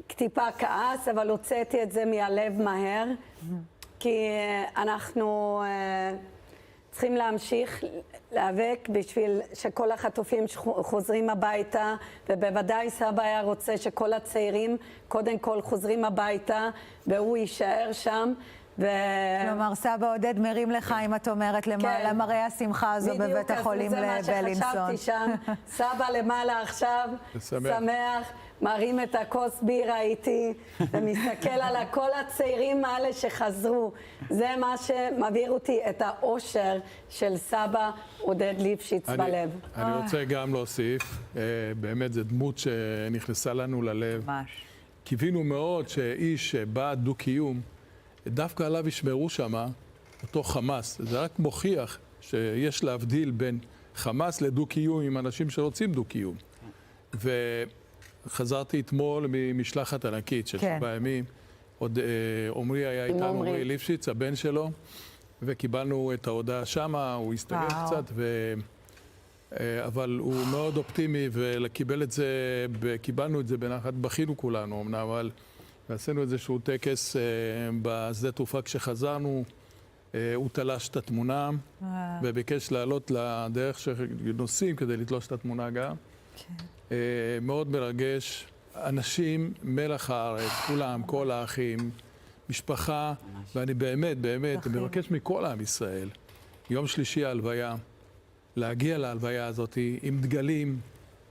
Speaker 1: טיפה כעס, אבל הוצאתי את זה מהלב מהר, כי אנחנו צריכים להמשיך להיאבק בשביל שכל החטופים חוזרים הביתה, ובוודאי סבא היה רוצה שכל הצעירים קודם כל חוזרים הביתה, והוא יישאר שם.
Speaker 13: כלומר, סבא עודד מרים לך, אם את אומרת, למראה השמחה הזו בבית החולים בלינסון.
Speaker 1: בדיוק, זה מה שחשבתי שם. סבא למעלה עכשיו, שמח, מרים את הכוס בירה איתי, ומסתכל על כל הצעירים האלה שחזרו. זה מה שמעביר אותי את האושר של סבא עודד ליפשיץ בלב.
Speaker 10: אני רוצה גם להוסיף, באמת זו דמות שנכנסה לנו ללב. ממש. קיווינו מאוד שאיש שבא דו-קיום, דווקא עליו ישמרו שמה אותו חמאס. זה רק מוכיח שיש להבדיל בין חמאס לדו-קיום עם אנשים שרוצים דו-קיום. וחזרתי אתמול ממשלחת ענקית של 7 ימים. עוד עומרי היה איתנו, עומרי ליפשיץ, הבן שלו, וקיבלנו את ההודעה שמה, הוא הסתגר קצת, אבל הוא מאוד אופטימי, וקיבלנו את זה בנחת, בכינו כולנו אמנם, אבל ועשינו איזשהו טקס בשדה תעופה כשחזרנו, הוא תלש את התמונה וביקש לעלות לדרך שנוסעים כדי לתלוש את התמונה גם. מאוד מרגש, אנשים, מלח הארץ, כולם, כל האחים, משפחה, ואני באמת, מבקש מכל עם ישראל, יום שלישי ההלוויה, להגיע להלוויה הזאת עם דגלים,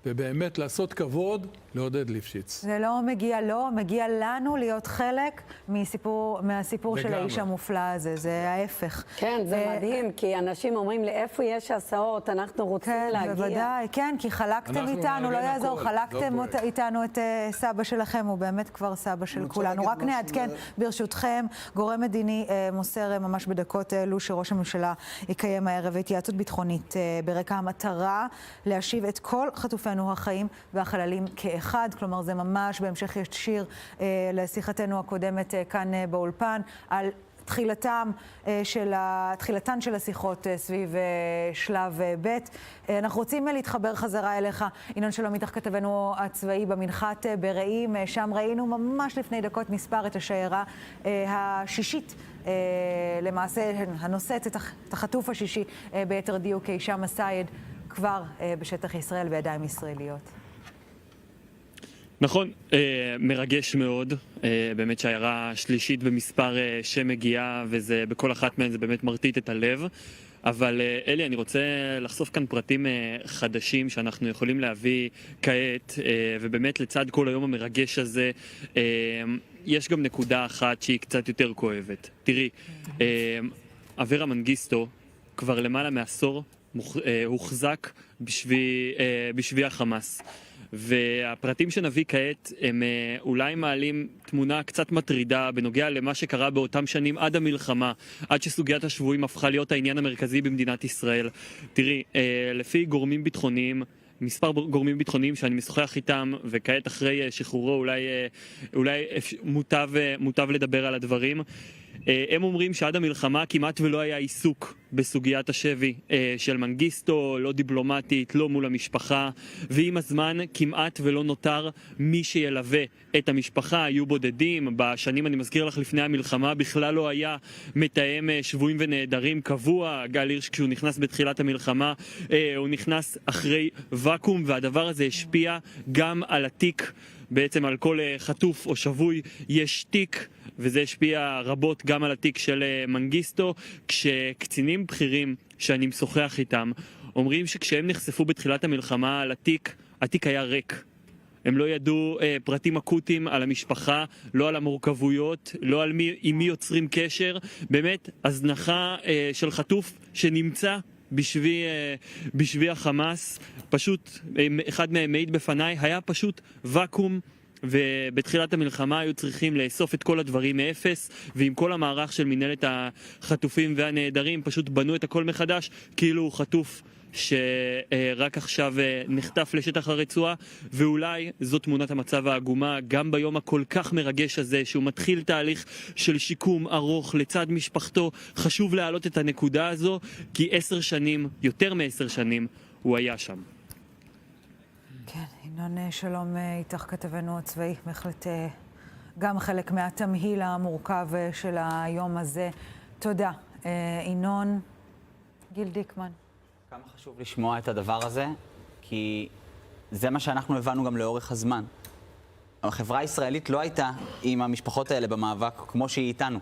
Speaker 10: ובאמת לעשות כבוד לעודד ליפשיץ.
Speaker 13: זה לא מגיע לו, מגיע לנו להיות חלק מהסיפור של האיש המופלא הזה, זה ההפך.
Speaker 1: כן, זה מדהים, כי אנשים אומרים לי, איפה יש הסעות, אנחנו רוצים להגיע.
Speaker 13: כן, בוודאי, כן, כי חלקתם איתנו, לא יעזור, חלקתם איתנו את סבא שלכם, הוא באמת כבר סבא של כולנו. רק נעדכן, ברשותכם, גורם מדיני מוסר ממש בדקות אלו שראש הממשלה יקיים הערב התייעצות ביטחונית ברקע המטרה להשיב את כל חטופינו החיים והחללים כאחד, כלומר זה ממש בהמשך ישיר לשיחתנו הקודמת כאן באולפן על תחילתן של השיחות סביב שלב ב'. אנחנו רוצים להתחבר חזרה אליך, ינון שלום, איתך כתבנו הצבאי במנחת ברעים, שם ראינו ממש לפני דקות מספר את השיירה השישית, למעשה הנושאת את החטוף השישי ביתר דיוק, הישאם א-סייד, כבר בשטח ישראל בידיים ישראליות.
Speaker 16: נכון, מרגש מאוד, באמת שיירה שלישית במספר שמגיעה, וזה בכל אחת מהן זה באמת מרטיט את הלב. אבל אלי, אני רוצה לחשוף כאן פרטים חדשים שאנחנו יכולים להביא כעת, ובאמת לצד כל היום המרגש הזה, יש גם נקודה אחת שהיא קצת יותר כואבת. תראי, אברה מנגיסטו כבר למעלה מעשור הוחזק בשבי החמאס. והפרטים שנביא כעת הם אולי מעלים תמונה קצת מטרידה בנוגע למה שקרה באותם שנים עד המלחמה, עד שסוגיית השבויים הפכה להיות העניין המרכזי במדינת ישראל. תראי, לפי גורמים ביטחוניים, מספר גורמים ביטחוניים שאני משוחח איתם, וכעת אחרי שחרורו אולי מוטב לדבר על הדברים. הם אומרים שעד המלחמה כמעט ולא היה עיסוק בסוגיית השבי של מנגיסטו, לא דיפלומטית, לא מול המשפחה, ועם הזמן כמעט ולא נותר מי שילווה את המשפחה. היו בודדים, בשנים, אני מזכיר לך, לפני המלחמה בכלל לא היה מתאם שבויים ונעדרים קבוע. גל הירש, כשהוא נכנס בתחילת המלחמה, הוא נכנס אחרי וקום, והדבר הזה השפיע גם על התיק. בעצם על כל חטוף או שבוי יש תיק, וזה השפיע רבות גם על התיק של מנגיסטו. כשקצינים בכירים שאני משוחח איתם אומרים שכשהם נחשפו בתחילת המלחמה על התיק היה ריק. הם לא ידעו פרטים אקוטיים על המשפחה, לא על המורכבויות, לא על עם מי יוצרים קשר. באמת הזנחה של חטוף שנמצא בשבי החמאס. פשוט אחד מהם מעיד בפניי, היה פשוט וקום, ובתחילת המלחמה היו צריכים לאסוף את כל הדברים מאפס, ועם כל המערך של מנהלת החטופים והנעדרים פשוט בנו את הכל מחדש, כאילו הוא חטוף שרק עכשיו נחטף לשטח הרצועה. ואולי זו תמונת המצב העגומה גם ביום הכל כך מרגש הזה, שהוא מתחיל תהליך של שיקום ארוך לצד משפחתו. חשוב להעלות את הנקודה הזו, כי 10 שנים, יותר מ10 שנים, הוא היה שם.
Speaker 13: כן, ינון, שלום איתך, כתבנו הצבאי, בהחלט גם חלק מהתמהיל המורכב של היום הזה. תודה. ינון, גיל דיקמן.
Speaker 9: כמה חשוב לשמוע את הדבר הזה, כי זה מה שאנחנו הבנו גם לאורך הזמן. החברה הישראלית לא הייתה עם המשפחות האלה במאבק כמו שהיא איתנו.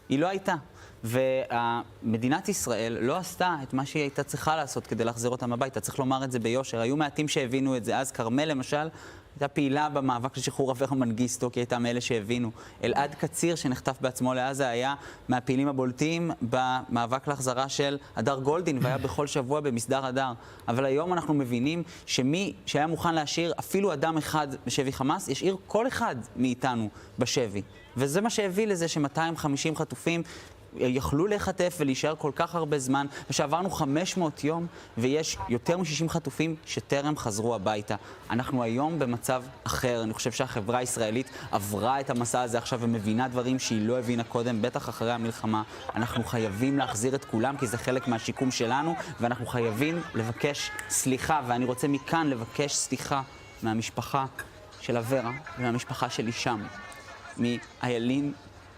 Speaker 9: היא לא הייתה. ומדינת ישראל לא עשתה את מה שהיא הייתה צריכה לעשות כדי להחזיר אותם הביתה. צריך לומר את זה ביושר. היו מעטים שהבינו את זה. אז כרמל למשל הייתה פעילה במאבק לשחרור אברה מנגיסטו, כי הייתה מאלה שהבינו. אלעד קציר שנחטף בעצמו לעזה היה מהפעילים הבולטים במאבק להחזרה של הדר גולדין, והיה בכל שבוע במסדר הדר. אבל היום אנחנו מבינים שמי שהיה מוכן להשאיר אפילו אדם אחד בשבי חמאס, ישאיר כל אחד מאיתנו בשבי. וזה מה שהביא לזה ש250 חטופים יכלו להיחטף ולהישאר כל כך הרבה זמן, ושעברנו 500 יום ויש יותר מ60 חטופים שטרם חזרו הביתה. אנחנו היום במצב אחר. אני חושב שהחברה הישראלית עברה את המסע הזה עכשיו ומבינה דברים שהיא לא הבינה קודם, בטח אחרי המלחמה. אנחנו חייבים להחזיר את כולם, כי זה חלק מהשיקום שלנו, ואנחנו חייבים לבקש סליחה, ואני רוצה מכאן לבקש סליחה מהמשפחה של אברה ומהמשפחה של הישאם, מאיילין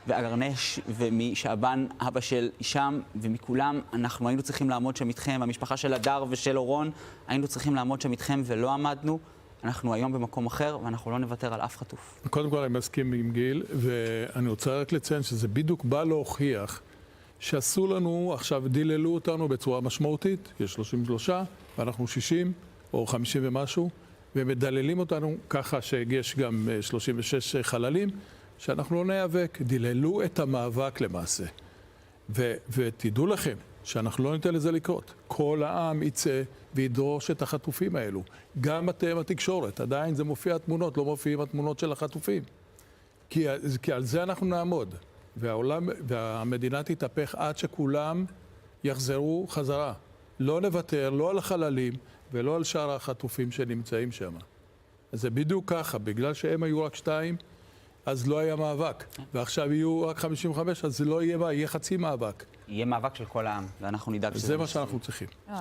Speaker 9: ואגרנש ומשעבן, אבא של הישאם, ומכולם. אנחנו היינו צריכים לעמוד שם איתכם, המשפחה של הדר ושל אורון, היינו צריכים לעמוד שם איתכם ולא עמדנו. אנחנו היום במקום אחר ואנחנו לא נוותר על אף חטוף.
Speaker 10: קודם כל אני מסכים עם גיל, ואני רוצה רק לציין שזה בדיוק בא להוכיח שעשו לנו, עכשיו דיללו אותנו בצורה משמעותית, יש 33 ואנחנו 60 או 50 ומשהו, ומדללים אותנו ככה שיש גם 36 חללים, שאנחנו לא נאבק. דיללו את המאבק למעשה. ותדעו לכם שאנחנו לא ניתן לזה לקרות. כל העם יצא וידרוש את החטופים האלו. גם אתם התקשורת, עדיין זה מופיע התמונות, לא מופיעים התמונות של החטופים. כי על זה אנחנו נעמוד. והמדינה תתהפך עד שכולם יחזרו חזרה. לא נוותר, לא על החללים ולא על שאר החטופים שנמצאים שם. אז זה בדיוק ככה, בגלל שהם היו רק 2, אז לא היה מאבק. ועכשיו יהיו רק 55, אז זה לא יהיה, יהיה חצי מאבק.
Speaker 9: יהיה מאבק של כל העם, ואנחנו נדאג שזה...
Speaker 10: זה מה שאנחנו צריכים.
Speaker 13: לא,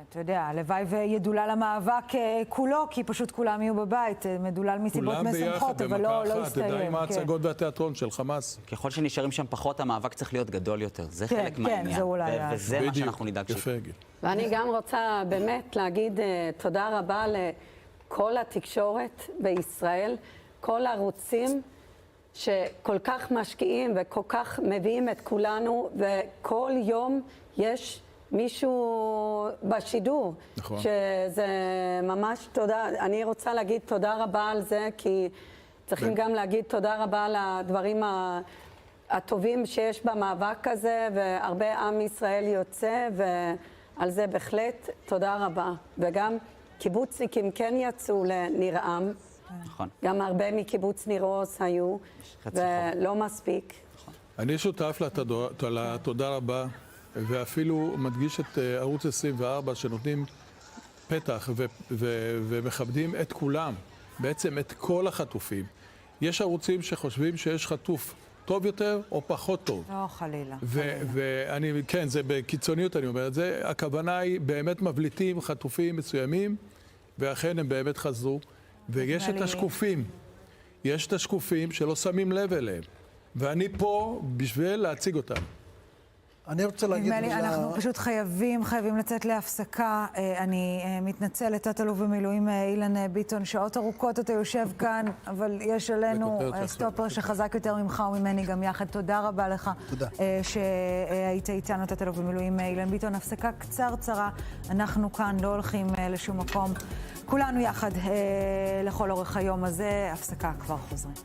Speaker 13: אתה יודע, הלוואי וידולל המאבק כולו, כי פשוט כולם יהיו בבית, מדולל מסיבות משמחות, אבל לא יסתיים.
Speaker 10: תדע עם ההצגות והתיאטרון של חמאס.
Speaker 9: ככל שנשארים שם פחות, המאבק צריך להיות גדול יותר. זה חלק מהעניין.
Speaker 13: כן, זה אולי...
Speaker 9: וזה מה שאנחנו נדאג שיקרה.
Speaker 1: ואני גם רוצה באמת להגיד תודה רבה לכל התקשורת בישראל, כל הערוצים, שכל כך משקיעים וכל כך מביאים את כולנו, וכל יום יש מישהו בשידור.
Speaker 10: נכון.
Speaker 1: שזה ממש תודה. אני רוצה להגיד תודה רבה על זה, כי צריכים גם להגיד תודה רבה על הדברים הטובים שיש במאבק הזה, והרבה עם ישראל יוצא, ועל זה בהחלט תודה רבה. וגם קיבוצניקים כן יצאו לנרעם.
Speaker 9: נכון.
Speaker 1: גם הרבה מקיבוץ ניר עוז היו, ולא מספיק.
Speaker 10: אני שותף לתודה רבה, ואפילו מדגיש את ערוץ 24 שנותנים פתח ומכבדים את כולם, בעצם את כל החטופים. יש ערוצים שחושבים שיש חטוף טוב יותר או פחות טוב.
Speaker 13: לא, חלילה.
Speaker 10: ואני, כן, זה בקיצוניות אני אומר את זה, הכוונה היא באמת מבליטים חטופים מסוימים, ואכן הם באמת חזרו, ויש את השקופים. יש את השקופים שלא שמים לב אליהם, ואני פה בשביל להציג אותם.
Speaker 22: אני רוצה להגיד
Speaker 13: מילה... אנחנו פשוט חייבים לצאת להפסקה. אני מתנצלת, תת-אלוף במילואים אילן ביטון, שעות ארוכות אתה יושב כאן, אבל יש עלינו סטופר שחזק יותר ממך וממני גם יחד. תודה רבה לך. תודה. שהיית איתנו, תת-אלוף במילואים אילן ביטון. הפסקה קצרה. אנחנו כאן לא הולכים לשום מקום. כולנו יחד לכל אורך היום הזה. הפסקה, כבר חוזרים.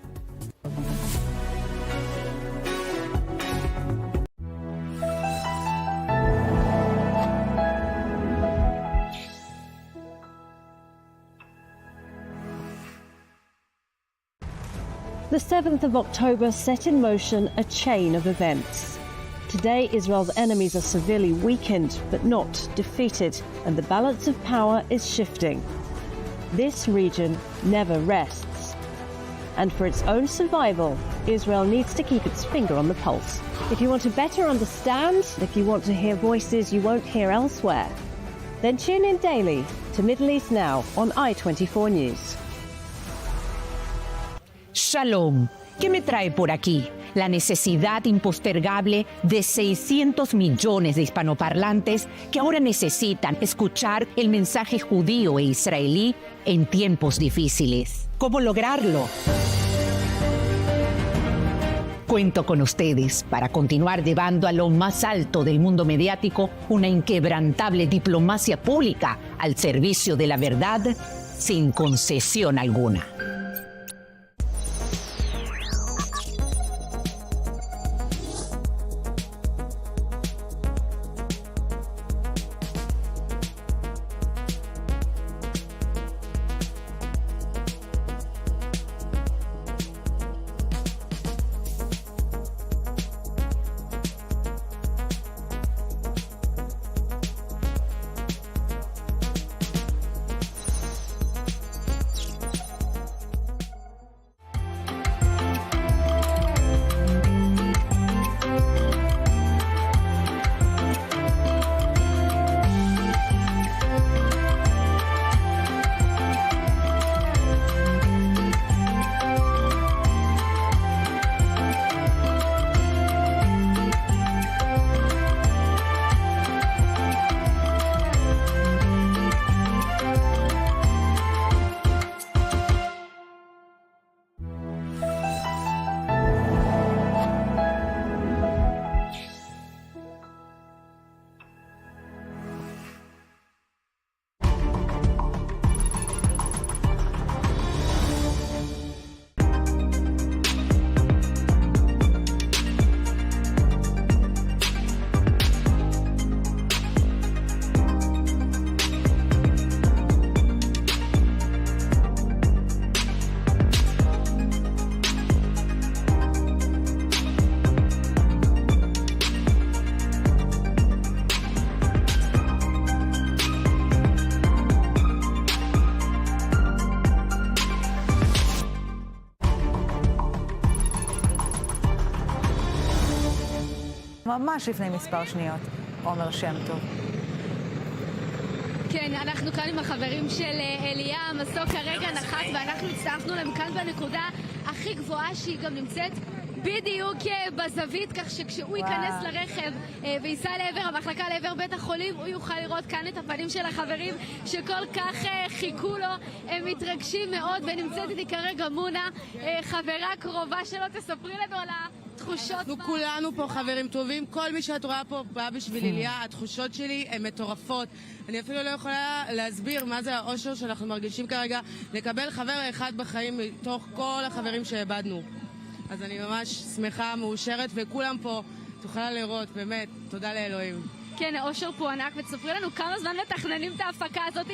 Speaker 5: The 7th of October set in motion a chain of events. Today, Israel's enemies are severely weakened, but not defeated, and the balance of power is shifting. This region never rests. And for its own survival, Israel needs to keep its finger on the pulse. If you want to better understand, if you want to hear voices you won't hear elsewhere, then tune in daily to Middle East Now on i24 News.
Speaker 6: Shalom. ¿Qué me trae por aquí? La necesidad impostergable de 600 millones de hispanoparlantes que ahora necesitan escuchar el mensaje judío e israelí en tiempos difíciles. ¿Cómo lograrlo? Cuento con ustedes para continuar llevando a lo más alto del mundo mediático una inquebrantable diplomacia pública al servicio de la verdad sin concesión alguna.
Speaker 13: ממש לפני מספר שניות, עומר שם טוב.
Speaker 14: כן, אנחנו כאן עם החברים של אליה, המסוק כרגע נחת ואנחנו הצטרפנו להם כאן בנקודה הכי גבוהה שהיא גם נמצאת בדיוק בזווית, כך שכשהוא ייכנס לרכב וייסע לעבר המחלקה, לעבר בית החולים, הוא יוכל לראות כאן את הפנים של החברים שכל כך חיכו לו, הם מתרגשים מאוד, ונמצאת איתי כרגע מונה, חברה קרובה שלו, תספרי לנו על התחושות.
Speaker 15: אנחנו כולנו פה חברים טובים, כל מי שאת רואה פה בא בשביל אליה, התחושות שלי הן מטורפות. אני אפילו לא יכולה להסביר מה זה האושר שאנחנו מרגישים כרגע, לקבל חבר אחד בחיים מתוך כל החברים שאיבדנו. אז אני ממש שמחה, מאושרת, וכולם פה תוכל לראות, באמת, תודה לאלוהים.
Speaker 14: כן, האושר פה ענק, ותספרי לנו כמה זמן מתכננים את ההפקה הזאת.